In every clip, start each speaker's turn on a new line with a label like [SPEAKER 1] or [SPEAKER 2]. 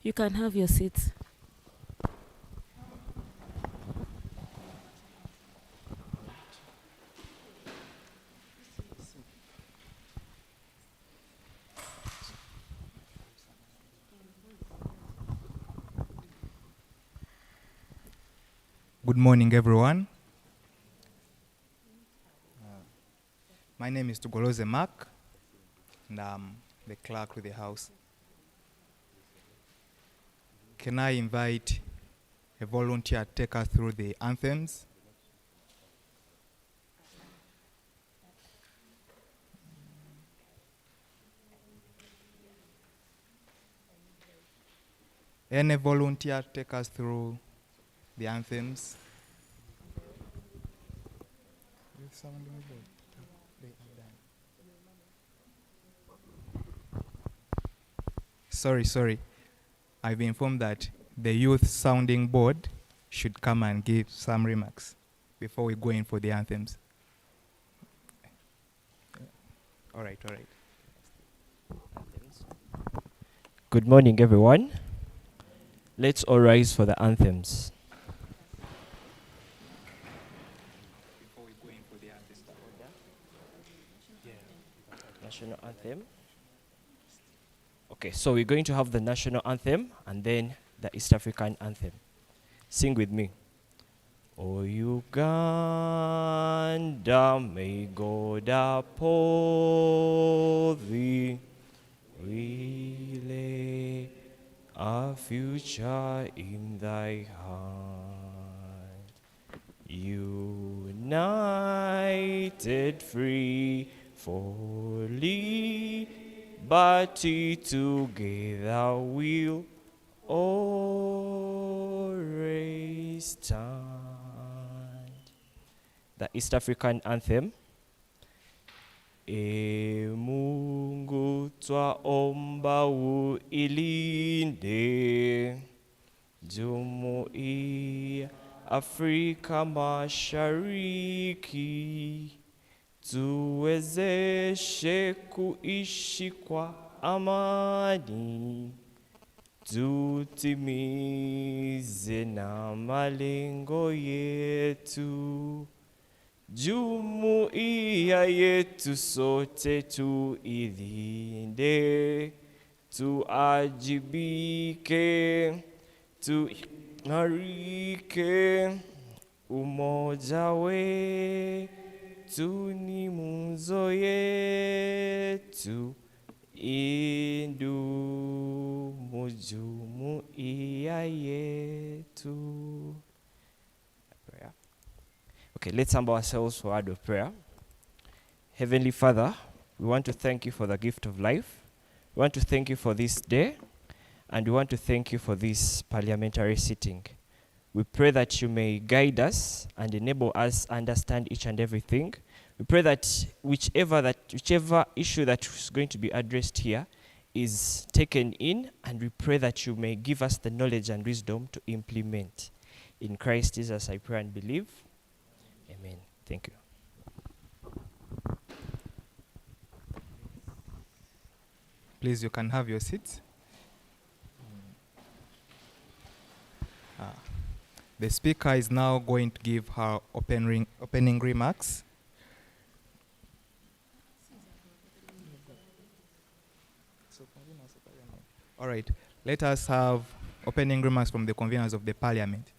[SPEAKER 1] You can have your seats.
[SPEAKER 2] Good morning, everyone. My name is Tugoloze Mark, and I'm the clerk with the house. Can I invite a volunteer to take us through the anthems? Any volunteer to take us through the anthems? Sorry. I've been informed that the youth sounding board should come and give some remarks before we go in for the anthems. All right.
[SPEAKER 3] Good morning, everyone. Let's all rise for the anthems.
[SPEAKER 2] Before we go in for the anthems.
[SPEAKER 3] National anthem. Okay, so we're going to have the national anthem and then the East African anthem. Sing with me. O Uganda, may God uphold thee. We lay our future in thy hand. United, free, for liberty, together we'll always stand. The East African anthem. E Mungu twaomba uilinde Jumuiya Afrika Mashariki, tuwezeshe kuishi kwa amani, tutimize na malengo yetu. Jumuiya yetu sote tuilinde, tuajibike, tuimarike, umoja wetu ni nguzo yetu, idumu jumuiya yetu. Okay, let's humble ourselves for a word of prayer. Heavenly Father, we want to thank you for the gift of life. We want to thank you for this day, and we want to thank you for this parliamentary sitting. We pray that you may guide us and enable us understand each and everything. We pray that whichever issue that is going to be addressed here is taken in, and we pray that you may give us the knowledge and wisdom to implement. In Christ Jesus, I pray and believe. Amen. Thank you.
[SPEAKER 2] Please, you can have your seats. The speaker is now going to give her opening remarks. All right, let us have opening remarks from the conveners of the parliament.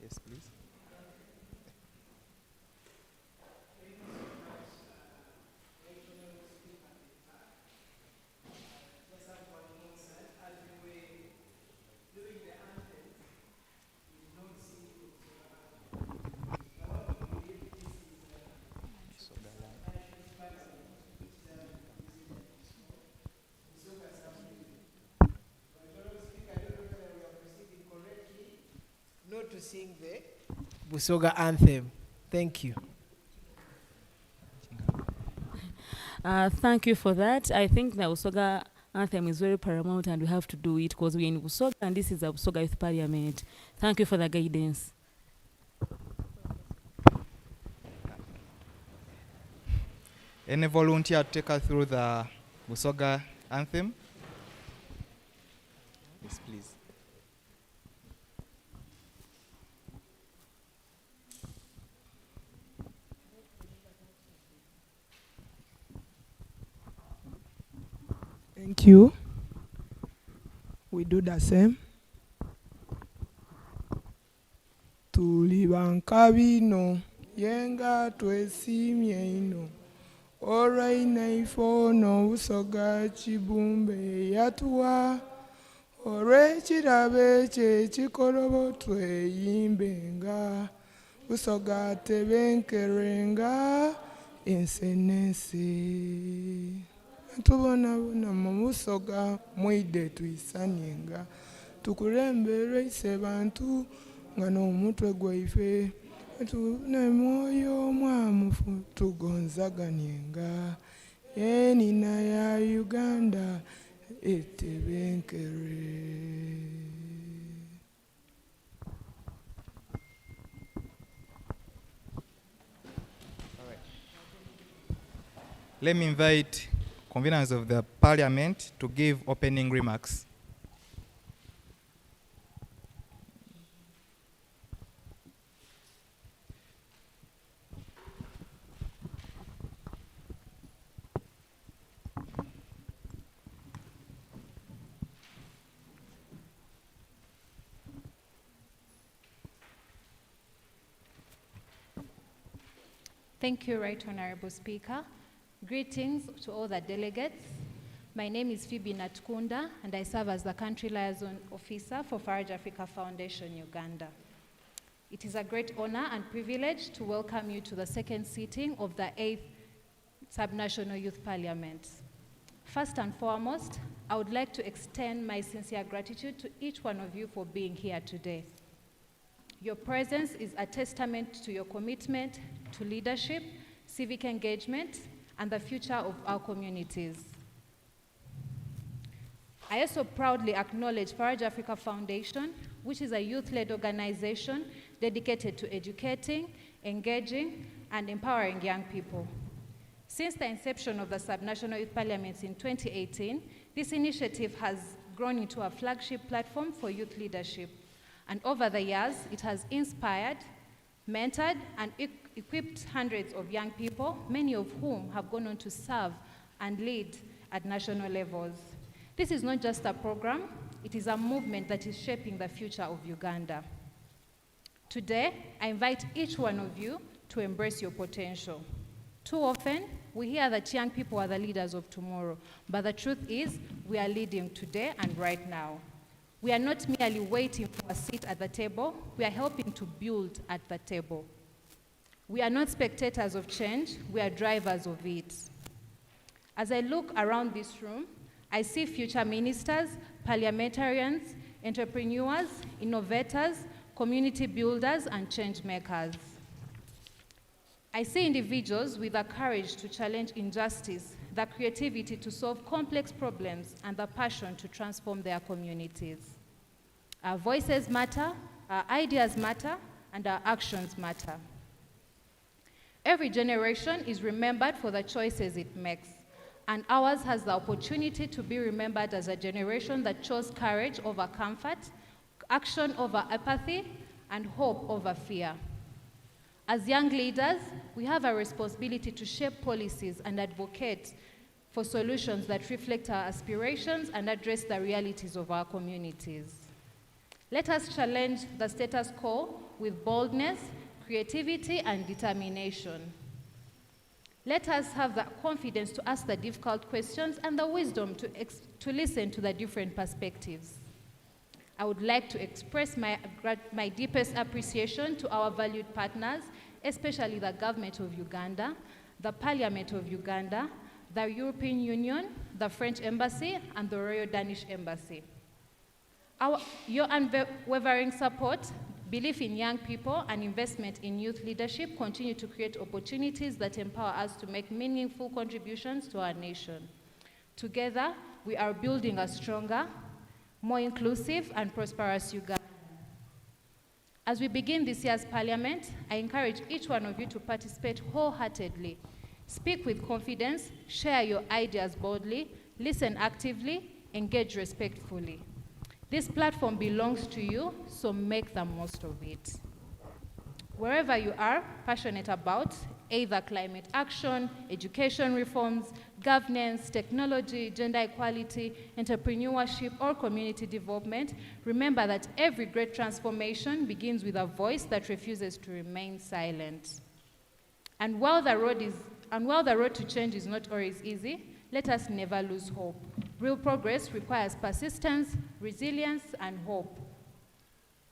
[SPEAKER 2] Yes, please.
[SPEAKER 4] Not to sing the Busoga anthem. Thank you.
[SPEAKER 1] Thank you for that. I think the Usoga anthem is very paramount, and we have to do it because we're in Busoga and this is a Busoga Youth Parliament. Thank you for the guidance.
[SPEAKER 2] Any volunteer to take us through the Busoga anthem? Yes, please.
[SPEAKER 5] Thank you. We do the same. Tuli bankabino yenga twesimye ino oraina ifono Busoga chibumbe yatuwa orechirabe che chikolobo tweyimbenga Busoga tebenkerenga ensenese tubonabona mu Busoga mwide tuisanyenga tukulembere ise bantu nga n'omutwe gwaife tune mwoyo mwamufu tugonzaganyenga enina ya Uganda etebenkere.
[SPEAKER 2] Let me invite conveners of the Parliament to give opening remarks.
[SPEAKER 6] Thank you, Right Honorable Speaker. Greetings to all the delegates. My name is Phoebe Natkunda, and I serve as the Country Liaison Officer for Faraja Africa Foundation, Uganda. It is a great honor and privilege to welcome you to the second sitting of the 8th Subnational Youth Parliament. First and foremost, I would like to extend my sincere gratitude to each one of you for being here today. Your presence is a testament to your commitment to leadership, civic engagement, and the future of our communities. I also proudly acknowledge Faraja Africa Foundation, which is a youth-led organization dedicated to educating, engaging, and empowering young people. Since the inception of the Subnational Youth Parliaments in 2018, this initiative has grown into a flagship platform for youth leadership. And over the years, it has inspired, mentored, and equipped hundreds of young people, many of whom have gone on to serve and lead at national levels. This is not just a program, it is a movement that is shaping the future of Uganda. Today, I invite each one of you to embrace your potential. Too often, we hear that young people are the leaders of tomorrow, but the truth is, we are leading today and right now. We are not merely waiting for a seat at the table, we are helping to build at the table. We are not spectators of change, we are drivers of it. As I look around this room, I see future ministers, parliamentarians, entrepreneurs, innovators, community builders, and change makers. I see individuals with the courage to challenge injustice, the creativity to solve complex problems, and the passion to transform their communities. Our voices matter, our ideas matter, and our actions matter. Every generation is remembered for the choices it makes, and ours has the opportunity to be remembered as a generation that chose courage over comfort, action over apathy, and hope over fear. As young leaders, we have a responsibility to shape policies and advocate for solutions that reflect our aspirations and address the realities of our communities. Let us challenge the status quo with boldness, creativity, and determination. Let us have the confidence to ask the difficult questions and the wisdom to listen to the different perspectives. I would like to express my deepest appreciation to our valued partners, especially the Government of Uganda, the Parliament of Uganda, the European Union, the French Embassy, and the Royal Danish Embassy. Your unwavering support, belief in young people, and investment in youth leadership continue to create opportunities that empower us to make meaningful contributions to our nation. Together, we are building a stronger, more inclusive and prosperous Uganda. As we begin this year's Parliament, I encourage each one of you to participate wholeheartedly. Speak with confidence, share your ideas boldly, listen actively, engage respectfully. This platform belongs to you, so make the most of it. Wherever you are passionate about, either climate action, education reforms, governance, technology, gender equality, entrepreneurship, or community development, remember that every great transformation begins with a voice that refuses to remain silent. And while the road to change is not always easy, let us never lose hope. Real progress requires persistence, resilience, and hope.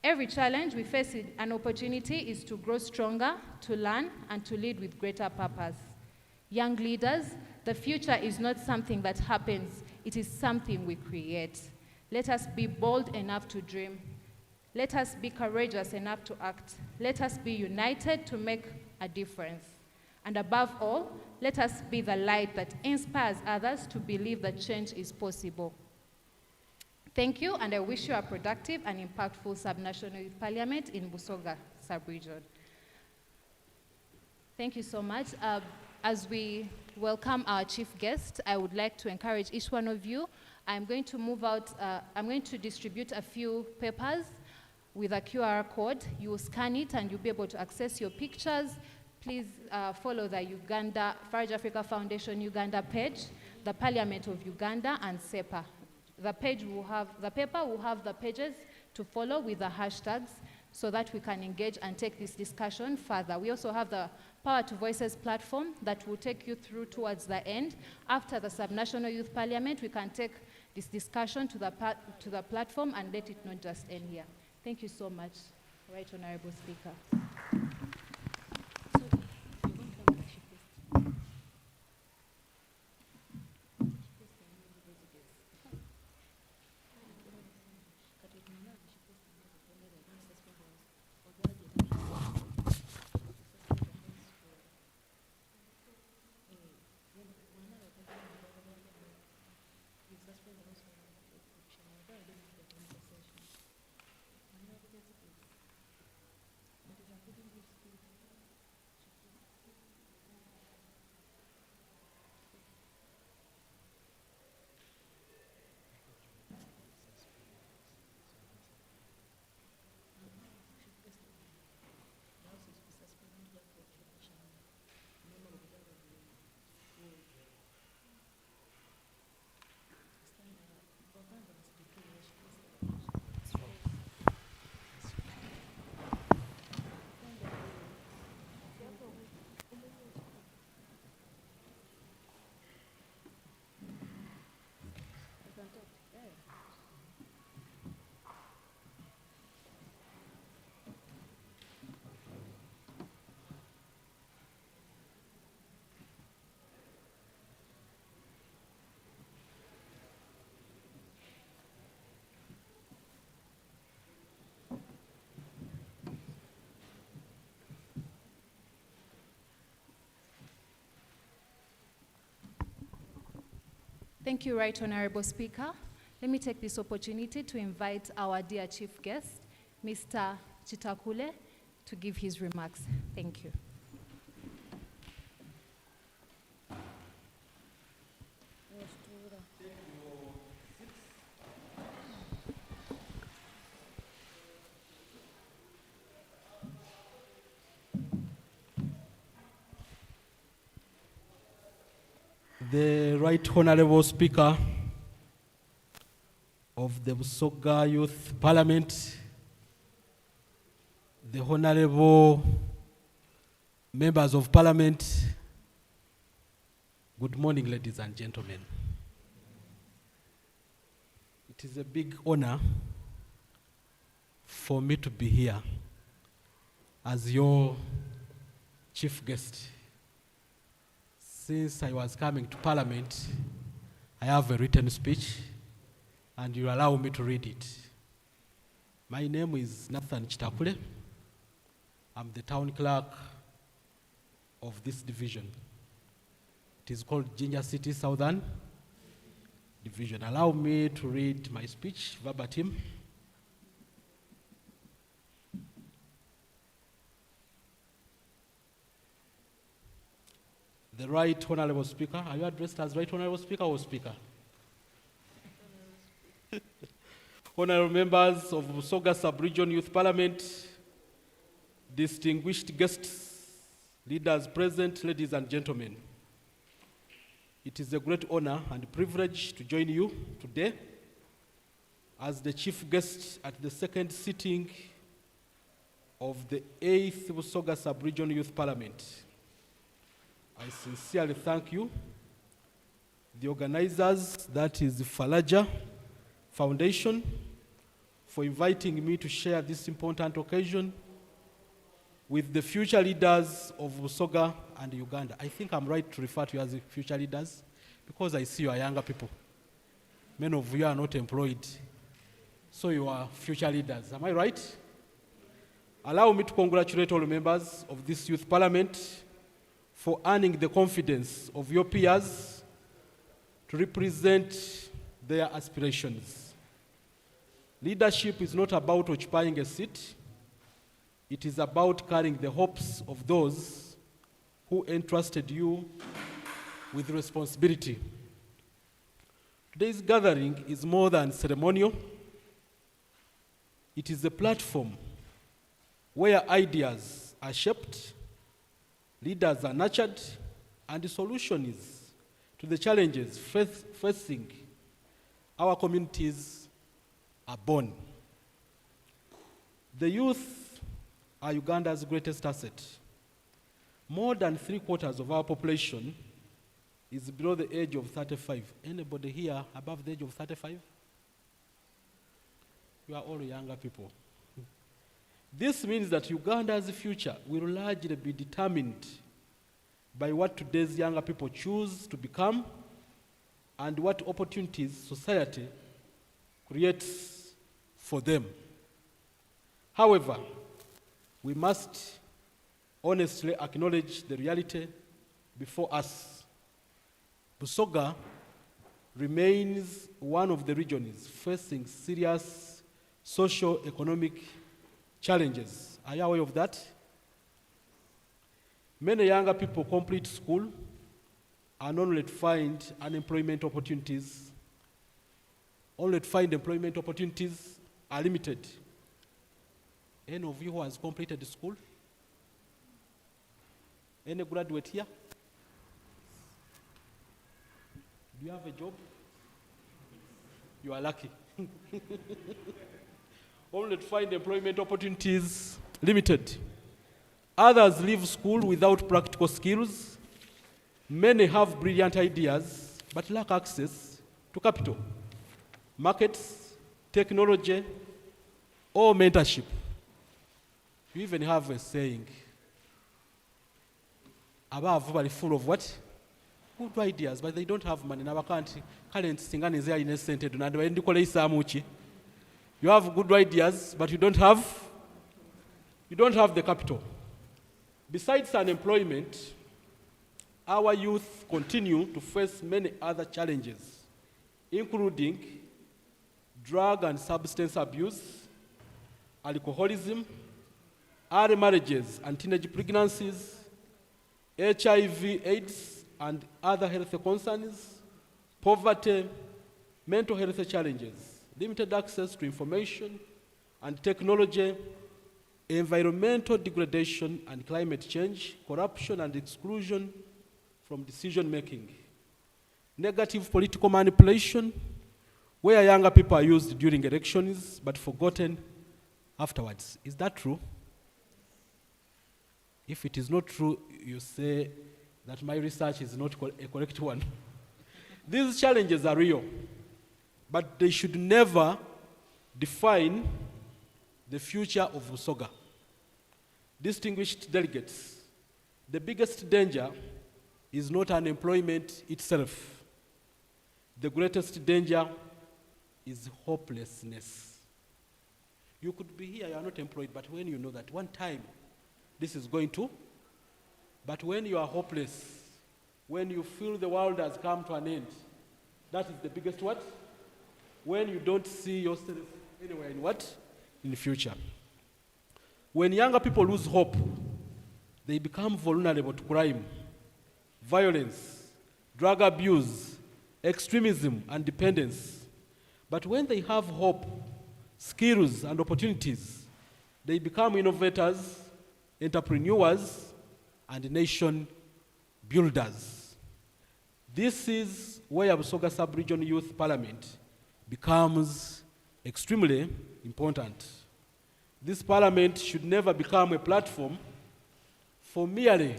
[SPEAKER 6] Every challenge we face an opportunity is to grow stronger, to learn, and to lead with greater purpose. Young leaders, the future is not something that happens, it is something we create. Let us be bold enough to dream. Let us be courageous enough to act. Let us be united to make a difference. And above all, let us be the light that inspires others to believe that change is possible. Thank you, and I wish you a productive and impactful Subnational Youth Parliament in Busoga sub-region. Thank you so much. As we welcome our chief guest, I would like to encourage each one of you. I'm going to distribute a few papers with a QR code. You will scan it and you'll be able to access your pictures. Please follow the Faraja Africa Foundation Uganda page, the Parliament of Uganda, and SEPA. The paper will have the pages to follow with the hashtags so that we can engage and take this discussion further. We also have the Power to Voices platform that will take you through towards the end. After the Subnational Youth Parliament, we can take this discussion to the platform and let it not just end here. Thank you so much, Right Honorable Speaker. Thank you, Right Honorable Speaker. Let me take this opportunity to invite our dear chief guest, Mr. Chitakule, to give his remarks. Thank you.
[SPEAKER 7] The Right Honorable Speaker of the Busoga Youth Parliament, the Honorable Members of Parliament, good morning, ladies and gentlemen. It is a big honor for me to be here as your chief guest. Since I was coming to Parliament, I have a written speech, and you allow me to read it. My name is Nathan Chitakule. I'm the town clerk of this division. It is called Ginger City Southern division. Allow me to read my speech verbatim. The Right Honorable Speaker. Are you addressed as Right Honorable Speaker or Speaker? Honorable members of Busoga Sub-Region Youth Parliament, distinguished guests, leaders present, ladies and gentlemen. It is a great honor and privilege to join you today as the chief guest at the second sitting of the 8th Busoga Sub-Region Youth Parliament. I sincerely thank you, the organizers, that is the Faraja Foundation, for inviting me to share this important occasion with the future leaders of Busoga and Uganda. I think I'm right to refer to you as the future leaders because I see you are younger people. Many of you are not employed, so you are future leaders. Am I right? Allow me to congratulate all members of this youth parliament for earning the confidence of your peers to represent their aspirations. Leadership is not about occupying a seat. It is about carrying the hopes of those who entrusted you with responsibility. Today's gathering is more than ceremonial. It is a platform where ideas are shaped, leaders are nurtured, and the solutions to the challenges facing our communities are born. The youth are Uganda's greatest asset. More than 3/4 of our population is below the age of 35. Anybody here above the age of 35? You are all younger people. This means that Uganda's future will largely be determined by what today's younger people choose to become and what opportunities society creates for them. However, we must honestly acknowledge the reality before us. Busoga remains one of the regions facing serious socio-economic challenges. Are you aware of that? Many younger people complete school and only find unemployment opportunities. Only find employment opportunities are limited. Any of you who has completed school? Any graduate here? Do you have a job? You are lucky. Only find employment opportunities limited. Others leave school without practical skills. Many have brilliant ideas but lack access to capital, markets, technology, or mentorship. You even have a saying, above bali full of what? Good ideas, but they don't have money. Now current singani is there in a center. You have good ideas, but you don't have the capital. Besides unemployment, our youth continue to face many other challenges, including drug and substance abuse, alcoholism, early marriages and teenage pregnancies, HIV, AIDS, and other health concerns, poverty, mental health challenges, limited access to information and technology, environmental degradation and climate change, corruption and exclusion from decision making, negative political manipulation, where younger people are used during elections but forgotten afterwards. Is that true? If it is not true, you say that my research is not a correct one. These challenges are real, but they should never define the future of Busoga. Distinguished delegates, the biggest danger is not unemployment itself. The greatest danger is hopelessness. You could be here, you are not employed, but when you know that one time this is going to, but when you are hopeless, when you feel the world has come to an end, That is the biggest what? When you don't see yourself anywhere in what? In the future. When younger people lose hope, they become vulnerable to crime, violence, drug abuse, extremism, and dependence. But when they have hope, skills, and opportunities, they become innovators, entrepreneurs, and nation builders. This is where Busoga Sub-Region Youth Parliament becomes extremely important. This parliament should never become a platform for merely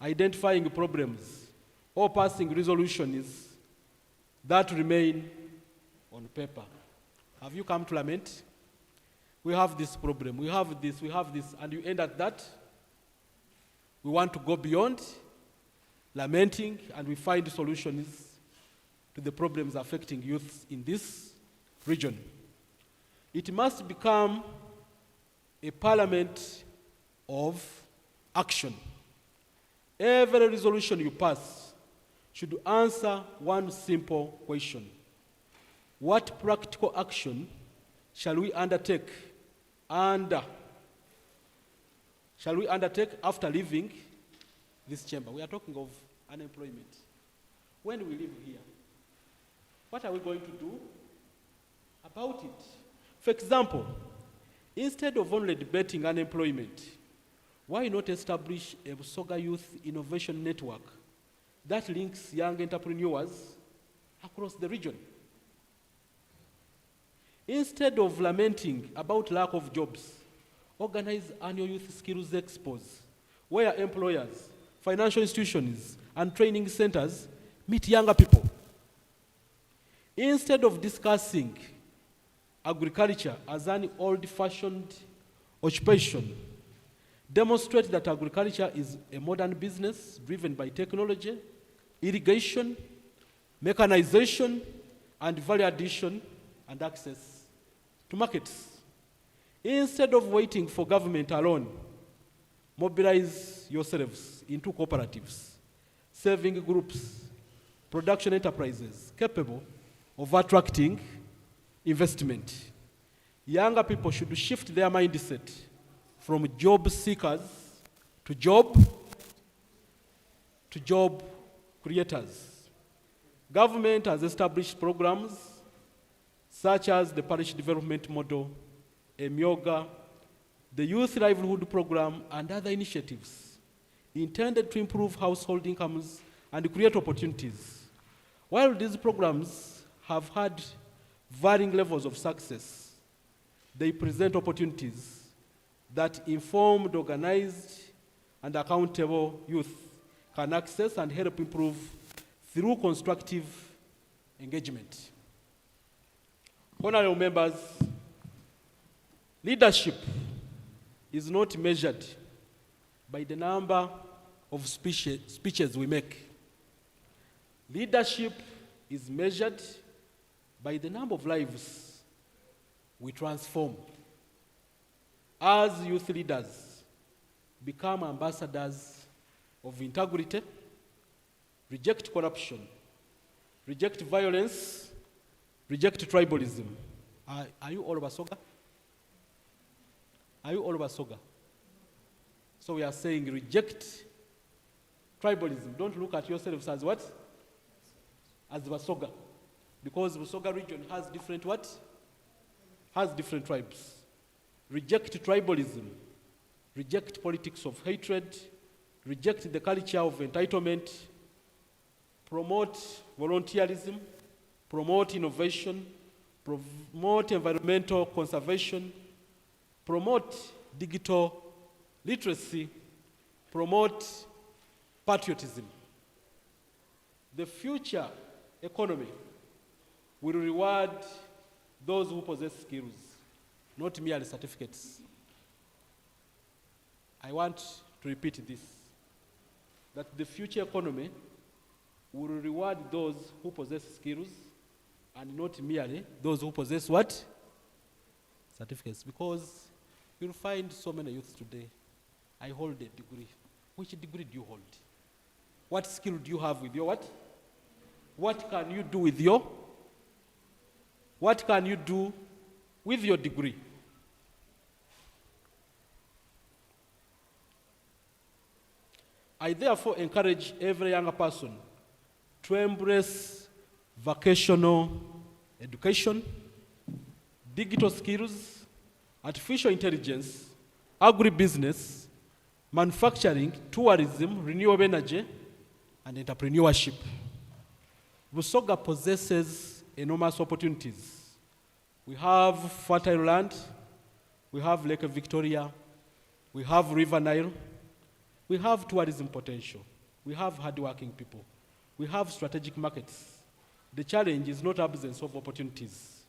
[SPEAKER 7] identifying problems or passing resolutions that remain on paper. Have you come to lament? We have this problem, we have this, and you end at that. We want to go beyond lamenting, and we find solutions to the problems affecting youth in this region. It must become a parliament of action. Every resolution you pass should answer one simple question: what practical action shall we undertake after leaving this chamber? We are talking of unemployment. When we leave here, what are we going to do about it? For example, instead of only debating unemployment, why not establish a Busoga Youth Innovation Network that links young entrepreneurs across the region? Instead of lamenting about lack of jobs, organize annual youth skills expos where employers, financial institutions, and training centers meet younger people. Instead of discussing agriculture as an old-fashioned occupation, demonstrate that agriculture is a modern business driven by technology, irrigation, mechanization, and value addition and access to markets. Instead of waiting for government alone, mobilize yourselves into cooperatives, saving groups, production enterprises capable of attracting investment. Younger people should shift their mindset from job seekers to job creators. Government has established programs such as the Parish Development Model, EMYOGA, the Youth Livelihood Program, and other initiatives intended to improve household incomes and create opportunities. While these programs have had varying levels of success, they present opportunities that informed, organized, and accountable youth can access and help improve through constructive engagement. Honorable members, leadership is not measured by the number of speeches we make. Leadership is measured by the number of lives we transform. As youth leaders, become ambassadors of integrity, reject corruption, reject violence, reject tribalism. Are you all Basoga? Are you all Basoga? So we are saying reject tribalism. Don't look at yourselves as what? As Basoga. Because Busoga region has different what? Has different tribes. Reject tribalism. Reject politics of hatred. Reject the culture of entitlement. Promote volunteerism. Promote innovation. Promote environmental conservation. Promote digital literacy. Promote patriotism. The future economy will reward those who possess skills, not merely certificates. I want to repeat this, that the future economy will reward those who possess skills and not merely those who possess what? Certificates. Because you'll find so many youths today, I hold a degree. Which degree do you hold? What skill do you have with your what? What can you do with your degree? I therefore encourage every younger person to embrace vocational education, digital skills, artificial intelligence, agribusiness, manufacturing, tourism, renewable energy, and entrepreneurship. Busoga possesses enormous opportunities. We have fertile land, we have Lake Victoria, we have River Nile, we have tourism potential, we have hardworking people, we have strategic markets. The challenge is not absence of opportunities.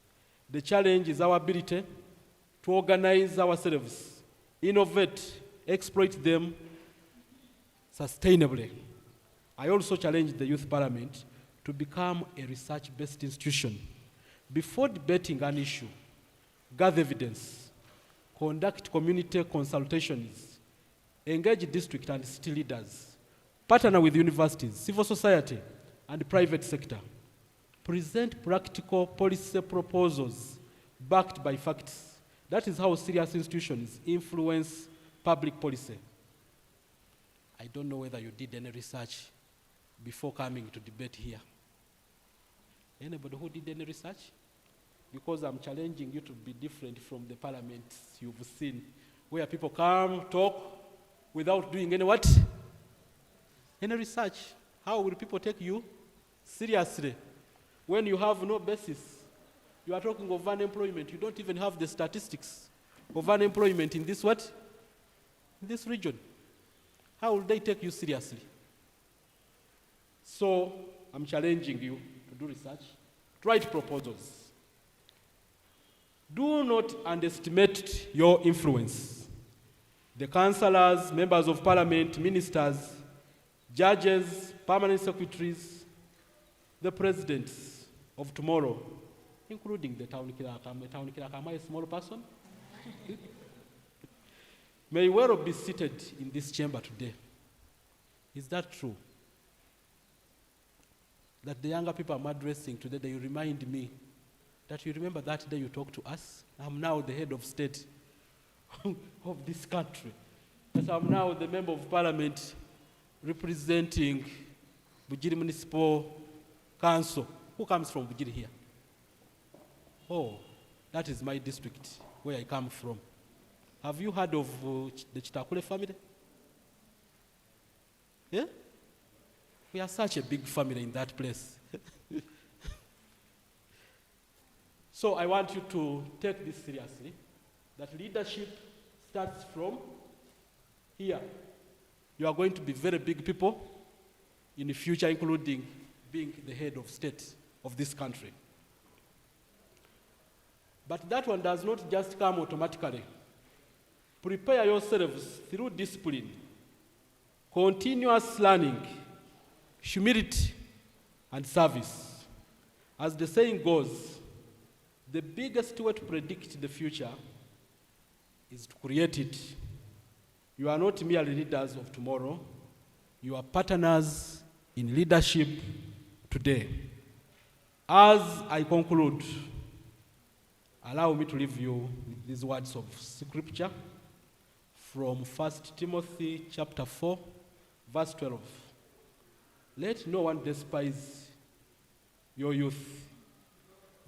[SPEAKER 7] The challenge is our ability to organize ourselves, innovate, exploit them sustainably. I also challenge the Youth Parliament to become a research-based institution. Before debating an issue, gather evidence, conduct community consultations, engage district and city leaders, partner with universities, civil society, and private sector. Present practical policy proposals backed by facts. That is how serious institutions influence public policy. I don't know whether you did any research before coming to debate here. Anybody who did any research? Because I'm challenging you to be different from the parliaments you've seen, where people come, talk, without doing any what? Any research. How will people take you seriously when you have no basis? You are talking of unemployment. You don't even have the statistics of unemployment in this what? In this region. How will they take you seriously? So I'm challenging you to do research, to write proposals. Do not underestimate your influence. The councillors, members of parliament, ministers, judges, permanent secretaries, the presidents of tomorrow, including the town clerk. Am I a small person? May well be seated in this chamber today. Is that true? That the younger people I'm addressing today, they remind me that you remember that day you talked to us. I'm now the head of state of this country. That I'm now the member of parliament representing Bugiri Municipal Council. Who comes from Bugiri here? Oh, that is my district, where I come from. Have you heard of the Chitakule family? Yeah? We are such a big family in that place. So I want you to take this seriously, that leadership starts from here. You are going to be very big people in the future, including being the head of state of this country. But that one does not just come automatically. Prepare yourselves through discipline, continuous learning, humility, and service. As the saying goes, the biggest way to predict the future is to create it. You are not merely leaders of tomorrow, you are partners in leadership today. As I conclude, allow me to leave you with these words of scripture from 1 Timothy chapter 4, verse 12. Let no one despise your youth,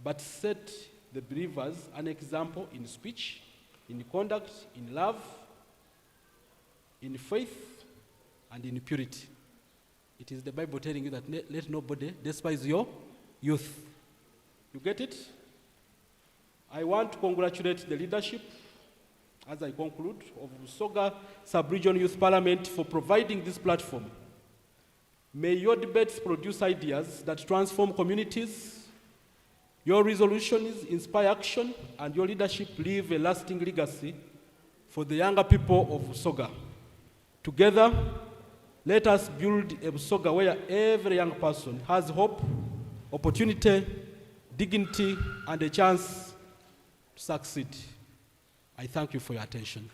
[SPEAKER 7] but set the believers an example in speech, in conduct, in love, in faith, and in purity. It is the Bible telling you that let nobody despise your youth. You get it? I want to congratulate the leadership, as I conclude, of Busoga Sub-Region Youth Parliament for providing this platform. May your debates produce ideas that transform communities, your resolutions inspire action, and your leadership leave a lasting legacy for the younger people of Busoga. Together, let us build a Busoga where every young person has hope, opportunity, dignity, and a chance to succeed. I thank you for your attention.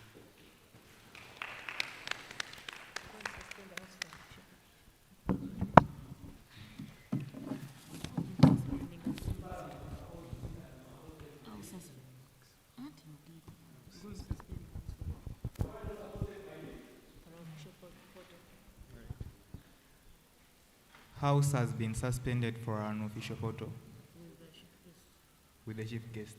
[SPEAKER 2] House has been suspended for an official photo with the chief guest.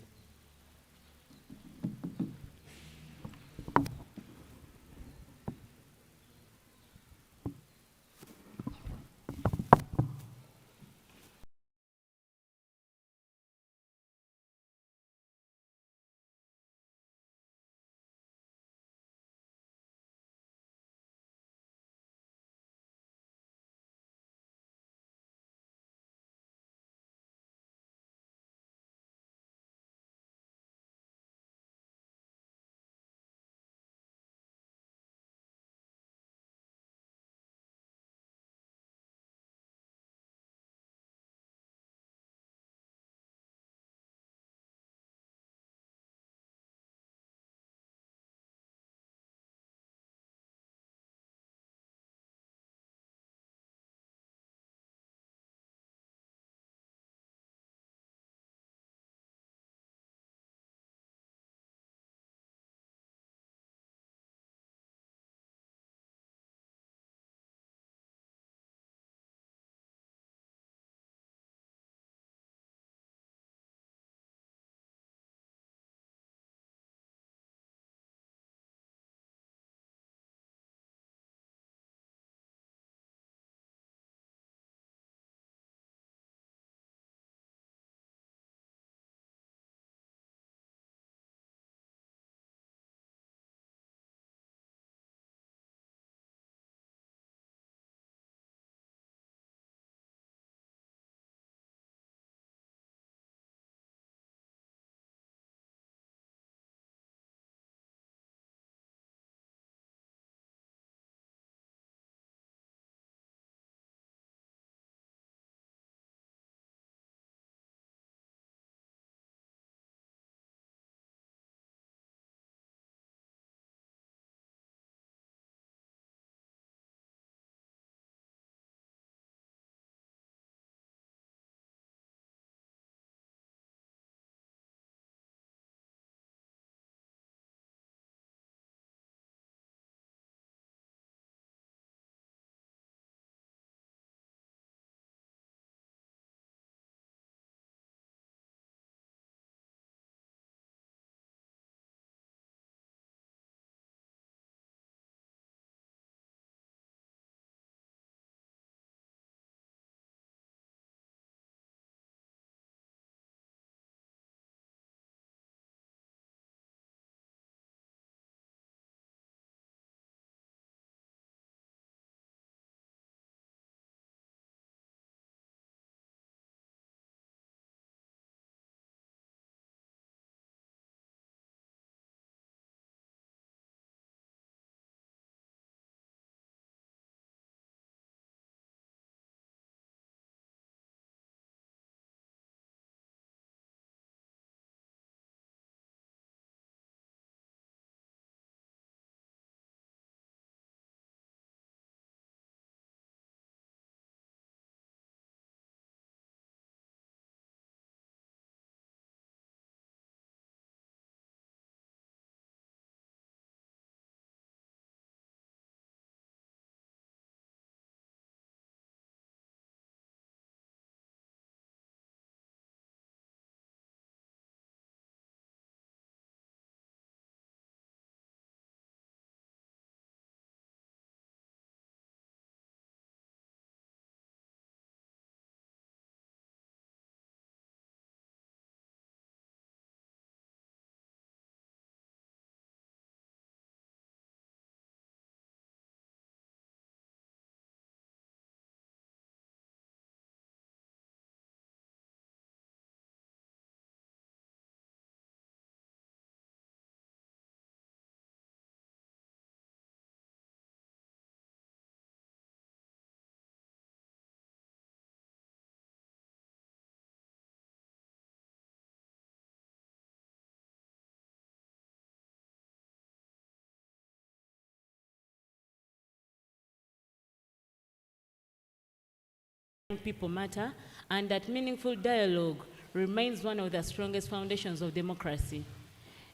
[SPEAKER 1] People matter, and that meaningful dialogue remains one of the strongest foundations of democracy.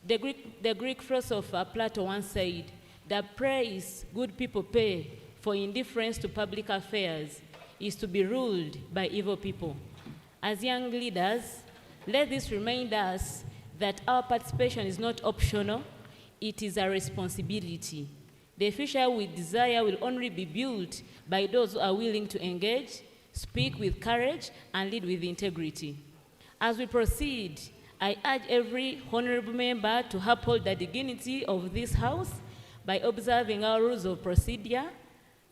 [SPEAKER 1] The Greek philosopher Plato once said, "The price good people pay for indifference to public affairs is to be ruled by evil people. As young leaders, let this remind us that our participation is not optional, it is a responsibility. The future we desire will only be built by those who are willing to engage, speak with courage, and lead with integrity. As we proceed, I urge every honorable member to uphold the dignity of this House by observing our rules of procedure,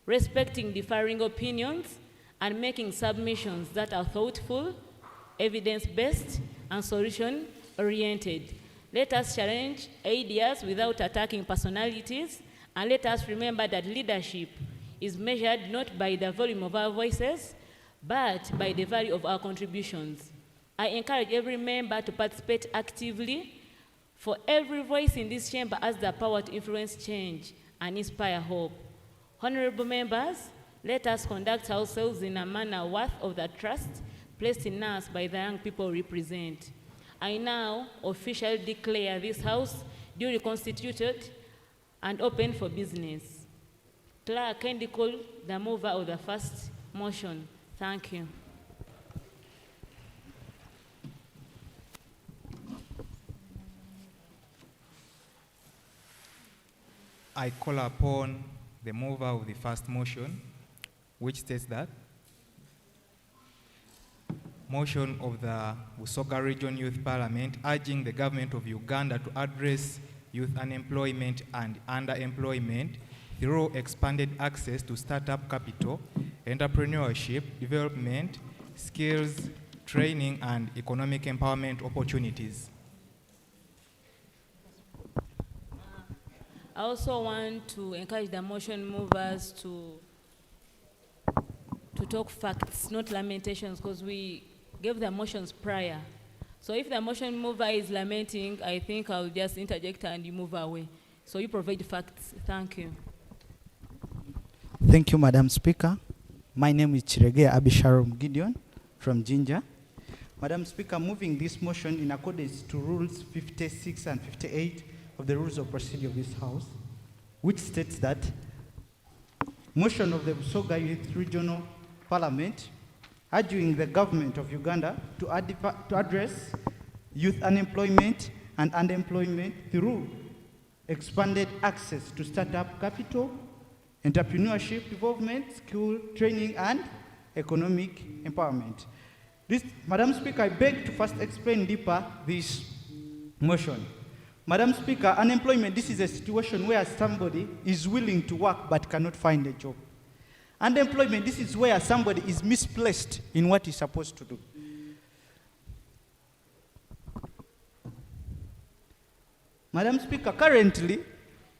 [SPEAKER 1] respecting differing opinions, and making submissions that are thoughtful, evidence-based, and solution-oriented. Let us challenge ideas without attacking personalities, and let us remember that leadership is measured not by the volume of our voices, but by the value of our contributions. I encourage every member to participate actively, for every voice in this chamber has the power to influence change and inspire hope. Honorable members, let us conduct ourselves in a manner worthy of the trust placed in us by the young people we represent. I now officially declare this House duly constituted and open for business. Clerk, kindly call the mover of the first motion. Thank you.
[SPEAKER 2] I call upon the mover of the first motion, which states that motion of the Busoga Region Youth Parliament urging the government of Uganda to address youth unemployment and underemployment through expanded access to startup capital, entrepreneurship, development, skills, training, and economic empowerment opportunities.
[SPEAKER 1] I also want to encourage the motion movers to talk facts, not lamentations, because we gave the motions prior. So if the motion mover is lamenting, I think I'll just interject and you move away. So you provide facts. Thank you.
[SPEAKER 8] Thank you, Madam Speaker. My name is Chirege Abisharom Gideon from Jinja. Madam Speaker, moving this motion in accordance to Rules 56 and 58 of the Rules of Procedure of this House, which states that motion of the Busoga Youth Regional Parliament urging the government of Uganda to address youth unemployment and underemployment through expanded access to startup capital, entrepreneurship development, skill training, and economic empowerment. Madam Speaker, I beg to first explain deeper this motion. Madam Speaker, unemployment, this is a situation where somebody is willing to work but cannot find a job. Unemployment, this is where somebody is misplaced in what he's supposed to do. Madam Speaker, currently,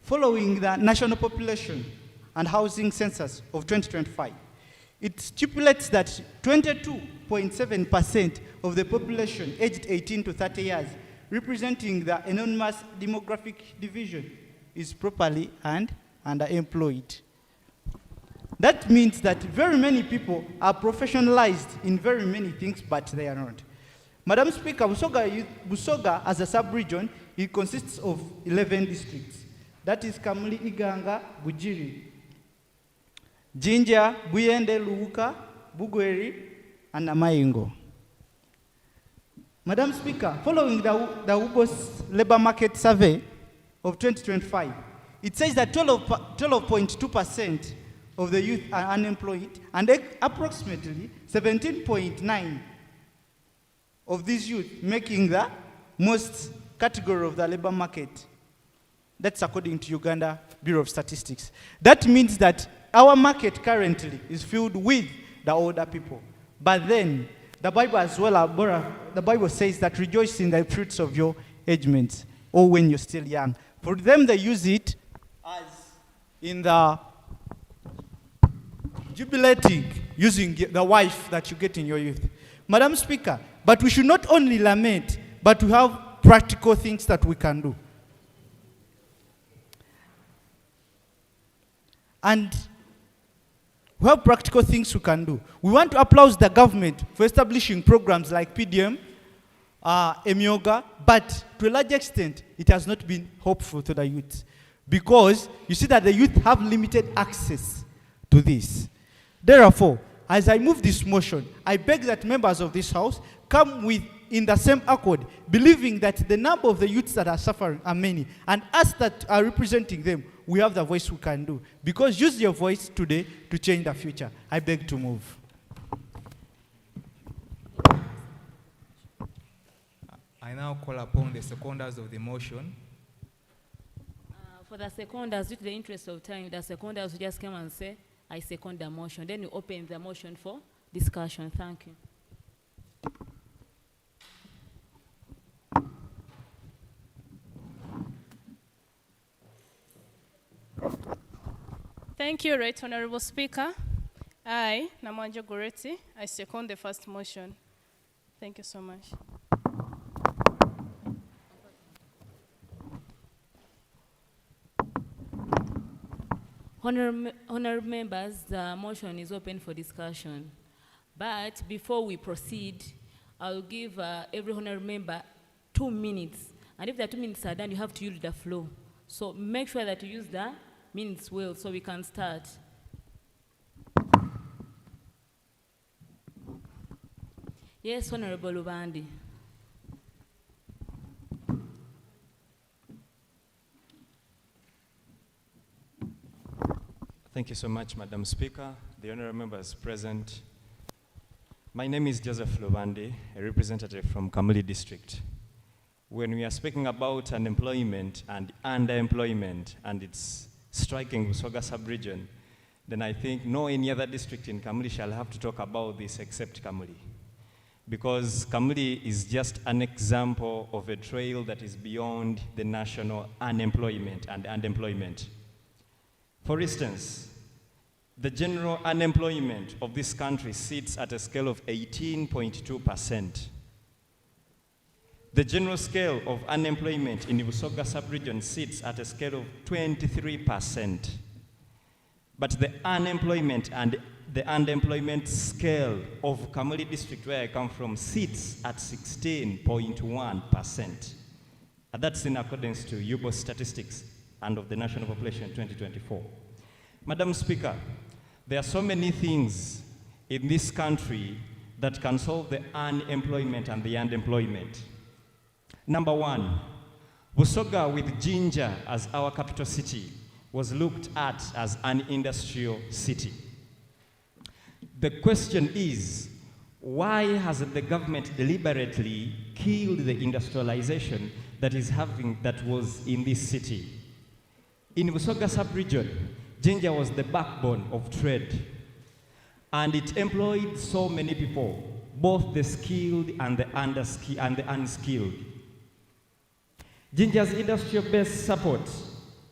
[SPEAKER 8] following the national population and housing census of 2025, it stipulates that 22.7% of the population aged 18 to 30 years, representing the enormous demographic division, is properly and underemployed. That means that very many people are professionalized in very many things, but they are not. Madam Speaker, Busoga as a sub-region, it consists of 11 districts. That is Kamuli, Iganga, Bujiri, Jinja, Buyende, Luuka, Bugweri, and Namayingo. Madam Speaker, following the UBOS labor market survey of 2025, it says that 12.2% of the youth are unemployed, and approximately 17.9% of these youth making the most category of the labor market. That's according to Uganda Bureau of Statistics. That means that our market currently is filled with the older people. But then, the Bible as well, the Bible says that rejoice in the fruits of your age mates, or when you're still young. For them, they use it as in the jubilating, using the wife that you get in your youth. Madam Speaker, but we should not only lament, but we have practical things that we can do. And we have practical things we can do. We want to applaud the government for establishing programs like PDM, Emioga, but to a large extent, it has not been helpful to the youth. Because you see that the youth have limited access to this. Therefore, as I move this motion, I beg that members of this House come with in the same accord, believing that the number of the youths that are suffering are many, and us that are representing them, we have the voice we can do. Because use your voice today to change the future. I beg to move.
[SPEAKER 2] I now call upon the seconders of the motion.
[SPEAKER 1] For the seconders, due to the interest of time, the seconders will just come and say, I second the motion. Then you open the motion for discussion. Thank you.
[SPEAKER 9] Thank you, Right Honorable Speaker. I, Namwanja Goreti, I second the first motion. Thank you so much.
[SPEAKER 1] Honorable members, the motion is open for discussion. But before we proceed, I'll give every honorable member 2 minutes. And if the 2 minutes are done, you have to use the floor. So make sure that you use the minutes well so we can start. Yes, Honorable Lubandi.
[SPEAKER 10] Thank you so much, Madam Speaker, the honorable members present. My name is Joseph Lubandi, a representative from Kamuli District. When we are speaking about unemployment and underemployment, and it's striking Busoga sub-region, then I think no any other district in Kamuli shall have to talk about this except Kamuli. Because Kamuli is just an example of a trail that is beyond the national unemployment and underemployment. For instance, the general unemployment of this country sits at a scale of 18.2%. The general scale of unemployment in the Busoga sub-region sits at a scale of 23%. But the unemployment and the underemployment scale of Kamuli district, where I come from, sits at 16.1%. And that's in accordance to UBO statistics and of the national population 2024. Madam Speaker, there are so many things in this country that can solve the unemployment and the underemployment. Number one, Busoga with Jinja as our capital city was looked at as an industrial city. The question is, why has the government deliberately killed the industrialization that was in this city? In Busoga sub-region, Jinja was the backbone of trade, and it employed so many people, both the skilled and the unskilled. Jinja's industrial-based support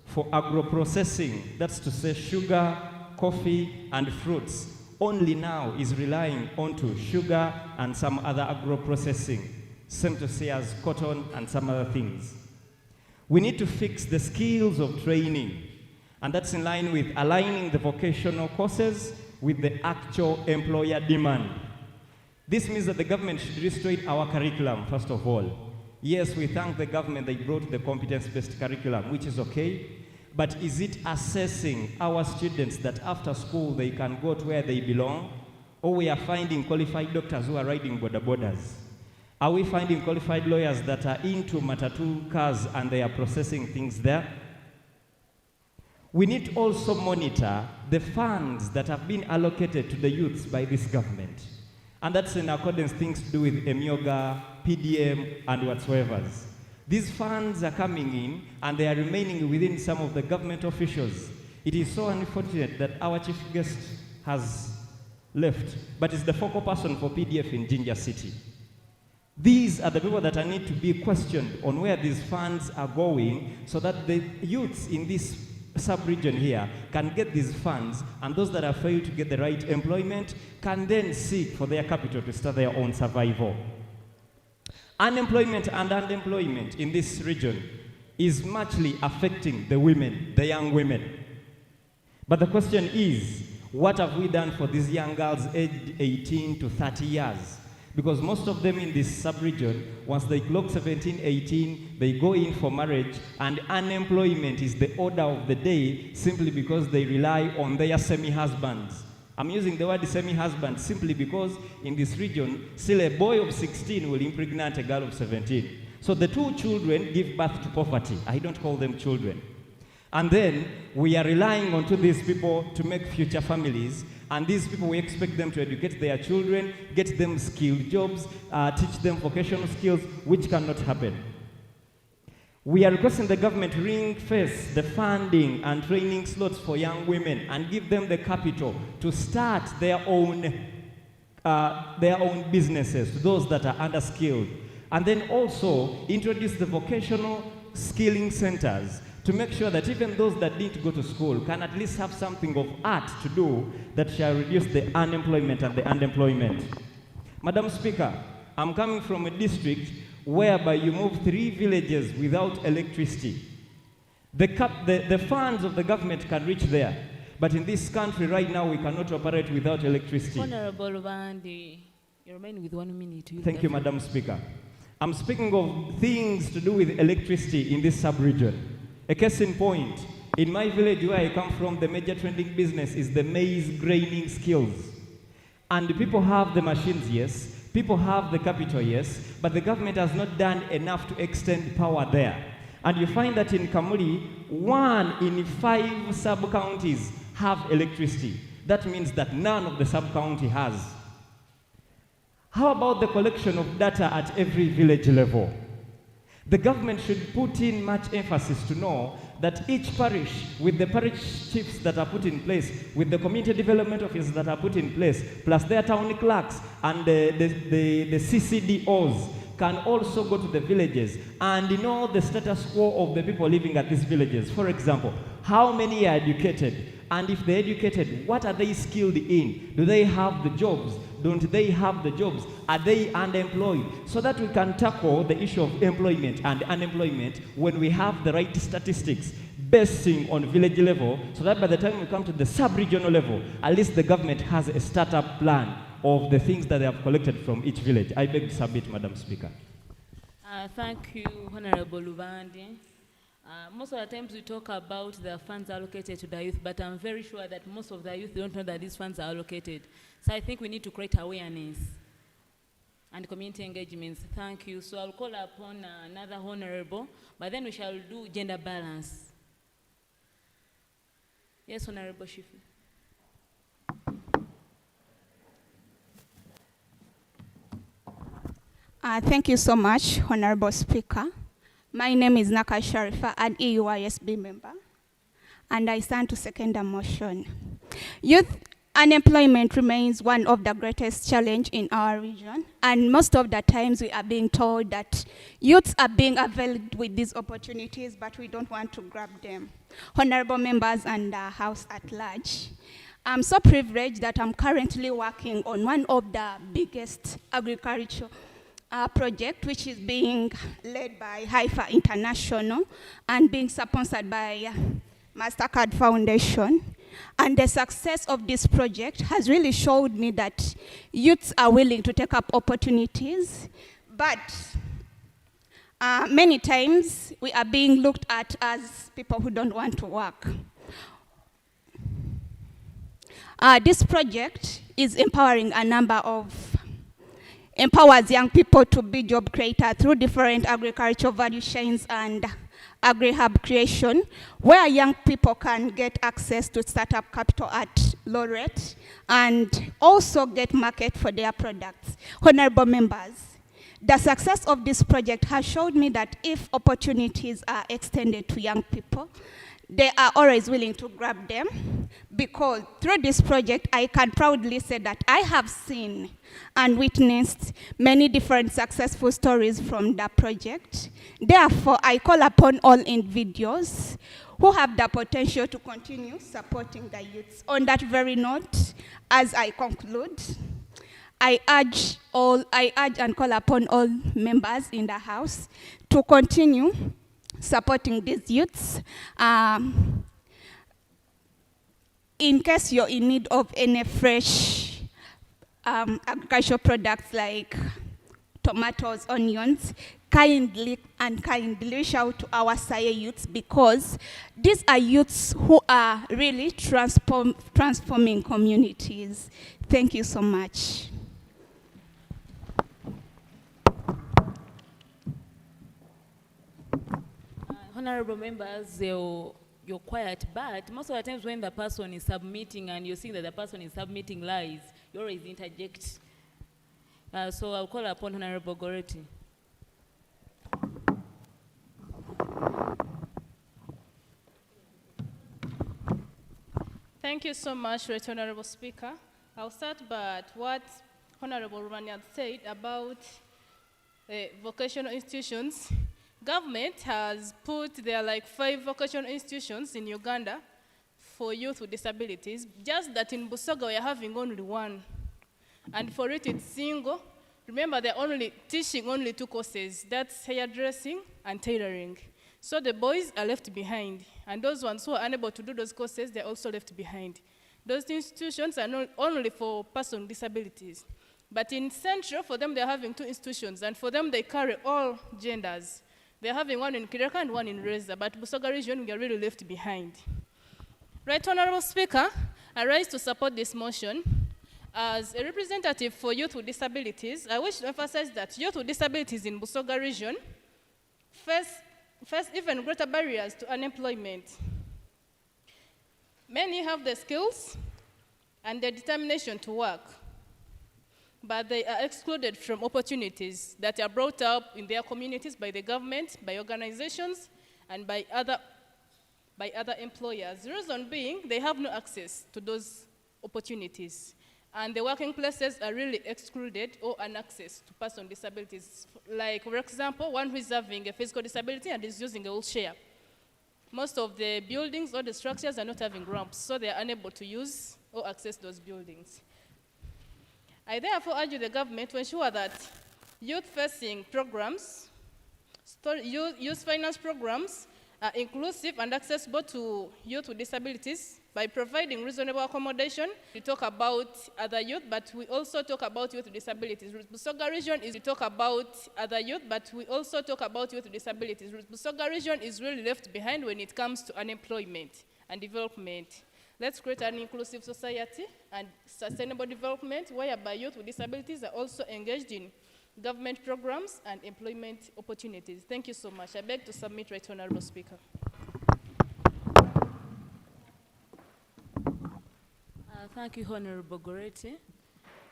[SPEAKER 10] for agro-processing, that's to say sugar, coffee, and fruits, only now is relying onto sugar and some other agro-processing, same to say as cotton and some other things. We need to fix the skills of training, and that's in line with aligning the vocational courses with the actual employer demand. This means that the government should restrict our curriculum, first of all. Yes, we thank the government they brought the competence-based curriculum, which is okay, but is it assessing our students that after school they can go to where they belong? Or we are finding qualified doctors who are riding border borders? Are we finding qualified lawyers that are into matatu cars and they are processing things there? We need to also monitor the funds that have been allocated to the youths by this government. And that's in accordance things to do with EMIOGA, PDM, and whatsoever. These funds are coming in and they are remaining within some of the government officials. It is so unfortunate that our chief guest has left, but is the focal person for PDF in Jinja City. These are the people that need to be questioned on where these funds are going so that the youths in this sub-region here can get these funds, and those that have failed to get the right employment can then seek for their capital to start their own survival. Unemployment and underemployment in this region is muchly affecting the women, the young women. But the question is, what have we done for these young girls aged 18 to 30 years? Because most of them in this sub-region, once they clock 17, 18, they go in for marriage, and unemployment is the order of the day simply because they rely on their semi-husbands I'm using the word semi-husband simply because in this region, still a boy of 16 will impregnate a girl of 17. So the two children give birth to poverty. I don't call them children. And then we are relying on to these people to make future families. And these people, we expect them to educate their children, get them skilled jobs, teach them vocational skills, which cannot happen. We are requesting the government to ring-fence the funding and training slots for young women and give them the capital to start their own businesses to those that are underskilled. And then also introduce the vocational skilling centers to make sure that even those that need to go to school can at least have something of art to do that shall reduce the unemployment and the underemployment. Madam Speaker, I'm coming from a district whereby you move 3 villages without electricity. The funds of the government can reach there, but in this country right now we cannot operate without electricity.
[SPEAKER 1] Honorable Lubandi, you remain with 1 minute.
[SPEAKER 10] Thank you, Madam Speaker. I'm speaking of things to do with electricity in this sub-region. A case in point, in my village where I come from, the major trending business is the maize graining skills. And people have the machines, yes. People have the capital, yes. But the government has not done enough to extend power there. And you find that in Kamuli, 1 in 5 sub-counties have electricity. That means that none of the sub-county has. How about the collection of data at every village level? The government should put in much emphasis to know that each parish, with the parish chiefs that are put in place, with the community development officers that are put in place, plus their town clerks and the CCDOs, can also go to the villages and know the status quo of the people living at these villages. For example, how many are educated? And if they're educated, what are they skilled in? Do they have the jobs? Don't they have the jobs? Are they unemployed? So that we can tackle the issue of employment and unemployment when we have the right statistics basing on village level, so that by the time we come to the sub-regional level, at least the government has a startup plan of the things that they have collected from each village. I beg to submit, Madam Speaker.
[SPEAKER 1] Thank you, Honorable Lubandi. Most of the times we talk about the funds allocated to the youth, but I'm very sure that most of the youth don't know that these funds are allocated. So I think we need to create awareness and community engagements. Thank you. So I'll call upon another honorable, but then we shall do gender balance. Yes, Honorable Shifu.
[SPEAKER 11] Thank you so much, Honorable Speaker. My name is Naka Sharifa, an EUISB member, and I stand to second the motion. Youth unemployment remains one of the greatest challenges in our region, and most of the times we are being told that youths are being availed with these opportunities, but we don't want to grab them. Honorable members and the House at large, I'm so privileged that I'm currently working on one of the biggest agricultural project, which is being led by Haifa International and being sponsored by MasterCard Foundation. And the success of this project has really showed me that youths are willing to take up opportunities, but many times we are being looked at as people who don't want to work. This project is empowering a number of empowers young people to be job creators through different agricultural value chains and agri-hub creation, where young people can get access to startup capital at low rate and also get market for their products. Honorable members, the success of this project has showed me that if opportunities are extended to young people, they are always willing to grab them, because through this project, I can proudly say that I have seen and witnessed many different successful stories from the project. Therefore, I call upon all individuals who have the potential to continue supporting the youths. On that very note, as I conclude, I urge and call upon all members in the House to continue supporting these youths. In case you're in need of any fresh agricultural products like tomatoes, onions, kindly reach out to our SAE youths, because these are youths who are really transforming communities. Thank you so much.
[SPEAKER 1] Honorable members, you're quiet, but most of the times when the person is submitting and you see that the person is submitting lies, you always interject. So I'll call upon Honorable Goretti.
[SPEAKER 9] Thank you so much, Right Honorable Speaker. I'll start by what Honorable Romani said about vocational institutions. Government has put there like 5 vocational institutions in Uganda for youth with disabilities, just that in Busoga we are having only 1. And for it, it's single. Remember, they're only teaching only 2 courses. That's hairdressing and tailoring. So the boys are left behind. And those ones who are unable to do those courses, they're also left behind. Those institutions are not only for persons with disabilities. But in Central, for them, they're having 2 institutions. And for them, they carry all genders. They're having 1 in Kireka and 1 in Reza. But Busoga region, we are really left behind. Right, Honorable Speaker, I rise to support this motion. As a representative for youth with disabilities, I wish to emphasize that youth with disabilities in Busoga region face even greater barriers to unemployment. Many have the skills and the determination to work, but they are excluded from opportunities that are brought up in their communities by the government, by organizations, and by other employers. The reason being, they have no access to those opportunities. And the working places are really excluded or unaccessed to persons with disabilities. Like, for example, one who is having a physical disability and is using a wheelchair. Most of the buildings or the structures are not having ramps, so they are unable to use or access those buildings. I therefore urge the government to ensure that youth-facing programs, youth finance programs, are inclusive and accessible to youth with disabilities by providing reasonable accommodation. We talk about other youth, but we also talk about youth with disabilities. Busoga region is we talk about other youth, but we also talk about youth with disabilities. Busoga region is really left behind when it comes to unemployment and development. Let's create an inclusive society and sustainable development whereby youth with disabilities are also engaged in government programs and employment opportunities. Thank you so much. I beg to submit, Right Honorable Speaker.
[SPEAKER 1] Thank you, Honorable Goretti.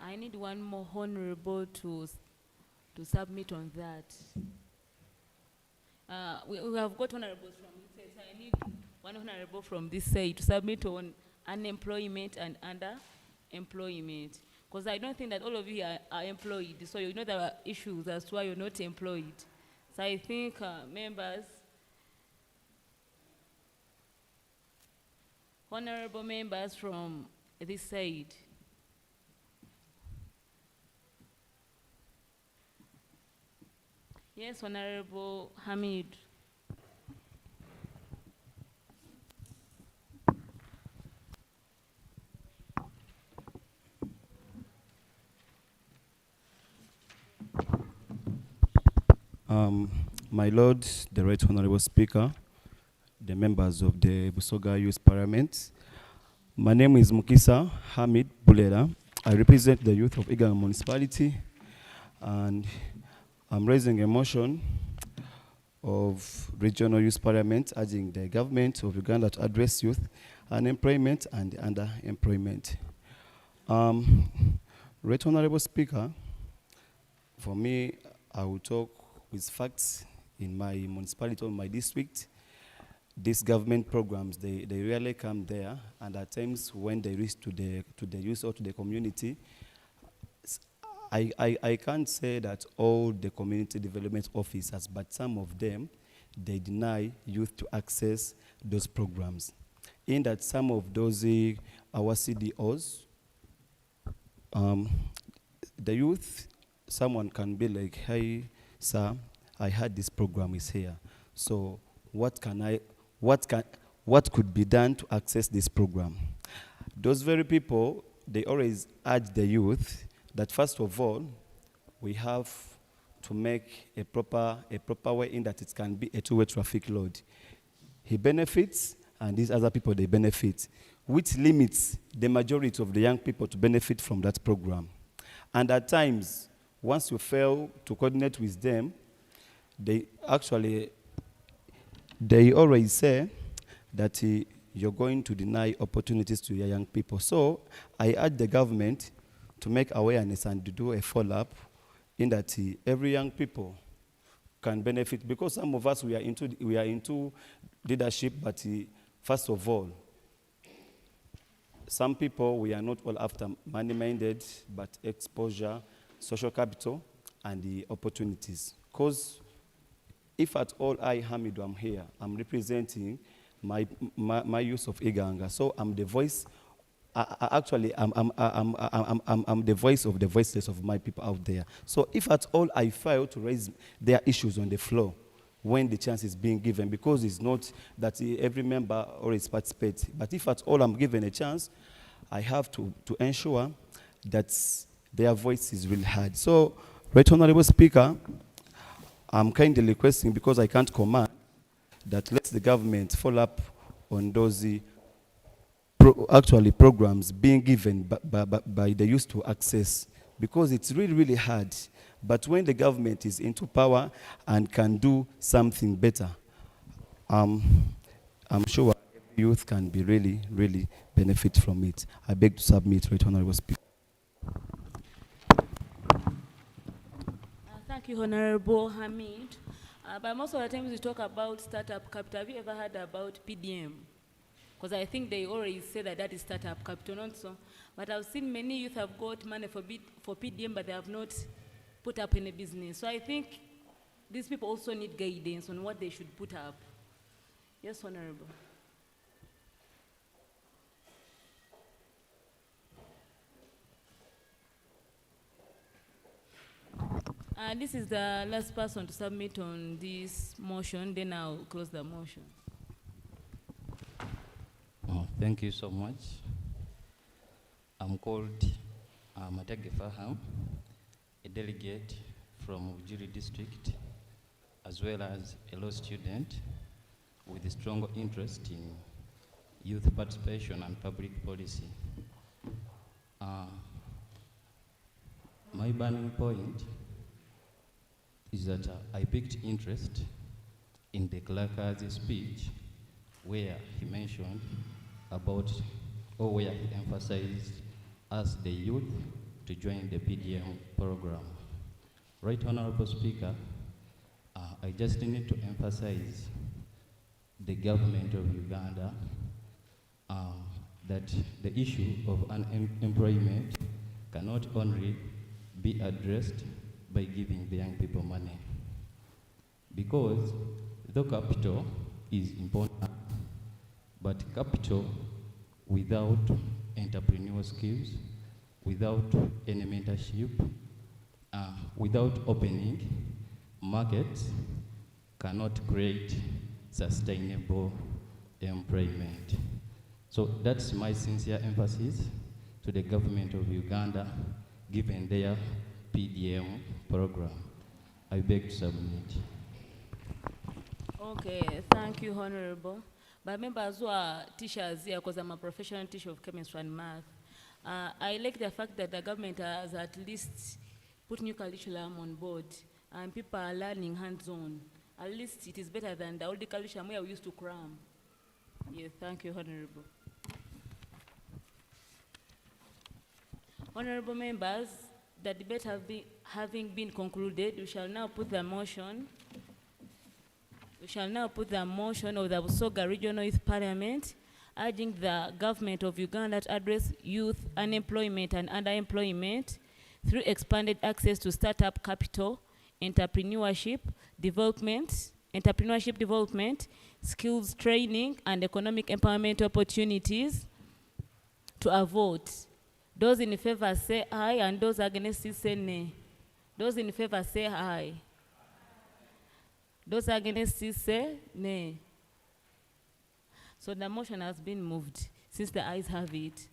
[SPEAKER 1] I need one more honorable to submit on that. We have got honorables from this side, so I need one honorable from this side to submit on unemployment and underemployment. Because I don't think that all of you are employed, so you know there are issues as to why you're not employed. So I think members, honorable members from this side. Yes, Honorable Hamid.
[SPEAKER 12] My Lord, the Right Honorable Speaker, the members of the Busoga Youth Parliament, my name is Mukisa Hamid Bulera. I represent the youth of Iganga Municipality, and I'm raising a motion of Regional Youth Parliament urging the government of Uganda to address youth unemployment and underemployment. Right Honorable Speaker, for me, I will talk with facts in my municipality or my district. These government programs, they rarely come there, and at times when they reach to the youth or to the community, I can't say that all the community development officers, but some of them, they deny youth to access those programs. In that some of those, our CDOs, the youth, someone can be like, hey, sir, I heard this program is here. So what could be done to access this program? Those very people, they always urge the youth that first of all, we have to make a proper way in that it can be a two-way traffic load. He benefits, and these other people, they benefit, which limits the majority of the young people to benefit from that program. And at times, once you fail to coordinate with them, they always say that you're going to deny opportunities to your young people. So I urge the government to make awareness and to do a follow-up in that every young people can benefit, because some of us, we are into leadership, but first of all, some people, we are not all after money-minded, but exposure, social capital, and the opportunities. Because if at all I, Hamid, am here, I'm representing my use of Iganga. So I'm the voice, I'm the voice of the voiceless of my people out there. So if at all I fail to raise their issues on the floor when the chance is being given, because it's not that every member always participates, but if at all I'm given a chance, I have to ensure that their voice is really heard. So, Right Honorable Speaker, I'm kindly requesting, because I can't command, that let the government follow up on those programs being given by the youth to access, because it's really, really hard. But when the government is into power and can do something better, I'm sure youth can be really, really benefit from it. I beg to submit, Right Honorable Speaker.
[SPEAKER 1] Thank you, Honorable Hamid. But most of the times we talk about startup capital. Have you ever heard about PDM? Because I think they always say that is startup capital, not so. But I've seen many youth have got money for PDM, but they have not put up any business. So I think these people also need guidance on what they should put up. Yes, Honorable. This is the last person to submit on this motion, then I'll close the motion.
[SPEAKER 13] Oh, thank you so much. I'm called Matege Faham, a delegate from Ujiri district, as well as a law student with a strong interest in youth participation and public policy. My burning point is that I picked interest in the clerk's speech where he mentioned about, or where he emphasized us, the youth, to join the PDM program. Right Honorable Speaker, I just need to emphasize the government of Uganda that the issue of unemployment cannot only be addressed by giving the young people money. Because the capital is important, but capital without entrepreneurial skills, without any mentorship, without opening markets, cannot create sustainable employment. So that's my sincere emphasis to the government of Uganda, given their PDM program. I beg to submit.
[SPEAKER 1] Okay, thank you, Honorable. But members who are teachers here, because I'm a professional teacher of chemistry and math, I like the fact that the government has at least put new curriculum on board and people are learning hands-on. At least it is better than the old curriculum where we used to cram. Yeah, thank you, Honorable. Honorable members, the debate having been concluded, we shall now put the motion. We shall now put the motion of the Busoga Regional Youth Parliament urging the government of Uganda to address youth unemployment and underemployment through expanded access to startup capital, entrepreneurship development, skills training, and economic empowerment opportunities to a vote. Those in favor say aye, and those against it say nay. Those in favor say aye. Those against it say nay. So the motion has been moved since the ayes have it.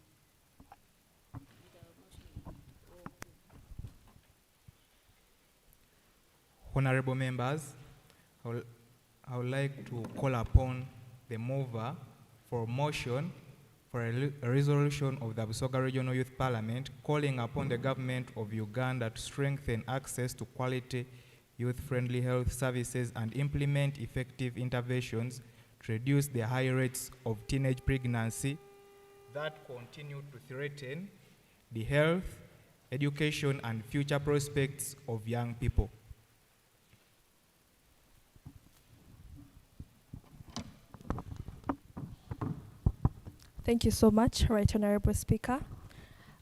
[SPEAKER 2] Honorable members, I would like to call upon the mover for motion for a resolution of the Busoga Regional Youth Parliament calling upon the government of Uganda to strengthen access to quality youth-friendly health services and implement effective interventions to reduce the high rates of teenage pregnancy that continue to threaten the health, education, and future prospects of young people.
[SPEAKER 14] Thank you so much, Right Honorable Speaker.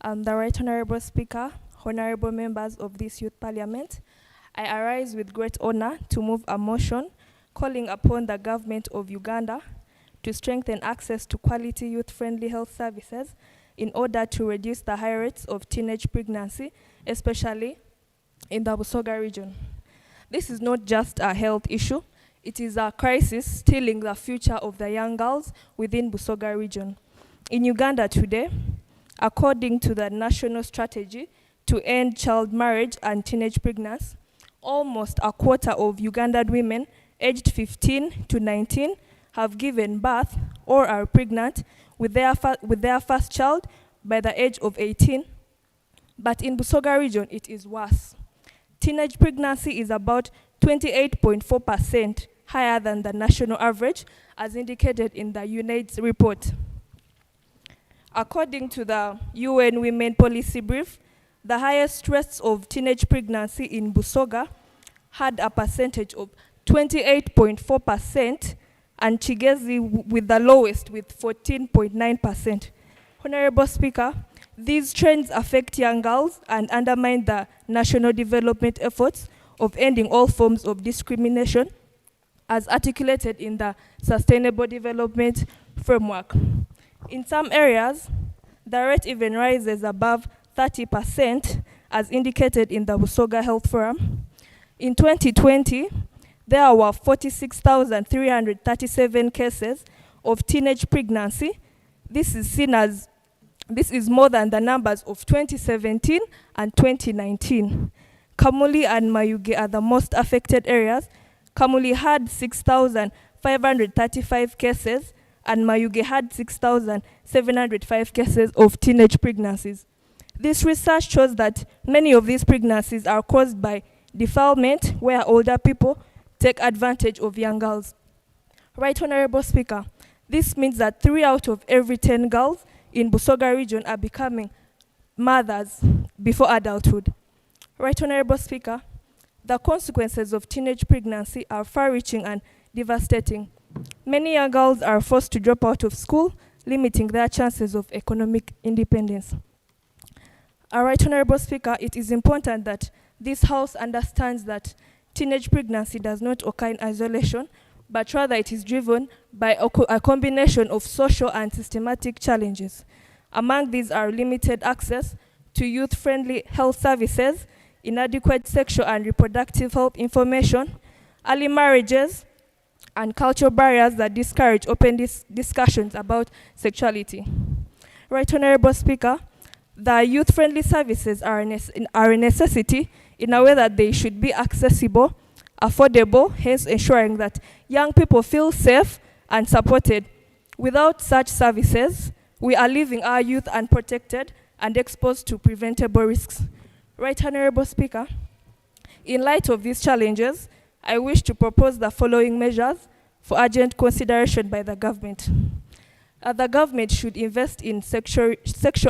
[SPEAKER 14] The Right Honorable Speaker, honorable members of this Youth Parliament, I arise with great honor to move a motion calling upon the government of Uganda to strengthen access to quality youth-friendly health services in order to reduce the high rates of teenage pregnancy, especially in the Busoga region. This is not just a health issue, it is a crisis stealing the future of the young girls within Busoga region. In Uganda today, according to the national strategy to end child marriage and teenage pregnancy, almost a quarter of Ugandan women aged 15 to 19 have given birth or are pregnant with their first child by the age of 18. But in Busoga region, it is worse. Teenage pregnancy is about 28.4% higher than the national average, as indicated in the UNAIDS report. According to the UN Women Policy Brief, the highest rates of teenage pregnancy in Busoga had a percentage of 28.4%, and Chigezi with the lowest with 14.9%. Honorable Speaker, these trends affect young girls and undermine the national development efforts of ending all forms of discrimination as articulated in the Sustainable Development Framework. In some areas, the rate even rises above 30% as indicated in the Busoga Health Forum. In 2020, there were 46,337 cases of teenage pregnancy. This is more than the numbers of 2017 and 2019. Kamuli and Mayuge are the most affected areas. Kamuli had 6,535 cases and Mayuge had 6,705 cases of teenage pregnancies. This research shows that many of these pregnancies are caused by defilement, where older people take advantage of young girls. Right Honorable Speaker, this means that 3 out of every 10 girls in Busoga region are becoming mothers before adulthood. Right Honorable Speaker, the consequences of teenage pregnancy are far-reaching and devastating. Many young girls are forced to drop out of school, limiting their chances of economic independence. Right Honorable Speaker, it is important that this House understands that teenage pregnancy does not occur in isolation, but rather it is driven by a combination of social and systematic challenges. Among these are limited access to youth-friendly health services, inadequate sexual and reproductive health information, early marriages, and cultural barriers that discourage open discussions about sexuality. Right Honorable Speaker, the youth-friendly services are a necessity in a way that they should be accessible, affordable, hence ensuring that young people feel safe and supported. Without such services, we are leaving our youth unprotected and exposed to preventable risks. Right Honorable Speaker, in light of these challenges, I wish to propose the following measures for urgent consideration by the government. The government should invest in sexual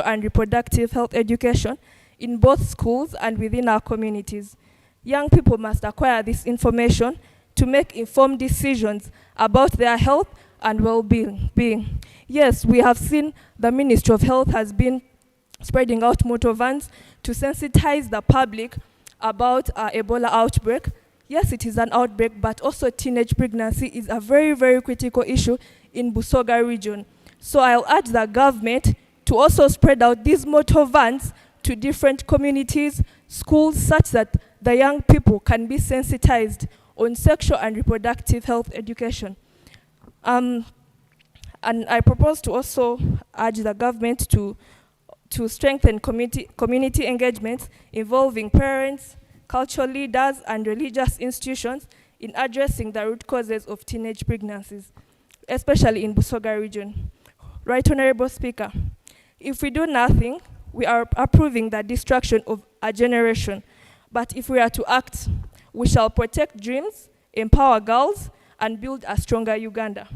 [SPEAKER 14] and reproductive health education in both schools and within our communities. Young people must acquire this information to make informed decisions about their health and well-being. Yes, we have seen the Ministry of Health has been spreading out motor vans to sensitize the public about Ebola outbreak. Yes, it is an outbreak, but also teenage pregnancy is a very, very critical issue in Busoga region. So I'll urge the government to also spread out these motor vans to different communities, schools, such that the young people can be sensitized on sexual and reproductive health education. And I propose to also urge the government to strengthen community engagements involving parents, cultural leaders, and religious institutions in addressing the root causes of teenage pregnancies, especially in Busoga region. Right Honorable Speaker, if we do nothing, we are approving the destruction of a generation. But if we are to act, we shall protect dreams, empower girls, and build a stronger Uganda.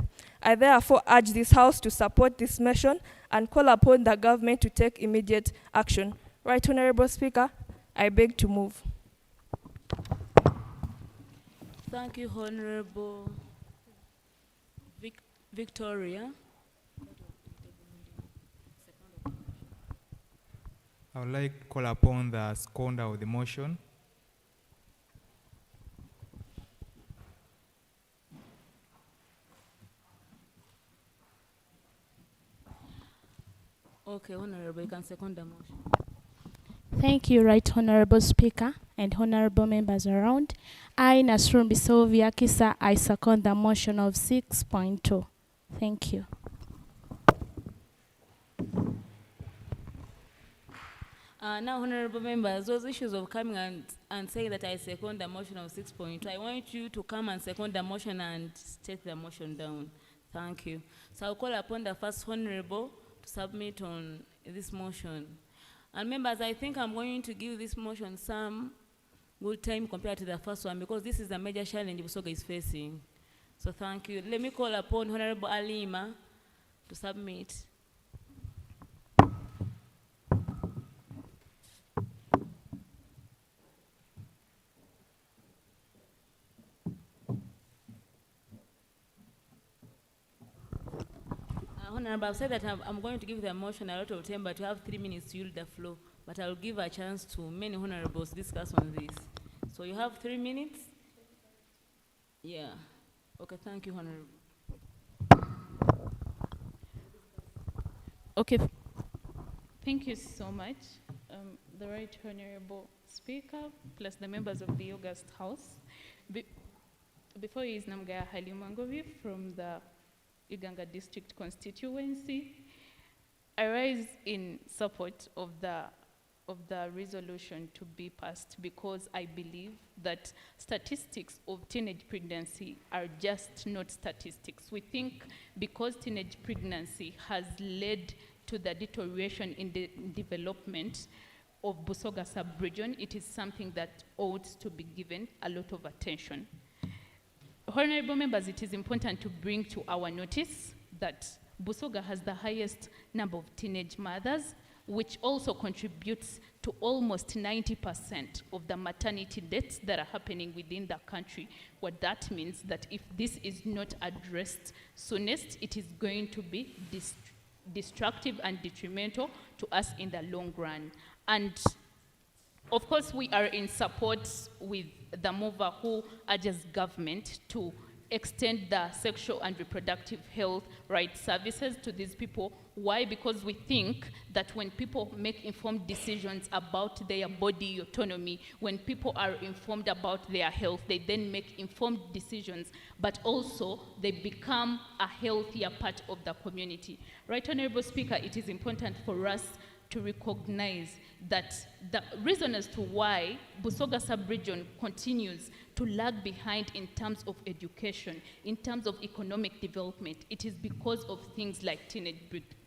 [SPEAKER 14] I therefore urge this House to support this motion and call upon the government to take immediate action. Right Honorable Speaker, I beg to move.
[SPEAKER 1] Thank you, Honorable Victoria.
[SPEAKER 2] I would like to call upon the seconder of the motion.
[SPEAKER 1] Okay, Honorable, you can second the motion.
[SPEAKER 15] Thank you, Right Honorable Speaker and honorable members around. I, Nasrum Bisovia Kisa, I second the motion of 6.2. Thank you.
[SPEAKER 1] Now, honorable members, those issues of coming and saying that I second the motion of 6.2, I want you to come and second the motion and take the motion down. Thank you. So I'll call upon the first honorable to submit on this motion. And members, I think I'm going to give this motion some good time compared to the first one because this is a major challenge Busoga is facing. So thank you. Let me call upon Honorable Alima to submit. Honorable, I've said that I'm going to give the motion a lot of time, but you have 3 minutes to yield the floor. But I'll give a chance to many honorables to discuss on this. So you have 3 minutes? Yeah. Okay, thank you, Honorable.
[SPEAKER 9] Okay. Thank you so much, the Right Honorable Speaker, plus the members of the August House. Before you is Namgaya Halimangovi from the Iganga District constituency. I rise in support of the resolution to be passed because I believe that statistics of teenage pregnancy are just not statistics. We think because teenage pregnancy has led to the deterioration in the development of Busoga sub-region, it is something that ought to be given a lot of attention. Honorable members, it is important to bring to our notice that Busoga has the highest number of teenage mothers, which also contributes to almost 90% of the maternity deaths that are happening within the country. What that means that if this is not addressed soonest, it is going to be destructive and detrimental to us in the long run. And of course, we are in support with the mover who urges government to extend the sexual and reproductive health rights services to these people. Why? Because we think that when people make informed decisions about their body autonomy, when people are informed about their health, they then make informed decisions, but also they become a healthier part of the community. Right, Honorable Speaker, it is important for us to recognize that the reason as to why Busoga sub-region continues to lag behind in terms of education, in terms of economic development, it is because of things like teenage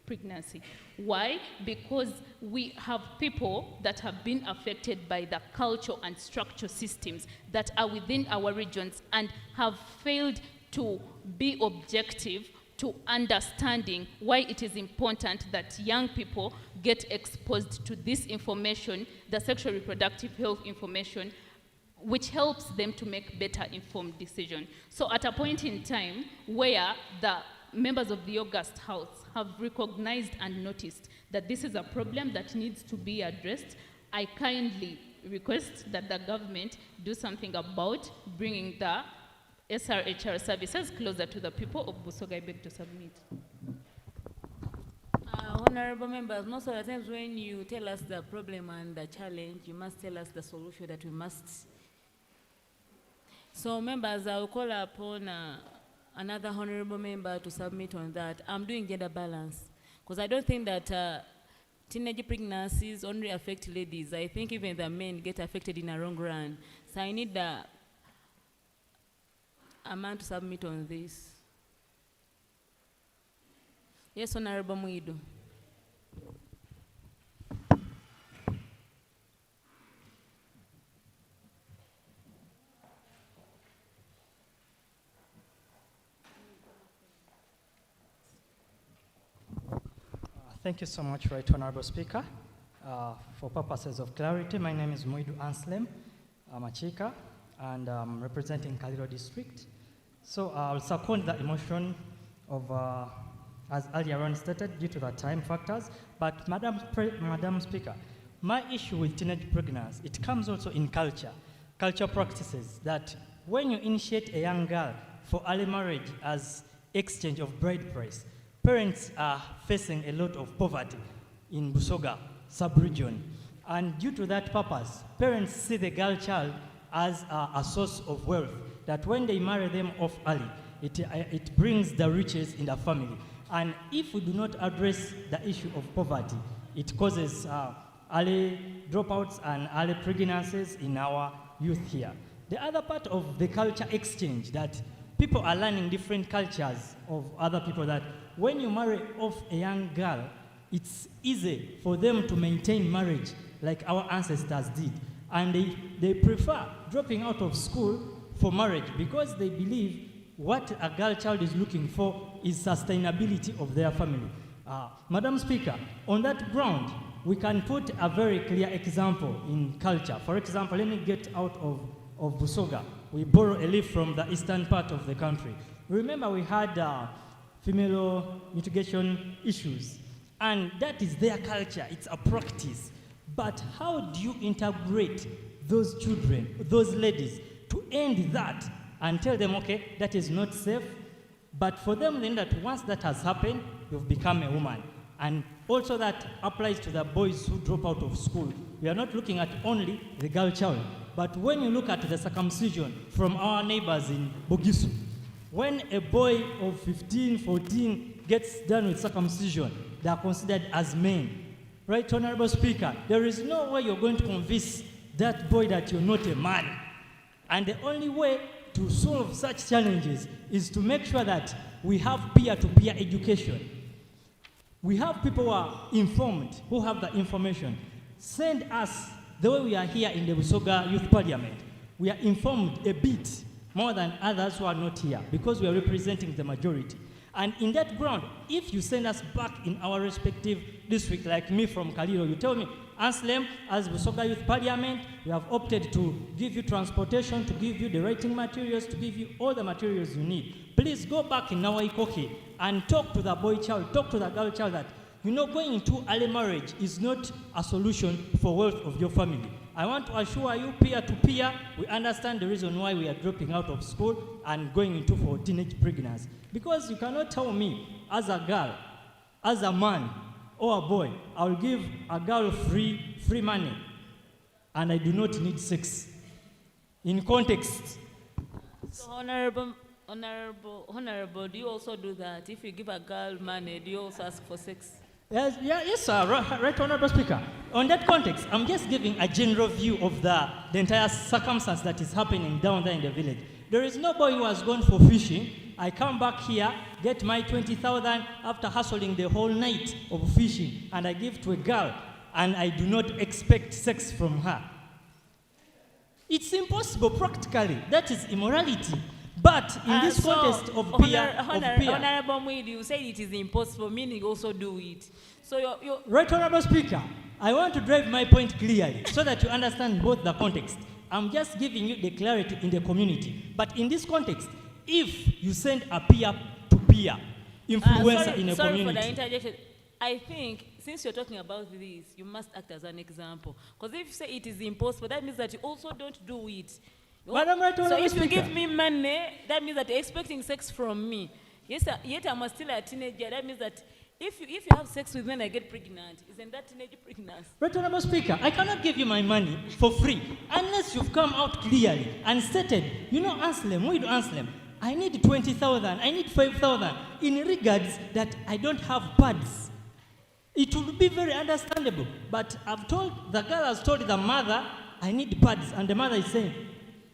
[SPEAKER 9] pregnancy. Why? Because we have people that have been affected by the cultural and structural systems that are within our regions and have failed to be objective to understanding why it is important that young people get exposed to this information, the sexual reproductive health information, which helps them to make better informed decisions. So at a point in time where the members of the August House have recognized and noticed that this is a problem that needs to be addressed, I kindly request that the government do something about bringing the SRHR services closer to the people of Busoga. I beg to submit.
[SPEAKER 1] Honorable members, most of the times when you tell us the problem and the challenge, you must tell us the solution that we must. So members, I will call upon another honorable member to submit on that. I'm doing gender balance because I don't think that teenage pregnancies only affect ladies. I think even the men get affected in the long run. So I need a man to submit on this. Yes, Honorable Muidu.
[SPEAKER 16] Thank you so much, Right Honorable Speaker. For purposes of clarity, my name is Muidu Anslem. I'm a Chika, and I'm representing Kaliro District. So I'll second the emotion of, as earlier on stated, due to the time factors. But Madam Speaker, my issue with teenage pregnancy, it comes also in culture practices, that when you initiate a young girl for early marriage as exchange of bride price, parents are facing a lot of poverty in Busoga sub-region. And due to that purpose, parents see the girl child as a source of wealth, that when they marry them off early, it brings the riches in the family. And if we do not address the issue of poverty, it causes early dropouts and early pregnancies in our youth here. The other part of the culture exchange, that people are learning different cultures of other people, that when you marry off a young girl, it's easy for them to maintain marriage like our ancestors did. And they prefer dropping out of school for marriage because they believe what a girl child is looking for is sustainability of their family. Madam Speaker, on that ground, we can put a very clear example in culture. For example, let me get out of Busoga. We borrow a leaf from the eastern part of the country. Remember, we had female mitigation issues, and that is their culture, it's a practice. But how do you integrate those children, those ladies, to end that and tell them, okay, that is not safe, but for them then that once that has happened, you've become a woman. And also that applies to the boys who drop out of school. We are not looking at only the girl child, but when you look at the circumcision from our neighbors in Bugisu, when a boy of 15, 14 gets done with circumcision, they are considered as men. Right, Honorable Speaker, there is no way you're going to convince that boy that you're not a man. And the only way to solve such challenges is to make sure that we have peer-to-peer education. We have people who are informed, who have the information. Send us, the way we are here in the Busoga Youth Parliament, we are informed a bit more than others who are not here because we are representing the majority. And in that ground, if you send us back in our respective district, like me from Kaliro, you tell me, Anslem, as Busoga Youth Parliament, we have opted to give you transportation, to give you the writing materials, to give you all the materials you need. Please go back in Nawaikoke and talk to the boy child, talk to the girl child that, you know, going into early marriage is not a solution for wealth of your family. I want to assure you, peer to peer, we understand the reason why we are dropping out of school and going into for teenage pregnancy. Because you cannot tell me, as a girl, as a man, or a boy, I will give a girl free money, and I do not need sex. In context.
[SPEAKER 1] So honorable, do you also do that? If you give a girl money, do you also ask for sex?
[SPEAKER 16] Yes, sir. Right, Honorable Speaker. On that context, I'm just giving a general view of the entire circumstance that is happening down there in the village. There is no boy who has gone for fishing. I come back here, get my 20,000 after hustling the whole night of fishing, and I give to a girl, and I do not expect sex from her. It's impossible practically. That is immorality. But in this context of peer,
[SPEAKER 1] Honorable Mwidi, you said it is impossible, meaning also do it. So you're
[SPEAKER 16] Right, Honorable Speaker, I want to drive my point clearly so that you understand both the context. I'm just giving you the clarity in the community. But in this context, if you send a peer-to-peer influencer in a community...
[SPEAKER 1] Sorry for the interjection. I think, since you're talking about this, you must act as an example. Because if you say it is impossible, that means that you also don't do it.
[SPEAKER 16] Madam Right,
[SPEAKER 1] so if
[SPEAKER 16] Speaker,
[SPEAKER 1] you give me money, that means that you're expecting sex from me. Yes, yet I'm still a teenager. That means that if you have sex with me and I get pregnant, isn't that teenage pregnancy?
[SPEAKER 16] Right, Honorable Speaker, I cannot give you my money for free unless you've come out clearly and stated, you know, Anslem, we do Anslem, I need 20,000, I need 5,000, in regards that I don't have pads. it would be very understandable. But the girl has told the mother, I need pads, and the mother is saying,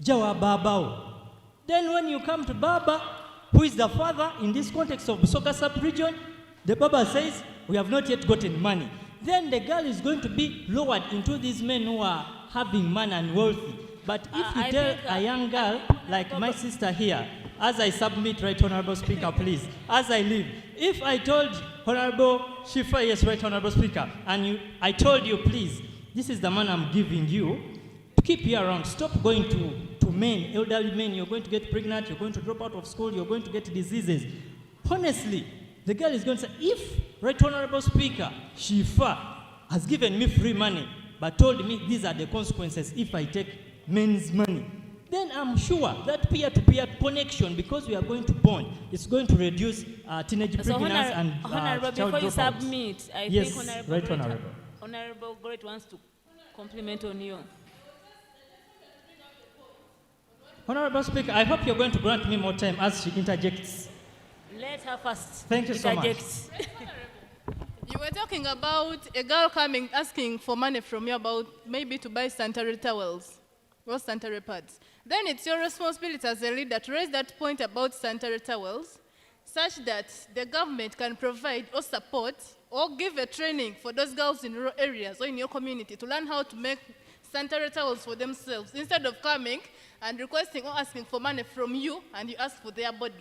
[SPEAKER 16] Jawa babao. Then when you come to Baba, who is the father in this context of Busoga sub-region, the Baba says, we have not yet gotten money. Then the girl is going to be lowered into these men who are having money and wealthy. But if you tell a young girl, like my sister here, as I submit, Right Honorable Speaker, please, as I leave, if I told Honorable Shifa, yes, Right Honorable Speaker, and I told you, please, this is the man I'm giving you, to keep you around, stop going to men, elderly men, you're going to get pregnant, you're going to drop out of school, you're going to get diseases. Honestly, the girl is going to say, if Right Honorable Speaker, Shifa, has given me free money, but told me these are the consequences if I take men's money, then I'm sure that peer-to-peer connection, because we are going to bond, it's going to reduce teenage pregnancy and
[SPEAKER 1] Honorable,
[SPEAKER 16] child
[SPEAKER 1] before you
[SPEAKER 16] dropouts.
[SPEAKER 1] submit, I
[SPEAKER 16] Yes,
[SPEAKER 1] think
[SPEAKER 16] Right Honorable.
[SPEAKER 1] Honorable Great wants to compliment on you.
[SPEAKER 16] Honorable Speaker, I hope you're going to grant me more time as she interjects.
[SPEAKER 1] Let her first
[SPEAKER 16] Thank you so much.
[SPEAKER 9] You were talking about a girl coming asking for money from you about maybe to buy sanitary towels or sanitary pads. Then it's your responsibility as a leader to raise that point about sanitary towels such that the government can provide or support or give a training for those girls in rural areas or in your community to learn how to make sanitary towels for themselves instead of coming and requesting or asking for money from you and you ask for their body.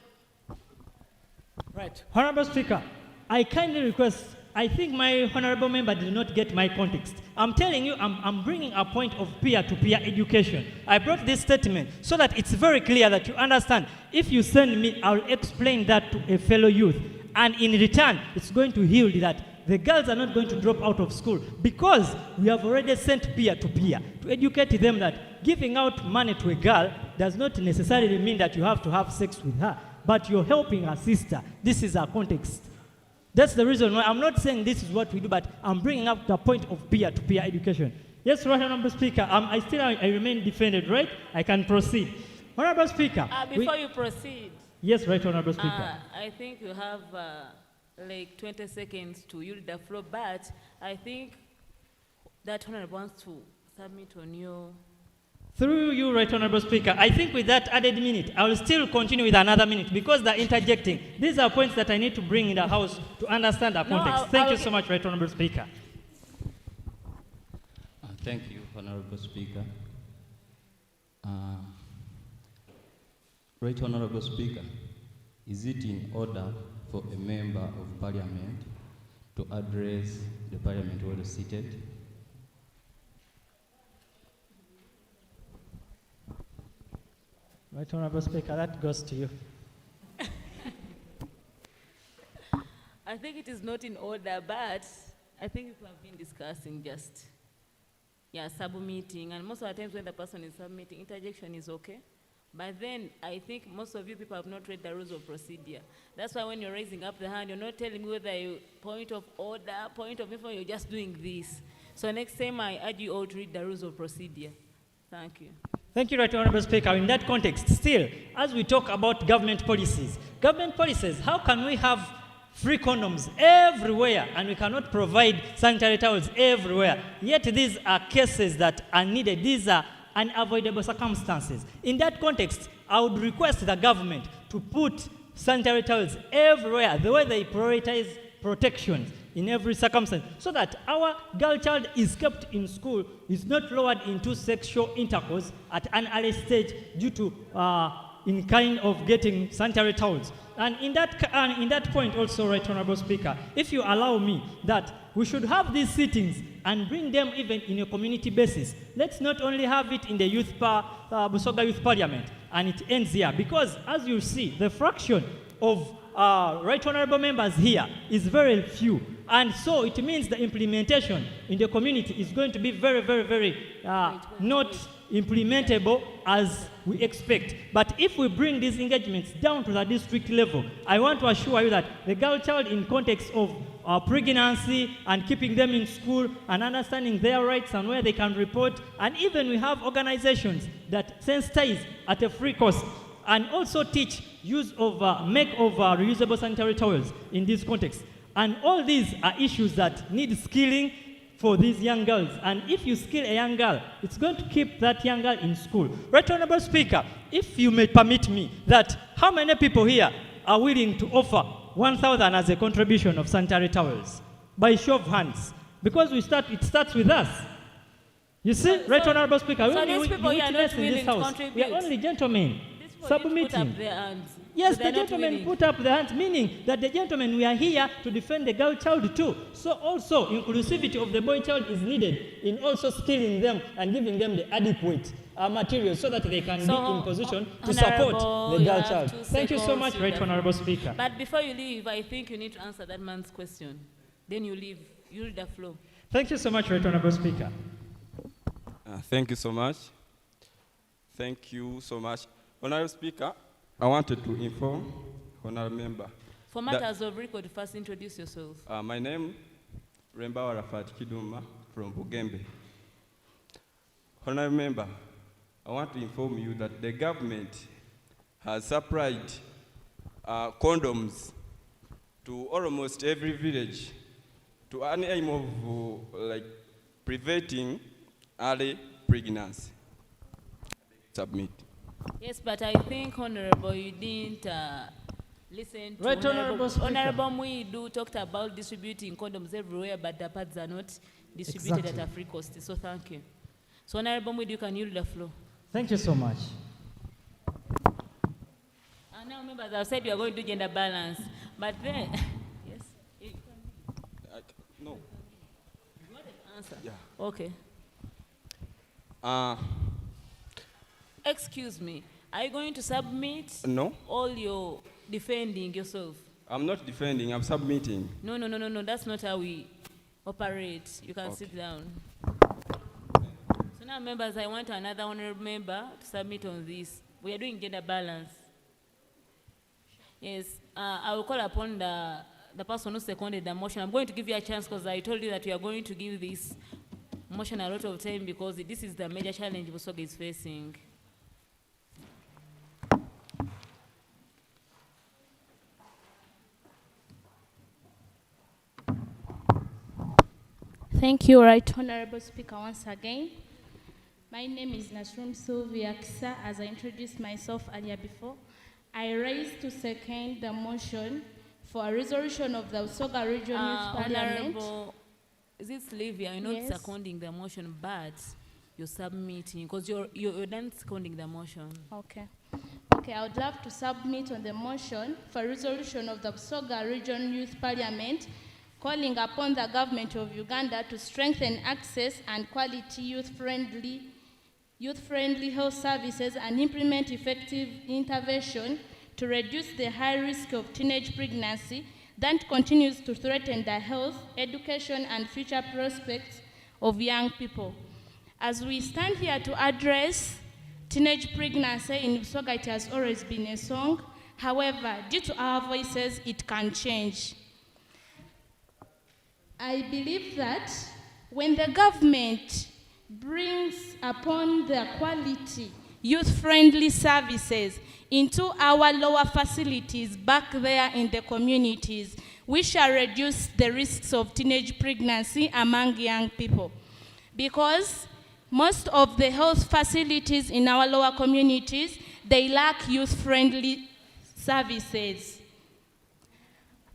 [SPEAKER 16] Right. Honorable Speaker, I kindly request, I think my honorable member did not get my context. I'm telling you, I'm bringing a point of peer-to-peer education. I brought this statement so that it's very clear that you understand. If you send me, I'll explain that to a fellow youth. And in return, it's going to yield that the girls are not going to drop out of school because we have already sent peer-to-peer to educate them that giving out money to a girl does not necessarily mean that you have to have sex with her, but you're helping her sister. This is our context. That's the reason why I'm not saying this is what we do, but I'm bringing up the point of peer-to-peer education. Yes, Right Honorable Speaker, I remain defended, right? I can proceed. Honorable Speaker.
[SPEAKER 1] Before you proceed.
[SPEAKER 16] Yes, Right Honorable Speaker.
[SPEAKER 1] I think you have like 20 seconds to yield the floor, but I think that Honorable wants to submit on your...
[SPEAKER 16] Through you, Right Honorable Speaker, I think with that added minute, I will still continue with another minute because they're interjecting. These are points that I need to bring in the House to understand the context. Thank you so much, Right Honorable Speaker.
[SPEAKER 13] Thank you, Honorable Speaker. Right Honorable Speaker, is it in order for a member of Parliament to address the Parliament while seated?
[SPEAKER 16] Right Honorable Speaker, that goes to you.
[SPEAKER 1] I think it is not in order, but I think we have been discussing just, submitting, and most of the times when the person is submitting, interjection is okay. But then I think most of you people have not read the rules of procedure. That's why when you're raising up the hand, you're not telling me whether you point of order, point of info, you're just doing this. So next time I urge you all to read the rules of procedure. Thank you.
[SPEAKER 16] Thank you, Right Honorable Speaker. In that context, still, as we talk about government policies, how can we have free condoms everywhere and we cannot provide sanitary towels everywhere? Yet these are cases that are needed. These are unavoidable circumstances. In that context, I would request the government to put sanitary towels everywhere, the way they prioritize protection in every circumstance, so that our girl child is kept in school, is not lowered into sexual intercourse at an early stage due to in kind of getting sanitary towels. And in that point also, Right Honorable Speaker, if you allow me, that we should have these sittings and bring them even in a community basis. Let's not only have it in the Busoga Youth Parliament and it ends here, because as you see, the fraction of Right Honorable members here is very few. And so it means the implementation in the community is going to be very, very, very not implementable as we expect. But if we bring these engagements down to the district level, I want to assure you that the girl child in context of pregnancy and keeping them in school and understanding their rights and where they can report, and even we have organizations that sensitize at a free cost and also teach use of make of reusable sanitary towels in this context. And all these are issues that need skilling for these young girls. And if you skill a young girl, it's going to keep that young girl in school. Right Honorable Speaker, if you may permit me, that how many people here are willing to offer 1,000 as a contribution of sanitary towels? By show of hands. Because it starts with us. You see, Right Honorable Speaker,
[SPEAKER 1] so these people here are not
[SPEAKER 16] in
[SPEAKER 1] willing
[SPEAKER 16] this
[SPEAKER 1] to
[SPEAKER 16] house,
[SPEAKER 1] contribute.
[SPEAKER 16] we are only gentlemen submitting.
[SPEAKER 1] Put up their hands.
[SPEAKER 16] Yes,
[SPEAKER 1] So they're
[SPEAKER 16] the
[SPEAKER 1] not
[SPEAKER 16] gentlemen
[SPEAKER 1] willing.
[SPEAKER 16] put up their hands, meaning that the gentlemen, we are here to defend the girl child too. So also, inclusivity of the boy child is needed in also skilling them and giving them the adequate materials so that they can be in position to support the girl child. Thank you so much, Right Honorable Speaker.
[SPEAKER 1] But before you leave, I think you need to answer that man's question. Then you leave. You read the floor.
[SPEAKER 16] Thank you so much, Right Honorable Speaker.
[SPEAKER 17] Thank you so much. Thank you so much. Honorable Speaker, I wanted to inform Honorable Member.
[SPEAKER 1] For matters of record, first introduce yourself.
[SPEAKER 17] My name Remba Warafat Kiduma from Bugembe. Honorable Member, I want to inform you that the government has supplied condoms to almost every village to an aim of preventing early pregnancy. Submit.
[SPEAKER 1] Yes, but I think, Honorable, you didn't listen to
[SPEAKER 16] Right, Honorable Speaker.
[SPEAKER 1] Honorable Muidu talked about distributing condoms everywhere, but the pads are not distributed at a free cost. So thank you. So Honorable Muidu, you can yield the floor.
[SPEAKER 16] Thank you so much.
[SPEAKER 1] And now members have said you are going to do gender balance, but then, yes?
[SPEAKER 17] No.
[SPEAKER 1] You want an answer?
[SPEAKER 17] Yeah.
[SPEAKER 1] Okay. Excuse me, are you going to submit?
[SPEAKER 17] No.
[SPEAKER 1] All your defending yourself?
[SPEAKER 17] I'm not defending, I'm submitting.
[SPEAKER 1] No, that's not how we operate. You can sit down. So now, members, I want another honorable member to submit on this. We are doing gender balance. Yes, I will call upon the person who seconded the motion. I'm going to give you a chance because I told you that we are going to give this motion a lot of time because this is the major challenge Busoga is facing.
[SPEAKER 15] Thank you, Right Honorable Speaker, once again. My name is Nasrum Sylvia Kisa. As I introduced myself earlier before, I raised to second the motion for a resolution of the Busoga Region Youth Parliament.
[SPEAKER 1] Honorable, is it Sylvia? You're not
[SPEAKER 15] Yes.
[SPEAKER 1] seconding the motion, but you're submitting because you're done seconding the motion.
[SPEAKER 15] Okay. Okay, I would love to submit on the motion for resolution of the Busoga Region Youth Parliament calling upon the government of Uganda to strengthen access and quality youth-friendly health services and implement effective intervention to reduce the high risk of teenage pregnancy that continues to threaten the health, education, and future prospects of young people. As we stand here to address teenage pregnancy in Busoga, it has always been a song. However, due to our voices, it can change. I believe that when the government brings upon the quality youth-friendly services into our lower facilities back there in the communities, we shall reduce the risks of teenage pregnancy among young people. Because most of the health facilities in our lower communities, they lack youth-friendly services.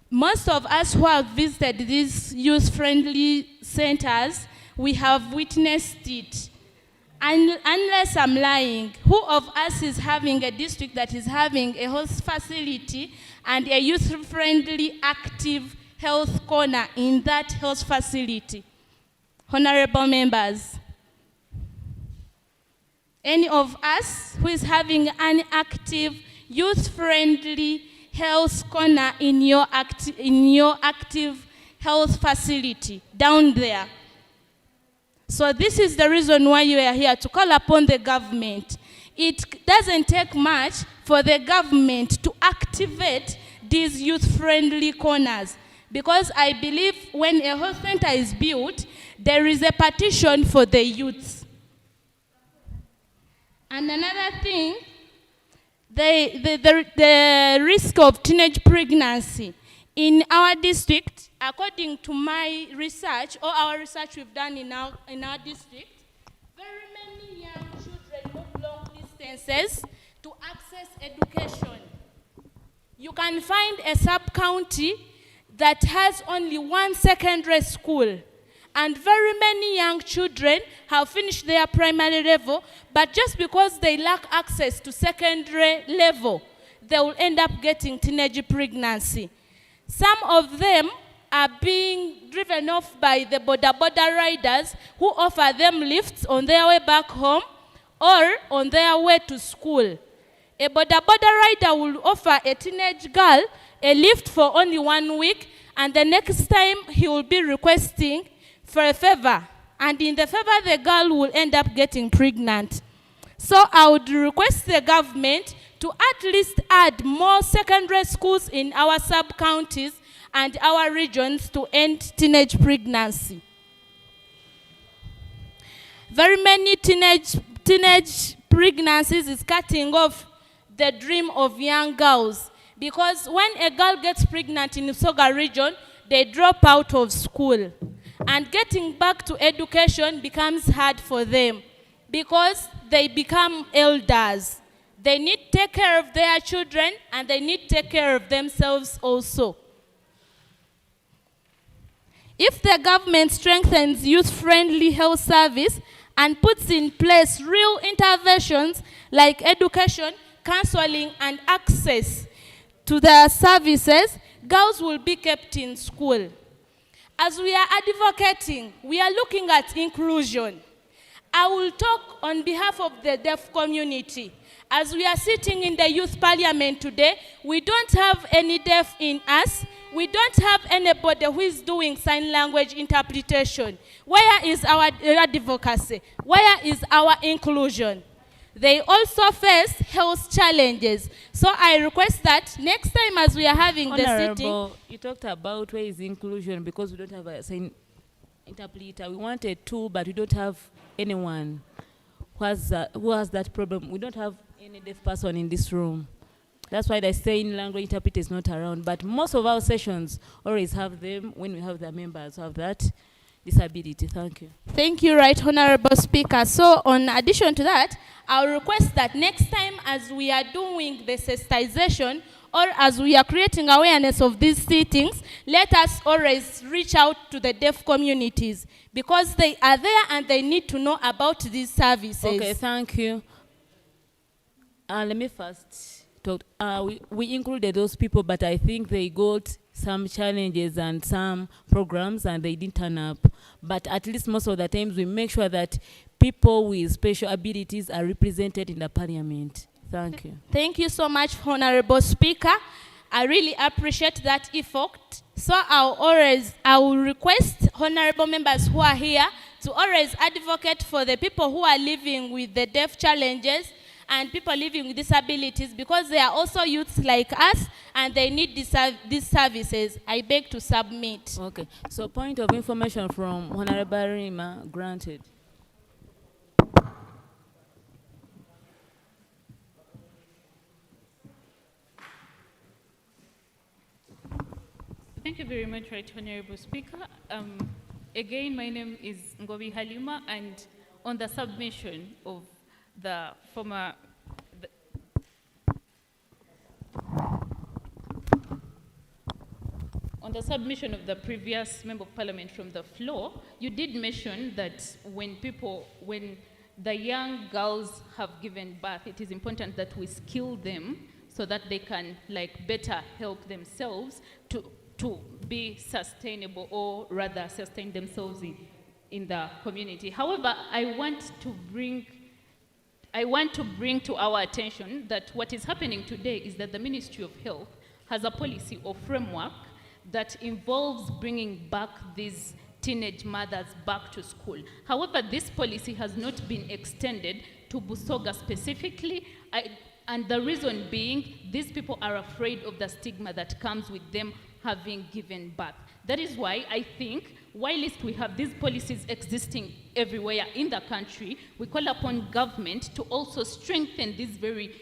[SPEAKER 15] Most of us who have visited these youth-friendly centers, we have witnessed it. And unless I'm lying, who of us is having a district that is having a health facility and a youth-friendly active health corner in that health facility? Honorable members, any of us who is having an active youth-friendly health corner in your active health facility down there? So this is the reason why you are here, to call upon the government. It doesn't take much for the government to activate these youth-friendly corners, because I believe when a health center is built, there is a partition for the youths. And another thing, the risk of teenage pregnancy In our district, according to my research, or our research we've done in our district, very many young children move long distances to access education. You can find a sub-county that has only one secondary school, and very many young children have finished their primary level, but just because they lack access to secondary level, they will end up getting teenage pregnancy. Some of them are being driven off by the border riders who offer them lifts on their way back home or on their way to school. A border rider will offer a teenage girl a lift for only 1 week, and the next time he will be requesting for a favor. And in the favor, the girl will end up getting pregnant. So I would request the government to at least add more secondary schools in our sub-counties and our regions to end teenage pregnancy. Very many teenage pregnancies is cutting off the dream of young girls, because when a girl gets pregnant in the Busoga region, they drop out of school. And getting back to education becomes hard for them because they become elders. They need to take care of their children, and they need to take care of themselves also. If the government strengthens youth-friendly health service and puts in place real interventions like education, counseling, and access to the services, girls will be kept in school. As we are advocating, we are looking at inclusion. I will talk on behalf of the deaf community. As we are sitting in the youth parliament today, we don't have any deaf in us. We don't have anybody who is doing sign language interpretation. Where is our advocacy? Where is our inclusion? They also face health challenges. So I request that next time as we are having the sitting...
[SPEAKER 1] You talked about where is inclusion because we don't have a sign interpreter. We want a tool, but we don't have anyone who has that problem. We don't have any deaf person in this room. That's why the sign language interpreter is not around. But most of our sessions always have them when we have the members who have that disability. Thank you.
[SPEAKER 15] Thank you, Right Honorable Speaker. So, in addition to that, I'll request that next time as we are doing the sensitization or as we are creating awareness of these sittings, let us always reach out to the deaf communities because they are there and they need to know about these services.
[SPEAKER 1] Okay, thank you. Let me first talk. We included those people, but I think they got some challenges and some programs and they didn't turn up. But at least most of the times we make sure that people with special abilities are represented in the parliament. Thank you.
[SPEAKER 15] Thank you so much, Honorable Speaker. I really appreciate that effort. So I will request honorable members who are here to always advocate for the people who are living with the deaf challenges and people living with disabilities because they are also youths like us and they need these services. I beg to submit.
[SPEAKER 1] Okay, so point of information from Honorable Rima granted.
[SPEAKER 18] Thank you very much, Right Honorable Speaker. Again, my name is Ngobi Halima, and on the submission of the former... On the submission of the previous Member of Parliament from the floor, you did mention that when the young girls have given birth, it is important that we skill them so that they can better help themselves to be sustainable, or rather sustain themselves in the community. However, I want to bring to our attention that what is happening today is that the Ministry of Health has a policy or framework that involves bringing back these teenage mothers back to school. However, this policy has not been extended to Busoga specifically, and the reason being, these people are afraid of the stigma that comes with them having given birth. That is why I think, while we have these policies existing everywhere in the country, we call upon government to also strengthen these very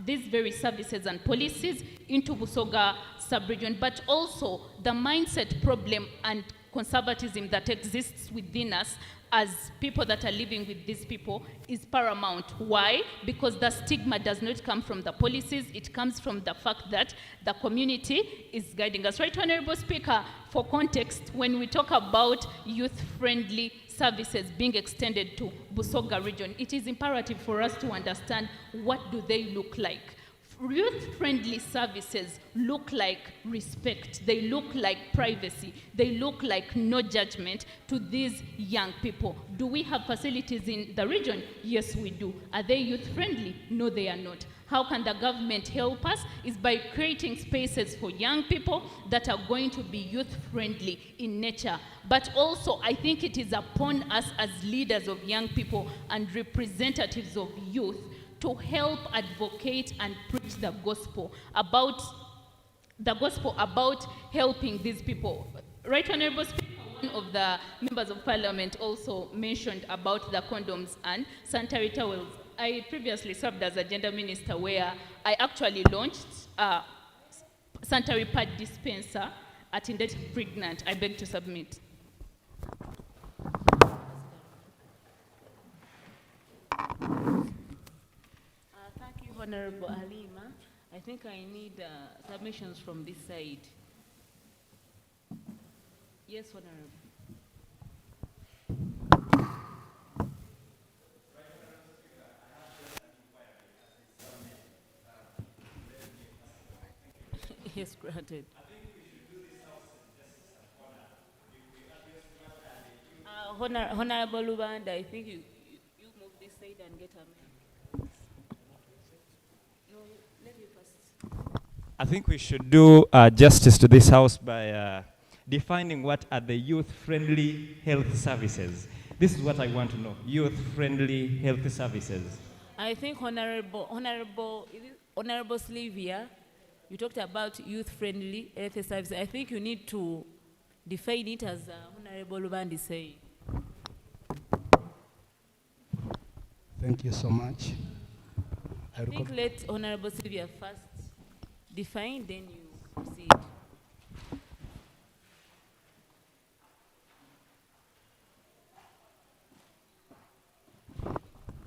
[SPEAKER 18] these very services and policies into Busoga sub-region, but also the mindset problem and conservatism that exists within us as people that are living with these people is paramount. Why? Because the stigma does not come from the policies, it comes from the fact that the community is guiding us. Right, Honorable Speaker, for context, when we talk about youth-friendly services being extended to Busoga region, it is imperative for us to understand what do they look like. Youth-friendly services look like respect, they look like privacy, they look like no judgment to these young people. Do we have facilities in the region? Yes, we do. Are they youth-friendly? No, they are not. How can the government help us? Is by creating spaces for young people that are going to be youth-friendly in nature. But also, I think it is upon us as leaders of young people and representatives of youth to help advocate and preach the gospel about helping these people. Right, Honorable Speaker, one of the members of parliament also mentioned about the condoms and sanitary towels. I previously served as a gender minister where I actually launched a sanitary pad dispenser at Indet Pregnant. I beg to submit.
[SPEAKER 1] Thank you, Honorable Halima. I think I need submissions from this side. Yes, Honorable. Yes, granted. Honorable Lubanda, I think you move this side and get a man. No, let me first.
[SPEAKER 10] I think we should do justice to this house by defining what are the youth-friendly health services. This is what I want to know, youth-friendly health services.
[SPEAKER 1] I think Honorable Slivia, you talked about youth-friendly health services. I think you need to define it as Honorable Lubandi said.
[SPEAKER 19] Thank you so much.
[SPEAKER 1] I think let Honorable Sylvia first define, then you proceed.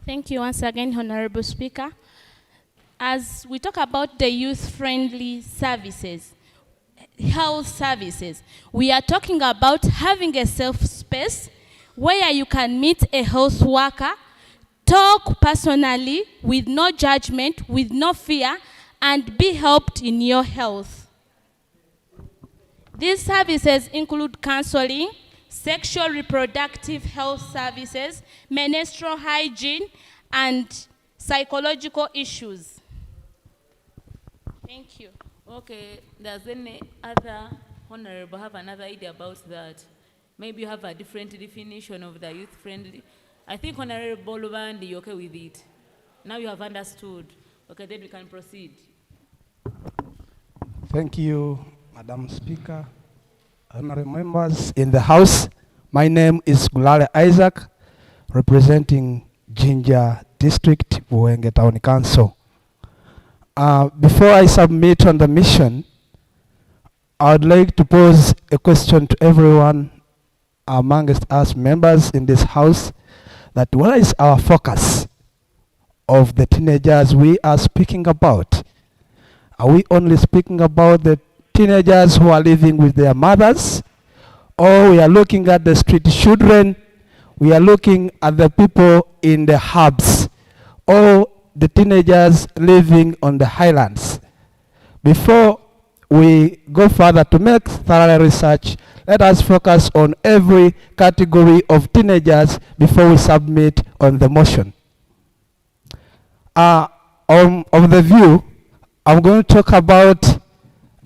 [SPEAKER 15] Thank you once again, Honorable Speaker. As we talk about the youth-friendly services, health services, we are talking about having a safe space where you can meet a health worker, talk personally with no judgment, with no fear, and be helped in your health. These services include counseling, sexual reproductive health services, menstrual hygiene, and psychological issues. Thank you.
[SPEAKER 1] Okay, does any other honorable have another idea about that? Maybe you have a different definition of the youth-friendly. I think Honorable Lubandi, you're okay with it. Now you have understood. Okay, then we can proceed.
[SPEAKER 19] Thank you, Madam Speaker, honorable members in the House. My name is Gulale Isaac, representing Jinja District, Buenge Town Council. Before I submit on the mission, I would like to pose a question to everyone amongst us members in this House, that what is our focus of the teenagers we are speaking about? Are we only speaking about the teenagers who are living with their mothers? Or we are looking at the street children? We are looking at the people in the hubs? Or the teenagers living on the highlands? Before we go further to make thorough research, let us focus on every category of teenagers before we submit on the motion. On the view, I'm going to talk about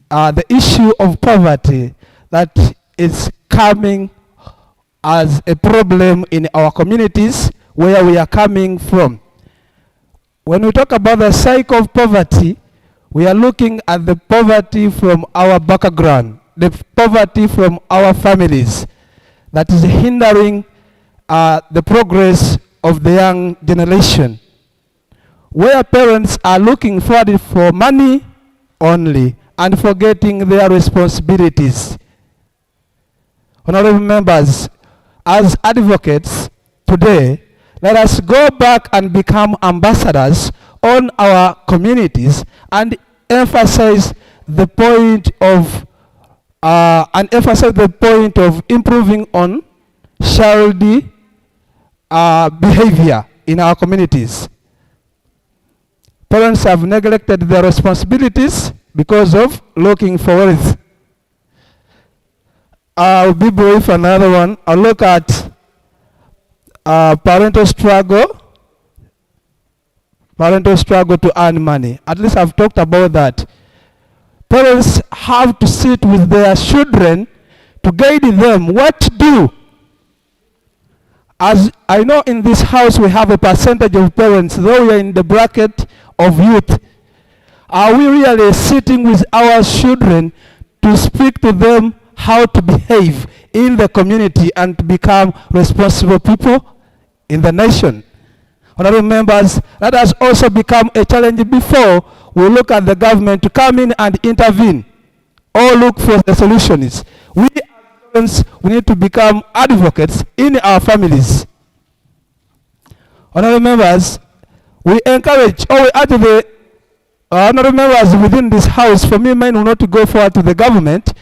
[SPEAKER 19] the issue of poverty that is coming as a problem in our communities where we are coming from. When we talk about the cycle of poverty, we are looking at the poverty from our background, the poverty from our families that is hindering the progress of the young generation. where parents are looking forward for money only and forgetting their responsibilities. Honorable members, as advocates today, let us go back and become ambassadors on our communities and emphasize the point of improving on child behavior in our communities. Parents have neglected their responsibilities because of looking for wealth. I'll be brief, another one. I'll look at parental struggle to earn money. At least I've talked about that. Parents have to sit with their children to guide them what to do. As I know in this house we have a percentage of parents, though we are in the bracket of youth. Are we really sitting with our children to speak to them how to behave in the community and to become responsible people in the nation? Honorable members, let us also become a challenge before we look at the government to come in and intervene or look for the solutions. We as parents, we need to become advocates in our families. Honorable members, we encourage or we urge the honorable members within this house, for me, mine will not to go forward to the government.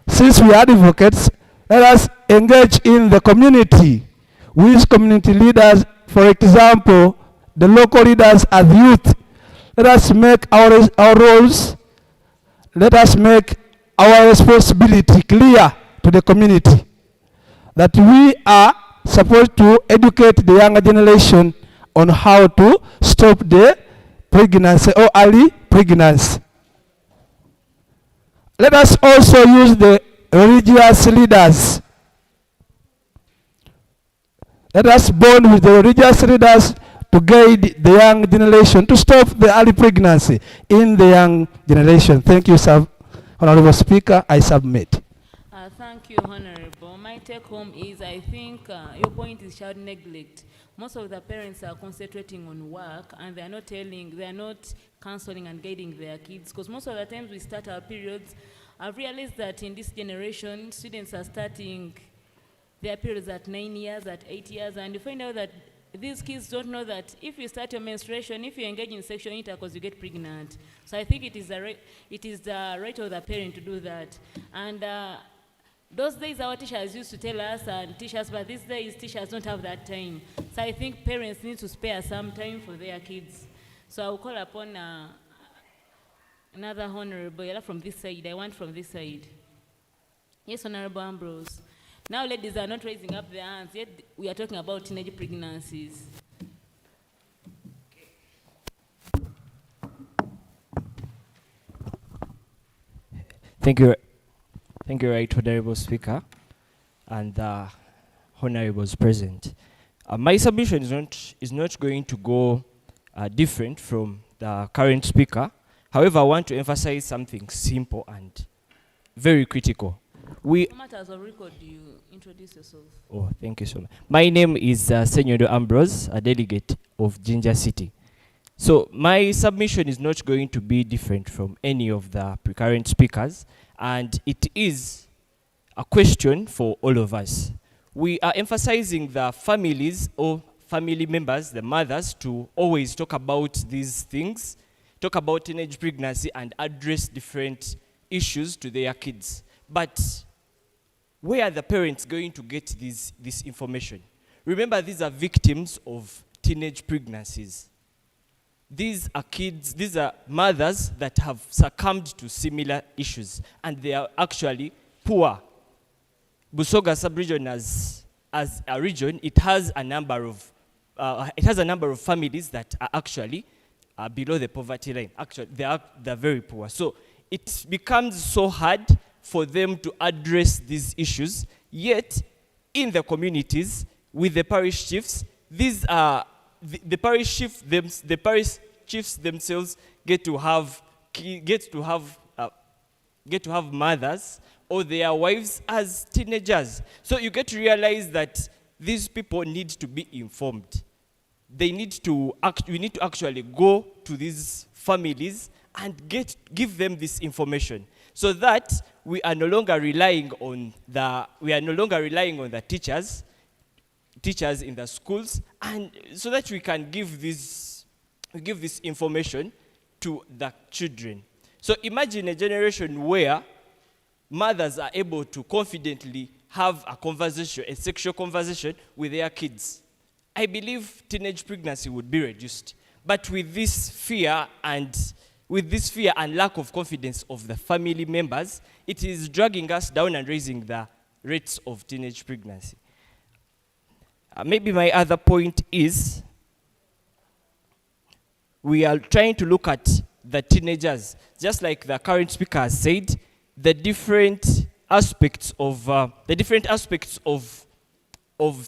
[SPEAKER 19] Since we are advocates, let us engage in the community with community leaders, for example, the local leaders as youth. Let us make our roles, let us make our responsibility clear to the community that we are supposed to educate the younger generation on how to stop the pregnancy or early pregnancy. Let us also use the religious leaders. Let us bond with the religious leaders to guide the young generation to stop the early pregnancy in the young generation. Thank you, sir. Honorable Speaker, I submit.
[SPEAKER 1] Thank you, Honorable. My take home is I think your point is child neglect. Most of the parents are concentrating on work and they are not counseling and guiding their kids, because most of the times we start our periods. I've realized that in this generation, students are starting their periods at 9 years, at 8 years, and you find out that these kids don't know that if you start your menstruation, if you engage in sexual intercourse, you get pregnant. So I think it is the right of the parent to do that. And those days our teachers used to tell us and teach us, but these days teachers don't have that time. So I think parents need to spare some time for their kids. So I will call upon another honorable from this side. I want from this side. Yes, Honorable Ambrose. Now ladies are not raising up their hands, yet we are talking about teenage pregnancies.
[SPEAKER 3] Thank you, right honorable speaker and the honorables present. My submission is not going to go different from the current speaker. However, I want to emphasize something simple and very critical.
[SPEAKER 1] Matters of record, do you introduce yourself?
[SPEAKER 3] Oh, thank you so much. My name is Senor Ambrose, a delegate of Ginger City. So my submission is not going to be different from any of the current speakers, and it is a question for all of us. We are emphasizing the families or family members, the mothers, to always talk about these things, talk about teenage pregnancy and address different issues to their kids. But where are the parents going to get this information? Remember, these are victims of teenage pregnancies. These are kids, these are mothers that have succumbed to similar issues, and they are actually poor. Busoga sub-region as a region, it has a number of families that are actually below the poverty line. Actually, they're very poor. So it becomes so hard for them to address these issues, yet in the communities with the parish chiefs, these are the parish chiefs themselves get to have mothers or their wives as teenagers. So you get to realize that these people need to be informed. we need to actually go to these families and give them this information, so that we are no longer relying on the teachers in the schools, and so that we can give this information to the children. So imagine a generation where mothers are able to confidently have a sexual conversation with their kids. I believe teenage pregnancy would be reduced. But with this fear and lack of confidence of the family members, it is dragging us down and raising the rates of teenage pregnancy. Maybe my other point is, we are trying to look at the teenagers, just like the current speaker has said, the different aspects of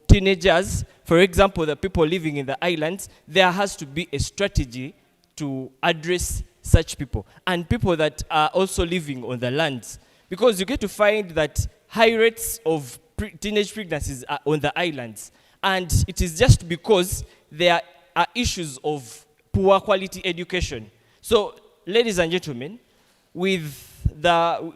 [SPEAKER 3] teenagers. For example, the people living in the islands, there has to be a strategy to address such people, and people that are also living on the lands, because you get to find that high rates of teenage pregnancies are on the islands, and it is just because there are issues of poor quality education. So, ladies and gentlemen, with the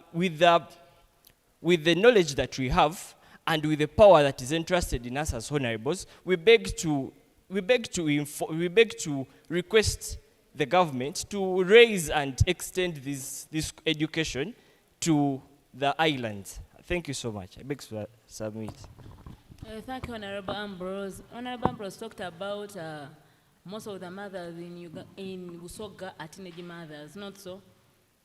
[SPEAKER 3] knowledge that we have and with the power that is entrusted in us as honorables, we beg to request the government to raise and extend this education to the islands. Thank you so much. I beg to submit.
[SPEAKER 1] Thank you, Honorable Ambrose. Honorable Ambrose talked about most of the mothers in Busoga are teenage mothers, not so?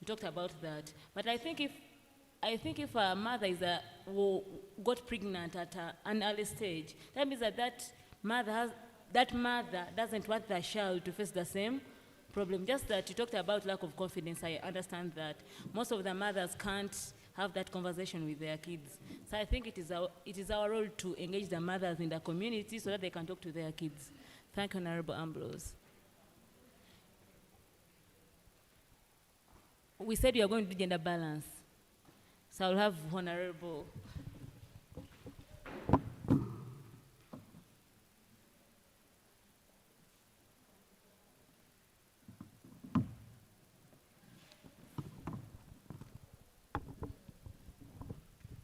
[SPEAKER 1] We talked about that. But I think if a mother who got pregnant at an early stage, that means that mother doesn't want the child to face the same problem. Just that you talked about lack of confidence. I understand that most of the mothers can't have that conversation with their kids. So I think it is our role to engage the mothers in the community so that they can talk to their kids. Thank you, Honorable Ambrose. We said we are going to do gender balance. So I'll have Honorable.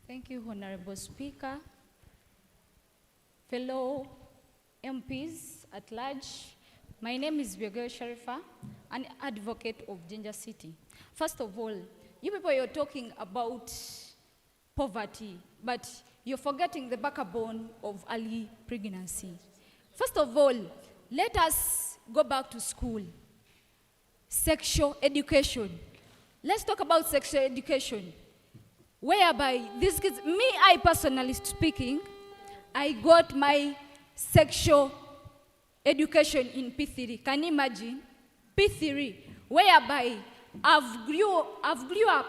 [SPEAKER 6] Thank you, Honorable Speaker. Fellow MPs at large, my name is Begay Sharifa, an advocate of Ginger City. First of all, you people, you're talking about poverty, but you're forgetting the backbone of early pregnancy. First of all, let us go back to school. Sexual education. Let's talk about sexual education. Whereby these kids, I personally speaking, I got my sexual education in P3. Can you imagine? P3, whereby I've grew up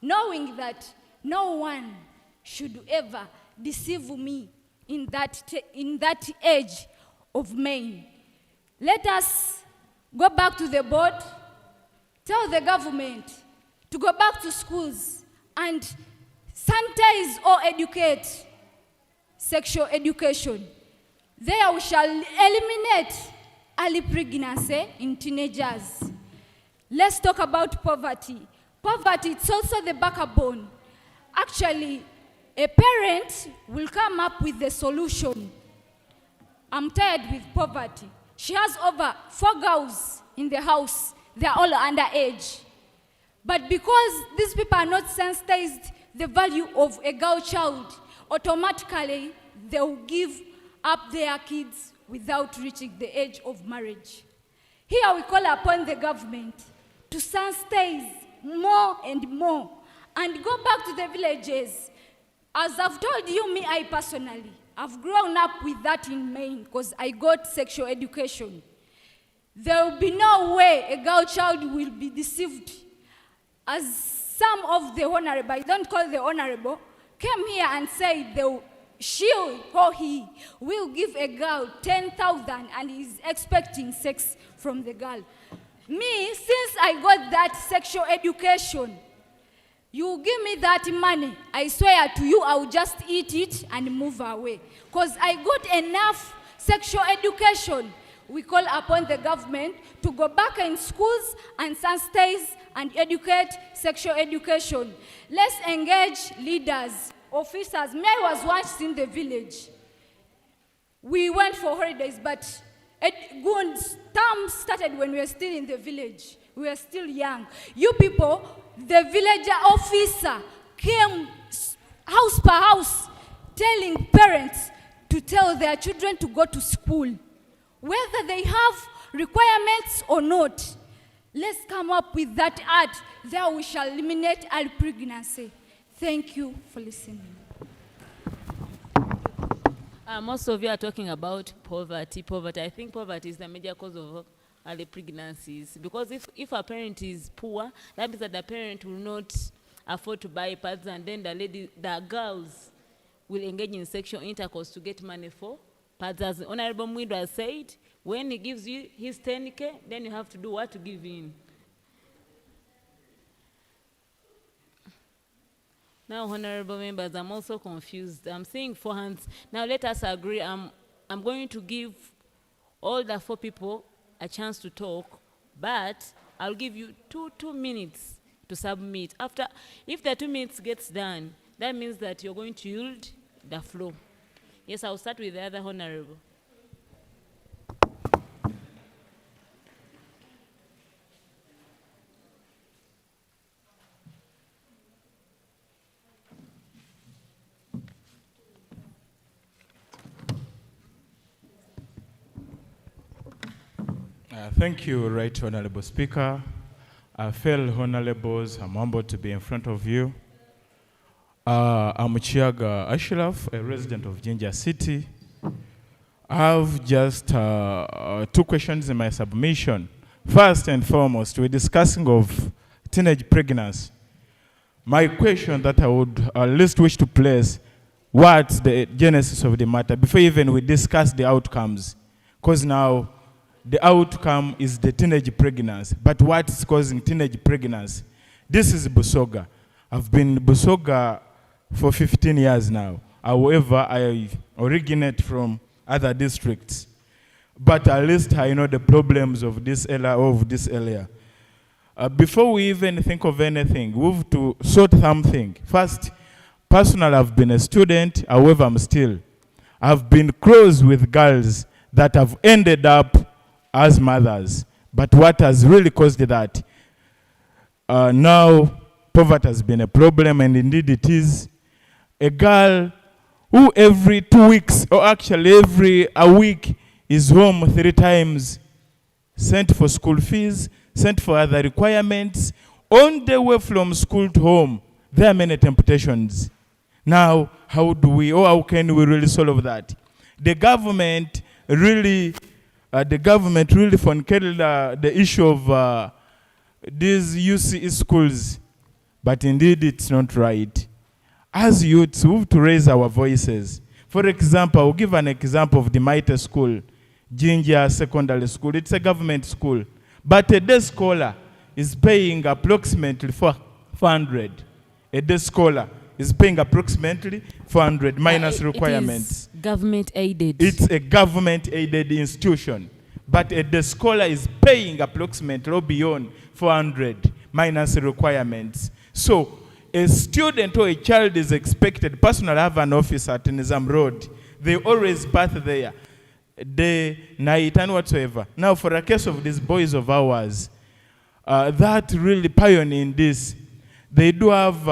[SPEAKER 6] knowing that no one should ever deceive me in that age of men. Let us go back to the board, tell the government to go back to schools and sanitize or educate sexual education. There we shall eliminate early pregnancy in teenagers. Let's talk about poverty. Poverty, it's also the backbone. Actually, a parent will come up with the solution. I'm tired with poverty. She has over 4 girls in the house. They're all underage. But because these people are not sensitized the value of a girl child, automatically they will give up their kids without reaching the age of marriage. Here we call upon the government to sensitize more and more and go back to the villages. As I've told you, I personally, I've grown up with that in Maine because I got sexual education. There will be no way a girl child will be deceived. As some of the honorable, I don't call the honorable, came here and said she or he will give a girl 10,000 and is expecting sex from the girl. Me, since I got that sexual education, you give me that money, I swear to you, I will just eat it and move away. Because I got enough sexual education.
[SPEAKER 20] we call upon the government to go back in schools and sensitize and educate sexual education. Let's engage leaders, officers. Me, I was once in the village. We went for holidays, but term started when we were still in the village. We were still young. You people, the villager officer came house per house telling parents to tell their children to go to school, whether they have requirements or not. Let's come up with that act. There we shall eliminate early pregnancy. Thank you for listening.
[SPEAKER 1] Most of you are talking about poverty. I think poverty is the major cause of early pregnancies. Because if a parent is poor, that means that the parent will not afford to buy pads, and then the girls will engage in sexual intercourse to get money for pads. As Honorable Mwidu has said, when he gives you his 10K, then you have to do what to give in. Now, honorable members, I'm also confused. I'm seeing 4 hands. Now, let us agree. I'm going to give all the 4 people a chance to talk, but I'll give you two minutes to submit. If the 2 minutes gets done, that means that you're going to yield the floor. Yes, I'll start with the other honorable.
[SPEAKER 21] Thank you, Right Honorable Speaker. Fellow honorables, I'm humbled to be in front of you. I'm Chiaga Ashraf, a resident of Jinja City. I have just 2 questions in my submission. First and foremost, we're discussing of teenage pregnancy. My question that I would at least wish to place, what's the genesis of the matter before even we discuss the outcomes? Because now, the outcome is the teenage pregnancy. But what's causing teenage pregnancy? This is Busoga. I've been in Busoga for 15 years now. However, I originate from other districts. But at least I know the problems of this area. Before we even think of anything, we have to sort something. First, personally, I've been a student. However, I've been close with girls that have ended up as mothers. But what has really caused that? Now, poverty has been a problem, and indeed it is. A girl who every 2 weeks, or actually every week, is home 3 times, sent for school fees, sent for other requirements. On the way from school to home, there are many temptations. Now, how can we really solve that? The government really fornicated the issue of these UCE schools, but indeed it's not right. As youths, we have to raise our voices. For example, I'll give an example of the Mighty School, Jinja Secondary School. It's a government school, but a day scholar is paying approximately 400. A day scholar is paying approximately 400 minus requirements.
[SPEAKER 1] It is government aided.
[SPEAKER 21] It's a government aided institution. But the scholar is paying approximately or beyond 400 minus requirements. So a student or a child is expected, personally I have an office at Nizam Road. They always bath there, day, night, and whatsoever. Now for a case of these boys of ours, that really pioneering this, they do have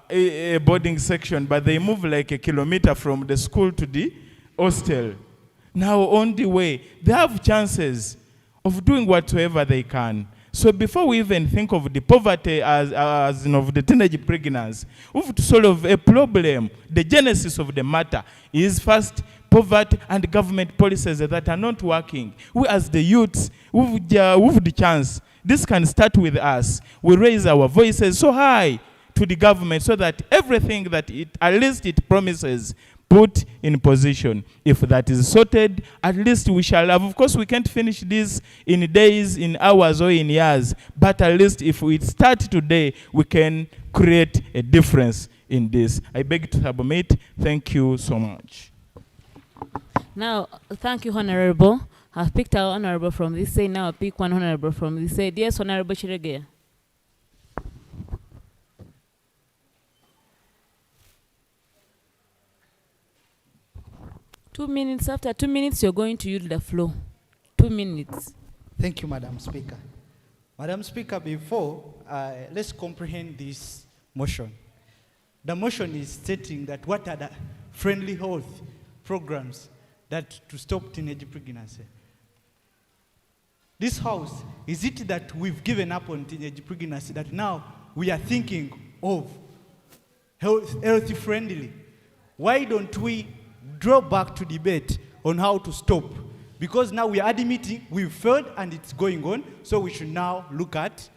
[SPEAKER 21] a boarding section, but they move like 1 kilometer from the school to the hostel. Now on the way, they have chances of doing whatsoever they can. So before we even think of the poverty as of the teenage pregnancy, we have to solve a problem. The genesis of the matter is first poverty and government policies that are not working. We as the youths, we have the chance. This can start with us. We raise our voices so high to the government so that everything that at least it promises, put in position. If that is sorted, at least we shall have. Of course, we can't finish this in days, in hours, or in years. But at least if we start today, we can create a difference in this. I beg to submit. Thank you so much.
[SPEAKER 1] Now, thank you, Honorable. I've picked our honorable from this side. Now I pick one honorable from this side. Yes, Honorable Chiregea. Two minutes. After 2 minutes, you're going to use the floor. 2 minutes.
[SPEAKER 8] Thank you, Madam Speaker. Madam Speaker, before, let's comprehend this motion. The motion is stating that what are the friendly health programs that to stop teenage pregnancy. This house, is it that we've given up on teenage pregnancy that now we are thinking of healthy friendly? Why don't we draw back to debate on how to stop? Because now we are admitting we've failed and it's going on, so we should now look at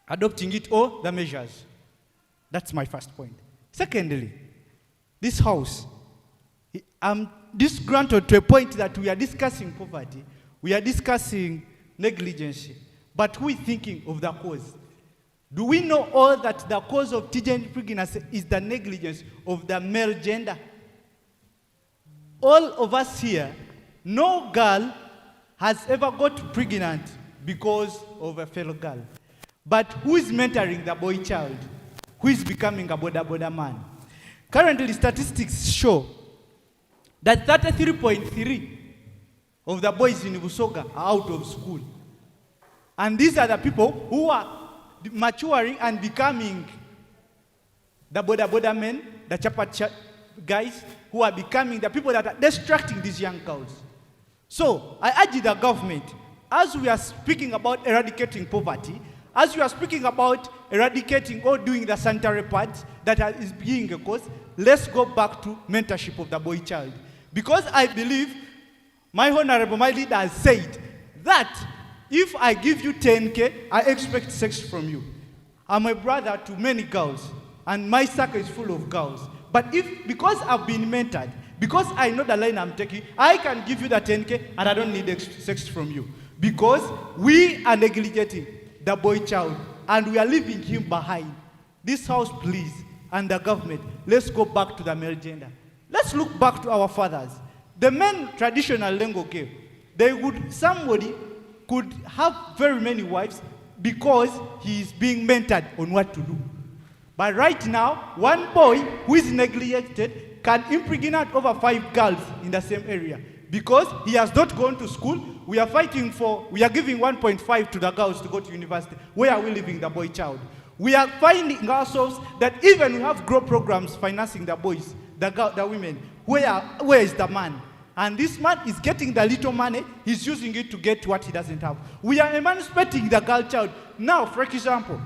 [SPEAKER 8] adopting it or the measures. That's my first point. Secondly, this house, disgruntled to a point that we are discussing poverty, we are discussing negligence, but who is thinking of the cause? Do we know all that the cause of teenage pregnancy is the negligence of the male gender? All of us here, no girl has ever got pregnant because of a fellow girl. But who is mentoring the boy child? Who is becoming a boda man? Currently, statistics show that 33.3 of the boys in Busoga are out of school. And these are the people who are maturing and becoming the boda men, the chapa guys, who are becoming the people that are distracting these young girls. So, I urge the government, as we are speaking about eradicating poverty, as we are speaking about eradicating or doing the sanitary part that is being a cause, let's go back to mentorship of the boy child. Because I believe my honorable, my leader has said that if I give you 10K, I expect sex from you. I'm a brother to many girls, and my circle is full of girls. But because I've been mentored, because I know the line I'm taking, I can give you the 10K and I don't need sex from you. Because we are neglecting the boy child and we are leaving him behind. This house, please, and the government, let's go back to the male gender. Let's look back to our fathers. The men traditional lengo gave, somebody could have very many wives because he is being mentored on what to do. But right now, one boy who is neglected can impregnate over 5 girls in the same area. Because he has not gone to school, we are giving 1.5 to the girls to go to university. Where are we leaving the boy child? We are finding ourselves that even we have grow programs financing the boys, the women. Where is the man? And this man is getting the little money, he's using it to get what he doesn't have. We are emancipating the girl child. Now, for example,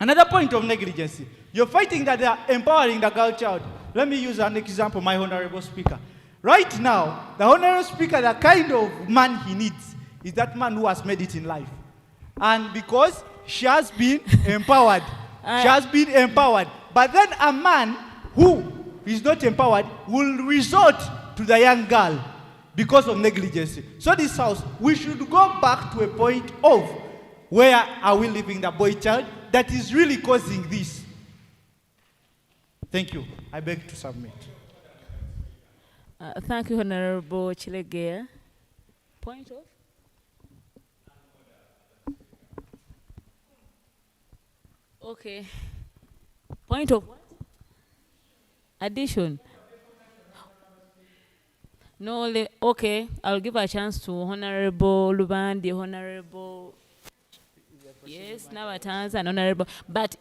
[SPEAKER 8] another point of negligence. You're fighting that they are empowering the girl child. Let me use an example, my honorable speaker. Right now, the honorable speaker, the kind of man he needs is that man who has made it in life. And because she has been empowered, But then a man who is not empowered will resort to the young girl because of negligence. So this house, we should go back to a point of where are we leaving the boy child that is really causing this. Thank you. I beg to submit.
[SPEAKER 1] Thank you, Honorable Chilegea. Point of? Okay. Point of what? Addition. No, okay. I'll give a chance to Honorable Luban, the Honorable. Yes, now a chance and Honorable. But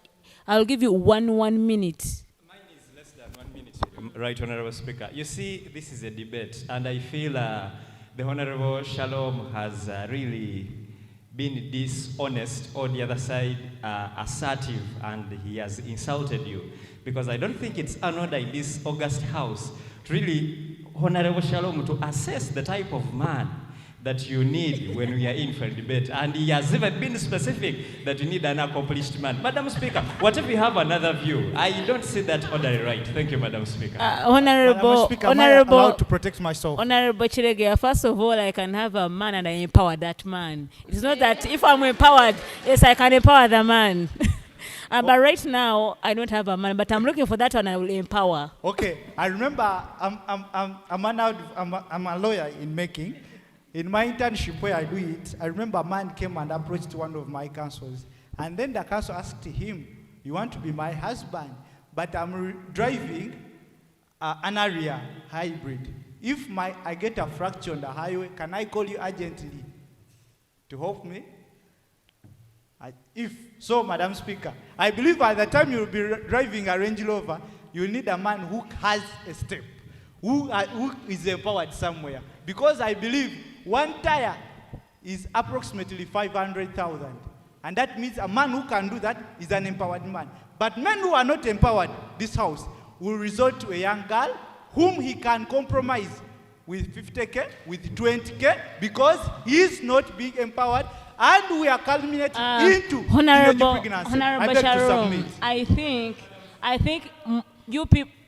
[SPEAKER 1] I'll give you one minute.
[SPEAKER 10] Mine is less than 1 minute, right, Honorable Speaker. You see, this is a debate, and I feel the Honorable Shalom has really been dishonest, or the other side assertive, and he has insulted you. Because I don't think it's an order in this August House to really, Honorable Shalom, to assess the type of man that you need when we are in for a debate. And he has even been specific that you need an accomplished man. Madam Speaker, what if you have another view? I don't see that order right. Thank you, Madam Speaker.
[SPEAKER 1] Honorable,
[SPEAKER 8] Speaker, am I allowed to protect myself?
[SPEAKER 1] Honorable Chiregea, first of all, I can have a man and I empower that man. It's not that if I'm empowered, yes, I can empower the man. But right now, I don't have a man, but I'm looking for that one I will empower.
[SPEAKER 8] Okay, I remember I'm a lawyer in making. In my internship where I do it, I remember a man came and approached one of my councils. And then the council asked him, "You want to be my husband, but I'm driving an area hybrid. If I get a fracture on the highway, can I call you urgently to help me?" If so, Madam Speaker, I believe by the time you'll be driving a Range Rover, you'll need a man who has a step, who is empowered somewhere. Because I believe one tire is approximately 500,000. And that means a man who can do that is an empowered man. But men who are not empowered, this house, will resort to a young girl whom he can compromise with 50K, with 20K, because he is not being empowered. And we are culminating into
[SPEAKER 1] Honorable
[SPEAKER 8] pregnancy. I beg to
[SPEAKER 1] Sharon,
[SPEAKER 8] submit.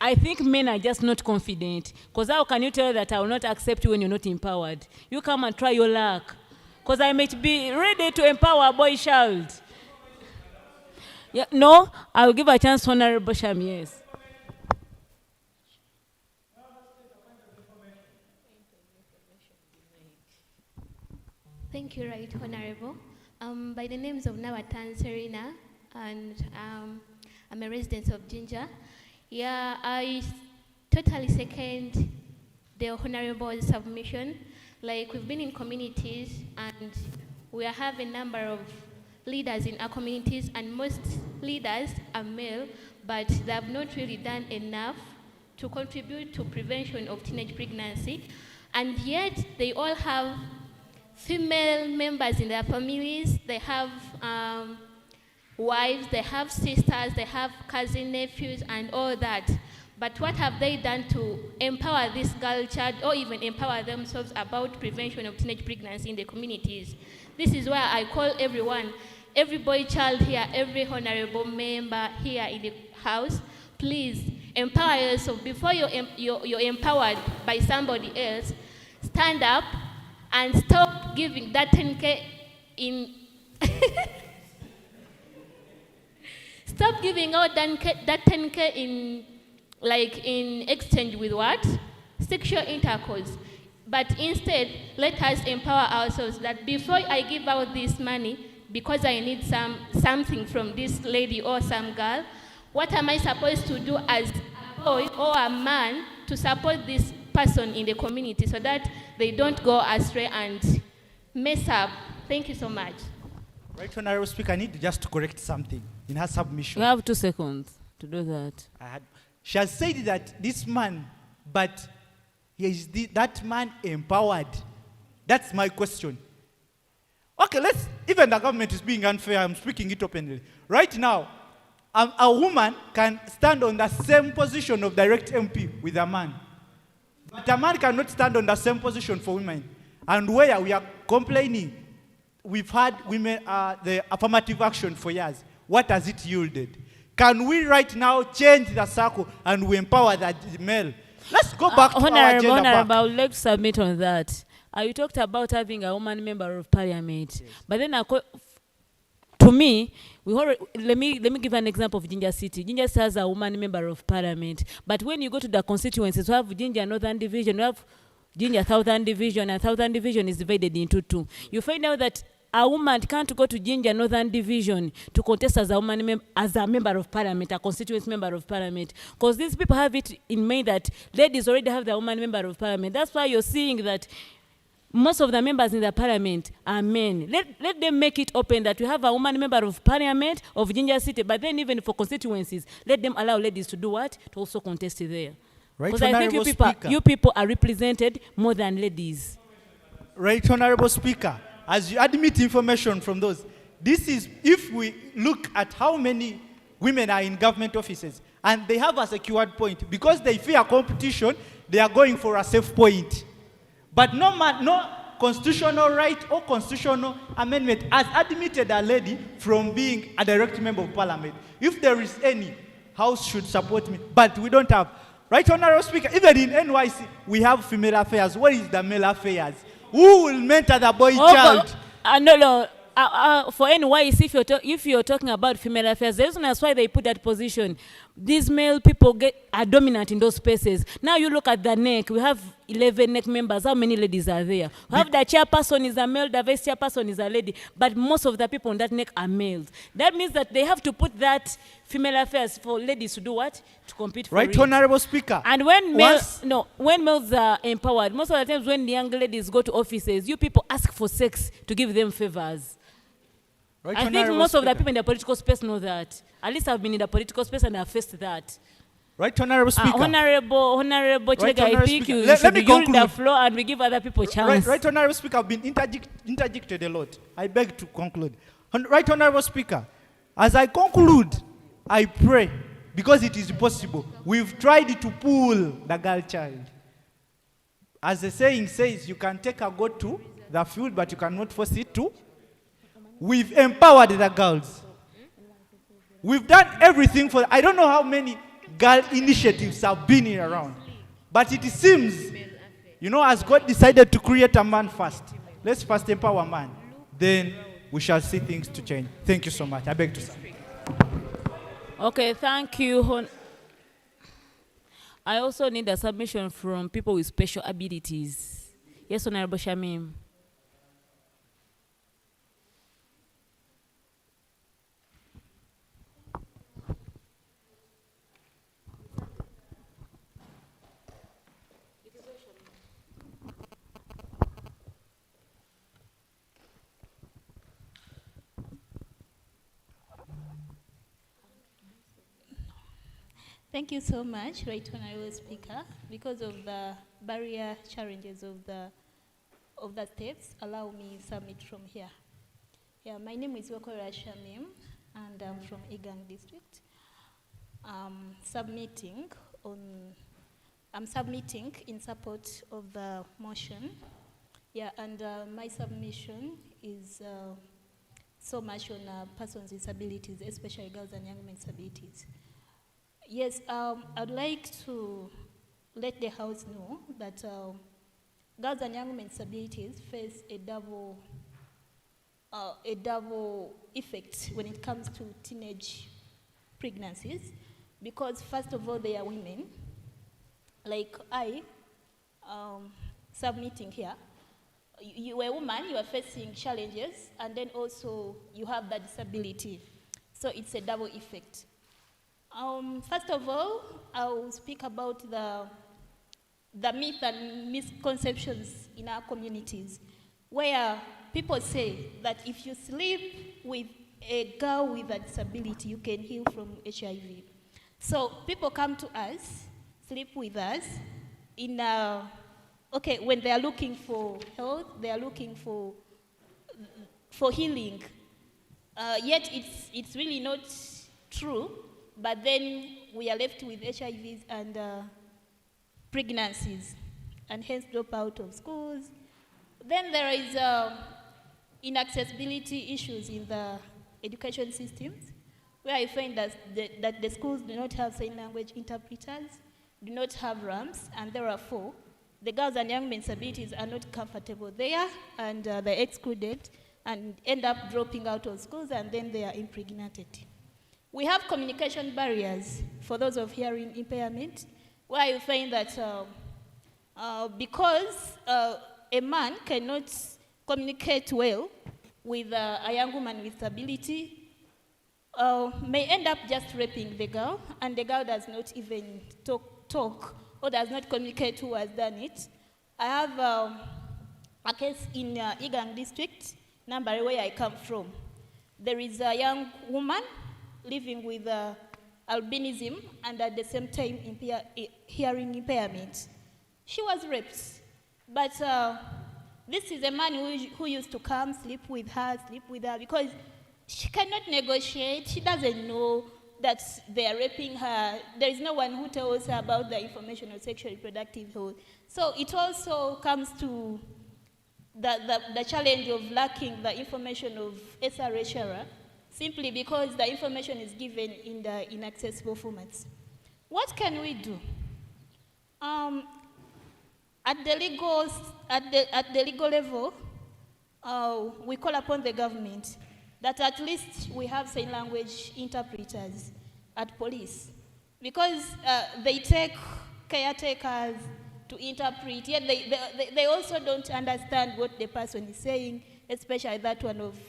[SPEAKER 1] I think men are just not confident. Because how can you tell that I will not accept you when you're not empowered? You come and try your luck. Because I might be ready to empower a boy child. Yeah, no, I will give a chance to Honorable Sham, yes.
[SPEAKER 4] Thank you, Right Honorable. By the names of Nawatan Serena, and I'm a resident of Jinja. Yeah, I totally second the Honorable's submission. Like, we've been in communities and we have a number of leaders in our communities, and most leaders are male, but they have not really done enough to contribute to prevention of teenage pregnancy. And yet they all have female members in their families. They have wives, they have sisters, they have cousin nephews and all that. But what have they done to empower this girl child, or even empower themselves about prevention of teenage pregnancy in the communities? This is where I call everyone, every boy child here, every honorable member here in the house, please empower yourself. Before you're empowered by somebody else, stand up and stop giving that 10K in stop giving out that 10K in exchange with what? Sexual intercourse. But instead, let us empower ourselves that before I give out this money, because I need something from this lady or some girl, what am I supposed to do as a boy or a man to support this person in the community so that they don't go astray and mess up? Thank you so much.
[SPEAKER 8] Right, Honorable Speaker, I need just to correct something in her submission.
[SPEAKER 1] You have 2 seconds to do that.
[SPEAKER 8] She has said that this man, but is that man empowered? That's my question. Okay, even the government is being unfair. I'm speaking it openly. Right now, a woman can stand on the same position of direct MP with a man. But a man cannot stand on the same position for women. And where we are complaining, we've had women, the affirmative action for years. What has it yielded? Can we right now change the circle and we empower the male? Let's go back to our agenda.
[SPEAKER 1] Honorable, I would like to submit on that. You talked about having a woman member of parliament. Yes. But then, to me, let me give an example of Jinja City. Jinja City has a woman member of parliament. But when you go to the constituencies, we have Jinja Northern Division, we have Jinja Southern Division, and Southern Division is divided into 2. You find out that a woman can't go to Jinja Northern Division to contest as a woman as a member of parliament, a constituent member of parliament. Because these people have it in mind that ladies already have their woman member of parliament. That's why you're seeing that most of the members in the parliament are men. Let them make it open that we have a woman member of parliament of Jinja City, but then even for constituencies, let them allow ladies to do what? To also contest there. Because I think you people are represented more than ladies.
[SPEAKER 8] Right, Honorable Speaker. As you admit information from those, this is, if we look at how many women are in government offices, and they have a secured point, because they fear competition, they are going for a safe point. But no constitutional right or constitutional amendment has admitted a lady from being a direct member of parliament. If there is any, House should support me, but we don't have. Right, Honorable Speaker, even in NYC, we have female affairs. What is the male affairs? Who will mentor the boy child?
[SPEAKER 1] No. For NYC, if you're talking about female affairs, the reason that's why they put that position. These male people are dominant in those spaces. Now you look at the NEC, we have 11 NEC members. How many ladies are there? We have the chairperson is a male, the vice chairperson is a lady, but most of the people on that NEC are males. That means that they have to put that female affairs for ladies to do what? To compete for
[SPEAKER 8] Right,
[SPEAKER 1] it.
[SPEAKER 8] Honorable Speaker.
[SPEAKER 1] And when males are empowered, most of the times when the young ladies go to offices, you people ask for sex to give them favors.
[SPEAKER 8] Right,
[SPEAKER 1] I think
[SPEAKER 8] Honorable
[SPEAKER 1] most of the
[SPEAKER 8] Speaker.
[SPEAKER 1] people in the political space know that. At least I've been in the political space and I've faced that.
[SPEAKER 8] Right, Honorable Speaker.
[SPEAKER 1] Honorable
[SPEAKER 8] Right,
[SPEAKER 1] Chega, I
[SPEAKER 8] Honorable
[SPEAKER 1] think
[SPEAKER 8] Speaker.
[SPEAKER 1] you
[SPEAKER 8] Let
[SPEAKER 1] should
[SPEAKER 8] me
[SPEAKER 1] yield the
[SPEAKER 8] conclude.
[SPEAKER 1] floor and we give other people chance.
[SPEAKER 8] Right, Honorable Speaker, I've been interjected a lot. I beg to conclude. Right, Honorable Speaker, as I conclude, I pray, because it is possible, we've tried to pull the girl child. As the saying says, you can take a goat to the field, but you cannot force it to. We've empowered the girls. We've done everything for, I don't know how many girl initiatives have been around. But it seems, as God decided to create a man first, let's first empower man. Then we shall see things to change. Thank you so much. I beg to sir.
[SPEAKER 1] Okay, thank you. I also need a submission from people with special abilities. Yes, Honorable Shamim.
[SPEAKER 5] Thank you so much, Right Honorable Speaker. Because of the barrier challenges of the steps, allow me submit from here. Yeah, my name is Wakora Shamim, and I'm from Igang District. I'm submitting in support of the motion. Yeah, and my submission is so much on persons with disabilities, especially girls and young men with disabilities. Yes, I'd like to let the House know that girls and young men with disabilities face a double effect when it comes to teenage pregnancies, because first of all, they are women. Like I, submitting here, you are a woman, you are facing challenges, and then also you have that disability. So it's a double effect. First of all, I'll speak about the myth and misconceptions in our communities, where people say that if you sleep with a girl with a disability, you can heal from HIV. So people come to us, sleep with us, when they are looking for health, they are looking for healing. Yet it's really not true. But then we are left with HIVs and pregnancies, and hence drop out of schools. Then there is inaccessibility issues in the education systems, where I find that the schools do not have sign language interpreters, do not have ramps, and therefore the girls and young men with disabilities are not comfortable there, and they're excluded and end up dropping out of schools, and then they are impregnated. We have communication barriers for those of hearing impairment, where you find that because a man cannot communicate well with a young woman with disability, may end up just raping the girl, and the girl does not even talk or does not communicate who has done it. I have a case in Igang District, Nambari, where I come from. There is a young woman living with albinism and at the same time hearing impairment. She was raped, but this is a man who used to come sleep with her, because she cannot negotiate. She doesn't know that they are raping her. There is no one who tells her about the information of sexual reproductive health. So it also comes to the challenge of lacking the information of SRHR, simply because the information is given in the inaccessible formats. What can we do? At the legal level, we call upon the government that at least we have sign language interpreters at police, because they take caretakers to interpret, yet they also don't understand what the person is saying, especially that one of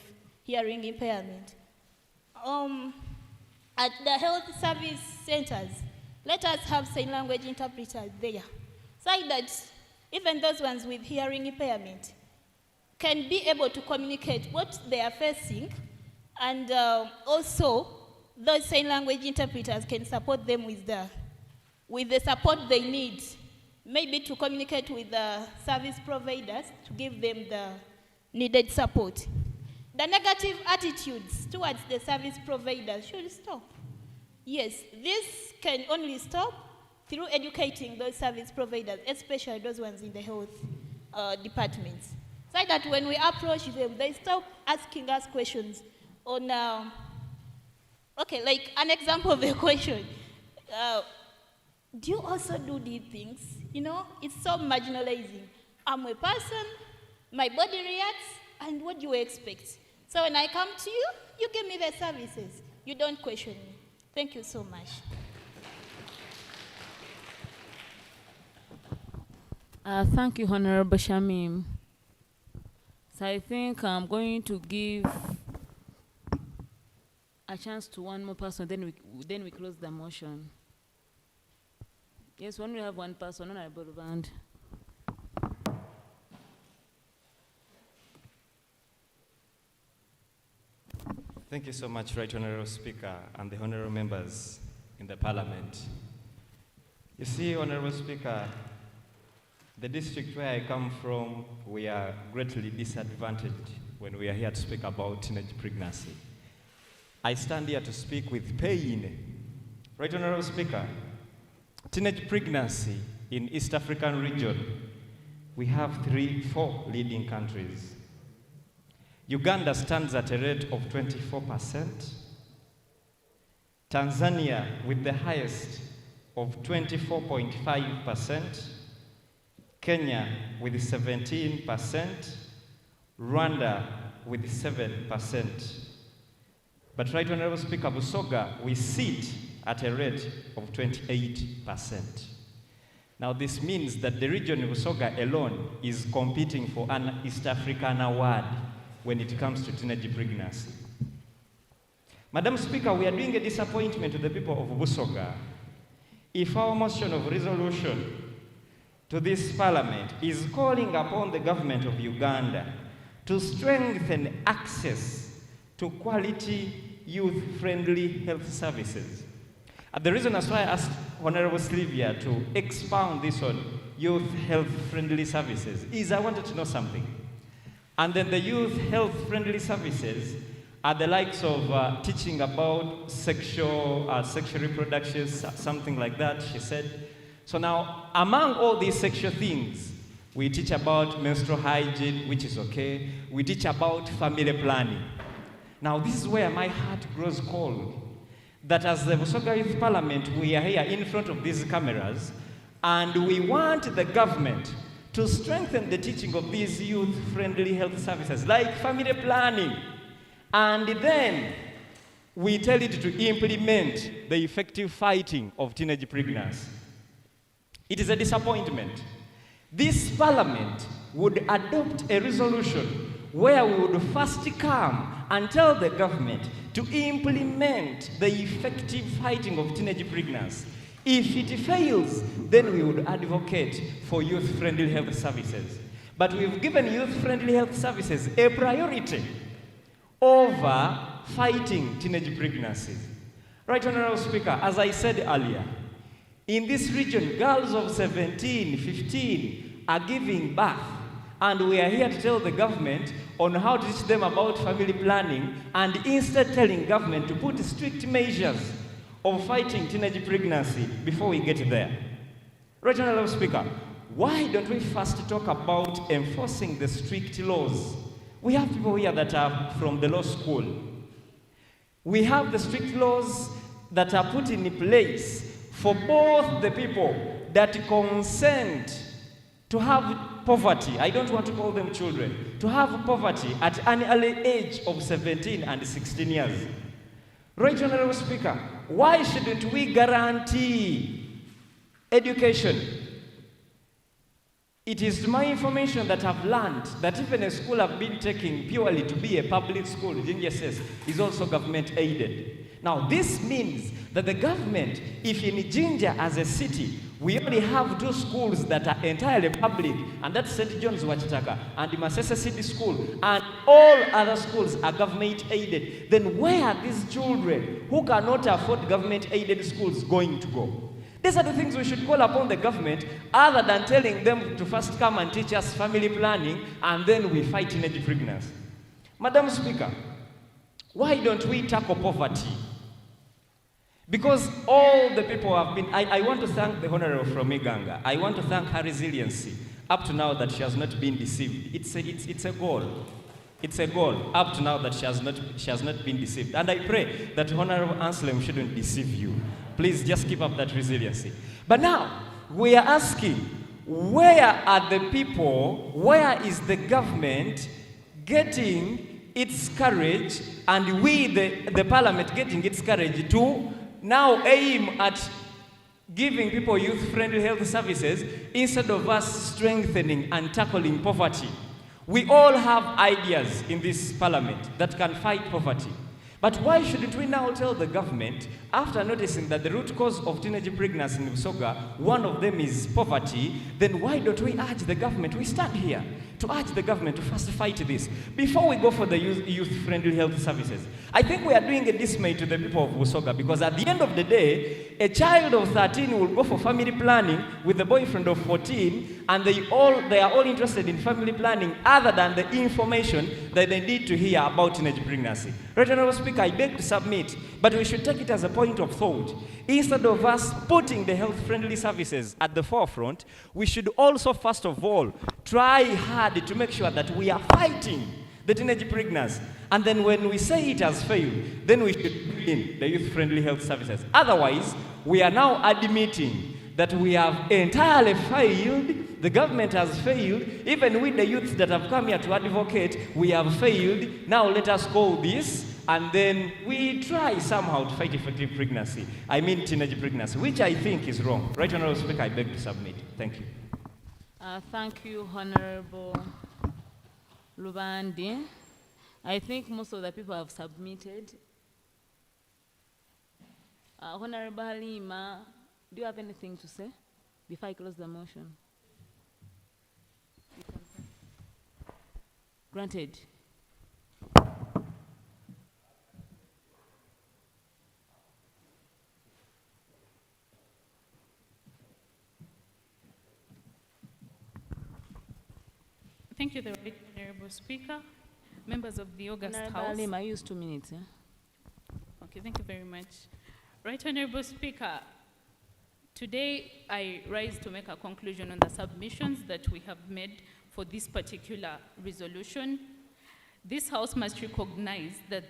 [SPEAKER 5] hearing impairment. At the health service centers, let us have sign language interpreters there, so that even those ones with hearing impairment can be able to communicate what they are facing, and also those sign language interpreters can support them with the support they need, maybe to communicate with the service providers to give them the needed support. The negative attitudes towards the service providers should stop. Yes, this can only stop through educating those service providers, especially those ones in the health departments, so that when we approach them, they stop asking us questions on, okay, like an example of the question, do you also do these things? You know, it's so marginalizing. I'm a person, my body reacts, and what do you expect? So when I come to you, you give me the services. You don't question me. Thank you so much.
[SPEAKER 1] Thank you, Honorable Shamim. So I think I'm going to give a chance to one more person, then we close the motion. Yes, when we have one person, Honorable Band.
[SPEAKER 3] Thank you so much, Right Honorable Speaker, and the honorable members in the Parliament. You see, Honorable Speaker, the district where I come from, we are greatly disadvantaged when we are here to speak about teenage pregnancy. I stand here to speak with pain. Right Honorable Speaker, teenage pregnancy in East African region, we have 4 leading countries. Uganda stands at a rate of 24%. Tanzania with the highest of 24.5%. Kenya with 17%. Rwanda with 7%. But Right Honorable Speaker Busoga, we sit at a rate of 28%. Now this means that the region of Busoga alone is competing for an East African award when it comes to teenage pregnancy. Madam Speaker, we are doing a disappointment to the people of Busoga if our motion of resolution to this Parliament is calling upon the government of Uganda to strengthen access to quality youth-friendly health services. The reason that's why I asked Honorable Sylvia to expound this on youth health-friendly services is I wanted to know something. And then the youth health-friendly services are the likes of teaching about sexual reproduction, something like that, she said. So now, among all these sexual things, we teach about menstrual hygiene, which is okay. We teach about family planning. Now, this is where my heart grows cold. That as the Busoga Youth Parliament, we are here in front of these cameras, and we want the government to strengthen the teaching of these youth-friendly health services, like family planning. And then we tell it to implement the effective fighting of teenage pregnancy. It is a disappointment. This Parliament would adopt a resolution where we would first come and tell the government to implement the effective fighting of teenage pregnancy. If it fails, then we would advocate for youth-friendly health services. But we've given youth-friendly health services a priority over fighting teenage pregnancies. Right, Honorable Speaker, as I said earlier, in this region, girls of 17, 15 are giving birth, and we are here to tell the government on how to teach them about family planning, and instead telling government to put strict measures of fighting teenage pregnancy before we get there. Right, Honorable Speaker, why don't we first talk about enforcing the strict laws? We have people here that are from the law school. We have the strict laws that are put in place for both the people that consent to have poverty, I don't want to call them children, to have poverty at an early age of 17 and 16 years. Right, Honorable Speaker, why shouldn't we guarantee education? It is to my information that I've learned that even a school I've been taking purely to be a public school, Jinja says, is also government aided. Now, this means that the government, if in Jinja as a city, we only have 2 schools that are entirely public, and that's St. John's Wachitaka and the Masesa City School, and all other schools are government aided, then where are these children who cannot afford government aided schools going to go? These are the things we should call upon the government, other than telling them to first come and teach us family planning, and then we fight teenage pregnancy. Madam Speaker, why don't we tackle poverty? Because all the people have been, I want to thank the Honorable from Iganga. I want to thank her resiliency up to now that she has not been deceived. It's a goal. It's a goal up to now that she has not been deceived. And I pray that Honorable Anselm shouldn't deceive you. Please just keep up that resiliency. But now, we are asking, where are the people, where is the government getting its courage, and we, the parliament, getting its courage to now aim at giving people youth-friendly health services instead of us strengthening and tackling poverty? We all have ideas in this parliament that can fight poverty. But why shouldn't we now tell the government, after noticing that the root cause of teenage pregnancy in Busoga, one of them is poverty, then why don't we urge the government, we stand here to urge the government to first fight this before we go for the youth-friendly health services. I think we are doing a dismay to the people of Busoga, because at the end of the day, a child of 13 will go for family planning with a boyfriend of 14, and they are all interested in family planning other than the information that they need to hear about teenage pregnancy. Right, Honorable Speaker, I beg to submit, but we should take it as a point of thought. Instead of us putting the health-friendly services at the forefront, we should also, first of all, try hard to make sure that we are fighting the teenage pregnancy. And then when we say it has failed, then we should bring in the youth-friendly health services. Otherwise, we are now admitting that we have entirely failed, the government has failed, even with the youths that have come here to advocate, we have failed. Now let us call this, and then we try somehow to fight effective pregnancy. I mean teenage pregnancy, which I think is wrong. Right, Honorable Speaker, I beg to submit. Thank you.
[SPEAKER 1] Thank you, Honorable Lubandi. I think most of the people have submitted. Honorable Halima, do you have anything to say before I close the motion? Granted.
[SPEAKER 18] Thank you, the right Honorable Speaker, members of the August
[SPEAKER 1] Honorable
[SPEAKER 18] House.
[SPEAKER 1] Halima, I use 2 minutes.
[SPEAKER 18] Okay, thank you very much. Right Honorable Speaker, today I rise to make a conclusion on the submissions that we have made for this particular resolution. This House must recognize that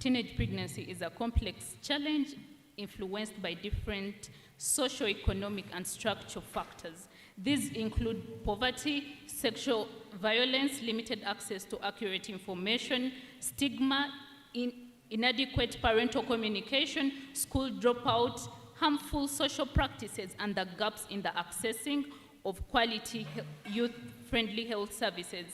[SPEAKER 18] teenage pregnancy is a complex challenge influenced by different socio-economic and structural factors. These include poverty, sexual violence, limited access to accurate information, stigma, inadequate parental communication, school dropout, harmful social practices, and the gaps in the accessing of quality youth-friendly health services.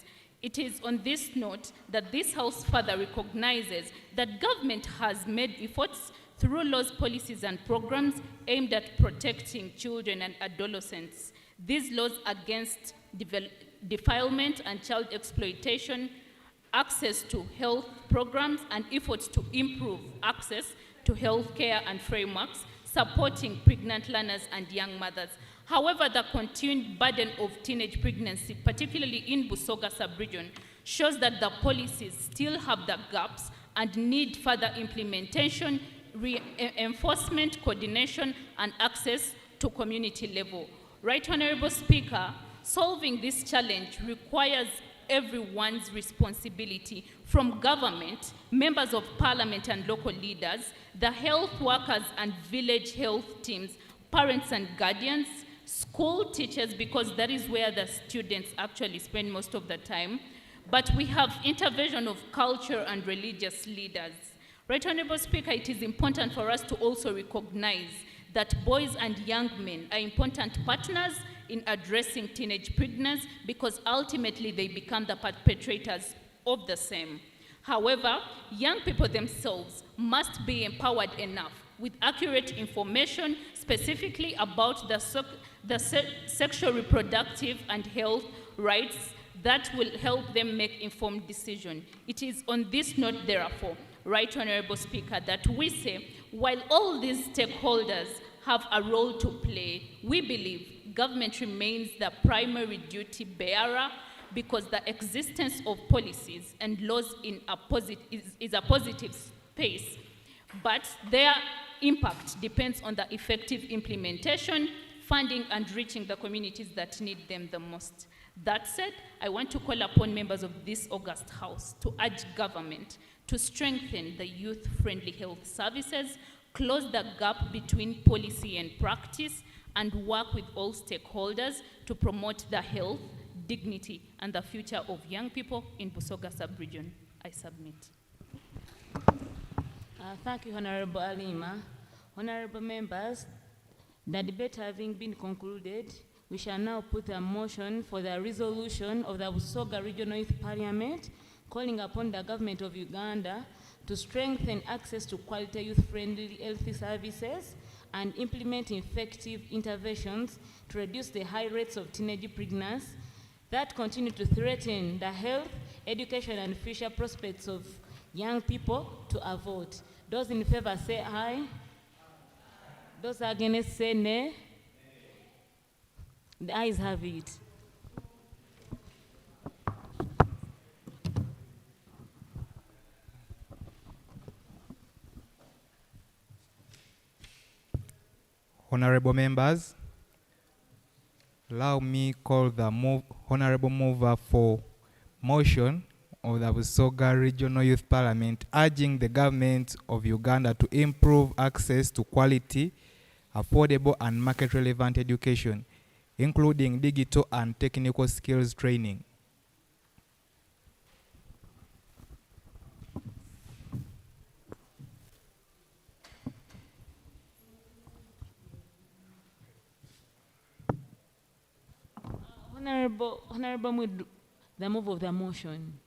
[SPEAKER 18] It is on this note that this House further recognizes that government has made efforts through laws, policies, and programs aimed at protecting children and adolescents. These laws against defilement and child exploitation, access to health programs, and efforts to improve access to health care and frameworks supporting pregnant learners and young mothers. However, the continued burden of teenage pregnancy, particularly in Busoga sub-region, shows that the policies still have the gaps and need further implementation, enforcement, coordination, and access to community level. Right Honorable Speaker, solving this challenge requires everyone's responsibility, from government, members of parliament and local leaders, the health workers and village health teams, parents and guardians, school teachers, because that is where the students actually spend most of the time, but we have intervention of culture and religious leaders. Right, Honorable Speaker, it is important for us to also recognize that boys and young men are important partners in addressing teenage pregnancy, because ultimately they become the perpetrators of the same. However, young people themselves must be empowered enough with accurate information specifically about the sexual, reproductive, and health rights that will help them make informed decisions. It is on this note, therefore, Right Honorable Speaker, that we say, while all these stakeholders have a role to play, we believe government remains the primary duty bearer, because the existence of policies and laws is a positive space, but their impact depends on the effective implementation, funding, and reaching the communities that need them the most. That said, I want to call upon members of this august House to urge government to strengthen the youth-friendly health services, close the gap between policy and practice, and work with all stakeholders to promote the health, dignity, and the future of young people in Busoga sub-region. I submit.
[SPEAKER 1] Thank you, Honorable Alima. Honorable members, the debate having been concluded, we shall now put a motion for the resolution of the Busoga Regional Youth Parliament calling upon the government of Uganda to strengthen access to quality youth-friendly health services and implement effective interventions to reduce the high rates of teenage pregnancy that continue to threaten the health, education, and future prospects of young people to a vote. Those in favor say aye. Those against say nay. The ayes have it.
[SPEAKER 2] Honorable members, allow me call the honorable mover for motion of the Busoga Regional Youth Parliament urging the government of Uganda to improve access to quality, affordable, and market-relevant education, including digital and technical skills training.
[SPEAKER 1] Honorable Mudu, the move of the motion.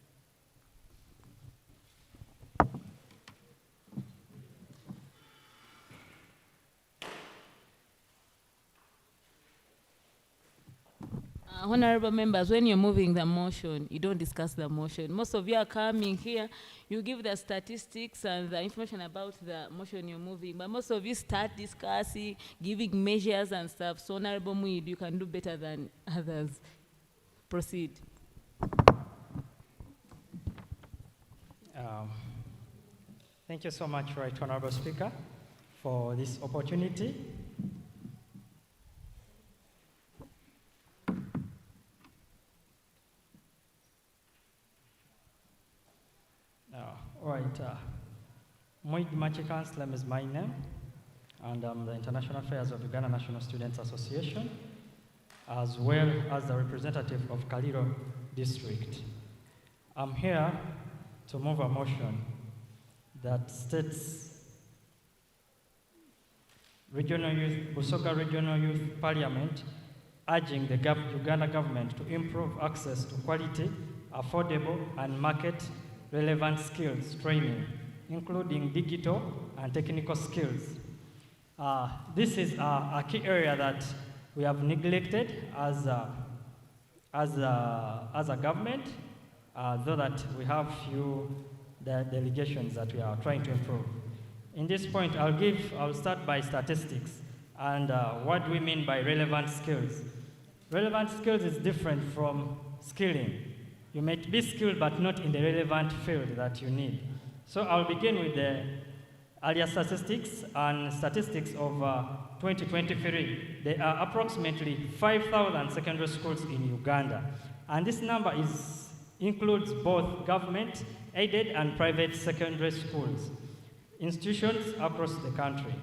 [SPEAKER 1] Honorable members, when you're moving the motion, you don't discuss the motion. Most of you are coming here, you give the statistics and the information about the motion you're moving, but most of you start discussing, giving measures and stuff. So Honorable Muid, you can do better than others. Proceed.
[SPEAKER 16] Thank you so much, Right Honorable Speaker, for this opportunity. Moid Machika Slam is my name, and I'm the International Affairs of Uganda National Students Association, as well as the representative of Kaliro District. I'm here to move a motion that states Busoga Regional Youth Parliament urging the Uganda government to improve access to quality, affordable, and market-relevant skills training, including digital and technical skills. This is a key area that we have neglected as a government, though that we have few delegations that we are trying to improve. In this point, I'll start by statistics and what do we mean by relevant skills. Relevant skills is different from skilling. You may be skilled but not in the relevant field that you need. So I'll begin with the earlier statistics and statistics of 2023. There are approximately 5,000 secondary schools in Uganda. And this number includes both government, aided, and private secondary schools, institutions across the country.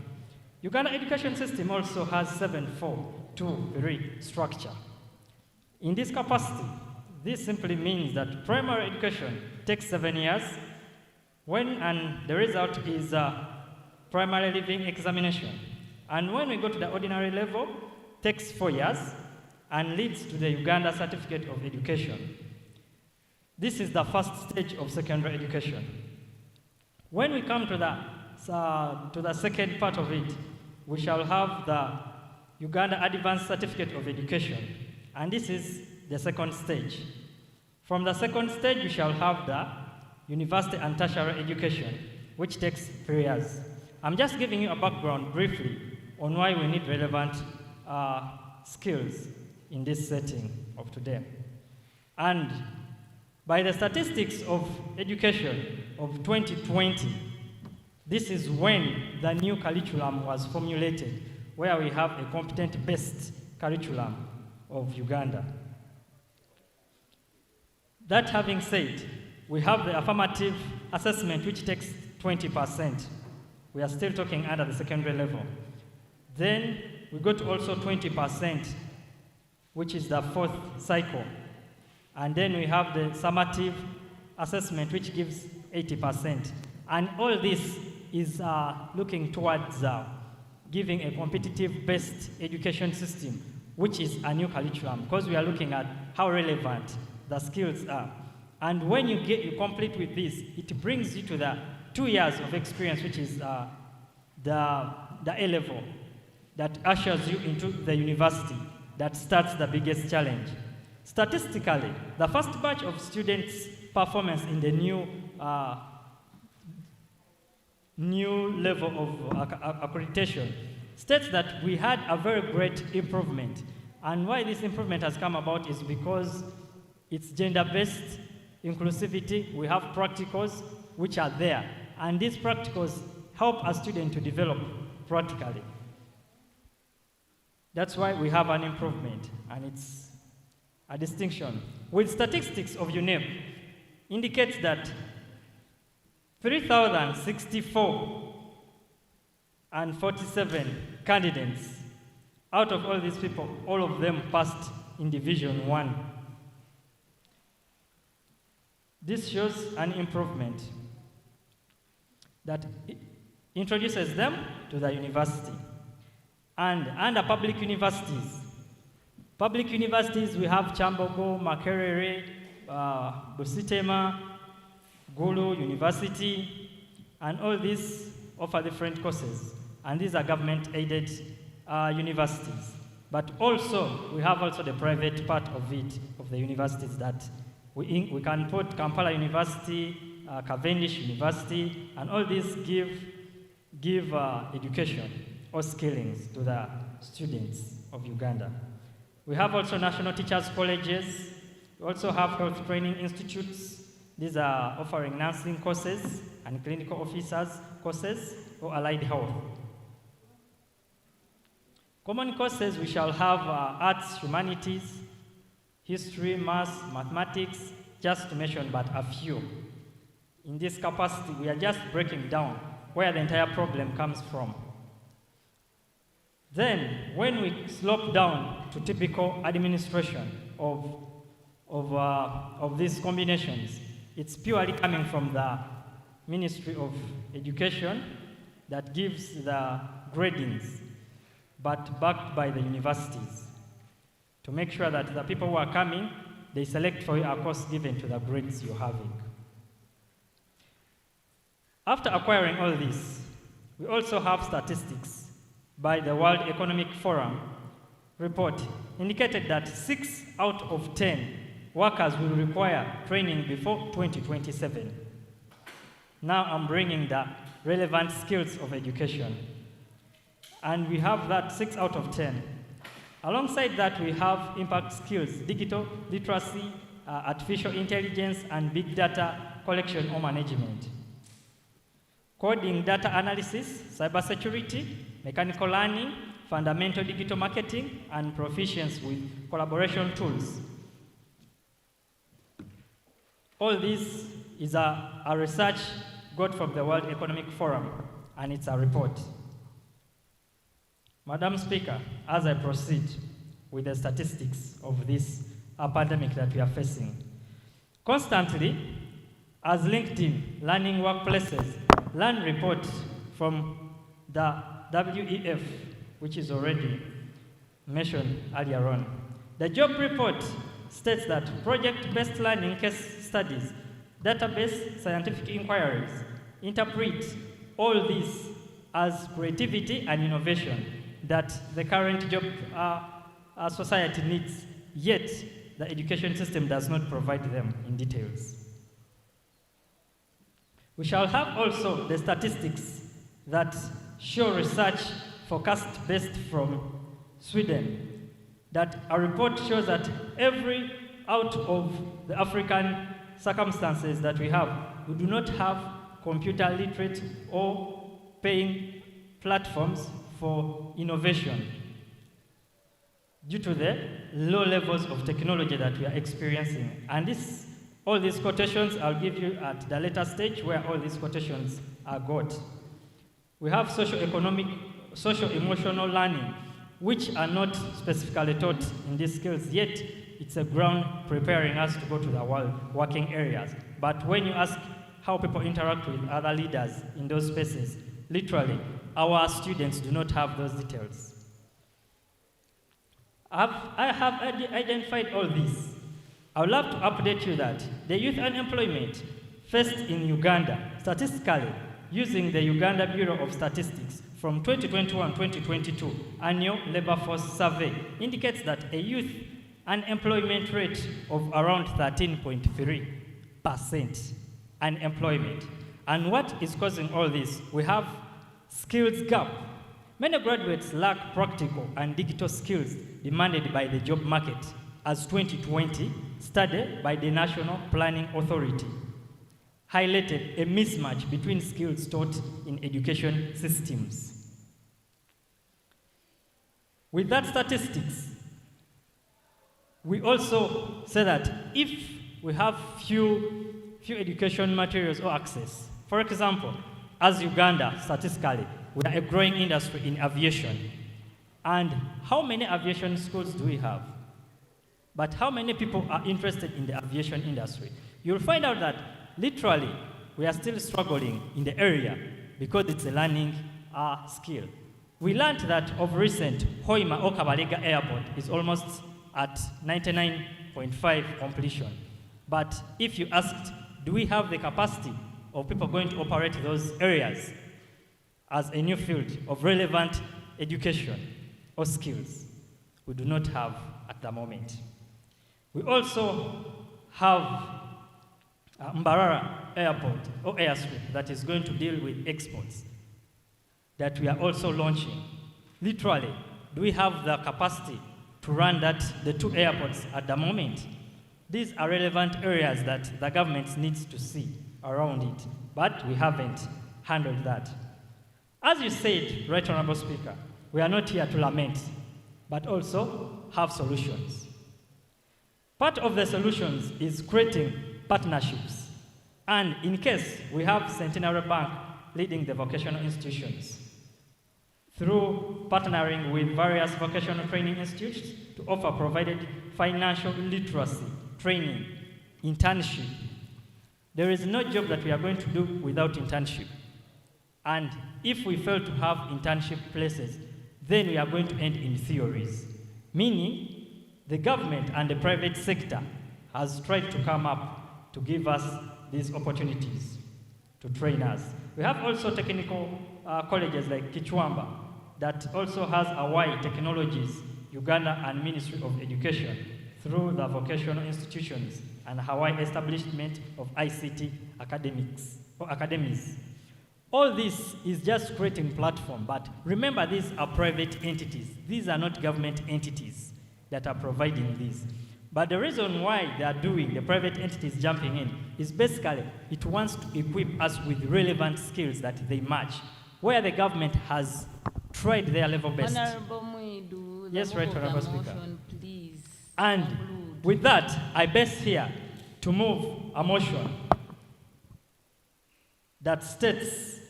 [SPEAKER 16] Uganda education system also has 7 forms, 2-3 structure. In this capacity, this simply means that primary education takes 7 years, and the result is a primary living examination. And when we go to the ordinary level, takes 4 years and leads to the Uganda Certificate of Education. This is the first stage of secondary education. When we come to the second part of it, we shall have the Uganda Advanced Certificate of Education, and this is the second stage. From the second stage, we shall have the university and tertiary education, which takes 3 years. I'm just giving you a background briefly on why we need relevant skills in this setting of today. And by the statistics of education of 2020, this is when the new curriculum was formulated, where we have a competent-based curriculum of Uganda. That having said, we have the affirmative assessment, which takes 20%. We are still talking under the secondary level. Then we got also 20%, which is the fourth cycle. And then we have the summative assessment, which gives 80%. And all this is looking towards giving a competitive-based education system, which is a new curriculum, because we are looking at how relevant the skills are. And when you complete with this, it brings you to the 2 years of experience, which is the A level, that ushers you into the university, that starts the biggest challenge. Statistically, the first batch of students' performance in the new level of accreditation states that we had a very great improvement. And why this improvement has come about is because it's gender-based inclusivity. We have practicals which are there, and these practicals help a student to develop practically. That's why we have an improvement, and it's a distinction. With statistics of UNEP indicates that 3,064 and 47 candidates, out of all these people, all of them passed in Division 1. This shows an improvement that introduces them to the university. And under public universities, we have Chambogo, Makerere, Busitema, Gulu University, and all these offer different courses. And these are government-aided universities. But also, we have also the private part of it, of the universities that we can put Kampala University, Cavendish University, and all these give education or skillings to the students of Uganda. We have also national teachers' colleges. We also have health training institutes. These are offering nursing courses and clinical officers courses or allied health. Common courses, we shall have arts, humanities, history, maths, mathematics, just to mention but a few. In this capacity, we are just breaking down where the entire problem comes from. Then, when we slope down to typical administration of these combinations, it's purely coming from the Ministry of Education that gives the gradings, but backed by the universities, to make sure that the people who are coming, they select for you a course given to the grades you're having. After acquiring all this, we also have statistics by the World Economic Forum report indicated that 6 out of 10 workers will require training before 2027. Now I'm bringing the relevant skills of education. And we have that 6 out of 10. Alongside that, we have impact skills, digital literacy, artificial intelligence, and big data collection or management. Coding, data analysis, cybersecurity, mechanical learning, fundamental digital marketing, and proficiency with collaboration tools. All this is a research got from the World Economic Forum, and it's a report. Madam Speaker, as I proceed with the statistics of this pandemic that we are facing, constantly, as LinkedIn, Learning Workplaces, Learn report from the WEF, which is already mentioned earlier on. The job report states that project-based learning case studies, database scientific inquiries, interpret all these as creativity and innovation that the current job society needs, yet the education system does not provide them in details. We shall have also the statistics that show research forecast based from Sweden, that a report shows that every out of the African circumstances that we have, we do not have computer literate or paying platforms for innovation due to the low levels of technology that we are experiencing. And all these quotations I'll give you at the later stage where all these quotations are got. We have socio-economic, socio-emotional learning, which are not specifically taught in these skills, yet it's a ground preparing us to go to the world working areas. But when you ask how people interact with other leaders in those spaces, literally, our students do not have those details. I have identified all this. I would love to update you that the youth unemployment faced in Uganda, statistically, using the Uganda Bureau of Statistics from 2021-2022 annual labor force survey indicates that a youth unemployment rate of around 13.3% unemployment. And what is causing all this? We have skills gap. Many graduates lack practical and digital skills demanded by the job market, as 2020 study by the National Planning Authority highlighted a mismatch between skills taught in education systems. With that statistics, we also say that if we have few education materials or access, for example, as Uganda, statistically, we are a growing industry in aviation. And how many aviation schools do we have? But how many people are interested in the aviation industry? You'll find out that literally we are still struggling in the area because it's a learning skill. We learned that of recent, Hoima or Kabalega Airport is almost at 99.5 completion. But if you asked, do we have the capacity of people going to operate those areas as a new field of relevant education or skills? We do not have at the moment. We also have Mbarara Airport or airstrip that is going to deal with exports that we are also launching. Literally, do we have the capacity to run the two airports at the moment? These are relevant areas that the government needs to see around it, but we haven't handled that. As you said, Right Honorable Speaker, we are not here to lament, but also have solutions. Part of the solutions is creating partnerships. And in case we have Centenary Bank leading the vocational institutions, through partnering with various vocational training institutes to offer provided financial literacy, training, internship. There is no job that we are going to do without internship. And if we fail to have internship places, then we are going to end in theories. Meaning, the government and the private sector has tried to come up to give us these opportunities to train us. We have also technical colleges like Kichwamba that also has Hawaii Technologies, Uganda and Ministry of Education through the vocational institutions and Hawaii establishment of ICT academies. All this is just creating platform, but remember these are private entities. These are not government entities that are providing this. But the reason why they are doing, the private entities jumping in, is basically it wants to equip us with relevant skills that they match, where the government has tried their level best.
[SPEAKER 1] Honorable Mwidu,
[SPEAKER 16] yes, right, Honorable Speaker.
[SPEAKER 1] Please.
[SPEAKER 16] And
[SPEAKER 1] conclude.
[SPEAKER 16] With that, I best here to move a motion that states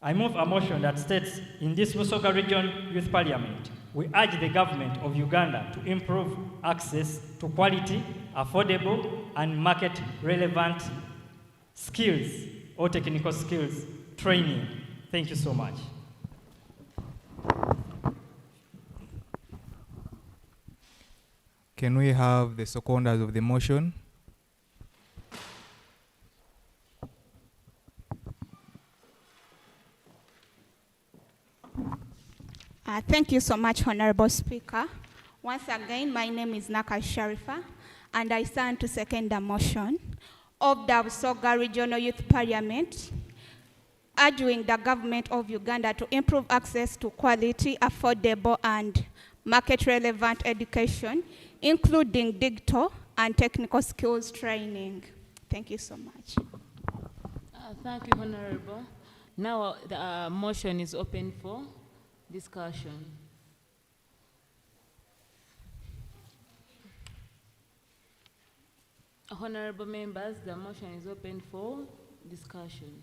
[SPEAKER 16] I move a motion that states, in this Busoga Region Youth Parliament, we urge the government of Uganda to improve access to quality, affordable, and market-relevant skills or technical skills training. Thank you so much.
[SPEAKER 2] Can we have the seconders of the motion?
[SPEAKER 11] Thank you so much, Honorable Speaker. Once again, my name is Naka Sharifa, and I stand to second the motion of the Busoga Regional Youth Parliament, urging the government of Uganda to improve access to quality, affordable, and market-relevant education, including digital and technical skills training. Thank you so much.
[SPEAKER 1] Thank you, Honorable. Now the motion is open for discussion. Honorable members, the motion is open for discussion.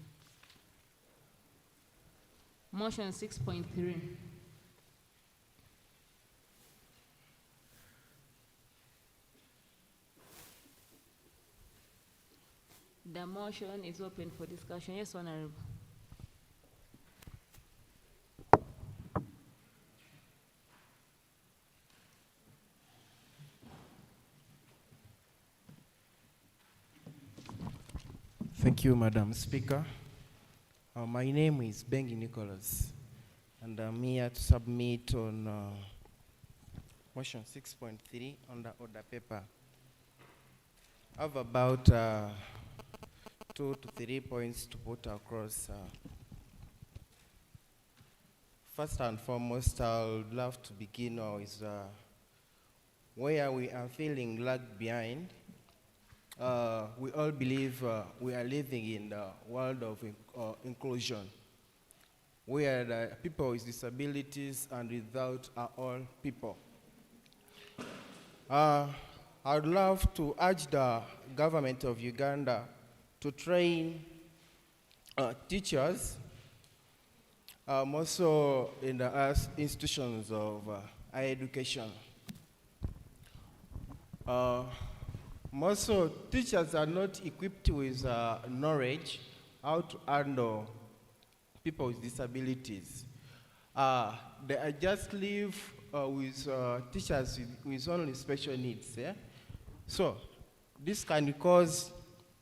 [SPEAKER 1] Motion 6.3. The motion is open for discussion. Yes, Honorable.
[SPEAKER 7] Thank you, Madam Speaker. My name is Bengi Nicholas, and I'm here to submit on motion 6.3 on the order paper. I have about 2 to 3 points to put across. First and foremost, I would love to begin with where we are feeling lagged behind. We all believe we are living in the world of inclusion, where the people with disabilities and without are all people. I would love to urge the government of Uganda to train teachers, also in the institutions of higher education. Also, teachers are not equipped with knowledge how to handle people with disabilities. They just live with teachers with only special needs. Yeah? So, this can cause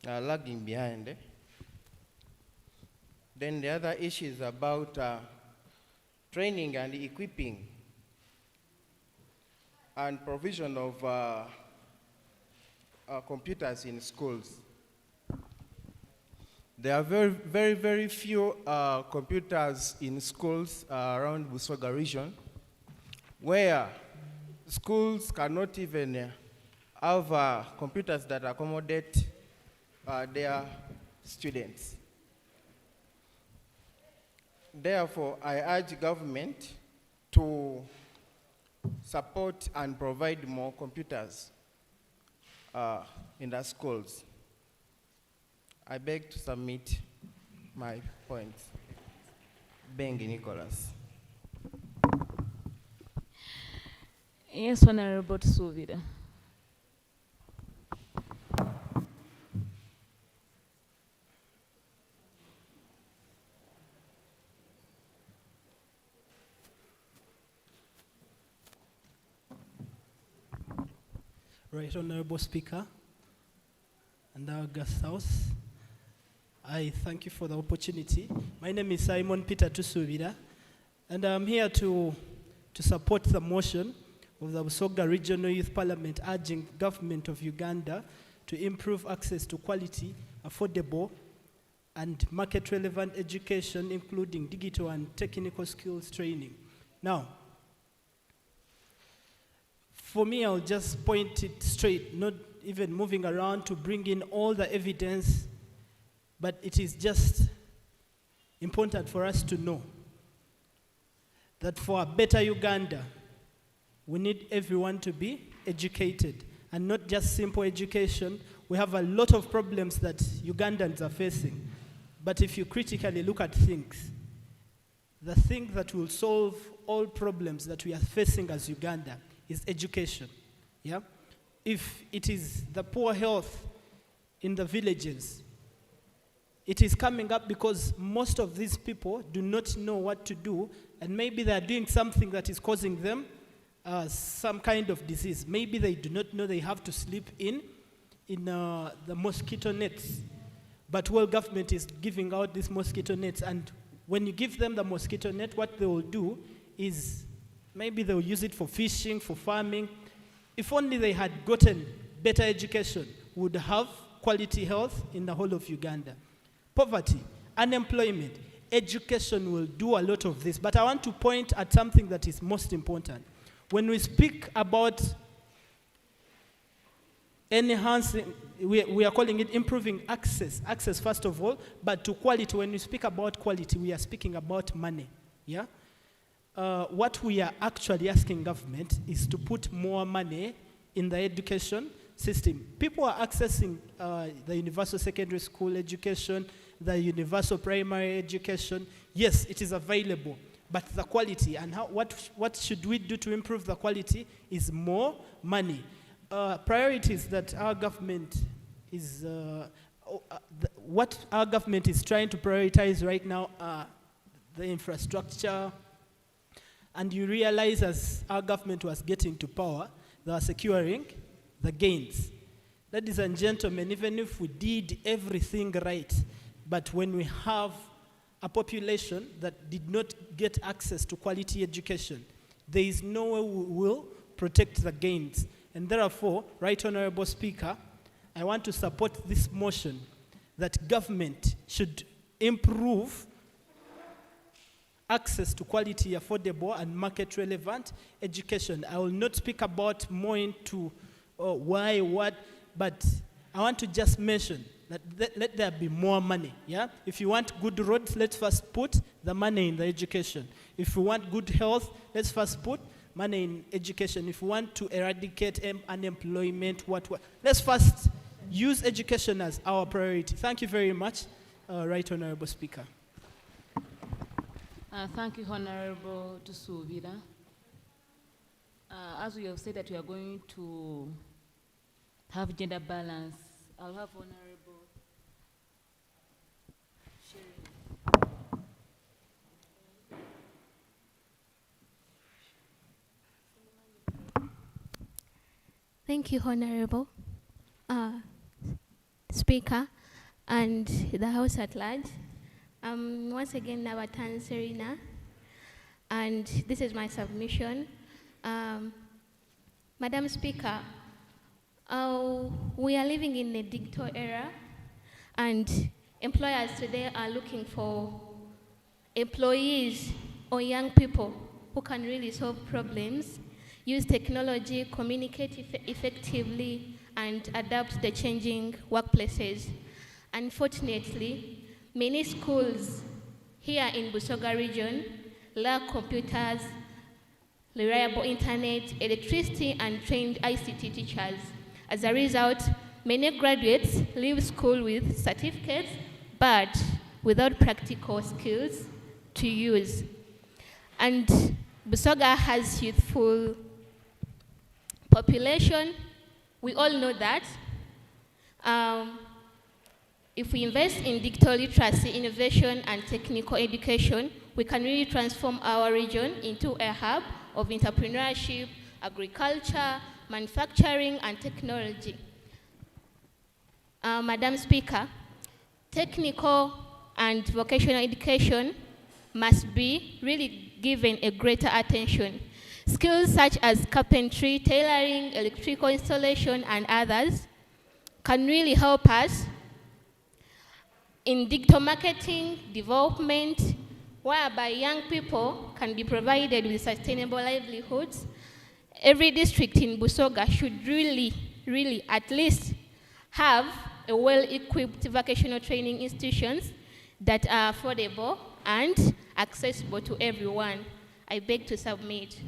[SPEAKER 7] lagging behind. Then the other issue is about training and equipping and provision of computers in schools. There are very few computers in schools around Busoga region, where schools cannot even have computers that accommodate their students. Therefore, I urge government to support and provide more computers in the schools. I beg to submit my points. Bengi Nicholas.
[SPEAKER 1] Yes, Honorable Suvida.
[SPEAKER 22] Right, Honorable Speaker and our guest house, I thank you for the opportunity. My name is Simon Peter Tusubira, and I'm here to support the motion of the Busoga Regional Youth Parliament urging government of Uganda to improve access to quality, affordable, and market-relevant education, including digital and technical skills training. Now, for me, I'll just point it straight, not even moving around to bring in all the evidence, but it is just important for us to know that for a better Uganda, we need everyone to be educated, and not just simple education. We have a lot of problems that Ugandans are facing, but if you critically look at things, the thing that will solve all problems that we are facing as Uganda is education. Yeah? If it is the poor health in the villages, it is coming up because most of these people do not know what to do, and maybe they are doing something that is causing them some kind of disease. Maybe they do not know they have to sleep in the mosquito nets. But world government is giving out these mosquito nets, and when you give them the mosquito net, what they will do is maybe they will use it for fishing, for farming. If only they had gotten better education, we would have quality health in the whole of Uganda. Poverty, unemployment, education will do a lot of this. But I want to point at something that is most important. When we speak about enhancing, we are calling it improving access first of all, but to quality. When we speak about quality, we are speaking about money. Yeah? What we are actually asking government is to put more money in the education system. People are accessing the universal secondary school education, the universal primary education. Yes, it is available, but the quality and what should we do to improve the quality is more money. Priorities that our government is, what our government is trying to prioritize right now are the infrastructure. And you realize as our government was getting to power, they were securing the gains. Ladies and gentlemen, even if we did everything right, but when we have a population that did not get access to quality education, there is no way we will protect the gains. And therefore, Right Honorable Speaker, I want to support this motion that government should improve access to quality, affordable, and market-relevant education. I will not speak about more into why, what, but I want to just mention that let there be more money. Yeah? If you want good roads, let's first put the money in the education. If you want good health, let's first put money in education. If we want to eradicate unemployment, let's first use education as our priority. Thank you very much, Right Honorable Speaker.
[SPEAKER 1] Thank you, Honorable Tusubira. As we have said that we are going to have gender balance, I'll have Honorable Sherry.
[SPEAKER 4] Thank you, Honorable Speaker and the House at large. Once again, Nawatan Serena, and this is my submission. Madam Speaker, we are living in a digital era, and employers today are looking for employees or young people who can really solve problems, use technology, communicate effectively, and adapt to the changing workplaces. Unfortunately, many schools here in Busoga region lack computers, reliable internet, electricity, and trained ICT teachers. As a result, many graduates leave school with certificates, but without practical skills to use. And Busoga has youthful population. We all know that. If we invest in digital literacy, innovation, and technical education, we can really transform our region into a hub of entrepreneurship, agriculture, manufacturing, and technology. Madam Speaker, technical and vocational education must be really given a greater attention. Skills such as carpentry, tailoring, electrical installation, and others can really help us in digital marketing, development, whereby young people can be provided with sustainable livelihoods. Every district in Busoga should really at least have a well-equipped vocational training institutions that are affordable and accessible to everyone. I beg to submit.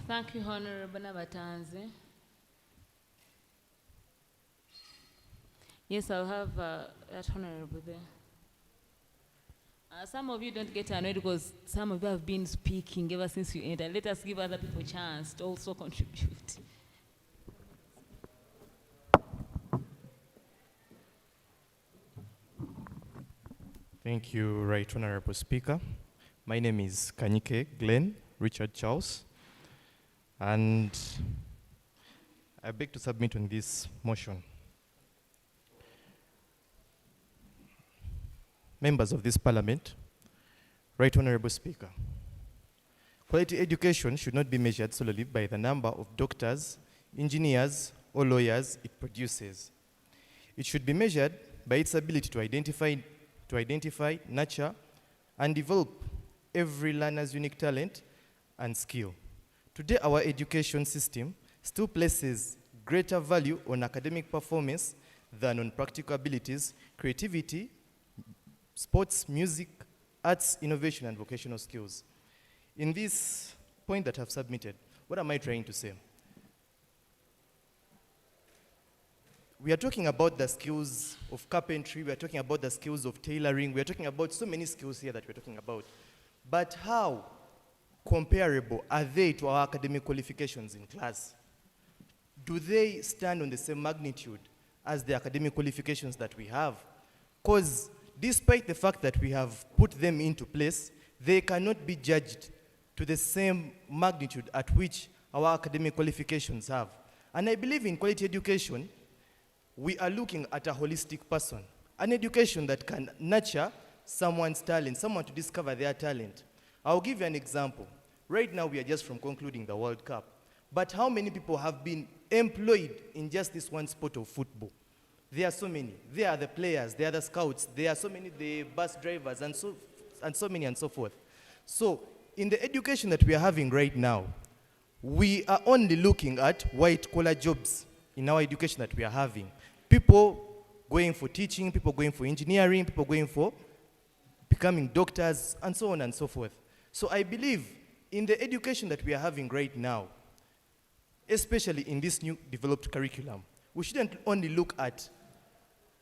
[SPEAKER 1] Thank you, Honorable Nabatanze. Yes, I'll have that Honorable there. Some of you don't get annoyed because some of you have been speaking ever since you entered. Let us give other people a chance to also contribute.
[SPEAKER 12] Thank you, Right Honorable Speaker. My name is Kanyike Glenn Richard Charles, and I beg to submit on this motion. Members of this Parliament, Right Honorable Speaker, quality education should not be measured solely by the number of doctors, engineers, or lawyers it produces. It should be measured by its ability to identify, nurture, and develop every learner's unique talent and skill. Today, our education system still places greater value on academic performance than on practical abilities, creativity, sports, music, arts, innovation, and vocational skills. In this point that I've submitted, what am I trying to say? We are talking about the skills of carpentry, we are talking about the skills of tailoring, we are talking about so many skills here that we're talking about. But how comparable are they to our academic qualifications in class? Do they stand on the same magnitude as the academic qualifications that we have? Because despite the fact that we have put them into place, they cannot be judged to the same magnitude at which our academic qualifications have. And I believe in quality education, we are looking at a holistic person, an education that can nurture someone's talent, someone to discover their talent. I'll give you an example. Right now, we are just from concluding the World Cup. But how many people have been employed in just this one sport of football? There are so many. There are the players, there are the scouts, there are so many, the bus drivers, and so many and so forth. So, in the education that we are having right now, we are only looking at white-collar jobs in our education that we are having. People going for teaching, people going for engineering, people going for becoming doctors, and so on and so forth. So I believe in the education that we are having right now, especially in this new developed curriculum, we shouldn't only look at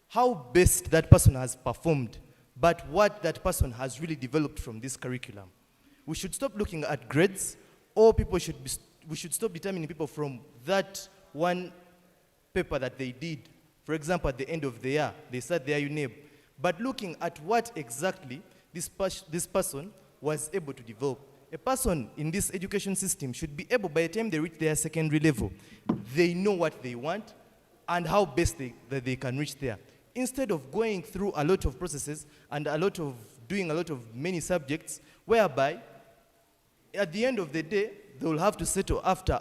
[SPEAKER 12] how best that person has performed, but what that person has really developed from this curriculum. We should stop looking at grades, or we should stop determining people from that one paper that they did. For example, at the end of the year, they said their UNEB. But looking at what exactly this person was able to develop. A person in this education system should be able, by the time they reach their secondary level, they know what they want and how best that they can reach there. Instead of going through a lot of processes and doing a lot of many subjects, whereby at the end of the day, they will have to settle after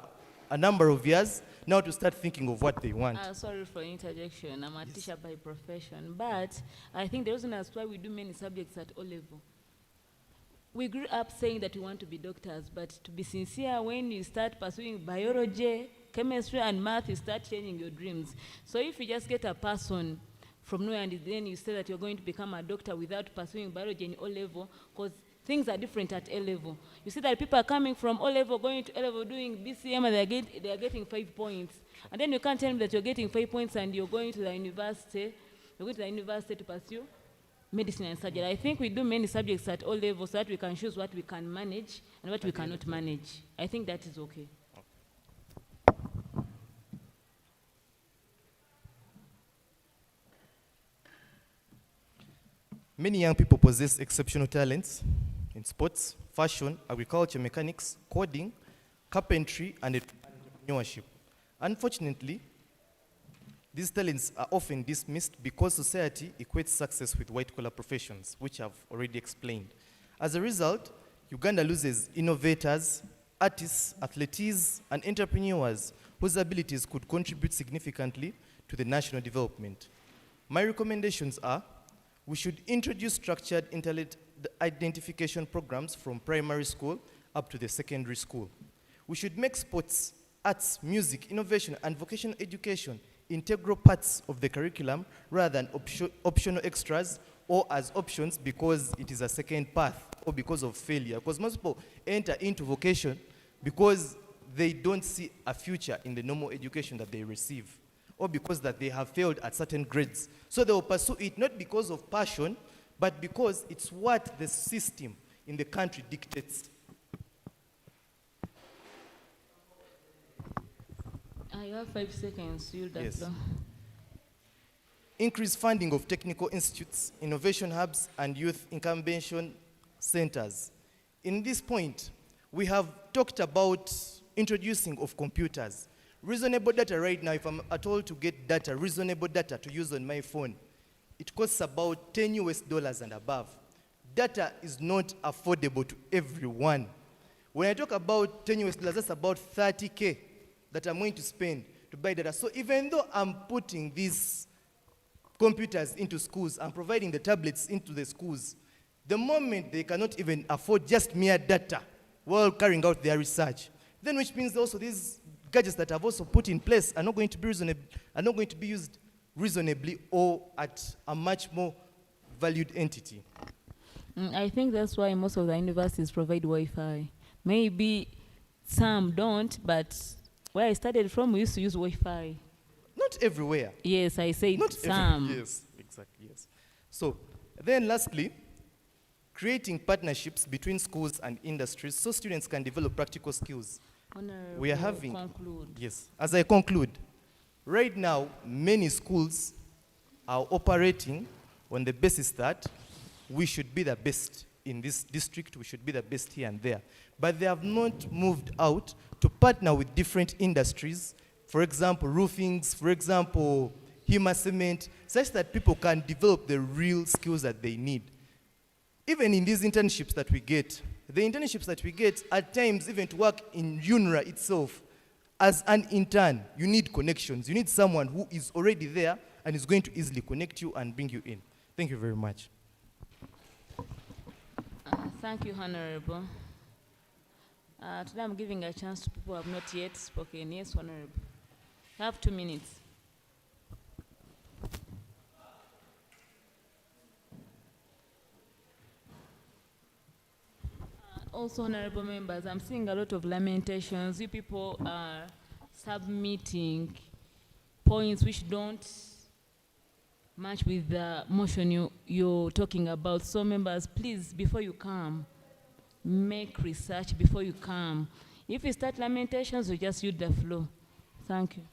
[SPEAKER 12] a number of years now to start thinking of what they want.
[SPEAKER 1] Sorry for interjection. I'm a teacher by profession, but I think the reason that's why we do many subjects at O level. We grew up saying that we want to be doctors, but to be sincere, when you start pursuing biology, chemistry, and math, you start changing your dreams. So if you just get a person from nowhere and then you say that you're going to become a doctor without pursuing biology in O level, because things are different at A level. You see that people are coming from O level, going to A level, doing BCM, and they are getting 5 points. And then you can't tell me that you're getting 5 points and you're going to the university. You're going to the university to pursue medicine and surgery. I think we do many subjects at O level so that we can choose what we can manage and what we cannot manage. I think that is okay.
[SPEAKER 12] Many young people possess exceptional talents in sports, fashion, agriculture, mechanics, coding, carpentry, and entrepreneurship. Unfortunately, these talents are often dismissed because society equates success with white-collar professions, which I've already explained. As a result, Uganda loses innovators, artists, athletes, and entrepreneurs whose abilities could contribute significantly to the national development. My recommendations are: we should introduce structured talent identification programs from primary school up to the secondary school. We should make sports, arts, music, innovation, and vocational education integral parts of the curriculum rather than optional extras or as options because it is a second path or because of failure. Because most people enter into vocation because they don't see a future in the normal education that they receive, or because that they have failed at certain grades. So they will pursue it not because of passion, but because it's what the system in the country dictates.
[SPEAKER 1] You have 5 seconds. You'll
[SPEAKER 12] Yes. Increased funding of technical institutes, innovation hubs, and youth incubation centers. In this point, we have talked about introducing of computers. Reasonable data right now, if I'm at all to get data, reasonable data to use on my phone, it costs about $10 and above. Data is not affordable to everyone. When I talk about $10, that's about 30K that I'm going to spend to buy data. So even though I'm putting these computers into schools, I'm providing the tablets into the schools, the moment they cannot even afford just mere data while carrying out their research, then which means also these gadgets that I've also put in place are not going to be used reasonably or at a much more valued entity.
[SPEAKER 1] I think that's why most of the universities provide Wi-Fi. Maybe some don't, but where I started from, we used to use Wi-Fi.
[SPEAKER 12] Not everywhere.
[SPEAKER 1] Yes, I said
[SPEAKER 12] Not
[SPEAKER 1] some.
[SPEAKER 12] Yes, exactly, yes. So then lastly, creating partnerships between schools and industries so students can develop practical skills. We are having,
[SPEAKER 1] conclude.
[SPEAKER 12] Yes, as I conclude, right now, many schools are operating on the basis that we should be the best in this district, we should be the best here and there. But they have not moved out to partner with different industries, for example, roofings, for example, Hima cement, such that people can develop the real skills that they need. Even in these internships that we get, at times even to work in UNRA itself, as an intern, you need connections. You need someone who is already there and is going to easily connect you and bring you in. Thank you very much.
[SPEAKER 1] Thank you, Honorable. Today I'm giving a chance to people who have not yet spoken. Yes, Honorable. You have 2 minutes. Also, honorable members, I'm seeing a lot of lamentations. You people are submitting points which don't match with the motion you're talking about. So members, please, before you come, make research before you come. If you start lamentations, you just use the floor. Thank you.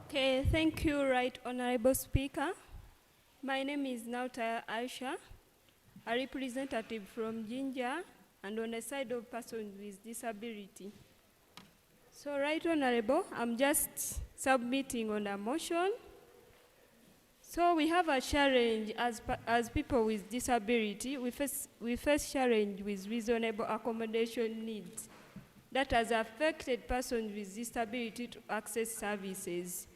[SPEAKER 9] Okay, thank you, Right Honorable Speaker. My name is Nauta Aisha, a representative from Jinja, and on the side of persons with disability. So, Right Honorable, I'm just submitting on a motion. So we have a challenge as people with disability. We face challenge with reasonable accommodation needs that has affected persons with disability to access services.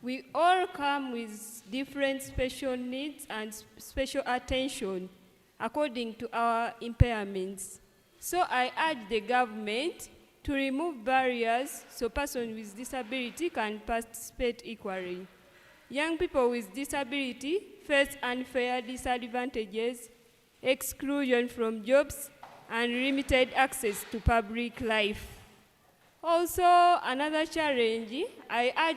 [SPEAKER 9] We all come with different special needs and special attention according to our impairments. So I urge the government to remove barriers so persons with disability can participate equally. Young people with disability face unfair disadvantages, exclusion from jobs, and limited access to public life. Also, another challenge, I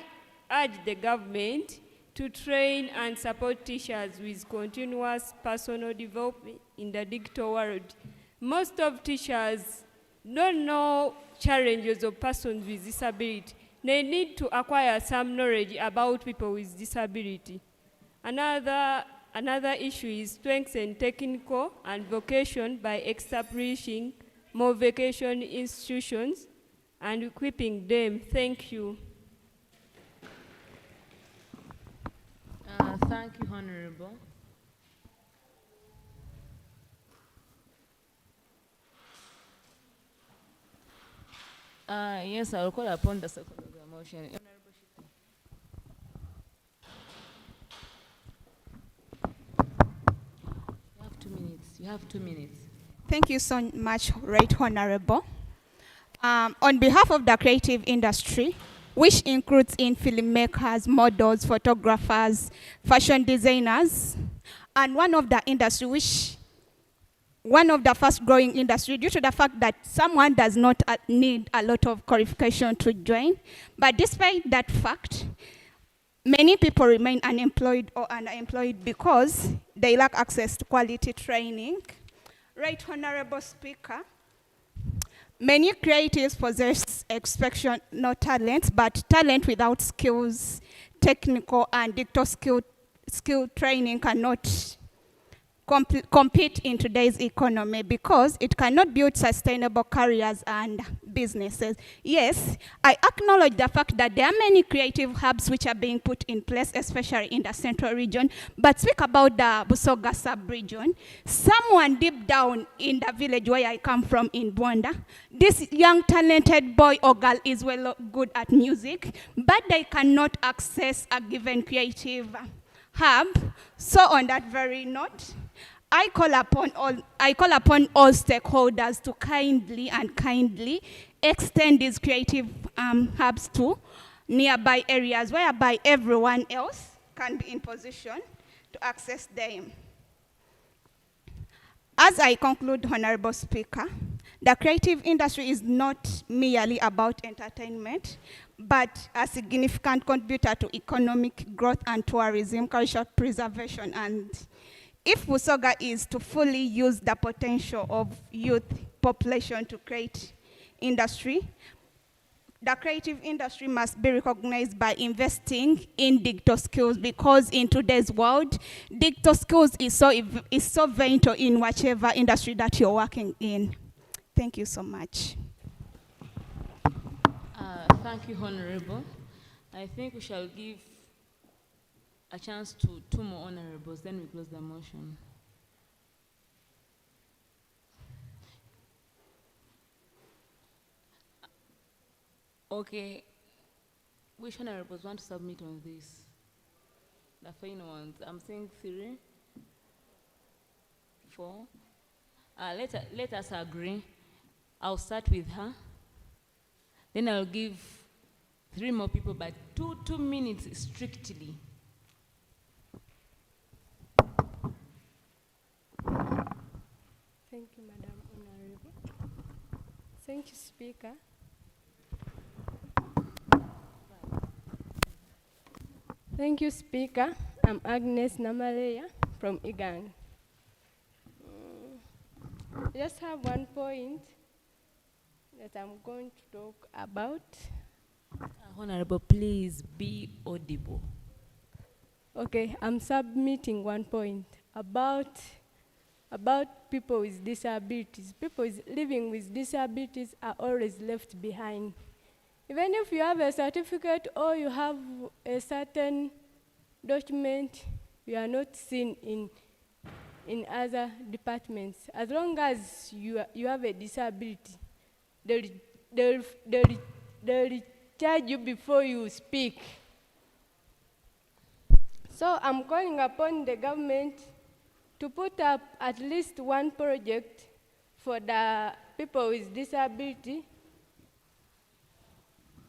[SPEAKER 9] urge the government to train and support teachers with continuous personal development in the digital world. Most of teachers don't know challenges of persons with disability. They need to acquire some knowledge about people with disability. Another issue is strengthen technical and vocation by establishing more vocation institutions and equipping them. Thank you.
[SPEAKER 1] Thank you, Honorable. Yes, I will call upon the second of the motion. Honorable Shita. You have 2 minutes. You have 2 minutes.
[SPEAKER 11] Thank you so much, Right Honorable. On behalf of the creative industry, which includes in filmmakers, models, photographers, fashion designers, and one of the fast growing industry due to the fact that someone does not need a lot of qualification to join. But despite that fact, Many people remain unemployed or underemployed because they lack access to quality training. Right, Honorable Speaker, many creatives possess exceptional talents, but talent without skills, technical and digital skill training cannot compete in today's economy because it cannot build sustainable careers and businesses. Yes, I acknowledge the fact that there are many creative hubs which are being put in place, especially in the central region, but speak about the Busoga sub-region. Someone deep down in the village where I come from in Bwanda, this young talented boy or girl is well good at music, but they cannot access a given creative hub. So on that very note, I call upon all stakeholders to kindly extend these creative hubs to nearby areas whereby everyone else can be in position to access them. As I conclude, Honorable Speaker, the creative industry is not merely about entertainment, but a significant contributor to economic growth and tourism, cultural preservation. And if Busoga is to fully use the potential of youth population to create industry, the creative industry must be recognized by investing in digital skills, because in today's world, digital skills is so vital in whichever industry that you're working in. Thank you so much.
[SPEAKER 1] Thank you, Honorable. I think we shall give a chance to two more honorables, then we close the motion. Okay, which honorables want to submit on this? The final ones. I'm saying 3, 4. Let us agree. I'll start with her. Then I'll give 3 more people, but 2 minutes strictly.
[SPEAKER 9] Thank you, Madam Honorable. Thank you, Speaker. Thank you, Speaker. I'm Agnes Namaleya from Igang. I just have one point that I'm going to talk about.
[SPEAKER 1] Honorable, please be audible.
[SPEAKER 9] Okay, I'm submitting one point about people with disabilities. People living with disabilities are always left behind. Even if you have a certificate or you have a certain document, you are not seen in other departments. As long as you have a disability, they'll charge you before you speak. So I'm calling upon the government to put up at least one project for the people with disability,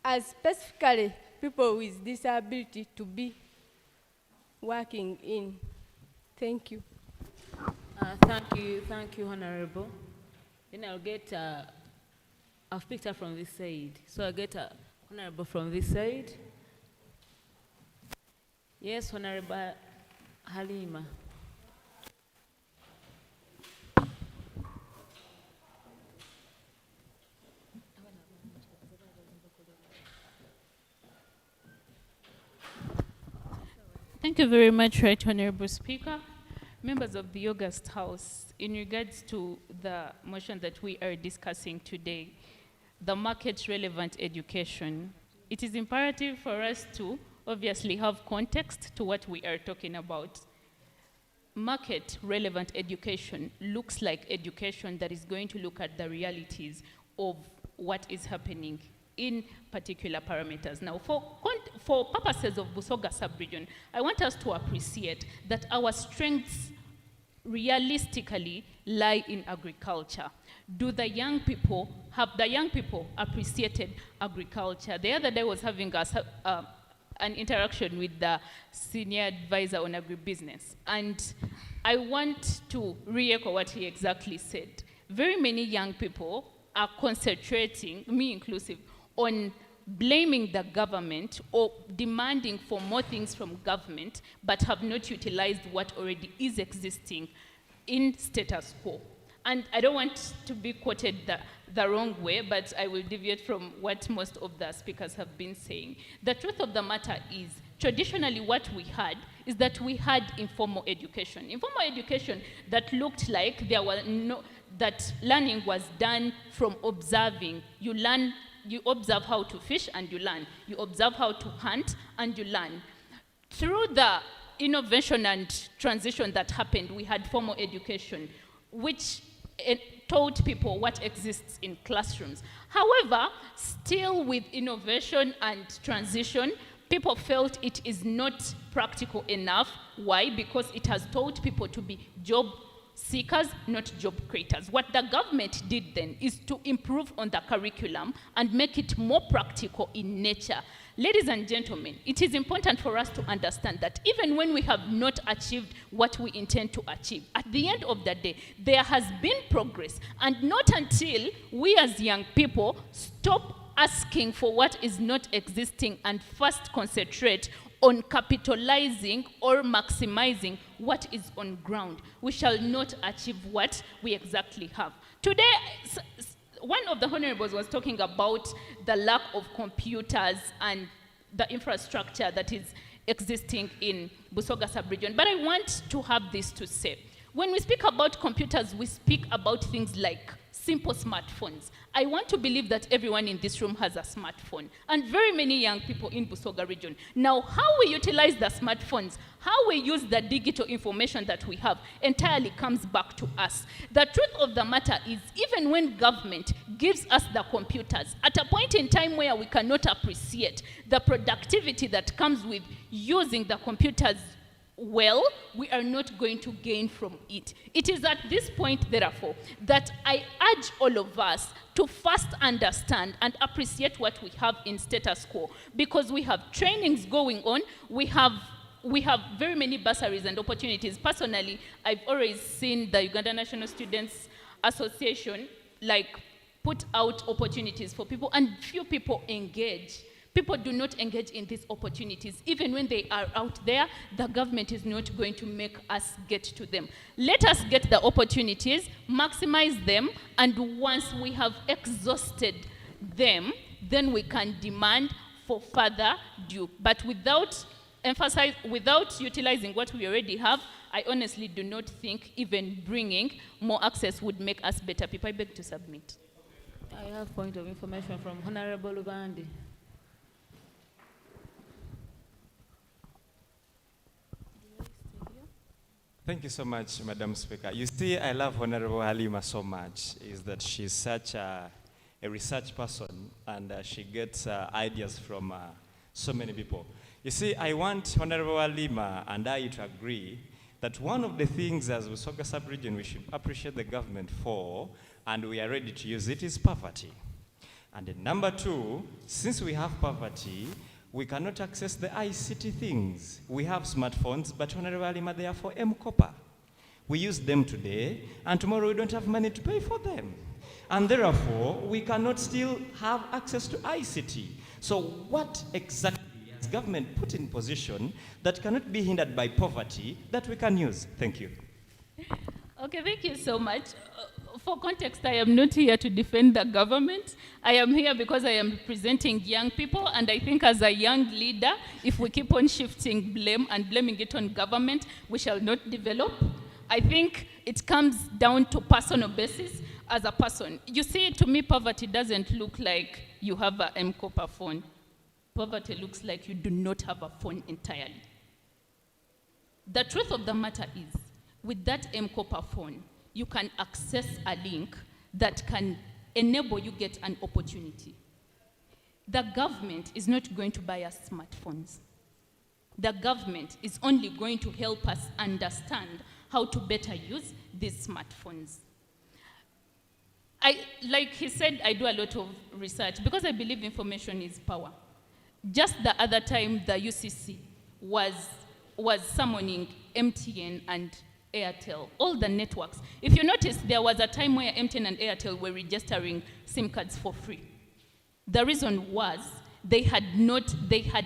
[SPEAKER 9] as specifically people with disability to be working in. Thank you.
[SPEAKER 1] Thank you, Honorable. Then I'll get, I've picked up from this side. So I'll get Honorable from this side. Yes, Honorable Halima.
[SPEAKER 18] Thank you very much, Right Honorable Speaker. Members of the August House, in regards to the motion that we are discussing today, the market-relevant education, it is imperative for us to obviously have context to what we are talking about. Market-relevant education looks like education that is going to look at the realities of what is happening in particular parameters. Now, for purposes of Busoga sub-region, I want us to appreciate that our strengths realistically lie in agriculture. Have the young people appreciated agriculture? The other day I was having an interaction with the senior advisor on agribusiness, and I want to re-echo what he exactly said. Very many young people are concentrating, me inclusive, on blaming the government or demanding for more things from government, but have not utilized what already is existing in status quo. And I don't want to be quoted the wrong way, but I will deviate from what most of the speakers have been saying. The truth of the matter is, traditionally what we had is that we had informal education. Informal education that looked like that learning was done from observing. You learn, you observe how to fish and you learn. You observe how to hunt and you learn. Through the innovation and transition that happened, we had formal education, which taught people what exists in classrooms. However, still with innovation and transition, people felt it is not practical enough. Why? Because it has taught people to be job seekers, not job creators. What the government did then is to improve on the curriculum and make it more practical in nature. Ladies and gentlemen, it is important for us to understand that even when we have not achieved what we intend to achieve, at the end of the day, there has been progress. And not until we as young people stop asking for what is not existing and first concentrate on capitalizing or maximizing what is on ground, we shall not achieve what we exactly have. Today, one of the honorables was talking about the lack of computers and the infrastructure that is existing in Busoga sub-region. But I want to have this to say. When we speak about computers, we speak about things like simple smartphones. I want to believe that everyone in this room has a smartphone, and very many young people in Busoga region. Now, how we utilize the smartphones, how we use the digital information that we have, entirely comes back to us. The truth of the matter is, even when government gives us the computers, at a point in time where we cannot appreciate the productivity that comes with using the computers well, we are not going to gain from it. It is at this point, therefore, that I urge all of us to first understand and appreciate what we have in status quo, because we have trainings going on, we have very many bursaries and opportunities. Personally, I've always seen the Uganda National Students Association put out opportunities for people, and few people engage. People do not engage in these opportunities. Even when they are out there, the government is not going to make us get to them. Let us get the opportunities, maximize them, and once we have exhausted them, then we can demand for further due. But without utilizing what we already have, I honestly do not think even bringing more access would make us better people. I beg to submit.
[SPEAKER 1] I have point of information from Honorable Ubandi.
[SPEAKER 13] Thank you so much, Madam Speaker. You see, I love Honorable Halima so much, is that she's such a research person, and she gets ideas from so many people. You see, I want Honorable Halima and I to agree that one of the things as Busoga sub-region we should appreciate the government for, and we are ready to use it, is poverty. And then number two, since we have poverty, we cannot access the ICT things. We have smartphones, but Honorable Halima, they are for M-Copper. We use them today, and tomorrow we don't have money to pay for them. And therefore, we cannot still have access to ICT. So what exactly has government put in position that cannot be hindered by poverty that we can use? Thank you.
[SPEAKER 18] Okay, thank you so much. For context, I am not here to defend the government. I am here because I am representing young people, and I think as a young leader, if we keep on shifting blame and blaming it on government, we shall not develop. I think it comes down to personal basis as a person. You see, to me, poverty doesn't look like you have an M-Copper phone. Poverty looks like you do not have a phone entirely. The truth of the matter is, with that M-Copper phone, you can access a link that can enable you get an opportunity. The government is not going to buy us smartphones. The government is only going to help us understand how to better use these smartphones. Like he said, I do a lot of research because I believe information is power. Just the other time, the UCC was summoning MTN and Airtel, all the networks. If you notice, there was a time where MTN and Airtel were registering SIM cards for free. The reason was they had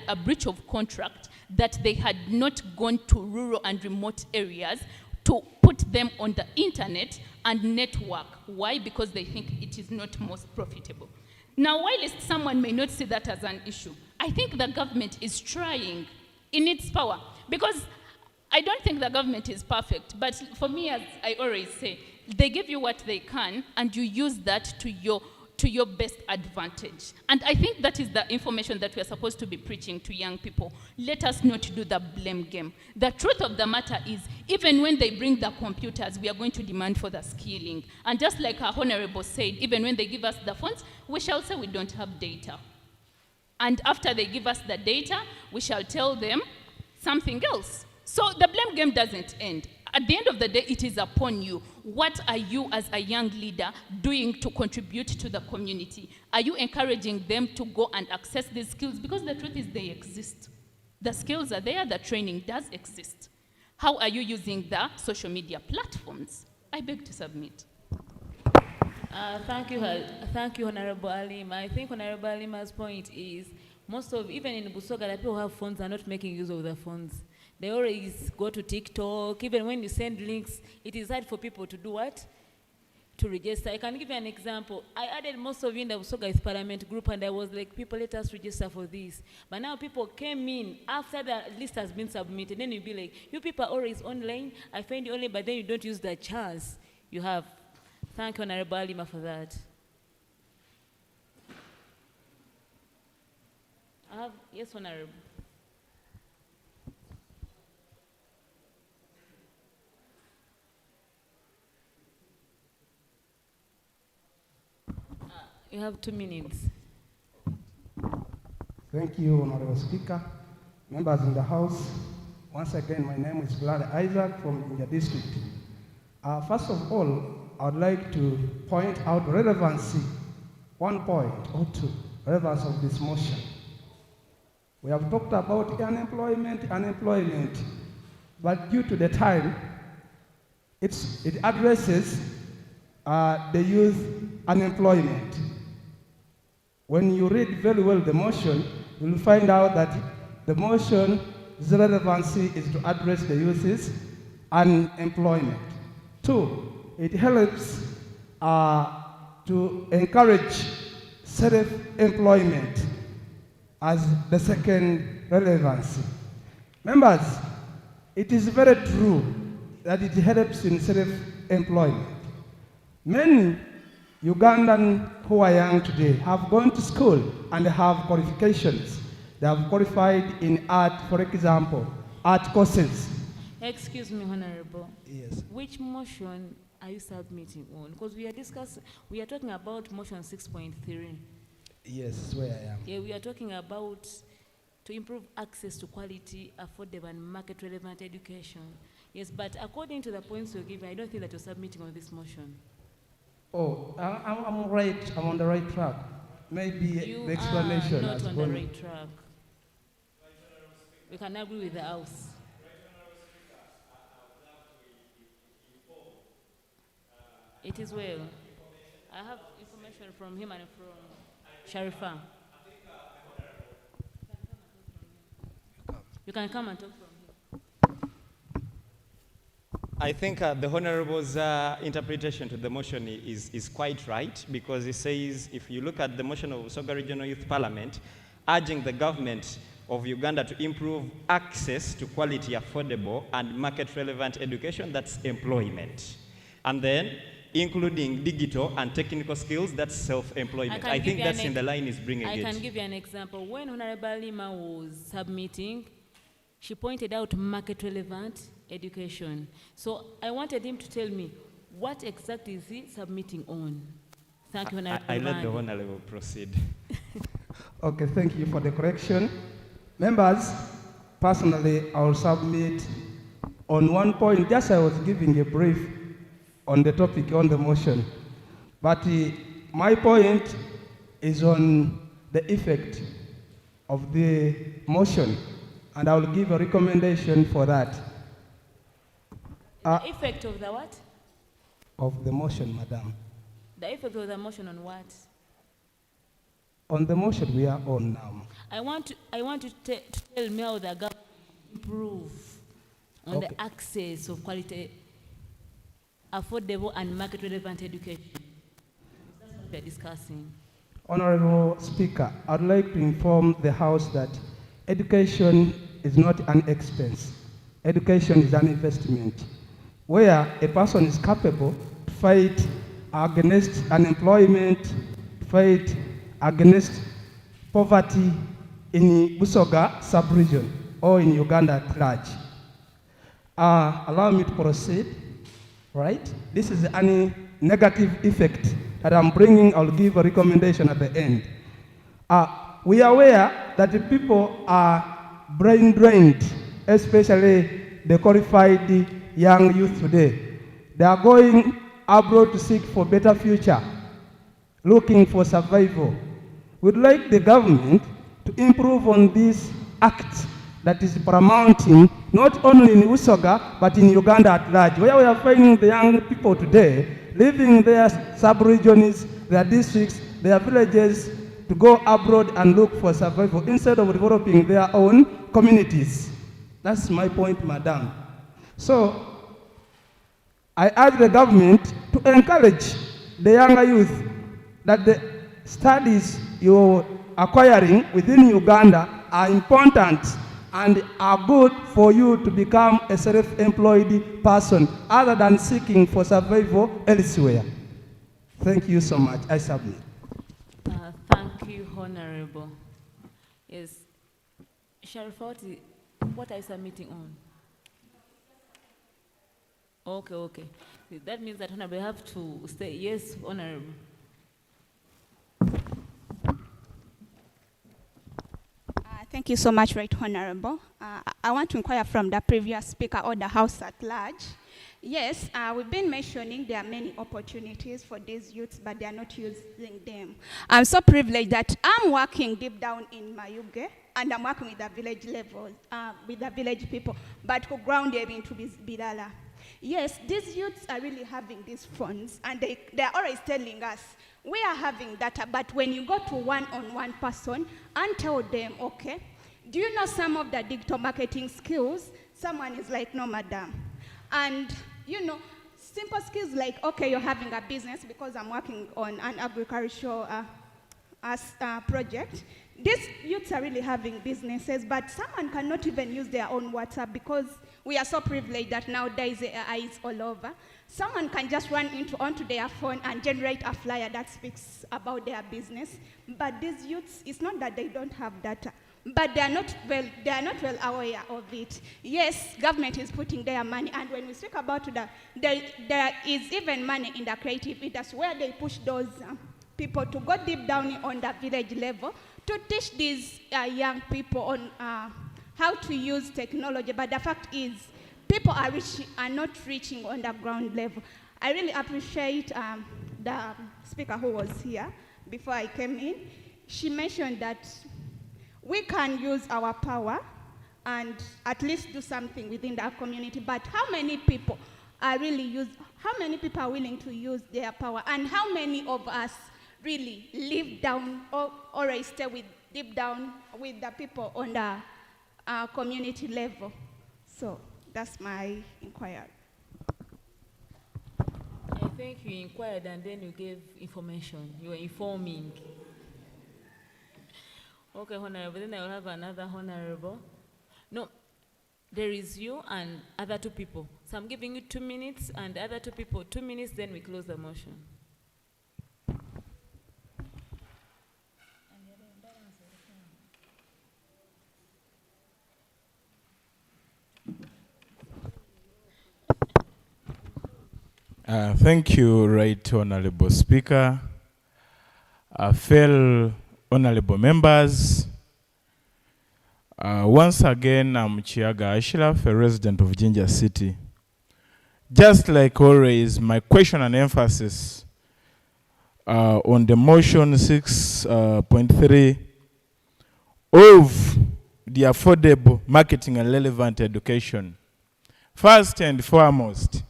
[SPEAKER 18] a breach of contract, that they had not gone to rural and remote areas to put them on the internet and network. Why? Because they think it is not most profitable. Now, whilst someone may not see that as an issue, I think the government is trying in its power, because I don't think the government is perfect, but for me, as I always say, they give you what they can, and you use that to your best advantage. And I think that is the information that we're supposed to be preaching to young people. Let us not do the blame game. The truth of the matter is, even when they bring the computers, we are going to demand for the skilling. And just like our Honorable said, even when they give us the phones, we shall say we don't have data. And after they give us the data, we shall tell them something else. So the blame game doesn't end. At the end of the day, it is upon you. What are you as a young leader doing to contribute to the community? Are you encouraging them to go and access these skills? Because the truth is they exist. The skills are there, the training does exist. How are you using the social media platforms? I beg to submit.
[SPEAKER 1] Thank you, Honorable Alima. I think Honorable Alima's point is, even in Busoga, the people who have phones are not making use of the phones. They always go to TikTok. Even when you send links, it is hard for people to do what? To register. I can give you an example. I added most of you in the Busoga Youth Parliament group, and I was like, people, let us register for this. But now people came in after the list has been submitted. Then you'll be like, you people are always online. I find you only, but then you don't use the chance you have. Thank you, Honorable Alima, for that. Yes, Honorable. You have 2 minutes.
[SPEAKER 19] Thank you, Honorable Speaker. Members in the House, once again, my name is Glad Isaac from Jinja District. First of all, I would like to point out relevancy, 1 point or 2, relevance of this motion. We have talked about unemployment, but due to the time, it addresses the youth unemployment. When you read very well the motion, you'll find out that the motion's relevancy is to address the youth's unemployment. 2, it helps to encourage self-employment as the second relevancy. Members, it is very true that it helps in self-employment. Many Ugandans who are young today have gone to school and have qualifications. They have qualified in art, for example, art courses.
[SPEAKER 1] Excuse me, Honorable.
[SPEAKER 19] Yes.
[SPEAKER 1] Which motion are you submitting on? Because we are talking about motion 6.3.
[SPEAKER 19] Yes, where I am.
[SPEAKER 1] Yeah, we are talking about to improve access to quality, affordable, and market-relevant education. Yes, but according to the points you're giving, I don't think that you're submitting on this motion.
[SPEAKER 19] Oh, I'm right. I'm on the right track. Maybe the explanation
[SPEAKER 1] You are
[SPEAKER 19] has
[SPEAKER 1] not on
[SPEAKER 19] gone.
[SPEAKER 1] the right track. We can agree with the House. It is well. I have information from him and from Sharifa. You can come and talk from him.
[SPEAKER 13] I think the Honorable's interpretation to the motion is quite right, because it says, if you look at the motion of Soga Regional Youth Parliament, urging the government of Uganda to improve access to quality, affordable, and market-relevant education, that's employment. And then, including digital and technical skills, that's self-employment. I think that's in the line is bringing it.
[SPEAKER 1] I can give you an example. When Honorable Lima was submitting, she pointed out market-relevant education. So I wanted him to tell me, what exactly is he submitting on? Thank you, Honorable.
[SPEAKER 13] I let the Honorable proceed.
[SPEAKER 19] Okay, thank you for the correction. Members, personally, I will submit on 1 point. Just I was giving a brief on the topic, on the motion. But my point is on the effect of the motion, and I will give a recommendation for that.
[SPEAKER 1] The effect of the what?
[SPEAKER 19] Of the motion, Madam.
[SPEAKER 1] The effect of the motion on what?
[SPEAKER 19] on the motion we are on now.
[SPEAKER 1] I want to tell me how the government improve on
[SPEAKER 19] Okay.
[SPEAKER 1] the access of quality, affordable and market relevant education. That's what we are discussing.
[SPEAKER 19] Honorable Speaker, I'd like to inform the House that education is not an expense. Education is an investment where a person is capable to fight against unemployment, fight against poverty in Busoga sub-region or in Uganda at large. Allow me to proceed, right? This is any negative effect that I'm bringing. I'll give a recommendation at the end. We are aware that the people are brain drained, especially the qualified young youth today. They are going abroad to seek for better future, looking for survival. We'd like the government to improve on this act that is promoting not only in Usoga but in Uganda at large, where we are finding the young people today leaving their sub-regions, their districts, their villages to go abroad and look for survival instead of developing their own communities. That's my point, madam. So I urge the government to encourage the younger youth that the studies you're acquiring within Uganda are important and are good for you to become a self-employed person other than seeking for survival elsewhere. Thank you so much. I submit.
[SPEAKER 1] Thank you, Honorable. Yes. Sharifati, what are you submitting on? Okay. That means that Honorable have to say yes, Honorable.
[SPEAKER 11] Thank you so much, Right Honorable. I want to inquire from the previous speaker or the House at large. Yes, we've been mentioning there are many opportunities for these youths, but they are not using them. I'm so privileged that I'm working deep down in Mayuge, and I'm working with the village level, with the village people, but who grounded into this Bilala. Yes, these youths are really having these funds, and they're always telling us, we are having data, but when you go to one-on-one person and tell them, okay, do you know some of the digital marketing skills? Someone is like, no, madam. And, you know, simple skills like, okay, you're having a business because I'm working on an agricultural project. These youths are really having businesses, but someone cannot even use their own WhatsApp because we are so privileged that nowadays AI is all over. Someone can just run onto their phone and generate a flyer that speaks about their business. But these youths, it's not that they don't have data, but they are not well aware of it. Yes, government is putting their money, and when we speak about there is even money in the creative industry where they push those people to go deep down on the village level to teach these young people on how to use technology. But the fact is, people are not reaching on the ground level. I really appreciate the speaker who was here before I came in. She mentioned that we can use our power and at least do something within our community, but how many people are willing to use their power, and how many of us really live down or stay deep down with the people on the community level? So that's my inquiry.
[SPEAKER 1] I think you inquired and then you gave information. You were informing. Okay, Honorable. Then I will have another Honorable. No, there is you and other two people. So I'm giving you 2 minutes and the other two people 2 minutes, then we close the motion.
[SPEAKER 21] Thank you, Right Honorable Speaker. Fellow Honorable members, once again, I'm Chiaga Ashraf, a resident of Jinja City. Just like always, my question and emphasis on the motion 6.3 of the affordable marketing and relevant education. First and foremost,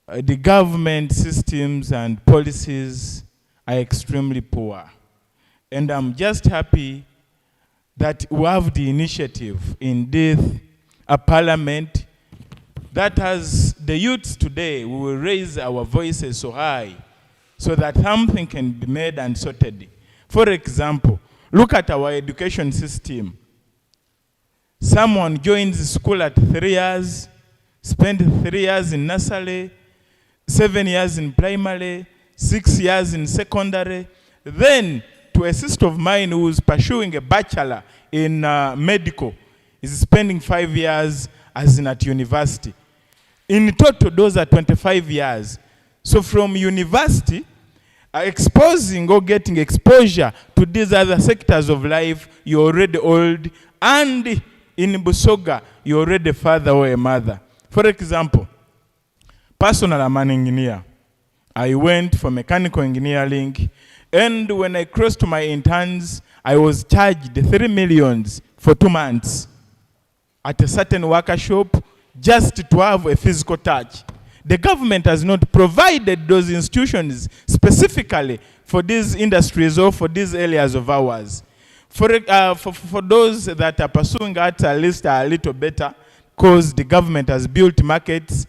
[SPEAKER 21] the government systems and policies are extremely poor. And I'm just happy that we have the initiative in this parliament that as the youths today, we will raise our voices so high so that something can be made and sorted. For example, look at our education system. Someone joins school at 3 years, spend 3 years in nursery, 7 years in primary, 6 years in secondary, then to a sister of mine who is pursuing a bachelor in medical, is spending 5 years as in at university. In total, those are 25 years. So from university, exposing or getting exposure to these other sectors of life, you're already old, and in Busoga, you're already a father or a mother. For example, personally, I'm an engineer. I went for mechanical engineering, and when I crossed my interns, I was charged 3 million for 2 months at a certain workshop just to have a physical touch. The government has not provided those institutions specifically for these industries or for these areas of ours. For those that are pursuing arts, at least are a little better, because the government has built markets,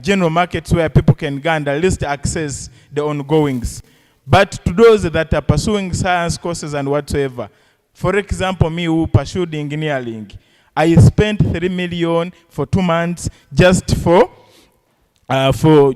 [SPEAKER 21] general markets where people can go and at least access the ongoings. But to those that are pursuing science courses and whatsoever, for example, me who pursued engineering, I spent 3 million for 2 months just for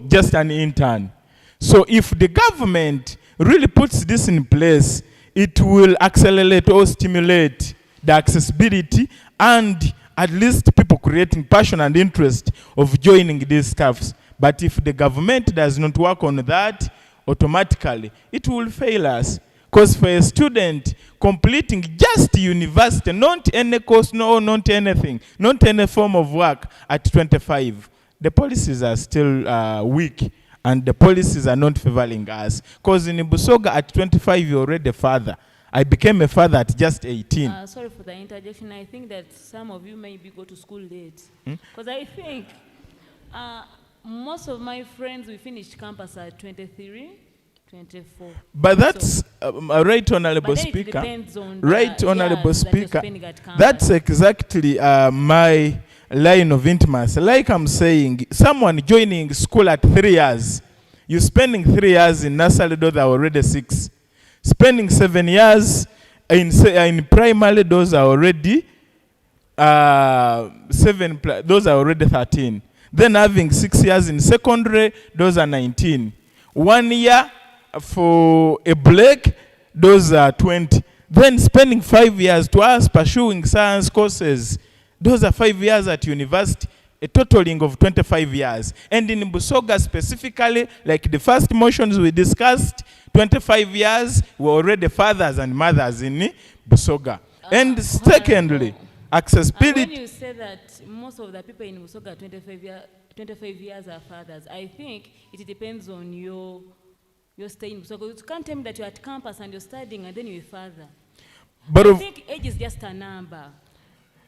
[SPEAKER 21] just an intern. So if the government really puts this in place, it will accelerate or stimulate the accessibility and at least people creating passion and interest of joining these stuffs. But if the government does not work on that, automatically it will fail us. Because for a student completing just university, not any course, no, not anything, not any form of work at 25, the policies are still weak and the policies are not favoring us. Because in Busoga at 25, you're already a father. I became a father at just 18.
[SPEAKER 1] Sorry for the interjection. I think that some of you maybe go to school late. Because I think most of my friends, we finished campus at 23. 24.
[SPEAKER 21] But that's right, Honorable Speaker. Right, Honorable Speaker. That's exactly my line of intimacy. Like I'm saying, someone joining school at 3 years, you're spending 3 years in nursery, those are already 6. Spending 7 years in primary, those are already 13. Then having 6 years in secondary, those are 19. 1 year for a break, those are 20. Then spending 5 years to us pursuing science courses, those are 5 years at university, a totaling of 25 years. And in Busoga specifically, like the first motions we discussed, 25 years, we're already fathers and mothers in Busoga. And secondly, accessibility.
[SPEAKER 1] When you say that most of the people in Busoga 25 years are fathers, I think it depends on your stay in Busoga. You can't tell me that you're at campus and you're studying and then you're a father.
[SPEAKER 21] But
[SPEAKER 1] I think age is just a number.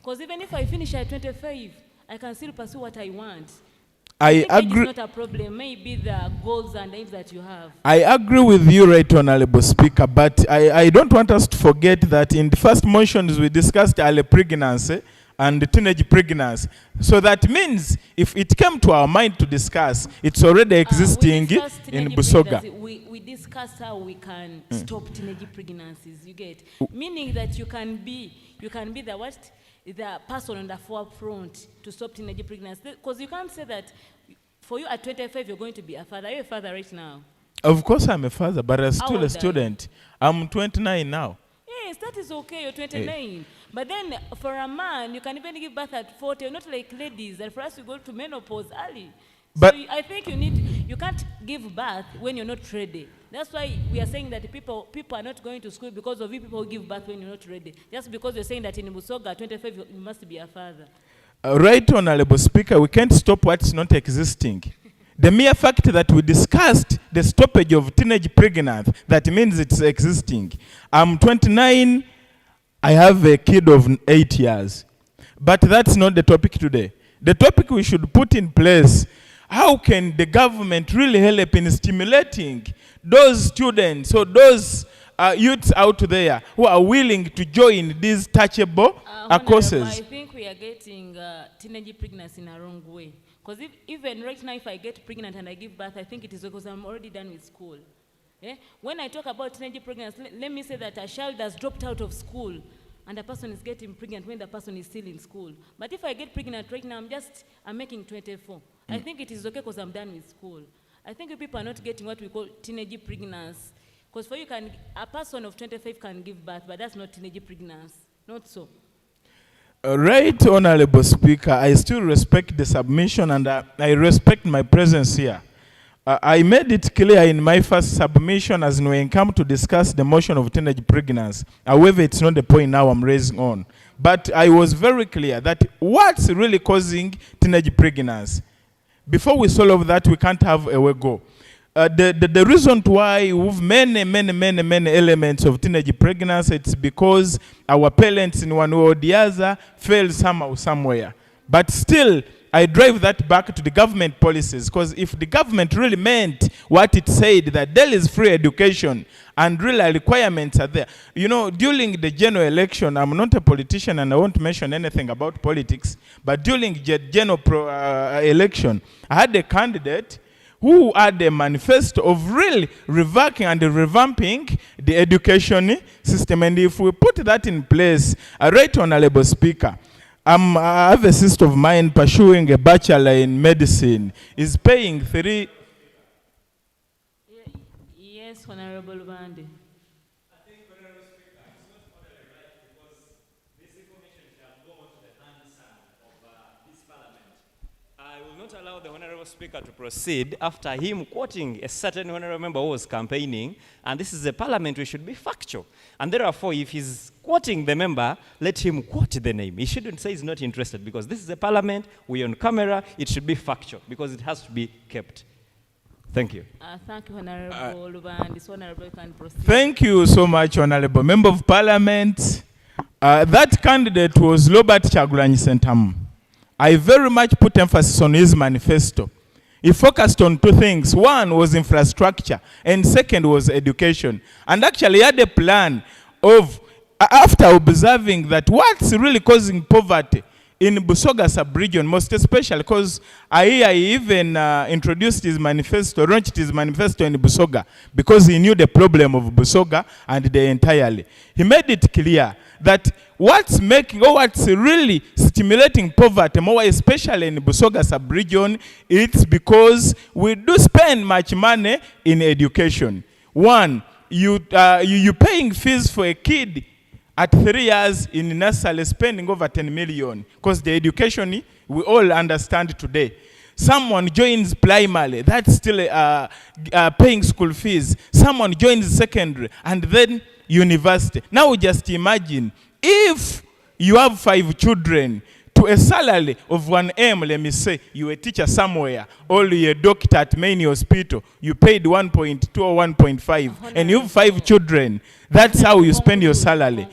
[SPEAKER 1] Because even if I finish at 25, I can still pursue what I want.
[SPEAKER 21] I
[SPEAKER 1] think
[SPEAKER 21] agree.
[SPEAKER 1] Age is not a problem. Maybe the goals and aims that you have.
[SPEAKER 21] I agree with you, Right Honorable Speaker, but I don't want us to forget that in the first motions we discussed early pregnancy and teenage pregnancy. So that means if it came to our mind to discuss, it's already existing in Busoga.
[SPEAKER 1] We discussed how we can stop teenage pregnancies, you get? Meaning that you can be the worst, the person on the forefront to stop teenage pregnancy. Because you can't say that for you at 25 you're going to be a father. Are you a father right now?
[SPEAKER 21] Of course I'm a father, but I'm still a student. I'm 29 now.
[SPEAKER 1] Yes, that is okay, you're 29. But then for a man, you can even give birth at 40. You're not like ladies. And for us, we go to menopause early.
[SPEAKER 21] But
[SPEAKER 1] so I think you can't give birth when you're not ready. That's why we are saying that people are not going to school because of you people who give birth when you're not ready. Just because you're saying that in Busoga, 25, you must be a father.
[SPEAKER 21] Right, Honorable Speaker, we can't stop what's not existing. The mere fact that we discussed the stoppage of teenage pregnancy, that means it's existing. I'm 29, I have a kid of 8 years. But that's not the topic today. The topic we should put in place, how can the government really help in stimulating those students or those youths out there who are willing to join these touchable courses?
[SPEAKER 1] I think we are getting teenage pregnancy in a wrong way. Because even right now, if I get pregnant and I give birth, I think it is because I'm already done with school. Yeah? When I talk about teenage pregnancy, let me say that a child has dropped out of school and a person is getting pregnant when the person is still in school. But if I get pregnant right now, I'm making 24. I think it is okay because I'm done with school. I think you people are not getting what we call teenage pregnancy. Because for you, a person of 25 can give birth, but that's not teenage pregnancy. Not so.
[SPEAKER 21] Right, Honorable Speaker, I still respect the submission and I respect my presence here. I made it clear in my first submission as we come to discuss the motion of teenage pregnancy. However, it's not the point now I'm raising on. But I was very clear that what's really causing teenage pregnancy, before we solve that, we can't have a way go. The reason why we have many elements of teenage pregnancy, it's because our parents in one way or the other fail somehow, somewhere. But still, I drive that back to the government policies, because if the government really meant what it said, that there is free education and real requirements are there. You know, during the general election, I'm not a politician and I won't mention anything about politics, but during the general election, I had a candidate who had a manifesto of really reworking and revamping the education system. And if we put that in place, right, Honorable Speaker, I have a sister of mine pursuing a bachelor in medicine, is paying
[SPEAKER 1] Yes, Honorable Bandi.
[SPEAKER 13] I will not allow the Honorable Speaker to proceed after him quoting a certain Honorable member who was campaigning, and this is a parliament, we should be factual. And therefore, if he's quoting the member, let him quote the name. He shouldn't say he's not interested, because this is a parliament, we're on camera, it should be factual, because it has to be kept. Thank you.
[SPEAKER 1] Thank you, Honorable Luband. This Honorable can proceed.
[SPEAKER 21] Thank you so much, Honorable Member of Parliament. That candidate was Robert Kyagulanyi Ssentamu. I very much put emphasis on his manifesto. He focused on two things. One was infrastructure, and second was education. And actually he had a plan of, after observing that what's really causing poverty in Busoga sub-region, most especially, because I even introduced his manifesto, launched his manifesto in Busoga, because he knew the problem of Busoga and the entirely. He made it clear that what's really stimulating poverty, more especially in Busoga sub-region, it's because we do spend much money in education. One, you paying fees for a kid at 3 years in nursery, spending over 10 million, because the education we all understand today. Someone joins primary, that's still paying school fees. Someone joins secondary, and then university. Now just imagine, if you have 5 children, to a salary of 1M, let me say, you're a teacher somewhere, or you're a doctor at main hospital, you paid 1.2 or 1.5, and you have 5 children. That's how you spend your salary.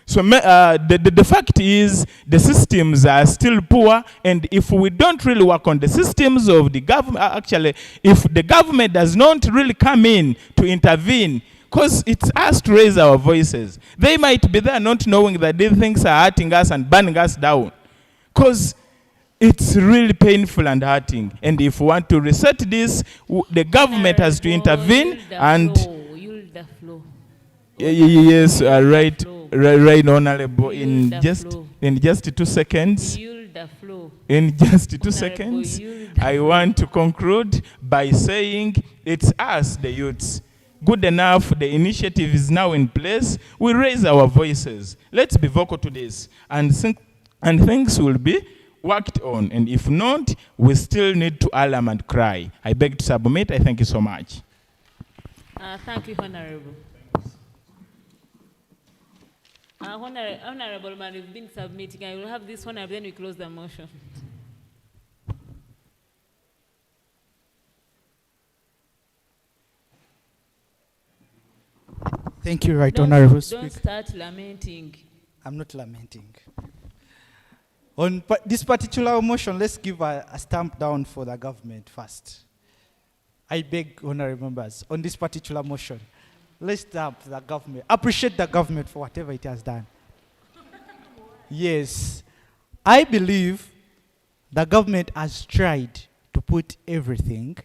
[SPEAKER 21] So the fact is, the systems are still poor, and if we don't really work on the systems of the government, actually, if the government does not really come in to intervene, because it's us to raise our voices. They might be there not knowing that these things are hurting us and burning us down, because it's really painful and hurting. And if we want to reset this, the government has to intervene and... Yes, right, Honorable. In just 2 seconds. In just 2 seconds, I want to conclude by saying it's us, the youths. Good enough, the initiative is now in place. We raise our voices. Let's be vocal to this, and things will be worked on. And if not, we still need to alarm and cry. I beg to submit. I thank you so much.
[SPEAKER 1] Thank you, Honorable. Honorable man, you've been submitting. I will have this one, and then we close the motion.
[SPEAKER 8] Thank you, Right Honorable Speaker.
[SPEAKER 1] Don't start lamenting.
[SPEAKER 8] I'm not lamenting. On this particular motion, let's give a stamp down for the government first. I beg honorable members, on this particular motion, Let's stamp the government. Appreciate the government for whatever it has done. Yes. I believe the government has tried to put everything,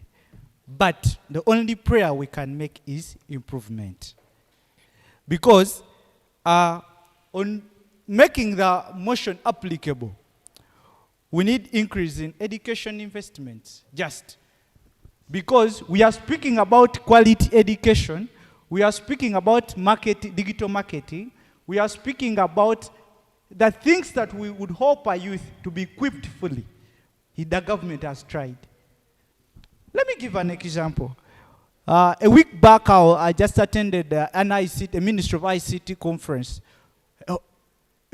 [SPEAKER 8] but the only prayer we can make is improvement. Because on making the motion applicable, we need increase in education investments. Just because we are speaking about quality education, we are speaking about digital marketing, we are speaking about the things that we would hope our youth to be equipped fully. The government has tried. Let me give an example. A week back, I just attended an ICT, a Ministry of ICT conference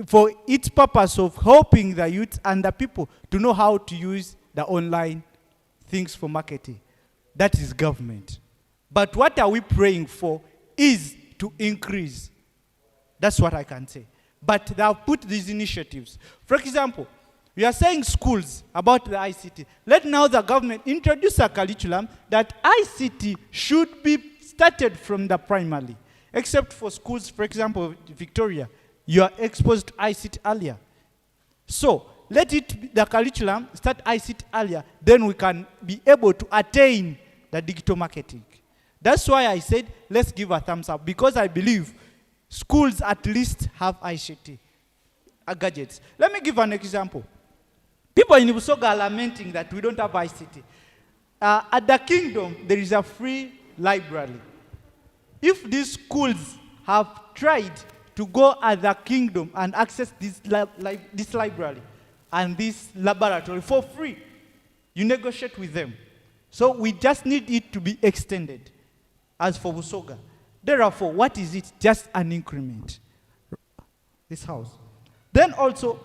[SPEAKER 8] for its purpose of helping the youth and the people to know how to use the online things for marketing. That is government. But what are we praying for is to increase. That's what I can say. But they have put these initiatives. For example, we are saying schools about the ICT. Let now the government introduce a curriculum that ICT should be started from the primary. Except for schools, for example, Victoria, you are exposed to ICT earlier. So let the curriculum start ICT earlier, then we can be able to attain the digital marketing. That's why I said, let's give a thumbs up, because I believe schools at least have ICT gadgets. Let me give an example. People in Busoga are lamenting that we don't have ICT. At the kingdom, there is a free library. If these schools have tried to go at the kingdom and access this library and this laboratory for free, you negotiate with them. So we just need it to be extended. As for Busoga, therefore, what is it? Just an increment. This house. Then also,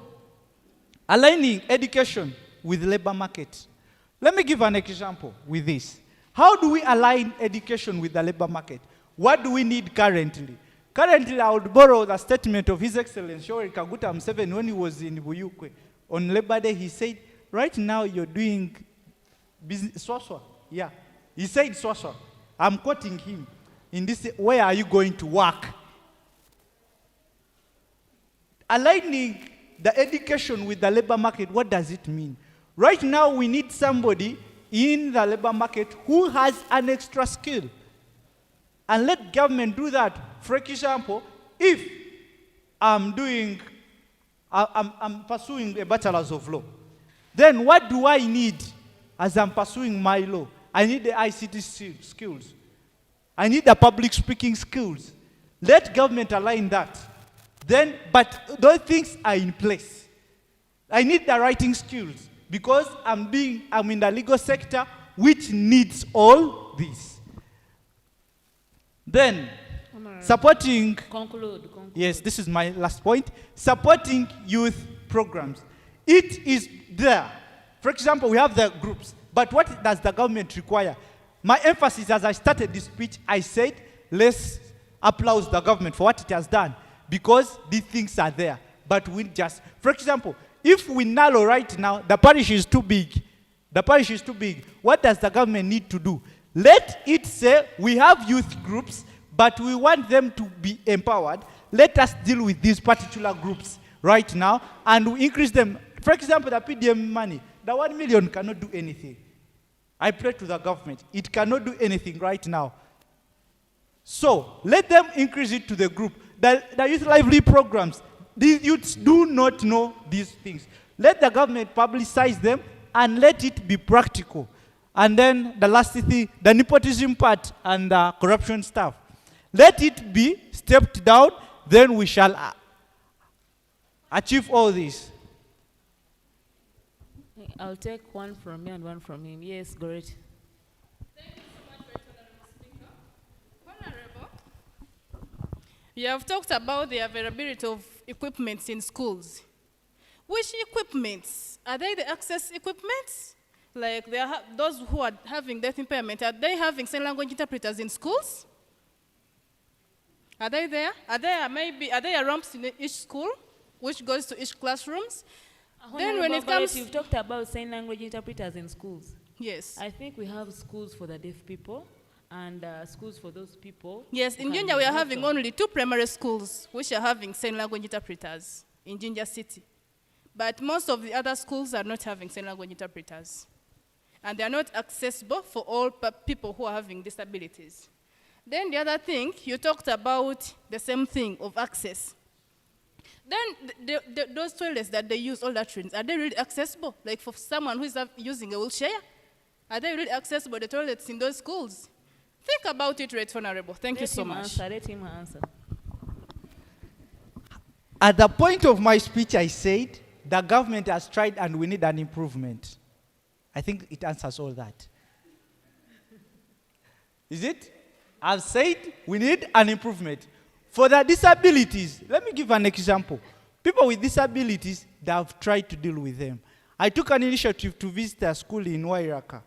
[SPEAKER 8] aligning education with labor market. Let me give an example with this. How do we align education with the labor market? What do we need currently? Currently, I would borrow the statement of His Excellency Yoweri Kaguta Museveni when he was in Buyukwe. On Labor Day, he said, right now you're doing business, swaswa. Yeah, he said swaswa. I'm quoting him. In this, where are you going to work? Aligning the education with the labor market, what does it mean? Right now, we need somebody in the labor market who has an extra skill. And let government do that. For example, if I'm pursuing a bachelor's of law, then what do I need as I'm pursuing my law? I need the ICT skills. I need the public speaking skills. Let government align that. Then, but those things are in place. I need the writing skills because I'm in the legal sector which needs all this. Then, supporting.
[SPEAKER 1] Conclude.
[SPEAKER 8] Yes, this is my last point. Supporting youth programs. It is there. For example, we have the groups. But what does the government require? My emphasis as I started this speech, I said, let's applaud the government for what it has done. Because these things are there. But we just, for example, if we narrow right now, the parish is too big. The parish is too big. What does the government need to do? Let it say we have youth groups, but we want them to be empowered. Let us deal with these particular groups right now and we increase them. For example, the PDM money, the 1 million cannot do anything. I pray to the government. It cannot do anything right now. So let them increase it to the group. The youth lively programs, these youths do not know these things. Let the government publicize them and let it be practical. And then the last thing, the nepotism part and the corruption stuff. Let it be stepped down, then we shall achieve all this.
[SPEAKER 1] I'll take one from me and one from him. Yes, great.
[SPEAKER 14] You have talked about the availability of equipments in schools. Which equipments? Are they the access equipments? Like those who are having deaf impairment, are they having sign language interpreters in schools? Are they there? Are there ramps in each school, which goes to each classrooms?
[SPEAKER 1] Then when it comes, you've talked about sign language interpreters in schools.
[SPEAKER 14] Yes.
[SPEAKER 1] I think we have schools for the deaf people, and schools for those people.
[SPEAKER 14] Yes, in
[SPEAKER 1] who can
[SPEAKER 14] Jinja we are
[SPEAKER 1] be
[SPEAKER 14] having
[SPEAKER 1] neutral.
[SPEAKER 14] only 2 primary schools which are having sign language interpreters in Jinja City. But most of the other schools are not having sign language interpreters. And they are not accessible for all people who are having disabilities. Then the other thing, you talked about the same thing of access. Then those toilets that they use, all that rooms, are they really accessible? Like for someone who is using a wheelchair, are they really accessible, the toilets in those schools? Think about it, Right Honorable. Thank you so much.
[SPEAKER 1] Let him answer.
[SPEAKER 8] At the point of my speech, I said the government has tried and we need an improvement. I think it answers all that. Is it? I've said we need an improvement. For the disabilities, let me give an example. People with disabilities, they have tried to deal with them. I took an initiative to visit a school in Wairaka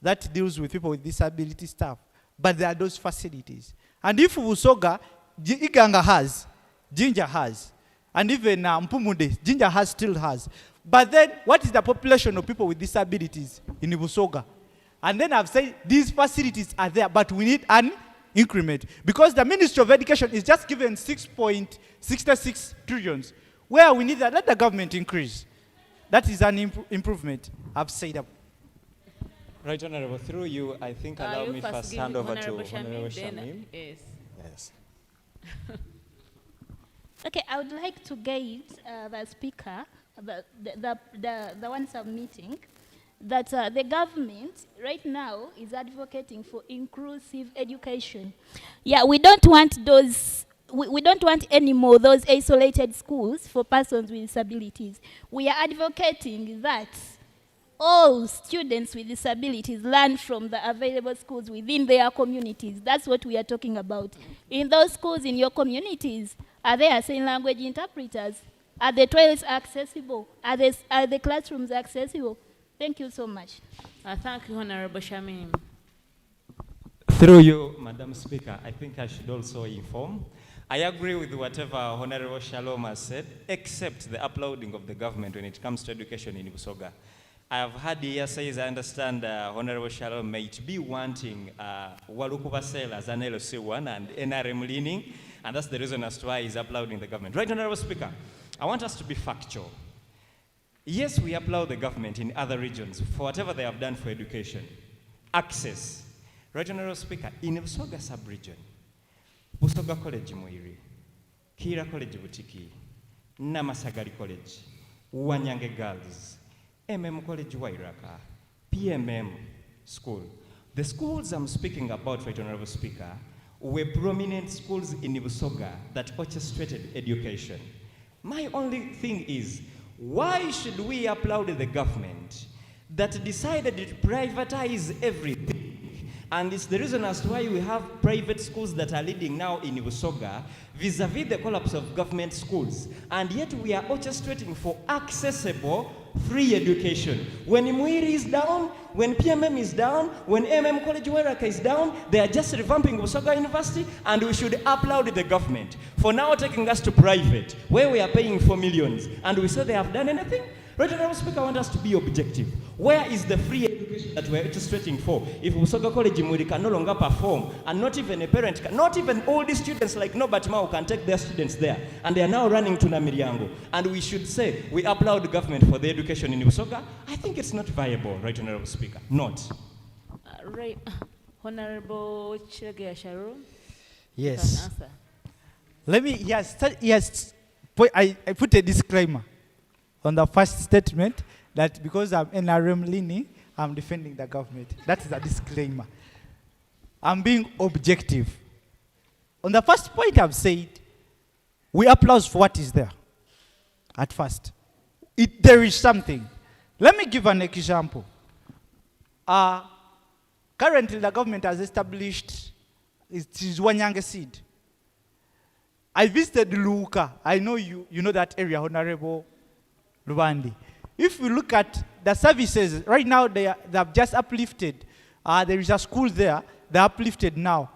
[SPEAKER 8] that deals with people with disability staff, but there are those facilities. And if Busoga, Iganga has, Jinja has, and even Mpumude, Jinja has still has. But then, what is the population of people with disabilities in Busoga? And then I've said these facilities are there, but we need an increment. Because the Ministry of Education is just given 6.66 trillions, where we need that. Let the government increase. That is an improvement. I've said.
[SPEAKER 13] Right, Honorable, through you, I think allow me first hand over to Honorable Shamim.
[SPEAKER 1] Yes.
[SPEAKER 13] Yes.
[SPEAKER 5] Okay, I would like to guide the speaker, the one submitting, that the government right now is advocating for inclusive education. Yeah, we don't want those, we don't want anymore those isolated schools for persons with disabilities. We are advocating that all students with disabilities learn from the available schools within their communities. That's what we are talking about. In those schools in your communities, are there sign language interpreters? Are the toilets accessible? Are the classrooms accessible? Thank you so much.
[SPEAKER 1] Thank you, Honorable Shamim.
[SPEAKER 13] Through you, Madam Speaker, I think I should also inform. I agree with whatever Honorable Shalom has said, except the uploading of the government when it comes to education in Busoga. I have heard here says, I understand Honorable Shalom might be wanting Walukuba Sale as an LOC1 and NRM leaning, and that's the reason as to why he's uploading the government. Right, Honorable Speaker, I want us to be factual. Yes, we applaud the government in other regions for whatever they have done for education. Access. Right, Honorable Speaker, in Busoga sub-region, Busoga College Muiri, Kira College Butiki, Namasagari College, Wanyange Girls, College Wairaka, PMM School. The schools I'm speaking about, Right Honorable Speaker, were prominent schools in Busoga that orchestrated education. My only thing is, why should we applaud the government that decided to privatize everything? And it's the reason as to why we have private schools that are leading now in Busoga vis-a-vis the collapse of government schools. And yet we are orchestrating for accessible free education. When Muiri is down, when PMM is down, when College Wairaka is down, they are just revamping Busoga University, and we should applaud the government for now taking us to private, where we are paying for millions, and we say they have done anything. Right, Honorable Speaker, I want us to be objective. Where is the free education that we're orchestrating for? If Busoga College Muiri can no longer perform, and not even a parent, not even all these students like Norbert Mao can take their students there, and they are now running to Namiriango, and we should say we applaud the government for the education in Busoga, I think it's not viable, Right, Honorable Speaker. Not.
[SPEAKER 1] Right, Honorable Chege Sharu.
[SPEAKER 8] Yes. Let me, yes, I put a disclaimer on the first statement that because I'm NRM leaning, I'm defending the government. That is a disclaimer. I'm being objective. On the first point I've said, we applaud for what is there at first. There is something. Let me give an example. Currently, the government has established, it is Wanyange Seed. I visited Luka. I know you know that area, Honorable Lubandi. If you look at the services, right now they have just uplifted. There is a school there, they're uplifted now.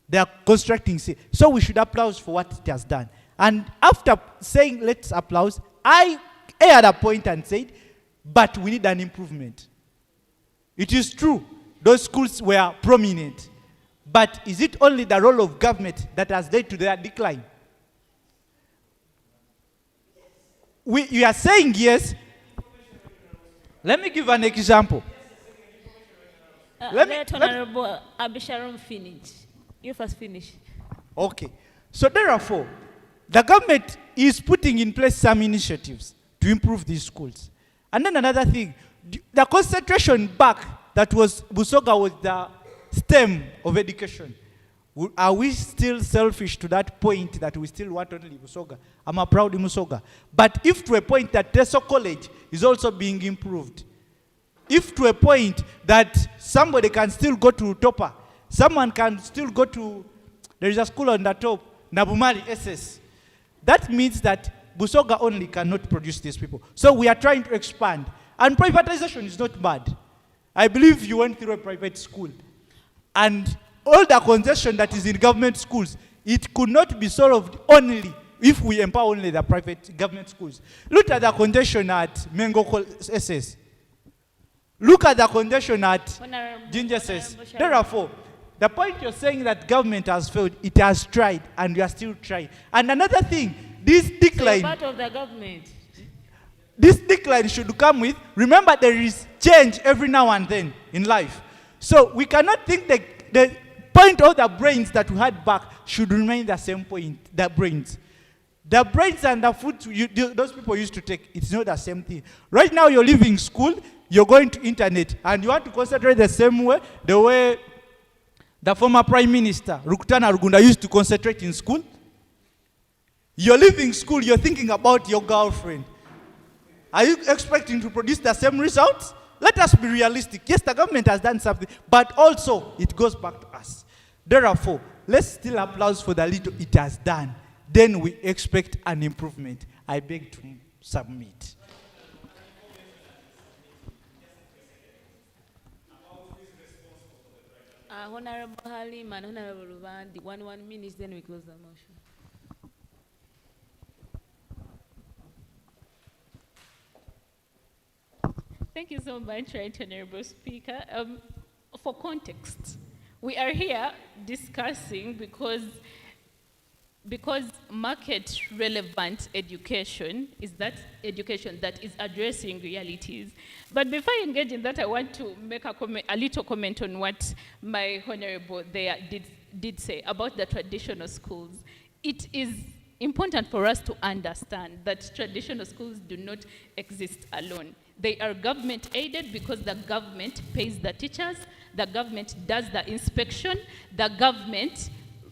[SPEAKER 8] They are constructing. So we should applaud for what it has done. And after saying let's applaud, I aired a point and said, but we need an improvement. It is true. those schools were prominent. But is it only the role of government that has led to their decline? You are saying yes. Let me give an example.
[SPEAKER 1] Let Honorable Abisharon finish. You first finish.
[SPEAKER 8] Okay. So therefore, the government is putting in place some initiatives to improve these schools. And then another thing, the concentration back that was Busoga was the stem of education. Are we still selfish to that point that we still want only Busoga? I'm a proud Musoga. But if to a point that Teso College is also being improved, if to a point that somebody can still go to Topa, someone can still go to, there is a school on the top, Nabumari SS, that means that Busoga only cannot produce these people. So we are trying to expand. And privatization is not bad. I believe you went through a private school. And all the congestion that is in government schools, it could not be solved only if we empower only the private government schools. Look at the congestion at Mengo SS. Look at the congestion at Ginger SS. Therefore, the point you're saying that government has failed, it has tried, and we are still trying. And another thing, this decline.
[SPEAKER 1] So part of the government.
[SPEAKER 8] This decline should come with, remember there is change every now and then in life. So we cannot think the point of the brains that we had back should remain the same point, the brains. The brains and the food those people used to take, it's not the same thing. Right now you're leaving school, you're going to internet, and you want to concentrate the same way, the way the former Prime Minister, Rukutana Rugunda, used to concentrate in school. You're leaving school, you're thinking about your girlfriend. Are you expecting to produce the same results? Let us be realistic. Yes, the government has done something, but also it goes back to us. Therefore, let's still applaud for the little it has done. Then we expect an improvement. I beg to submit.
[SPEAKER 1] Honorable Halim and Honorable Ruvandi, 1 minute, then we close the motion.
[SPEAKER 18] Thank you so much, Right Honorable Speaker. For context, we are here discussing because market-relevant education is that education that is addressing realities. But before I engage in that, I want to make a little comment on what my honorable there did say about the traditional schools. It is important for us to understand that traditional schools do not exist alone. They are government aided because the government pays the teachers, the government does the inspection, the government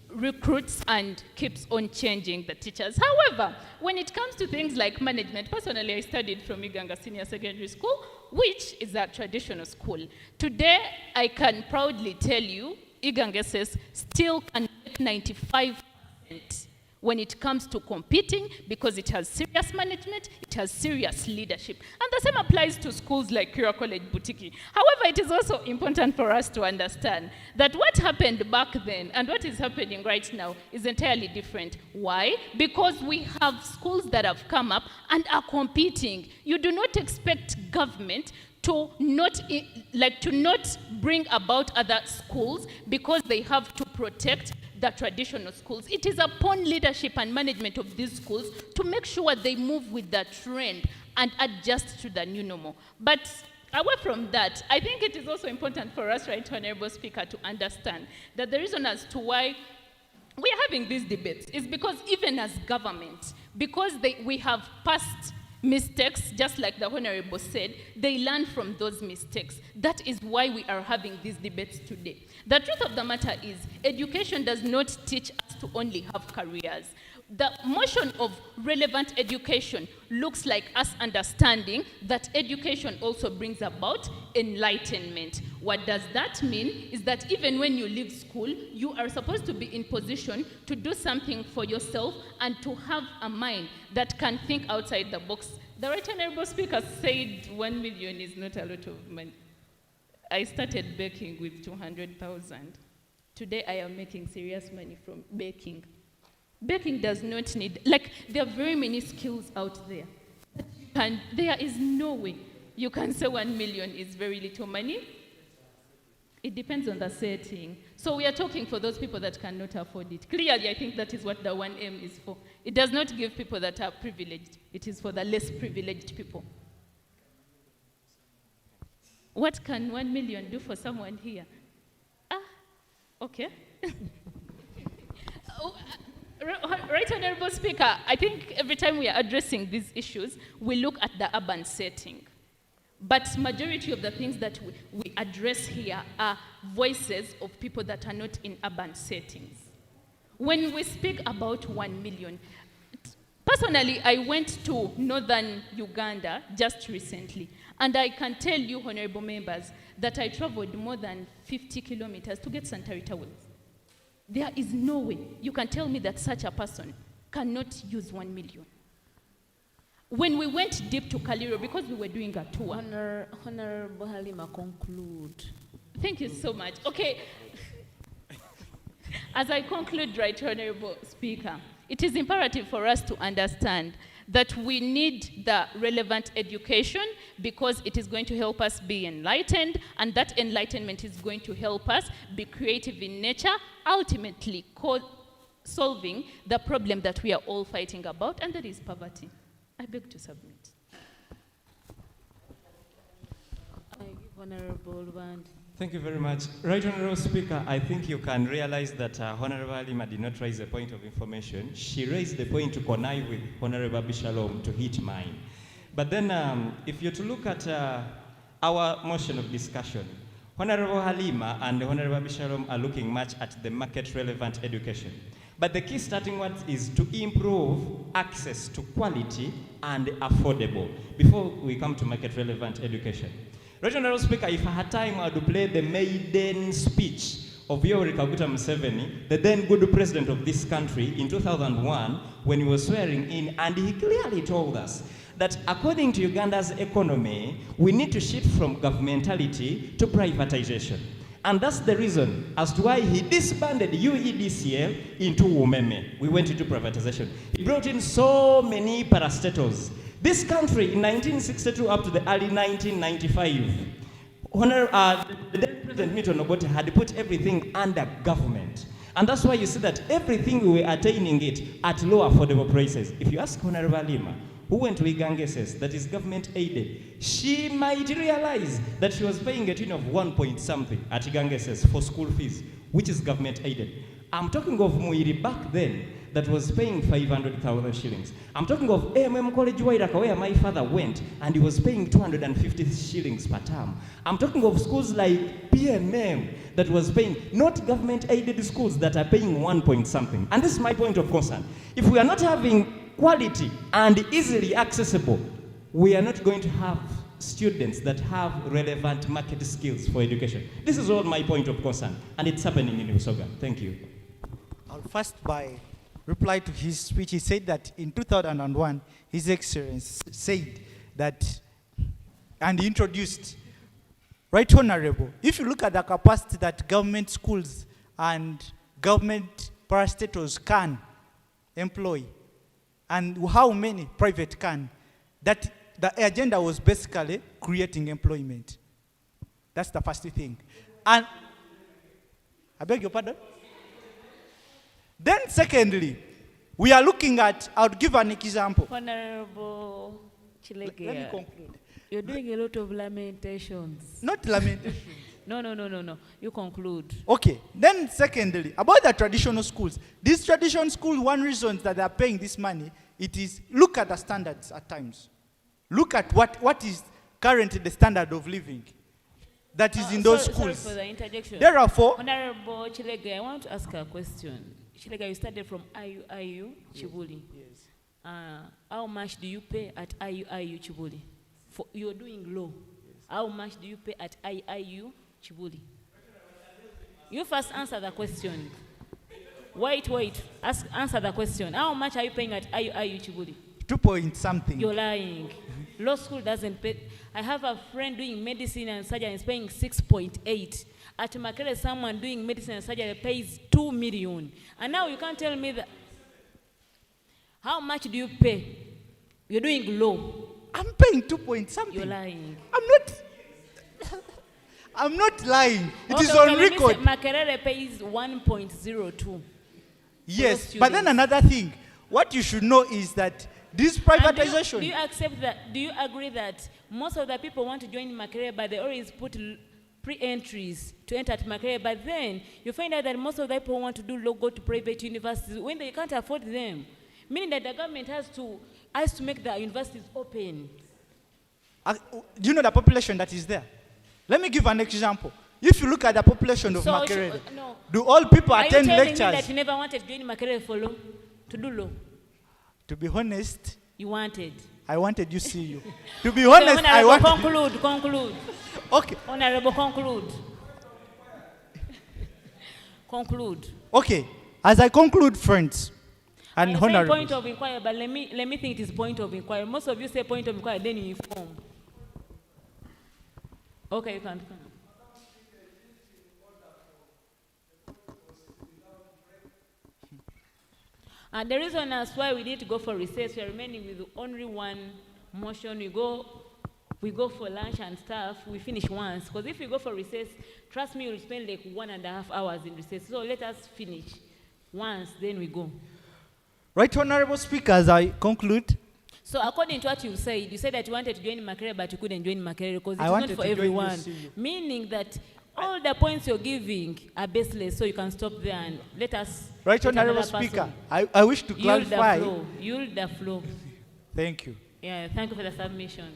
[SPEAKER 18] recruits and keeps on changing the teachers. However, when it comes to things like management, personally I studied from Iganga Senior Secondary School, which is a traditional school. Today, I can proudly tell you, Iganga SS still can get 95% when it comes to competing because it has serious management, it has serious leadership. And the same applies to schools like Kira College Butiki. However, it is also important for us to understand that what happened back then and what is happening right now is entirely different. Why? Because we have schools that have come up and are competing. You do not expect government to not bring about other schools because they have to protect the traditional schools. It is upon leadership and management of these schools to make sure they move with the trend and adjust to the new normal. But away from that, I think it is also important for us, Right Honorable Speaker, to understand that the reason as to why we are having these debates is because even as government, because we have passed mistakes, just like the Honorable said, they learn from those mistakes. That is why we are having these debates today. The truth of the matter is, education does not teach us to only have careers. The motion of relevant education looks like us understanding that education also brings about enlightenment. What does that mean is that even when you leave school, you are supposed to be in position to do something for yourself and to have a mind that can think outside the box. The Right Honorable Speaker said 1 million is not a lot of money. I started baking with 200,000. Today I am making serious money from baking. Baking does not need, there are very many skills out there. And there is no way you can say 1 million is very little money. It depends on the setting. So we are talking for those people that cannot afford it. Clearly, I think that is what the 1M is for. It does not give people that are privileged. It is for the less privileged people. What can 1 million do for someone here? Okay. Right, Honorable Speaker, I think every time we are addressing these issues, we look at the urban setting. But majority of the things that we address here are voices of people that are not in urban settings. When we speak about 1 million, personally, I went to northern Uganda just recently, and I can tell you, honorable members, that I traveled more than 50 kilometers to get sanitary towels. There is no way you can tell me that such a person cannot use 1 million. When we went deep to Kaliro, because we were doing a tour.
[SPEAKER 1] Honorable Halima, conclude.
[SPEAKER 18] Thank you so much. Okay. As I conclude, right, Honorable Speaker, it is imperative for us to understand that we need the relevant education because it is going to help us be enlightened, and that enlightenment is going to help us be creative in nature, ultimately solving the problem that we are all fighting about, and that is poverty. I beg to submit.
[SPEAKER 1] I give Honorable Band.
[SPEAKER 13] Thank you very much. Right, Honorable Speaker, I think you can realize that Honorable Halima did not raise a point of information. She raised the point to connive with Honorable Abishalom to hit mine. But then, if you're to look at our motion of discussion, Honorable Halima and Honorable Abishalom are looking much at the market-relevant education. But the key starting word is to improve access to quality and affordable before we come to market-relevant education. Right, Honorable Speaker, if I had time, I would play the maiden speech of Yoweri Kaguta Museveni, the then good president of this country, in 2001, when he was swearing in, and he clearly told us that according to Uganda's economy, we need to shift from governmentality to privatization. And that's the reason as to why he disbanded UEDCL into Umeme. We went into privatization. He brought in so many parastatals. This country, in 1962 up to the early 1995, the then President Milton Obote had put everything under government. And that's why you see that everything we were attaining it at low affordable prices. If you ask Honorable Lima, who went to Igangeses, that is government aided, she might realize that she was paying a tune of 1 point something at Igangeses for school fees, which is government aided. I'm talking of Muiri back then that was paying 500,000 shillings. I'm talking of AMM College Wairaka, where my father went, and he was paying 250 shillings per term. I'm talking of schools like PMM that was paying, not government-aided schools that are paying 1 point something. And this is my point of concern. If we are not having quality and easily accessible, we are not going to have students that have relevant market skills for education. This is all my point of concern, and it's happening in Usoga. Thank you.
[SPEAKER 8] I'll first reply to his speech. He said that in 2001, His Excellency said that, and he introduced, right, Honorable, if you look at the capacity that government schools and government parastatals can employ, and how many private can, that the agenda was basically creating employment. That's the first thing. And, I beg your pardon? Then secondly, we are looking at, I'll give an example.
[SPEAKER 1] Honorable Chilege,
[SPEAKER 8] Let me conclude.
[SPEAKER 1] You're doing a lot of lamentations.
[SPEAKER 8] Not lamentations.
[SPEAKER 1] No. You conclude.
[SPEAKER 8] Okay. Then secondly, about the traditional schools. These traditional schools, one reason that they are paying this money, it is, look at the standards at times. Look at what is currently the standard of living that is in those schools.
[SPEAKER 1] Sorry for the interjection.
[SPEAKER 8] Therefore,
[SPEAKER 1] Honorable Chilege, I want to ask a question. Chilege, you started from IU Chibuli.
[SPEAKER 8] Yes.
[SPEAKER 1] How much do you pay at IU Chibuli? You're doing low. Yes. How much do you pay at IU Chibuli? You first answer the question. Wait. Answer the question. How much are you paying at IU Chibuli?
[SPEAKER 8] 2 point something.
[SPEAKER 1] You're lying. Law school doesn't pay. I have a friend doing medicine and surgery and is paying 6.8. At Makere, someone doing medicine and surgery pays 2 million. And now you can't tell me that. How much do you pay? You're doing low.
[SPEAKER 8] I'm paying 2 point something.
[SPEAKER 1] You're lying.
[SPEAKER 8] I'm not. I'm not lying. It is
[SPEAKER 1] Okay,
[SPEAKER 8] on
[SPEAKER 1] let me say
[SPEAKER 8] record.
[SPEAKER 1] Makerere pays 1.02.
[SPEAKER 8] Yes, but then another thing, what you should know is that this
[SPEAKER 1] And
[SPEAKER 8] privatization.
[SPEAKER 1] do you accept that? Do you agree that most of the people want to join Makerere, but they always put pre-entries to enter at Makerere, but then you find out that most of the people want to go to private universities when they can't afford them, meaning that the government has to make the universities open.
[SPEAKER 8] Do you know the population that is there? Let me give an example. If you look at the population of
[SPEAKER 1] So,
[SPEAKER 8] Makerere,
[SPEAKER 1] no.
[SPEAKER 8] do all people
[SPEAKER 1] Are
[SPEAKER 8] attend
[SPEAKER 1] you telling
[SPEAKER 8] lectures?
[SPEAKER 1] me that you never wanted to join Makerere for law, to do law?
[SPEAKER 8] To be honest,
[SPEAKER 1] You wanted.
[SPEAKER 8] I wanted you see you. To be honest,
[SPEAKER 1] Okay,
[SPEAKER 8] I
[SPEAKER 1] Honorable,
[SPEAKER 8] wanted.
[SPEAKER 1] conclude.
[SPEAKER 8] Okay.
[SPEAKER 1] Honorable, conclude. Conclude.
[SPEAKER 8] Okay, as I conclude, friends and
[SPEAKER 1] I say point
[SPEAKER 8] honorables.
[SPEAKER 1] of inquiry, but let me think it is point of inquiry. Most of you say point of inquiry, then you inform. Okay, you can. And the reason that's why we need to go for recess, we are remaining with only one motion. We go for lunch and stuff, we finish once. Because if we go for recess, trust me, we'll spend like 1.5 hours in recess. So let us finish once, then we go.
[SPEAKER 8] Right, honorable speaker, as I conclude,
[SPEAKER 1] So according to what you said that you wanted to join Makerere, but you couldn't join Makerere because
[SPEAKER 8] I
[SPEAKER 1] it's not
[SPEAKER 8] wanted
[SPEAKER 1] for
[SPEAKER 8] to join
[SPEAKER 1] everyone.
[SPEAKER 8] UCU.
[SPEAKER 1] Meaning that all the points you're giving are baseless, so you can stop there and let us.
[SPEAKER 8] Right,
[SPEAKER 1] let
[SPEAKER 8] honorable
[SPEAKER 1] another person
[SPEAKER 8] speaker, I wish to clarify.
[SPEAKER 1] Yield the floor.
[SPEAKER 8] Thank you.
[SPEAKER 1] Yeah, thank you for the submission.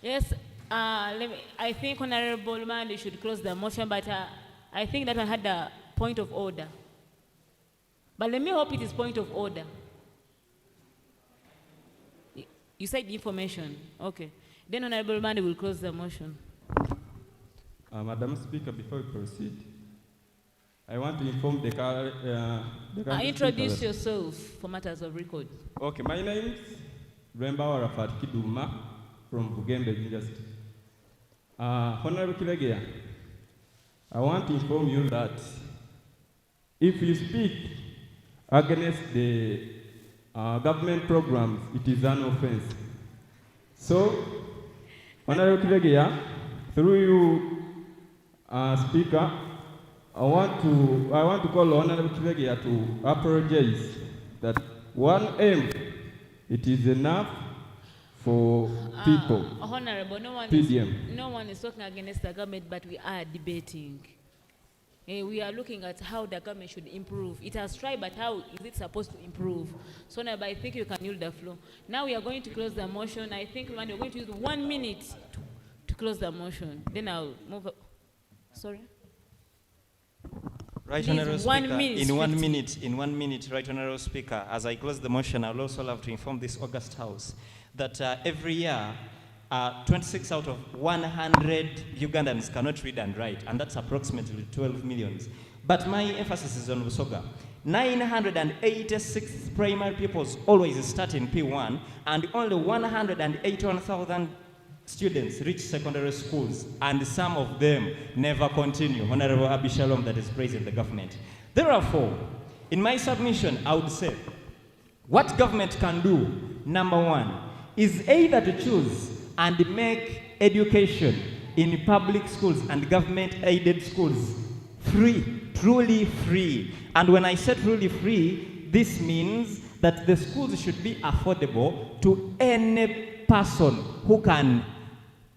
[SPEAKER 1] Yes, I think Honorable Mandi should close the motion, but I think that one had a point of order. But let me hope it is point of order. You said information. Okay. Then Honorable Mandi will close the motion.
[SPEAKER 15] Madam Speaker, before we proceed, I want to inform the country
[SPEAKER 1] Introduce
[SPEAKER 15] speaker
[SPEAKER 1] yourself for matters of record.
[SPEAKER 15] Okay, my name is Remba Warafat Kiduma from Bugembe University. Honorable Kiregeya, I want to inform you that if you speak against the government programs, it is an offense. So, Honorable Kiregeya, through you, Speaker, I want to call Honorable Kiregeya to apologize that 1M, it is enough for people.
[SPEAKER 1] Honorable, no one is talking against the government, but we are debating. We are looking at how the government should improve. It has tried, but how is it supposed to improve? So now, I think you can yield the floor. Now we are going to close the motion. I think we're going to use 1 minute to close the motion. Then I'll move. Sorry.
[SPEAKER 13] Right,
[SPEAKER 1] Please,
[SPEAKER 13] Honourable Speaker,
[SPEAKER 1] 1 minute,
[SPEAKER 13] in 1 minute, Right, Honourable Speaker, as I close the motion, I'll also love to inform this August House that every year, 26 out of 100 Ugandans cannot read and write, and that's approximately 12 million. But my emphasis is on Busoga. 986 primary pupils always start in P1, and only 181,000 students reach secondary schools, and some of them never continue. Honorable Abishalom, that is praising the government. Therefore, in my submission, I would say, what government can do, number one, is either to choose and make education in public schools and government-aided schools free, truly free. And when I say truly free, this means that the schools should be affordable to any person who can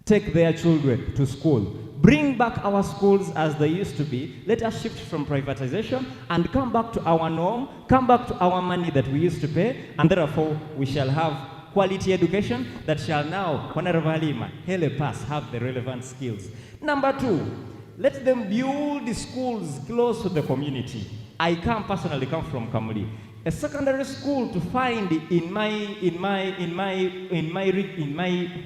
[SPEAKER 13] take their children to school. Bring back our schools as they used to be. Let us shift from privatization and come back to our norm, come back to our money that we used to pay, and therefore we shall have quality education that shall now, Honorable Halima, help us have the relevant skills. Number two, let them build schools close to the community. I personally come from Kamuli. A secondary school to find in my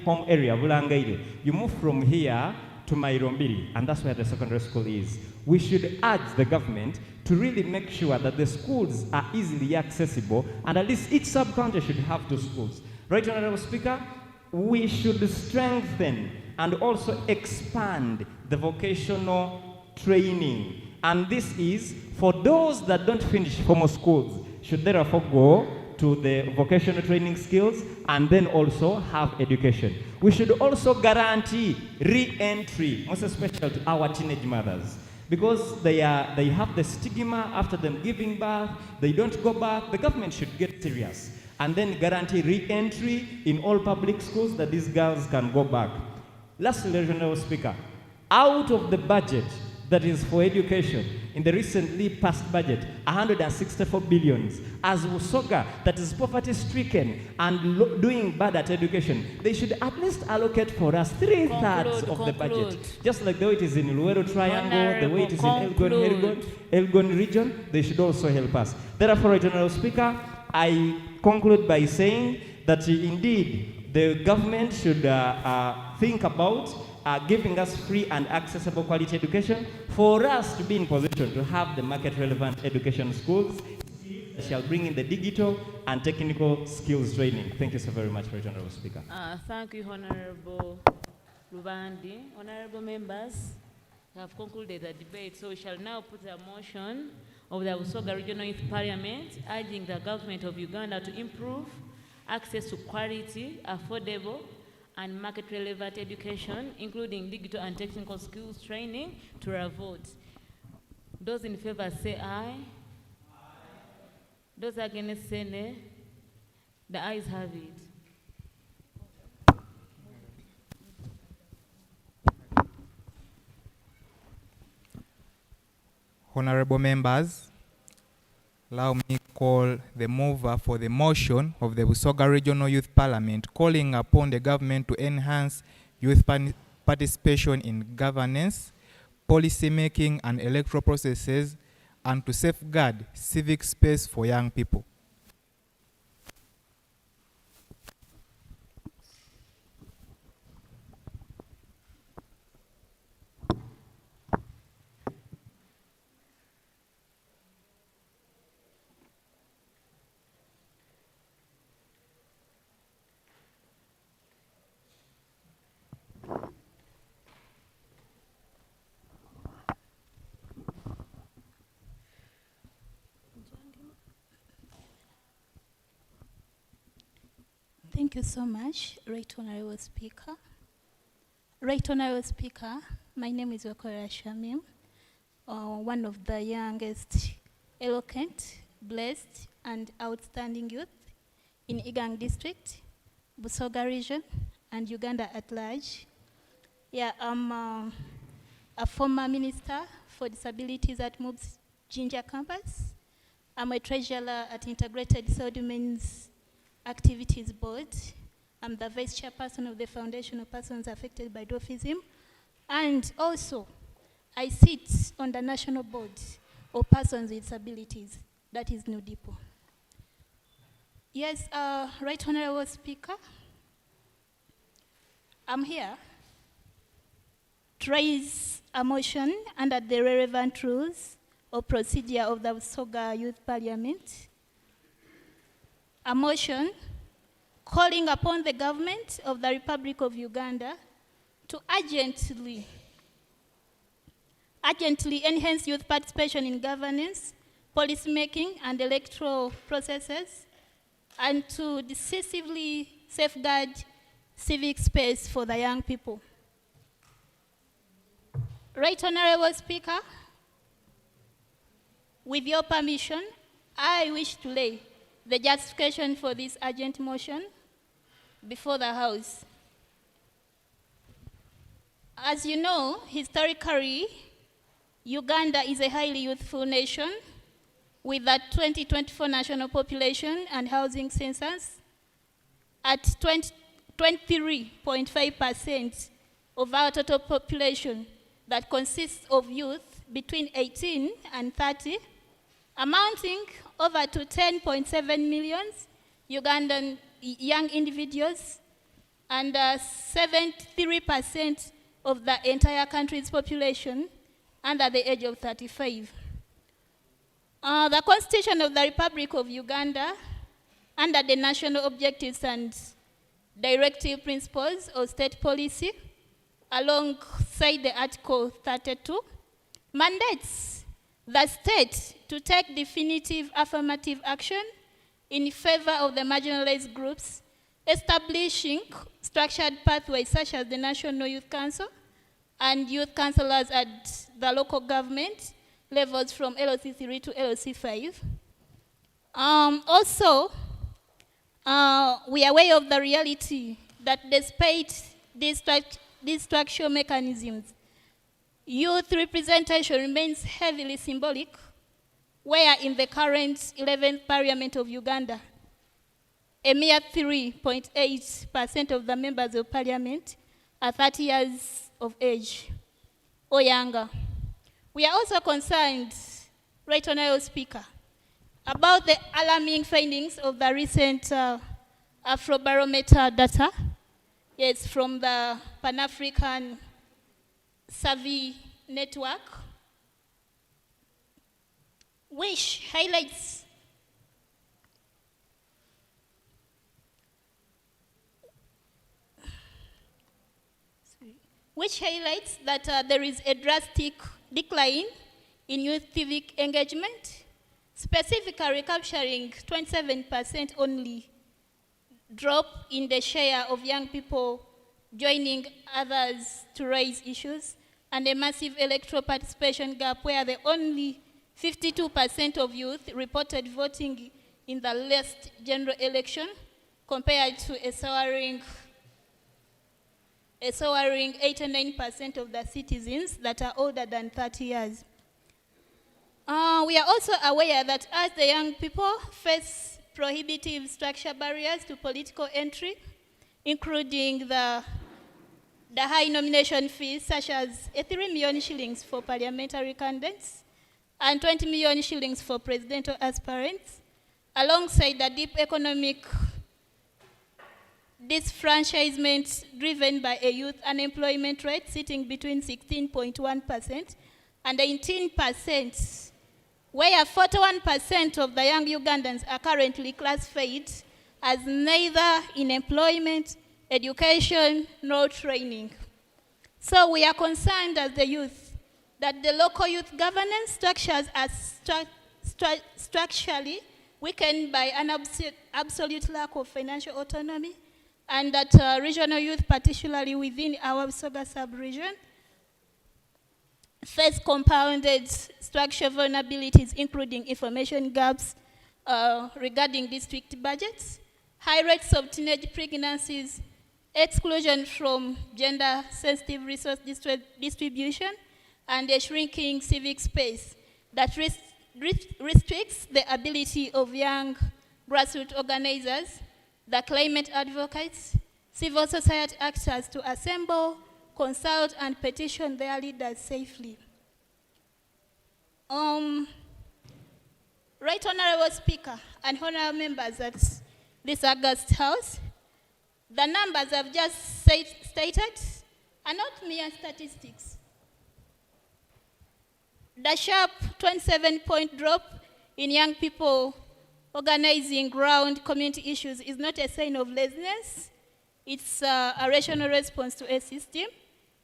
[SPEAKER 13] home area, Bulangaide. You move from here to Mairombili, and that's where the secondary school is. We should urge the government to really make sure that the schools are easily accessible, and at least each sub-county should have 2 schools. Right, Honorable Speaker, we should strengthen and also expand the vocational training. And this is for those that don't finish formal schools, should therefore go
[SPEAKER 10] to the vocational training skills and then also have education. We should also guarantee re-entry, most especially to our teenage mothers. Because they have the stigma after them giving birth, they don't go back. The government should get serious and then guarantee re-entry in all public schools that these girls can go back. Lastly, Regional Speaker, out of the budget that is for education, in the recently passed budget, 164 billions, as Usoga that is poverty-stricken and doing bad at education, they should at least allocate for us 3/3 of the budget. Just like the way it is in Luero Triangle, the way it is in Elgon region, they should also help us. Therefore, General Speaker, I conclude by saying that indeed the government should think about giving us free and accessible quality education for us to be in position to have the market-relevant education schools that shall bring in the digital and technical skills training. Thank you so very much, General Speaker.
[SPEAKER 1] Thank you, Honorable Lubandi. Honorable members, we have concluded the debate, so we shall now put a motion of the Usoga Regional Youth Parliament urging the government of Uganda to improve access to quality, affordable, and market-relevant education, including digital and technical skills training, to a vote. Those in favor say aye. Those against say nay. The ayes have it.
[SPEAKER 2] Honorable members, allow me call the mover for the motion of the Busoga Regional Youth Parliament calling upon the government to enhance youth participation in governance, policy making and electoral processes, and to safeguard civic space for young people.
[SPEAKER 5] Thank you so much, Right Honorable Speaker. Right Honorable Speaker, my name is Wakora Shamim, one of the youngest, eloquent, blessed, and outstanding youth in Igang District, Busoga Region, and Uganda at large. Yeah, I'm a former minister for disabilities at MOOB's Jinja campus. I'm a treasurer at Integrated Settlements Activities Board. I'm the vice chairperson of the Foundation of Persons Affected by Dwarfism. And also, I sit on the National Board of Persons with Disabilities, that is NUDIPO. Yes, Right Honorable Speaker, I'm here to raise a motion under the relevant rules of procedure of the Busoga Youth Parliament. A motion calling upon the government of the Republic of Uganda to urgently enhance youth participation in governance, policy making, and electoral processes, and to decisively safeguard civic space for the young people. Right Honorable Speaker, with your permission, I wish to lay the justification for this urgent motion before the House. As you know, historically, Uganda is a highly youthful nation with a 2024 national population and housing census at 23.5% of our total population that consists of youth between 18 and 30, amounting over to 10.7 million Ugandan young individuals and 73% of the entire country's population under the age of 35. The Constitution of the Republic of Uganda, under the national objectives and directive principles of state policy, alongside the Article 32, mandates the state to take definitive affirmative action in favor of the marginalized groups, establishing structured pathways such as the National Youth Council and youth councillors at the local government levels from LOC3 to LOC5. Also, we are aware of the reality that despite these structural mechanisms, youth representation remains heavily symbolic, where in the current 11th Parliament of Uganda, a mere 3.8% of the members of Parliament are 30 years of age or younger. We are also concerned, Right Honourable Speaker, about the alarming findings of the recent Afrobarometer data, yes, from the Pan-African Survey Network, which highlights that there is a drastic decline in youth civic engagement, specifically capturing 27% only drop in the share of young people joining others to raise issues, and a massive electoral participation gap where the only 52% of youth reported voting in the last general election compared to a soaring 89% of the citizens that are older than 30 years. We are also aware that as the young people face prohibitive structural barriers to political entry, including the high nomination fees, such as 3 million shillings for parliamentary candidates and 20 million shillings for presidential aspirants, alongside the deep economic disfranchisement driven by a youth unemployment rate sitting between 16.1% and 18%, where 41% of the young Ugandans are currently classified as neither in employment, education, nor training. So we are concerned as the youth that the local youth governance structures are structurally weakened by an absolute lack of financial autonomy, and that regional youth, particularly within our Busoga sub-region, face compounded structural vulnerabilities, including information gaps regarding district budgets, high rates of teenage pregnancies, exclusion from gender-sensitive resource distribution, and a shrinking civic space that restricts the ability of young grassroots organizers, the climate advocates, civil society actors to assemble, consult, and petition their leaders safely. Right Honourable Speaker and Honourable members at this August House, the numbers I've just stated are not mere statistics. The sharp 27-point drop in young people organizing around community issues is not a sign of laziness. It's a rational response to a system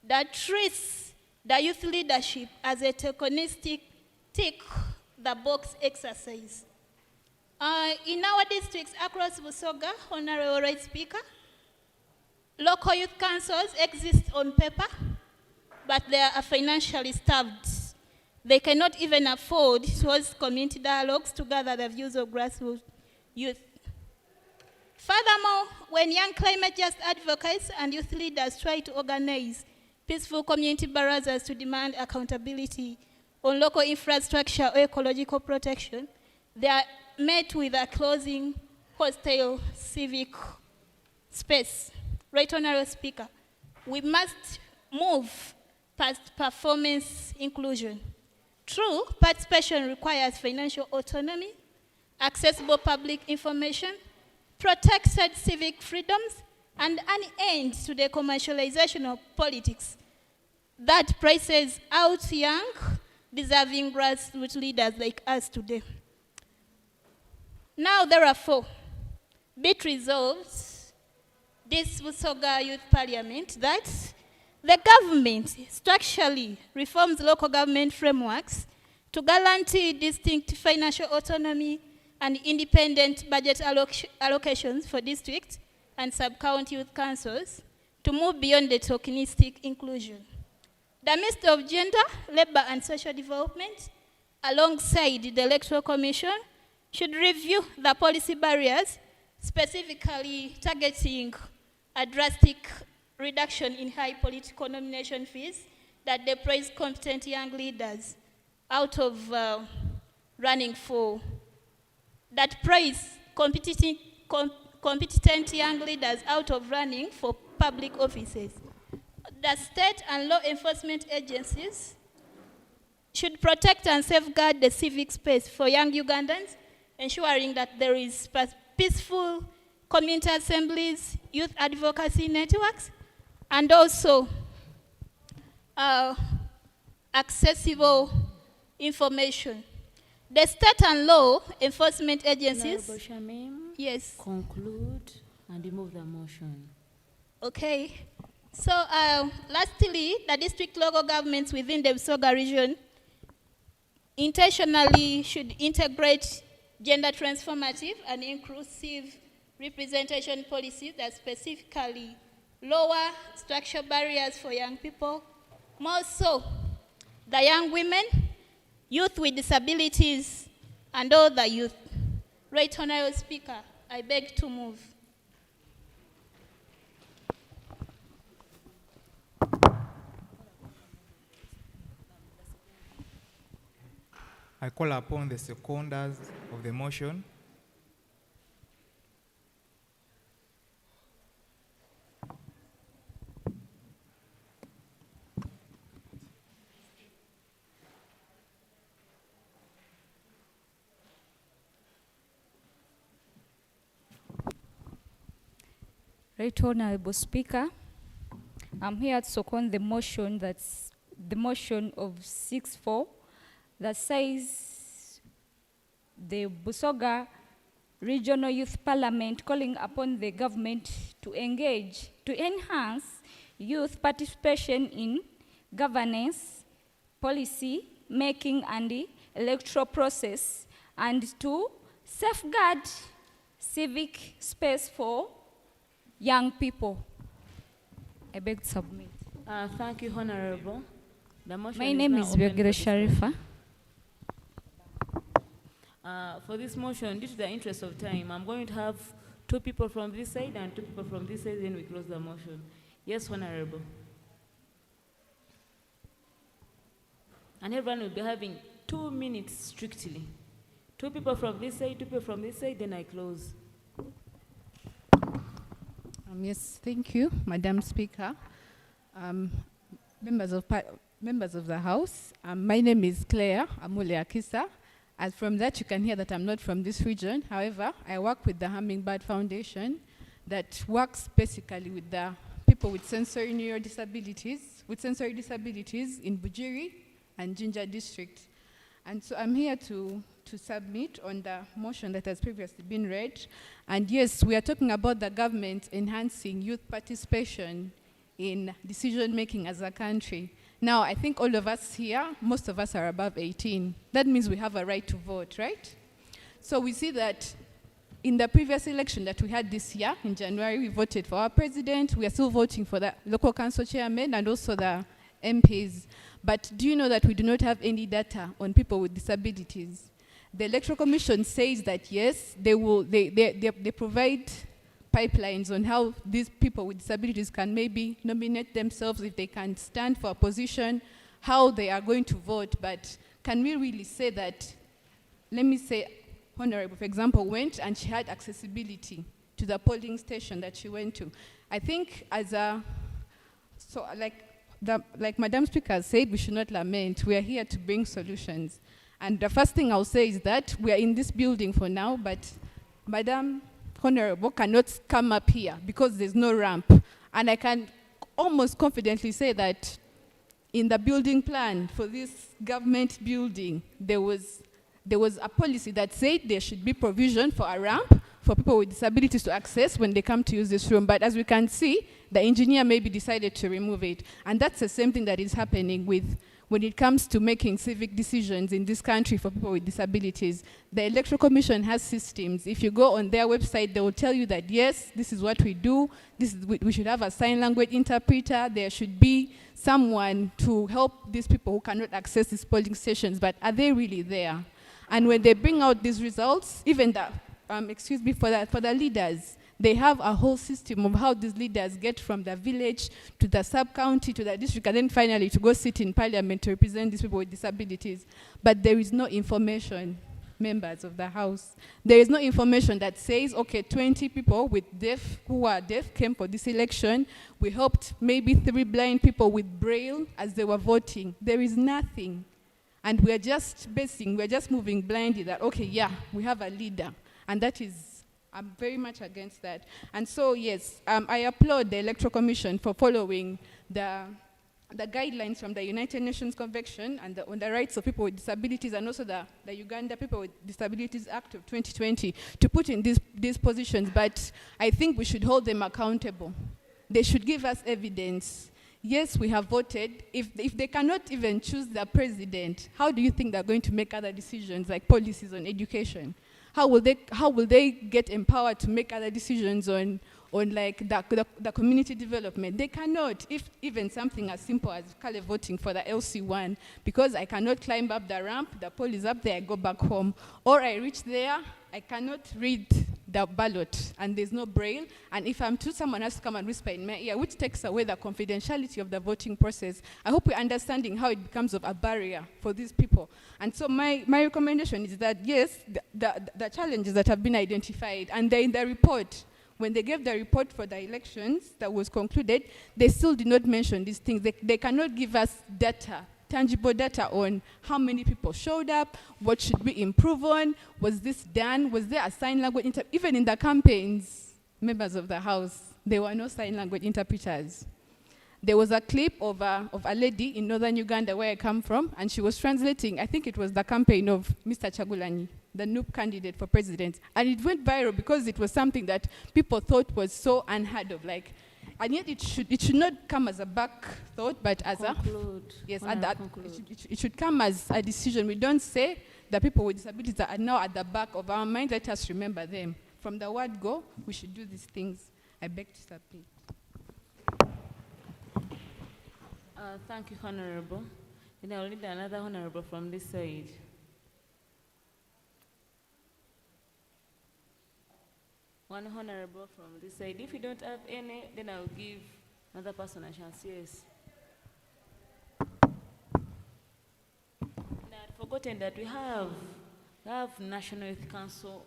[SPEAKER 5] that treats the youth leadership as a tokenistic tick-the-box exercise. In our districts across Busoga, Honourable Right Speaker, local youth councils exist on paper, but they are financially starved. They cannot even afford to host community dialogues to gather the views of grassroots youth. Furthermore, when young climate justice advocates and youth leaders try to organize peaceful community barazas to demand accountability on local infrastructure or ecological protection, they are met with a closing, hostile civic space. Right Honourable Speaker, we must move past performance inclusion. True, participation requires financial autonomy, accessible public information, protected civic freedoms, and an end to the commercialization of politics that prices out young, deserving grassroots leaders like us today. Now, therefore, be it resolved, this Busoga Youth Parliament, that the government structurally reforms local government frameworks to guarantee distinct financial autonomy and independent budget allocations for district and sub-county youth councils to move beyond the tokenistic inclusion. The Ministry of Gender, Labor and Social Development, alongside the Electoral Commission, should review the policy barriers, specifically targeting a drastic reduction in high political nomination fees that deprives competent young leaders out of running for, that prize competent young leaders out of running for public offices. The state and law enforcement agencies should protect and safeguard the civic space for young Ugandans, ensuring that there is peaceful community assemblies, youth advocacy networks, and also accessible information. The state and law enforcement agencies. Yes.
[SPEAKER 1] Conclude and remove the motion.
[SPEAKER 5] Okay. So lastly, the district local governments within the Busoga region intentionally should integrate gender transformative and inclusive representation policies that specifically lower structural barriers for young people. More so, the young women, youth with disabilities, and all the youth. Right Honorable Speaker, I beg to move.
[SPEAKER 2] I call upon the seconders of the motion.
[SPEAKER 6] Right Honorable Speaker, I'm here to second the motion, that's the motion of 6-4 that says the Busoga Regional Youth Parliament calling upon the government to engage, to enhance youth participation in governance, policy making and the electoral process, and to safeguard civic space for young people. I beg to submit.
[SPEAKER 1] Thank you, Honorable. The motion
[SPEAKER 6] My name
[SPEAKER 1] now
[SPEAKER 6] is
[SPEAKER 1] open for
[SPEAKER 6] Begre Sharifa.
[SPEAKER 1] For this motion, due to the interest of time, I'm going to have 2 people from this side and 2 people from this side, then we close the motion. Yes, Honorable. And everyone will be having 2 minutes strictly. 2 people from this side, 2 people from this side, then I close.
[SPEAKER 17] Yes, thank you, Madam Speaker. Members of the House, my name is Claire Amule Akisa. And from that, you can hear that I'm not from this region. However, I work with the Hummingbird Foundation that works basically with the people with sensory disabilities in Bujiri and Jinja district. And so I'm here to submit on the motion that has previously been read. And yes, we are talking about the government enhancing youth participation in decision-making as a country. Now, I think all of us here, most of us are above 18. That means we have a right to vote, right? So we see that in the previous election that we had this year, in January, we voted for our president. We are still voting for the local council chairman and also the MPs. But do you know that we do not have any data on people with disabilities? The Electoral Commission says that yes, they provide pipelines on how these people with disabilities can maybe nominate themselves if they can stand for a position, how they are going to vote. But can we really say that, let me say, Honorable, for example, went and she had accessibility to the polling station that she went to. I think as a, so like Madam Speaker said, we should not lament. We are here to bring solutions. And the first thing I'll say is that we are in this building for now, but Madam Honorable cannot come up here because there's no ramp. And I can almost confidently say that in the building plan for this government building, there was a policy that said there should be provision for a ramp for people with disabilities to access when they come to use this room. But as we can see, the engineer maybe decided to remove it. And that's the same thing that is happening with when it comes to making civic decisions in this country for people with disabilities. The Electoral Commission has systems. If you go on their website, they will tell you that, yes, this is what we do. We should have a sign language interpreter. There should be someone to help these people who cannot access these polling stations, but are they really there? And when they bring out these results, even for the leaders, they have a whole system of how these leaders get from the village to the sub-county to the district and then finally to go sit in parliament to represent these people with disabilities. But there is no information, members of the House. There is no information that says, okay, 20 people who are deaf came for this election. We helped maybe 3 blind people with Braille as they were voting. There is nothing. And we're just moving blindly that, okay, yeah, we have a leader. And that is, I'm very much against that. And so, yes, I applaud the Electoral Commission for following the guidelines from the United Nations Convention on the rights of people with disabilities, and also the Uganda People with Disabilities Act of 2020 to put in these positions. But I think we should hold them accountable. They should give us evidence. Yes, we have voted. If they cannot even choose the president, how do you think they're going to make other decisions like policies on education? How will they get empowered to make other decisions on like the community development? They cannot. If even something as simple as Kale voting for the LC1, because I cannot climb up the ramp, the poll is up there, I go back home. Or I reach there, I cannot read the ballot, and there's no Braille, and if I'm to, someone has to come and whisper in my ear, which takes away the confidentiality of the voting process. I hope we're understanding how it becomes of a barrier for these people. And so my recommendation is that, yes, the challenges that have been identified, and they're in the report. When they gave the report for the elections that was concluded, they still did not mention these things. They cannot give us data, tangible data on how many people showed up, what should we improve on, was this done, was there a sign language even in the campaigns, members of the House, there were no sign language interpreters. There was a clip of a lady in northern Uganda where I come from, and she was translating, I think it was the campaign of Mr. Chagulanyi, the NUP candidate for president. And it went viral because it was something that people thought was so unheard of, and yet it should not come as a back thought, but as it should come as a decision. We don't say the people with disabilities are now at the back of our mind. Let us remember them. From the word go, we should do these things. I beg to submit.
[SPEAKER 1] Thank you, Honorable. And I'll need another Honorable from this side. One Honorable from this side. If you don't have any, then I'll give another person a chance. Yes. And I'd forgotten that we have National Youth Council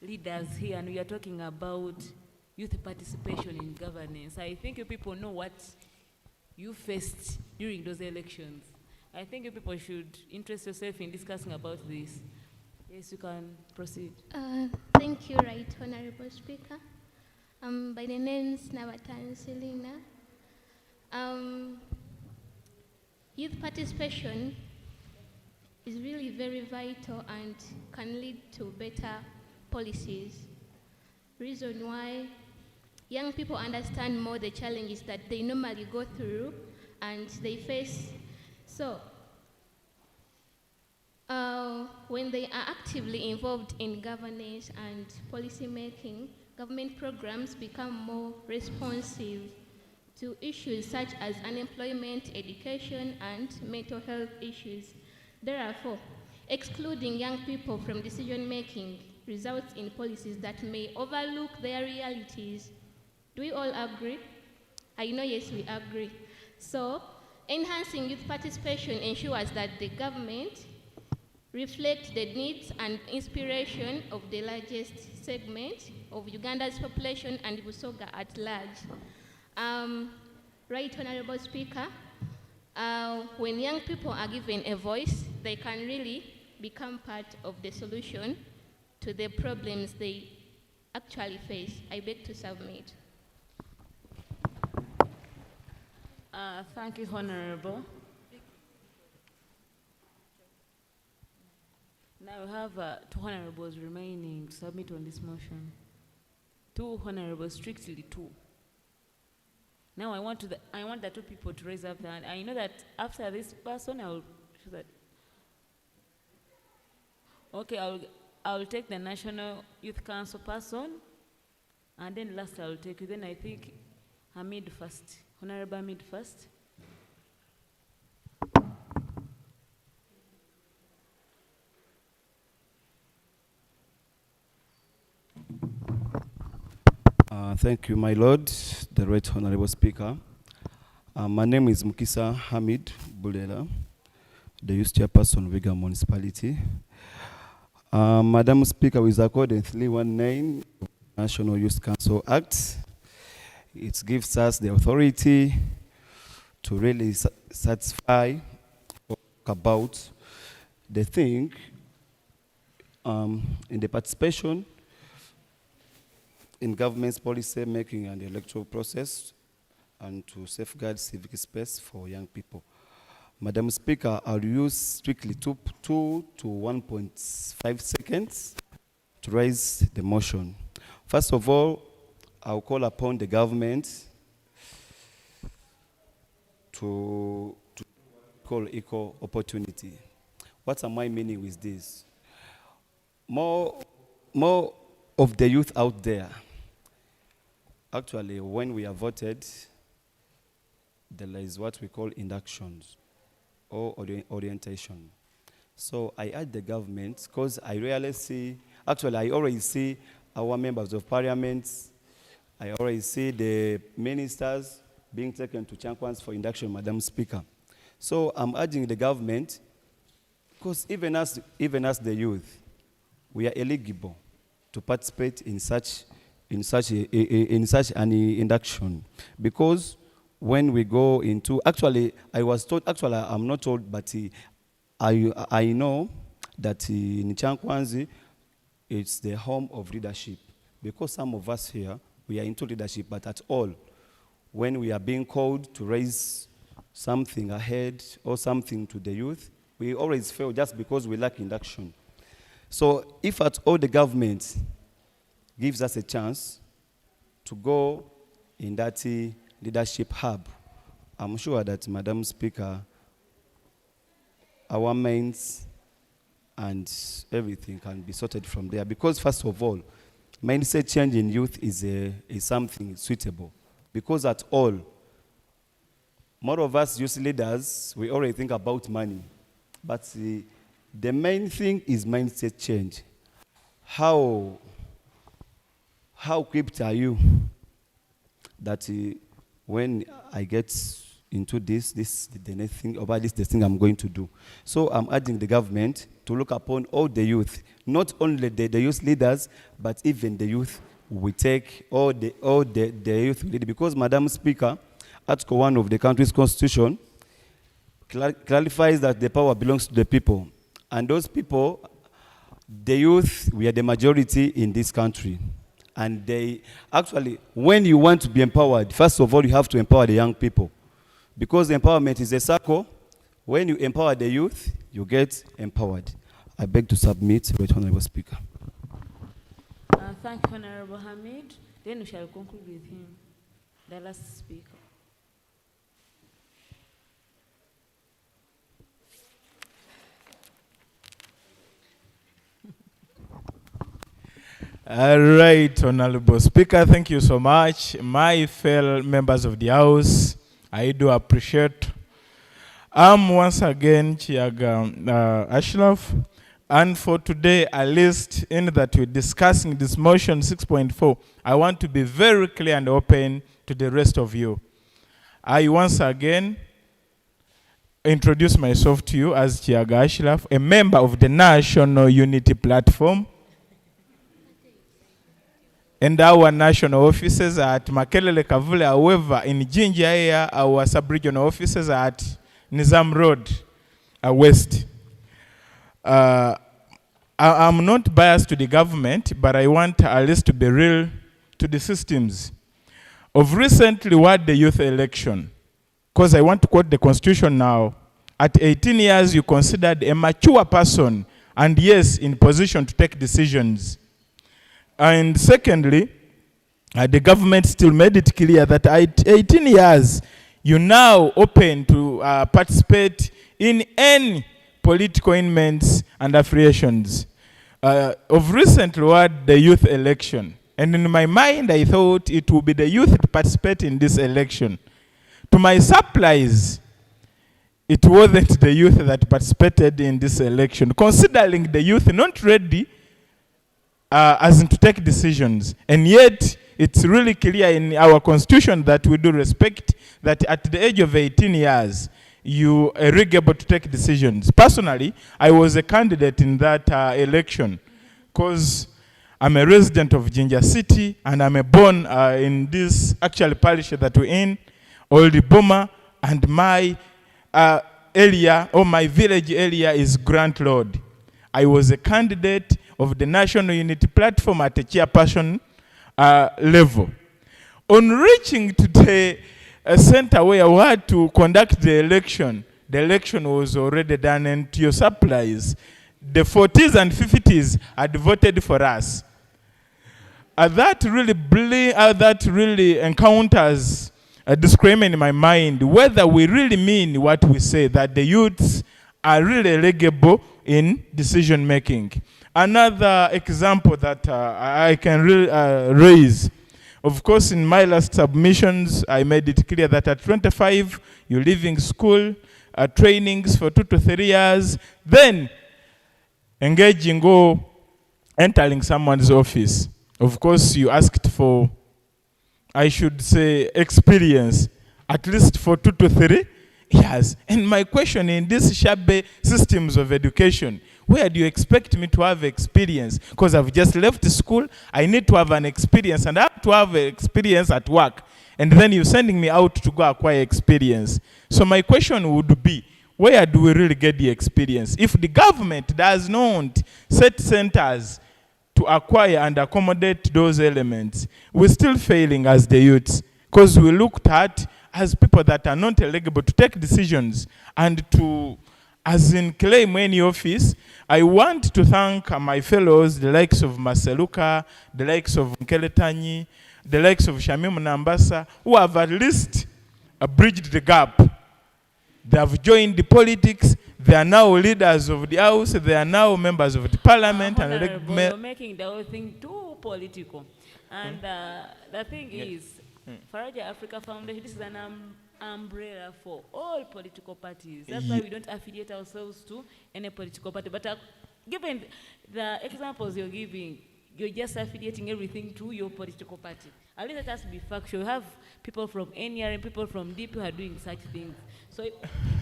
[SPEAKER 1] leaders here, and we are talking about youth participation in governance. I think you people know what you faced during those elections. I think you people should interest yourself in discussing about this. Yes, you can proceed.
[SPEAKER 4] Thank you, Right Honorable Speaker. By the name Navatan Selina. Youth participation is really very vital and can lead to better policies. Reason why young people understand more the challenges that they normally go through and they face. So, when they are actively involved in governance and policy making, government programs become more responsive to issues such as unemployment, education, and mental health issues. Therefore, excluding young people from decision making results in policies that may overlook their realities. Do we all agree? I know, yes, we agree. So, enhancing youth participation ensures that the government reflects the needs and inspiration of the largest segment of Uganda's population and Busoga at large. Right Honorable Speaker, when young people are given a voice, they can really become part of the solution to the problems they actually face. I beg to submit.
[SPEAKER 1] Thank you, Honorable. Now we have 2 Honorables remaining to submit on this motion. 2 Honorables, strictly 2. Now I want the two people to raise up their hand. I know that after this person, I will show that. Okay, I will take the National Youth Council person, and then last I will take you. Then I think Hamid first. Honorable Hamid first.
[SPEAKER 3] Thank you, my Lord, the Right Honorable Speaker. My name is Mukisa Hamid Bulela, the Youth Chairperson, Vega Municipality. Madam Speaker, with Accord 319 National Youth Council Act, it gives us the authority to really satisfy or talk about the thing in the participation in government's policy making and the electoral process, and to safeguard civic space for young people. Madam Speaker, I'll use strictly 2 to 1.5 seconds to raise the motion. First of all, I'll call upon the government to call equal opportunity. What am I meaning with this? More of the youth out there. Actually, when we are voted, there is what we call inductions or orientation. So I urge the government, because I rarely see, actually I already see our members of parliament, I already see the ministers being taken to Chankwans for induction, Madam Speaker. So I'm urging the government, because even as the youth, we are eligible to participate in such an induction, because when we go into, actually I was told, actually I'm not told, but I know that in Chankwanzi it's the home of leadership, because some of us here we are into leadership, but at all when we are being called to raise something ahead or something to the youth, we always fail just because we lack induction. So if at all the government gives us a chance to go in that leadership hub, I'm sure that, Madam Speaker, our minds and everything can be sorted from there. Because first of all, mindset change in youth is something suitable. Because at all, more of us youth leaders, we already think about money. But the main thing is mindset change. How equipped are you that when I get into this the next thing, about this the thing I'm going to do. So I'm urging the government to look upon all the youth, not only the youth leaders, but even the youth we take, all the youth we lead. Because, Madam Speaker, Article 1 of the country's constitution clarifies that the power belongs to the people. And those people, the youth, we are the majority in this country. And they, actually, when you want to be empowered, first of all, you have to empower the young people. Because empowerment is a circle. When you empower the youth, you get empowered. I beg to submit, Right Honorable Speaker.
[SPEAKER 1] Thank you, Honorable Hamid. Then we shall conclude with him, the last speaker.
[SPEAKER 21] All right, Honorable Speaker, thank you so much. My fellow members of the House, I do appreciate. I'm once again Chiaga Ashraf, and for today, at least in that we're discussing this motion 6.4, I want to be very clear and open to the rest of you. I once again introduce myself to you as Chiaga Ashraf, a member of the National Unity Platform. And our national offices are at Makelele Kavule. However, in Jinja area, our sub-regional offices are at Nizam Road, West. I'm not biased to the government, but I want at least to be real to the systems. Of recently, what the youth election, because I want to quote the Constitution now, at 18 years, you considered a mature person, and yes, in position to take decisions. And secondly, the government still made it clear that at 18 years, you now open to participate in any political elements and affiliations. Of recent, we had the youth election. And in my mind, I thought it would be the youth to participate in this election. To my surprise, it wasn't the youth that participated in this election, considering the youth not ready as in to take decisions. And yet, it's really clear in our constitution that we do respect that at the age of 18 years, you are able to take decisions. Personally, I was a candidate in that election because I'm a resident of Jinja City and I'm born in this actual parish that we're in, Old Boma, and my area or my village area is Grant Road. I was a candidate of the National Unity Platform at a chairperson level. On reaching to the center where we had to conduct the election was already done, and to your surprise, the 40s and 50s had voted for us. That really encounters a discernment in my mind whether we really mean what we say, that the youths are really eligible in decision making. Another example that I can raise, of course, in my last submissions, I made it clear that at 25, you're leaving school, trainings for 2 to 3 years, then engaging or entering someone's office. Of course, you asked for, I should say, experience, at least for 2 to 3 years. And my question in these shabby systems of education, where do you expect me to have experience? Because I've just left school, I need to have an experience, and I have to have experience at work. And then you're sending me out to go acquire experience. So my question would be, where do we really get the experience? If the government does not set centers to acquire and accommodate those elements, we're still failing as the youths, because we looked at as people that are not eligible to take decisions and to, as in claim any office. I want to thank my fellows, the likes of Maseluka, the likes of Nkeletanyi, the likes of Shamim Nambasa, who have at least bridged the gap. They have joined the politics. They are now leaders of the house. They are now members of the parliament.
[SPEAKER 1] You're making the whole thing too political. And the thing is, Faraja Africa Foundation, this is an umbrella for all political parties. That's why we don't affiliate ourselves to any political party. But given the examples you're giving, you're just affiliating everything to your political party. At least it has to be factual. You have people from NRM, people from DP who are doing such things. So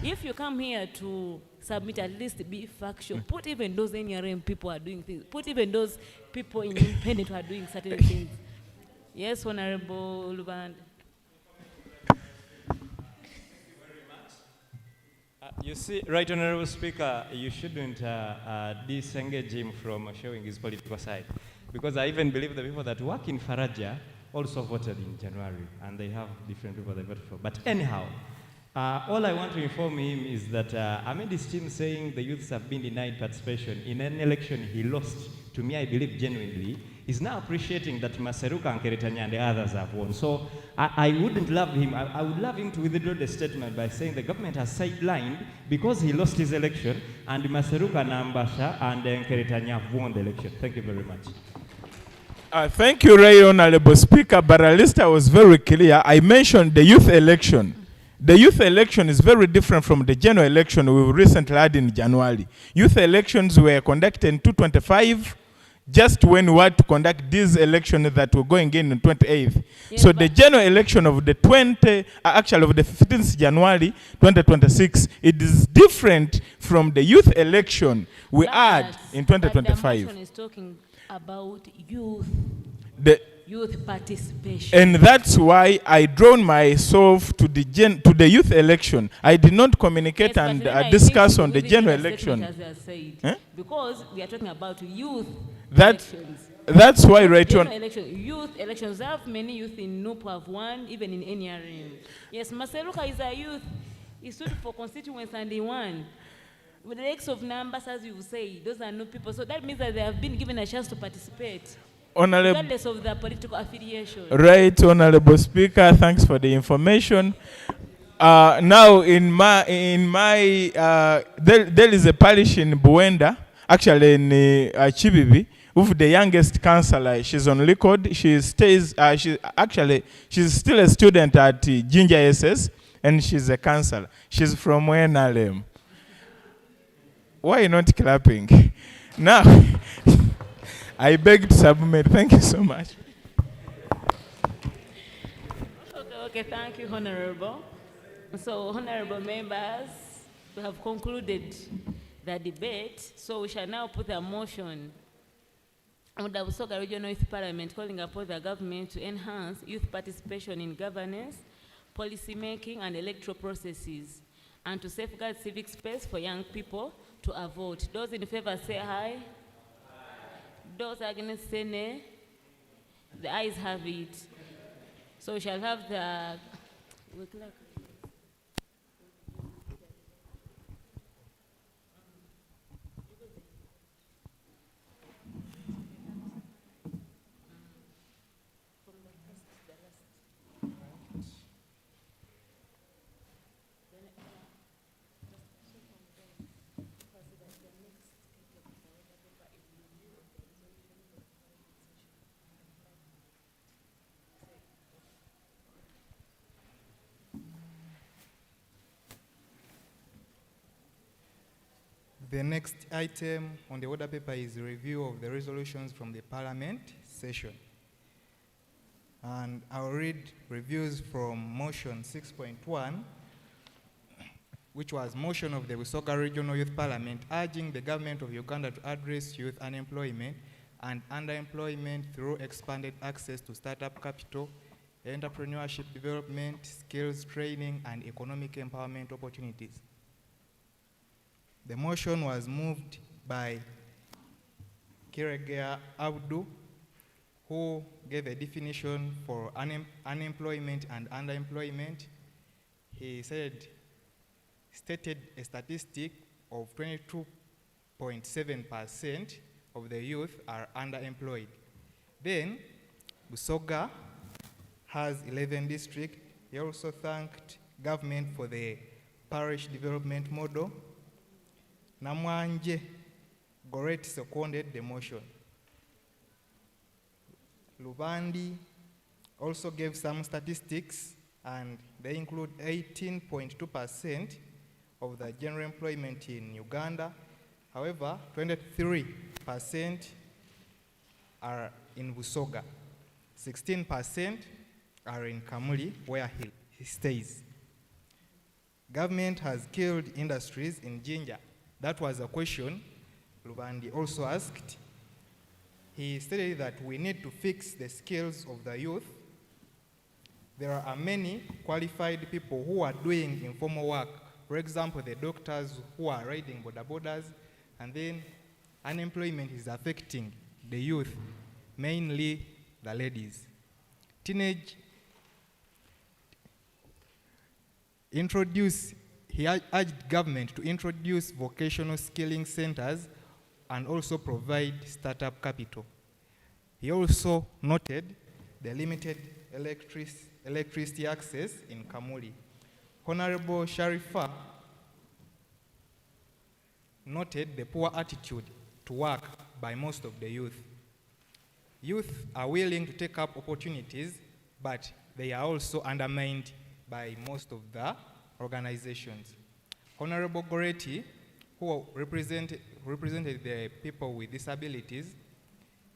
[SPEAKER 1] if you come here to submit, at least be factual. Put even those NRM people who are doing things. Put even those people in independent who are doing certain things. Yes, Honorable Luband.
[SPEAKER 13] You see, Right Honorable Speaker, you shouldn't disengage him from showing his political side. Because I even believe the people that work in Faraja also voted in January, and they have different people they voted for. But anyhow, all I want to inform him is that amid his team saying the youths have been denied participation in an election he lost, to me I believe genuinely, is now appreciating that Maseruka and Keretanya and the others have won. So I wouldn't love him. I would love him to withdraw the statement by saying the government has sidelined because he lost his election, and Maseruka, Nambasha, and Keretanya have won the election. Thank you very much.
[SPEAKER 21] Thank you, Right Honorable Speaker. But at least I was very clear. I mentioned the youth election. The youth election is very different from the general election we recently had in January. Youth elections were conducted in 2025, just when we had to conduct this election that we're going in on 28th. Yes, so the general election of the 15th January 2026, it is different from the youth election we had in 2025.
[SPEAKER 1] The motion is talking about youth participation.
[SPEAKER 21] And that's why I drawn myself to the youth election. I did not communicate and discuss on the general election.
[SPEAKER 1] Because we are talking about youth
[SPEAKER 21] elections. That's why right on.
[SPEAKER 1] Youth elections. I have many youth in NUP have won, even in NRM. Yes, Maseruka is a youth. He stood for constituents and he won. With the likes of numbers, as you say, those are new people. So that means that they have been given a chance to participate. regardless of their political affiliation.
[SPEAKER 21] Right, Honorable Speaker, thanks for the information. Now, there is a parish in Buenda, actually in Chibibi, with the youngest councillor. She's on record. She's still a student at Ginger SS, and she's a councillor. She's from NLM. Why not clapping? Now, I beg to submit. Thank you so much.
[SPEAKER 1] Okay, thank you, Honorable. So, Honorable members, we have concluded the debate. So we shall now put a motion on the Busoga Regional Youth Parliament calling upon the government to enhance youth participation in governance, policy making, and electoral processes, and to safeguard civic space for young people to vote. Those in favor say aye. Those against say nay. The ayes have it. So we shall have the...
[SPEAKER 2] The next item on the order paper is a review of the resolutions from the Parliament session. And I'll read reviews from motion 6.1, which was motion of the Busoga Regional Youth Parliament urging the government of Uganda to address youth unemployment and underemployment through expanded access to startup capital, entrepreneurship development, skills training, and economic empowerment opportunities. The motion was moved by Kiregea Abdu, who gave a definition for unemployment and underemployment. He stated a statistic of 22.7% of the youth are underemployed. Then, Busoga has 11 districts. He also thanked government for the parish development model. Namwanje Goret seconded the motion. Lubandi also gave some statistics, and they include 18.2% of the general employment in Uganda. However, 23% are in Busoga. 16% are in Kamuli, where he stays. Government has killed industries in Jinja. That was a question Lubandi also asked. He stated that we need to fix the skills of the youth. There are many qualified people who are doing informal work. For example, the doctors who are riding border borders, and then unemployment is affecting the youth, mainly the ladies. He urged government to introduce vocational skilling centers and also provide startup capital. He also noted the limited electricity access in Kamuli. Honorable Sharifa noted the poor attitude to work by most of the youth. Youth are willing to take up opportunities, but they are also undermined by most of the organizations. Honorable Goretti, who represented the people with disabilities,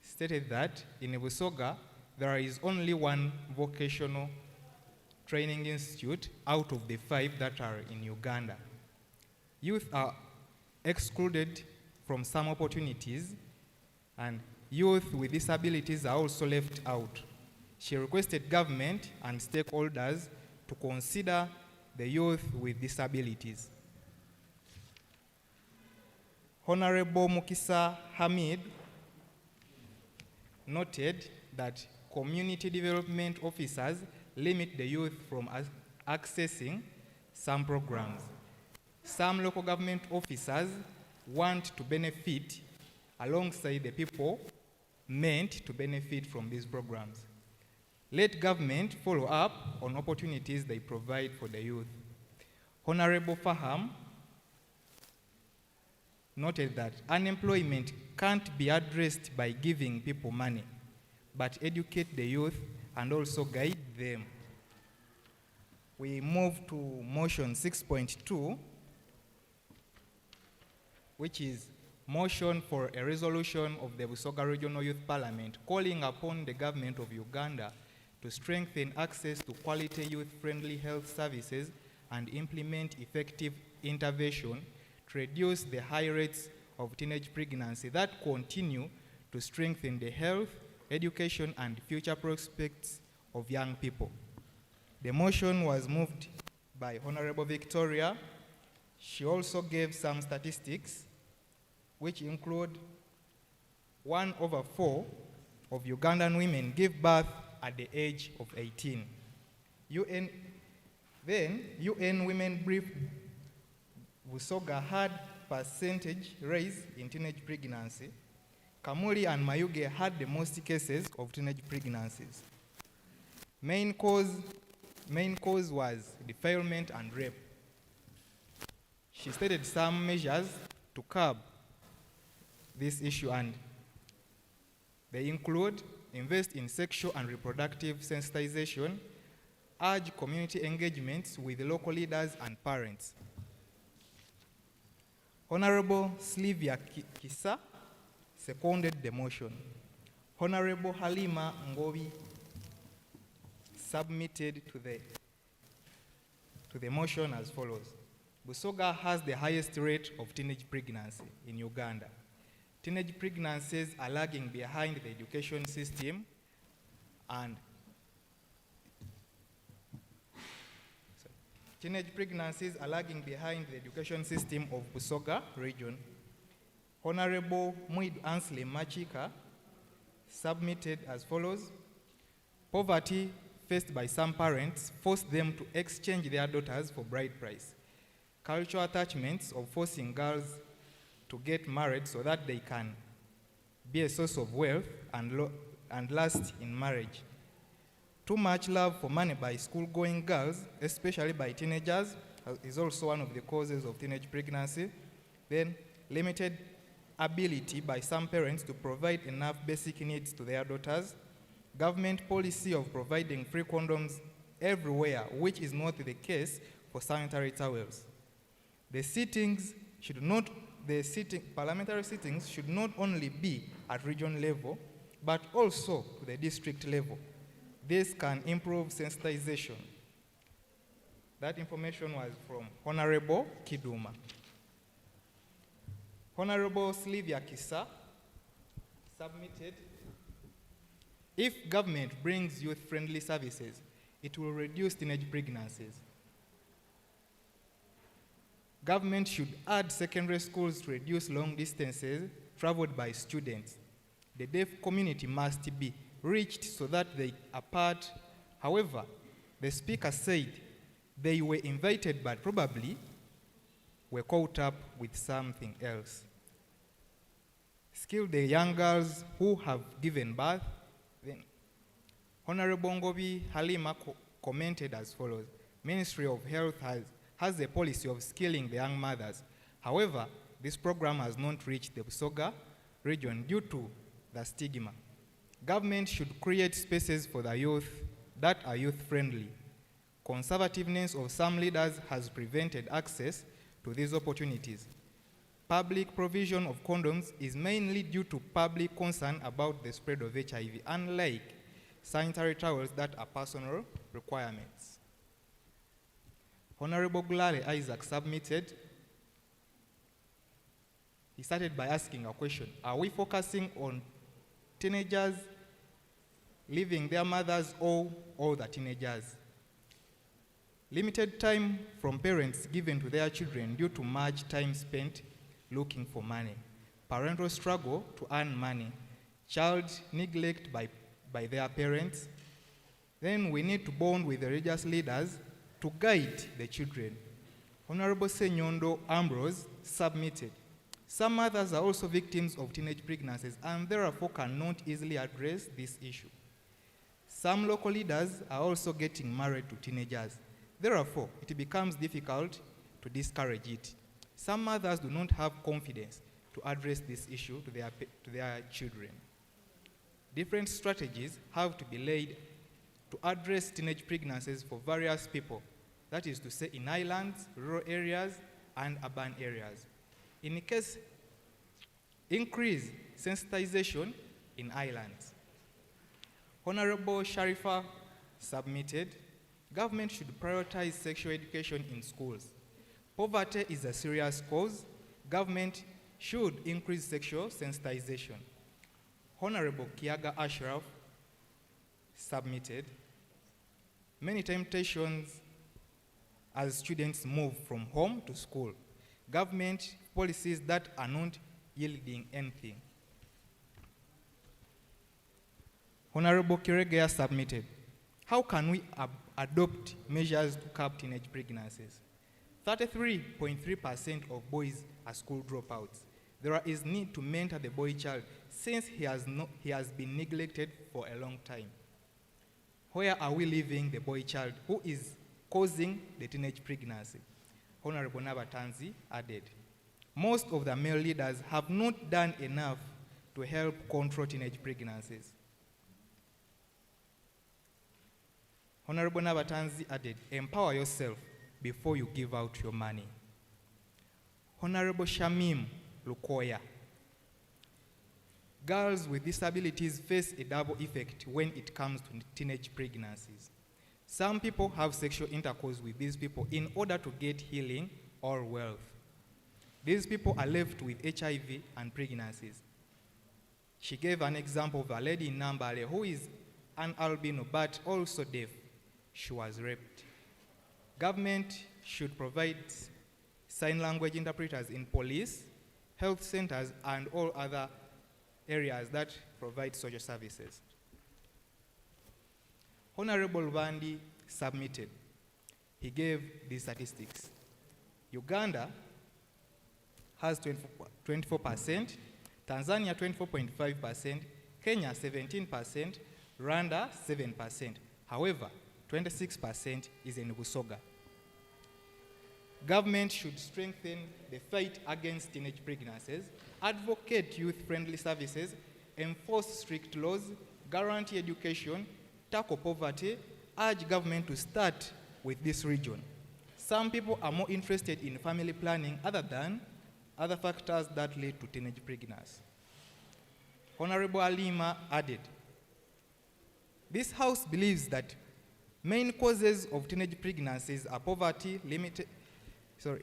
[SPEAKER 2] stated that in Busoga, there is only one vocational training institute out of the 5 that are in Uganda. Youth are excluded from some opportunities, and youth with disabilities are also left out. She requested government and stakeholders to consider the youth with disabilities. Honorable Mukisa Hamid noted that community development officers limit the youth from accessing some programs. Some local government officers want to benefit alongside the people meant to benefit from these programs. Let government follow up on opportunities they provide for the youth. Honorable Faham noted that unemployment can't be addressed by giving people money, but educate the youth and also guide them. We move to motion 6.2, which is motion for a resolution of the Busoga Regional Youth Parliament calling upon the government of Uganda to strengthen access to quality youth-friendly health services and implement effective intervention to reduce the high rates of teenage pregnancy that continue to strengthen the health, education, and future prospects of young people. The motion was moved by Honorable Victoria. She also gave some statistics, which include 1/4 of Ugandan women give birth at the age of 18. UN Women Brief Busoga had percentage rise in teenage pregnancy. Kamuli and Mayuge had the most cases of teenage pregnancies. Main cause was defilement and rape. She stated some measures to curb this issue, and they include invest in sexual and reproductive sensitization, urge community engagements with local leaders and parents. Honorable Sylvia Kisa seconded the motion. Honorable Halima Ngobi submitted to the motion as follows. Busoga has the highest rate of teenage pregnancy in Uganda. Teenage pregnancies are lagging behind the education system and teenage pregnancies are lagging behind the education system of Busoga region. Honorable Muid Ansley Machika submitted as follows. Poverty faced by some parents forced them to exchange their daughters for bride price. Cultural attachments of forcing girls to get married so that they can be a source of wealth and last in marriage. Too much love for money by school-going girls, especially by teenagers, is also one of the causes of teenage pregnancy. Then, limited ability by some parents to provide enough basic needs to their daughters. Government policy of providing free condoms everywhere, which is not the case for sanitary towels. Parliamentary sittings should not only be at region level, but also to the district level. This can improve sensitization. That information was from Honorable Kiduma. Honorable Sylvia Kisa submitted, if government brings youth-friendly services, it will reduce teenage pregnancies. Government should add secondary schools to reduce long distances traveled by students. The deaf community must be reached so that they are part. However, the speaker said they were invited but probably were caught up with something else. Skill the young girls who have given birth. Then Honorable Ngobi Halima commented as follows. Ministry of Health has a policy of skilling the young mothers. However, this program has not reached the Busoga region due to the stigma. Government should create spaces for the youth that are youth-friendly. Conservativeness of some leaders has prevented access to these opportunities. Public provision of condoms is mainly due to public concern about the spread of HIV, unlike sanitary towels that are personal requirements. Honorable Gulale Isaac submitted. He started by asking a question. Are we focusing on teenagers leaving their mothers or all the teenagers? Limited time from parents given to their children due to much time spent looking for money. Parental struggle to earn money. Child neglect by their parents. Then we need to bond with the religious leaders to guide the children. Honorable Senyondo Ambrose submitted. Some mothers are also victims of teenage pregnancies and therefore cannot easily address this issue. Some local leaders are also getting married to teenagers. Therefore, it becomes difficult to discourage it. Some mothers do not have confidence to address this issue to their children. Different strategies have to be laid to address teenage pregnancies for various people, that is to say in islands, rural areas, and urban areas. In case, increase sensitization in islands. Honorable Sharifa submitted, government should prioritize sexual education in schools. Poverty is a serious cause. Government should increase sexual sensitization. Honorable Kiaga Ashraf submitted, many temptations as students move from home to school. Government policies that are not yielding anything. Honorable Kiregea submitted, how can we adopt measures to curb teenage pregnancies? 33.3% of boys are school dropouts. There is need to mentor the boy child since he has been neglected for a long time. Where are we leaving the boy child who is causing the teenage pregnancy? Honorable Nabatanzi added, most of the male leaders have not done enough to help control teenage pregnancies. Honorable Nabatanzi added, empower yourself before you give out your money. Honorable Shamim Lukoya, girls with disabilities face a double effect when it comes to teenage pregnancies. Some people have sexual intercourse with these people in order to get healing or wealth. These people are left with HIV and pregnancies. She gave an example of a lady in Nambale who is an albino but also deaf. She was raped. Government should provide sign language interpreters in police, health centers, and all other areas that provide social services. Honorable Bandi submitted. He gave these statistics. Uganda has 24%, Tanzania 24.5%, Kenya 17%, Rwanda 7%. However, 26% is in Busoga. Government should strengthen the fight against teenage pregnancies, advocate youth-friendly services, enforce strict laws, guarantee education, tackle poverty, urge government to start with this region. Some people are more interested in family planning other than other factors that lead to teenage pregnancy. Honorable Alima added, this House believes that main causes of teenage pregnancies are poverty,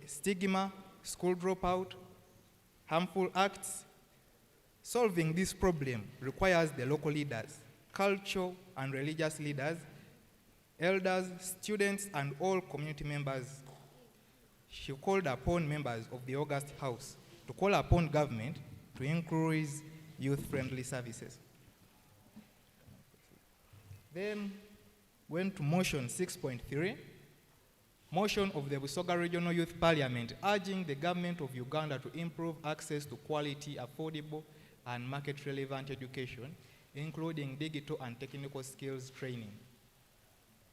[SPEAKER 2] stigma, school dropout, harmful acts. Solving this problem requires the local leaders, cultural and religious leaders, elders, students, and all community members. She called upon members of the August House to call upon government to increase youth-friendly services. Then went to motion 6.3, motion of the Busoga Regional Youth Parliament urging the government of Uganda to improve access to quality, affordable, and market-relevant education, including digital and technical skills training.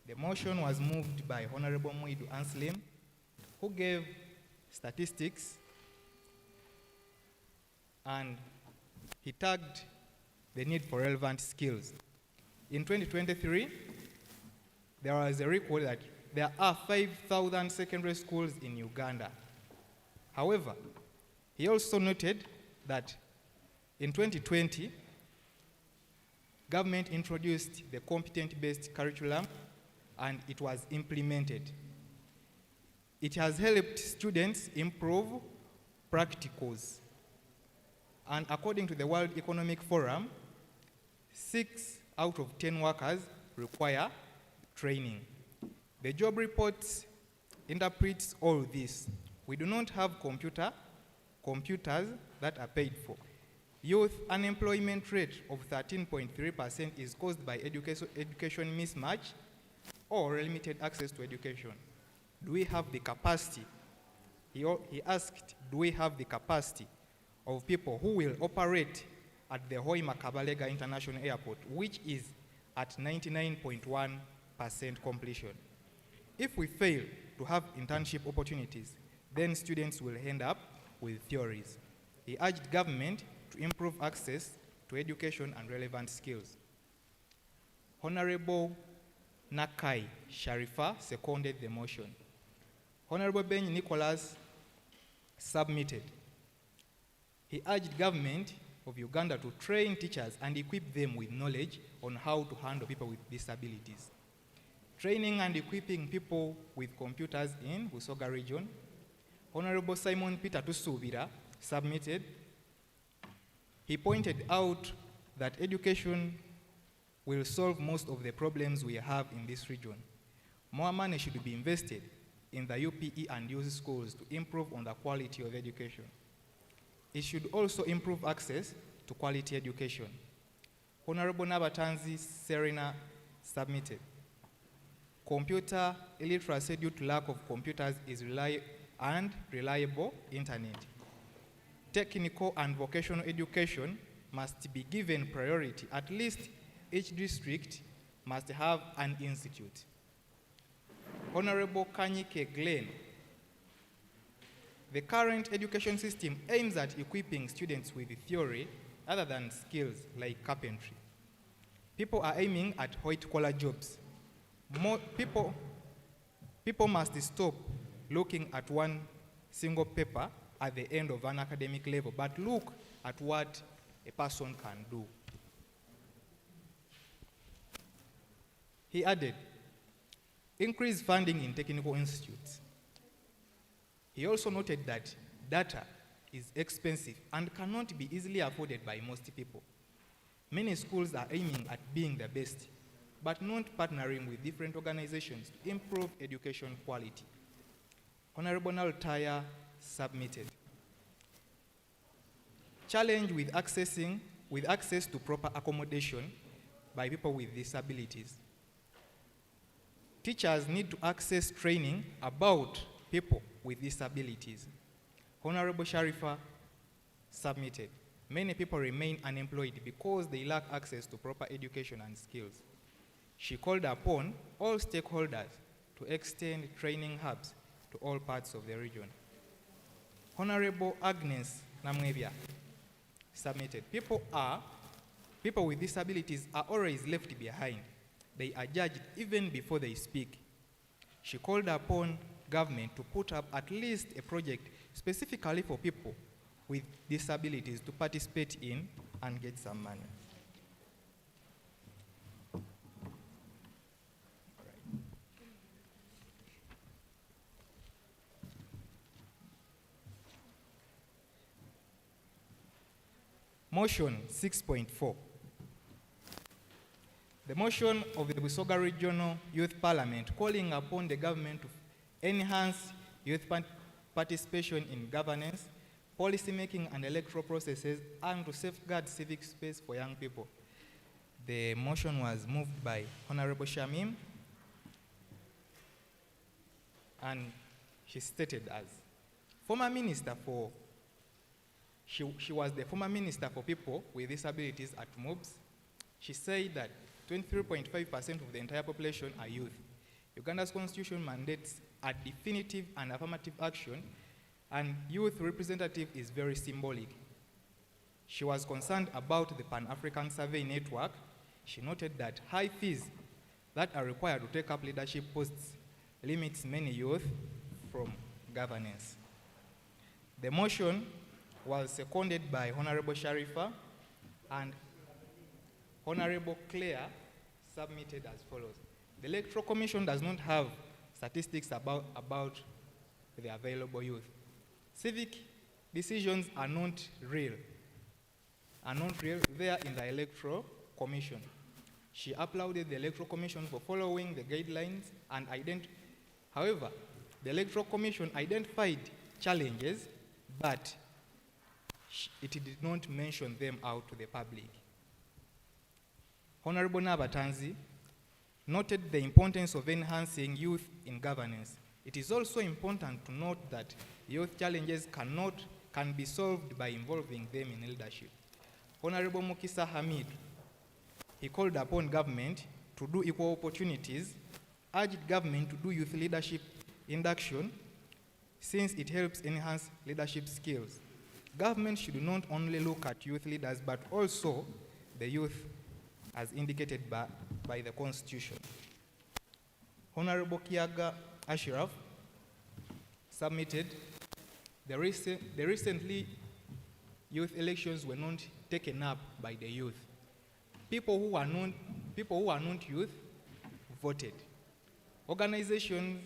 [SPEAKER 2] The motion was moved by Honorable Muidu Anslim, who gave statistics, and he tagged the need for relevant skills. In 2023, there was a record that there are 5,000 secondary schools in Uganda. However, he also noted that in 2020, government introduced the competent-based curriculum and it was implemented. It has helped students improve practicals. And according to the World Economic Forum, 6 out of 10 workers require training. The job report interprets all this. We do not have computers that are paid for. Youth unemployment rate of 13.3% is caused by education mismatch or limited access to education. Do we have the capacity? He asked, do we have the capacity of people who will operate at the Hoima Kabalega International Airport, which is at 99.1% completion. If we fail to have internship opportunities, then students will end up with theories. He urged government to improve access to education and relevant skills. Honorable Nakai Sharifa seconded the motion. Honorable Ben Nicholas submitted. He urged government of Uganda to train teachers and equip them with knowledge on how to handle people with disabilities. Training and equipping people with computers in Busoga region. Honorable Simon Peter Tusubira submitted. He pointed out that education will solve most of the problems we have in this region. More money should be invested in the UPE and youth schools to improve on the quality of education. It should also improve access to quality education. Honorable Nabatanzi Serena submitted. Computer illiteracy due to lack of computers is reliable internet. Technical and vocational education must be given priority. At least each district must have an institute. Honorable Kanyike Glenn, the current education system aims at equipping students with theory other than skills like carpentry. People are aiming at white-collar jobs. More people must stop looking at one single paper at the end of an academic level, but look at what a person can do. He added, increase funding in technical institutes. He also noted that data is expensive and cannot be easily afforded by most people. Many schools are aiming at being the best, but not partnering with different organizations to improve education quality. Honorable Naltaya submitted. Challenge with access to proper accommodation by people with disabilities. Teachers need to access training about people with disabilities. Honorable Sharifa submitted. Many people remain unemployed because they lack access to proper education and skills. She called upon all stakeholders to extend training hubs to all parts of the region. Honorable Agnes Namwebia submitted. People with disabilities are always left behind. They are judged even before they speak. She called upon government to put up at least a project specifically for people with disabilities to participate in and get some money. Motion 6.4. The motion of the Busoga Regional Youth Parliament calling upon the government to enhance youth participation in governance, policy making and electoral processes, and to safeguard civic space for young people. The motion was moved by Honorable Shamim, and she stated as former minister for, she was the former minister for people with disabilities at MOBS. She said that 23.5% of the entire population are youth. Uganda's constitution mandates a definitive and affirmative action, and youth representative is very symbolic. She was concerned about the Pan-African Survey Network. She noted that high fees that are required to take up leadership posts limits many youth from governance. The motion was seconded by Honorable Sharifa, and Honorable Claire submitted as follows. The Electoral Commission does not have statistics about the available youth. Civic decisions are not real. They are in the Electoral Commission. She applauded the Electoral Commission for following the guidelines and however, the Electoral Commission identified challenges, but it did not mention them out to the public. Honorable Nabatanzi noted the importance of enhancing youth in governance. It is also important to note that youth challenges cannot can be solved by involving them in leadership. Honorable Mukisa Hamid, he called upon government to do equal opportunities, urged government to do youth leadership induction since it helps enhance leadership skills. Government should not only look at youth leaders but also the youth as indicated by the Constitution. Honorable Kiaga Ashraf submitted the recently youth elections were not taken up by the youth. People who are not youth voted. Organizations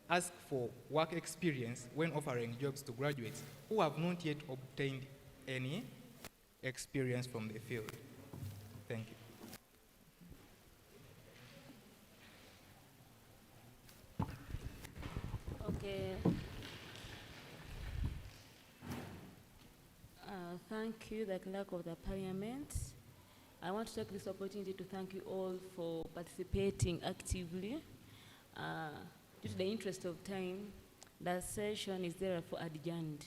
[SPEAKER 2] ask for work experience when offering jobs to graduates who have not yet obtained any experience from the field. Thank you.
[SPEAKER 1] Okay. Thank you, the Clerk of the Parliament. I want to take this opportunity to thank you all for participating actively. Due to the interest of time, the session is therefore adjourned.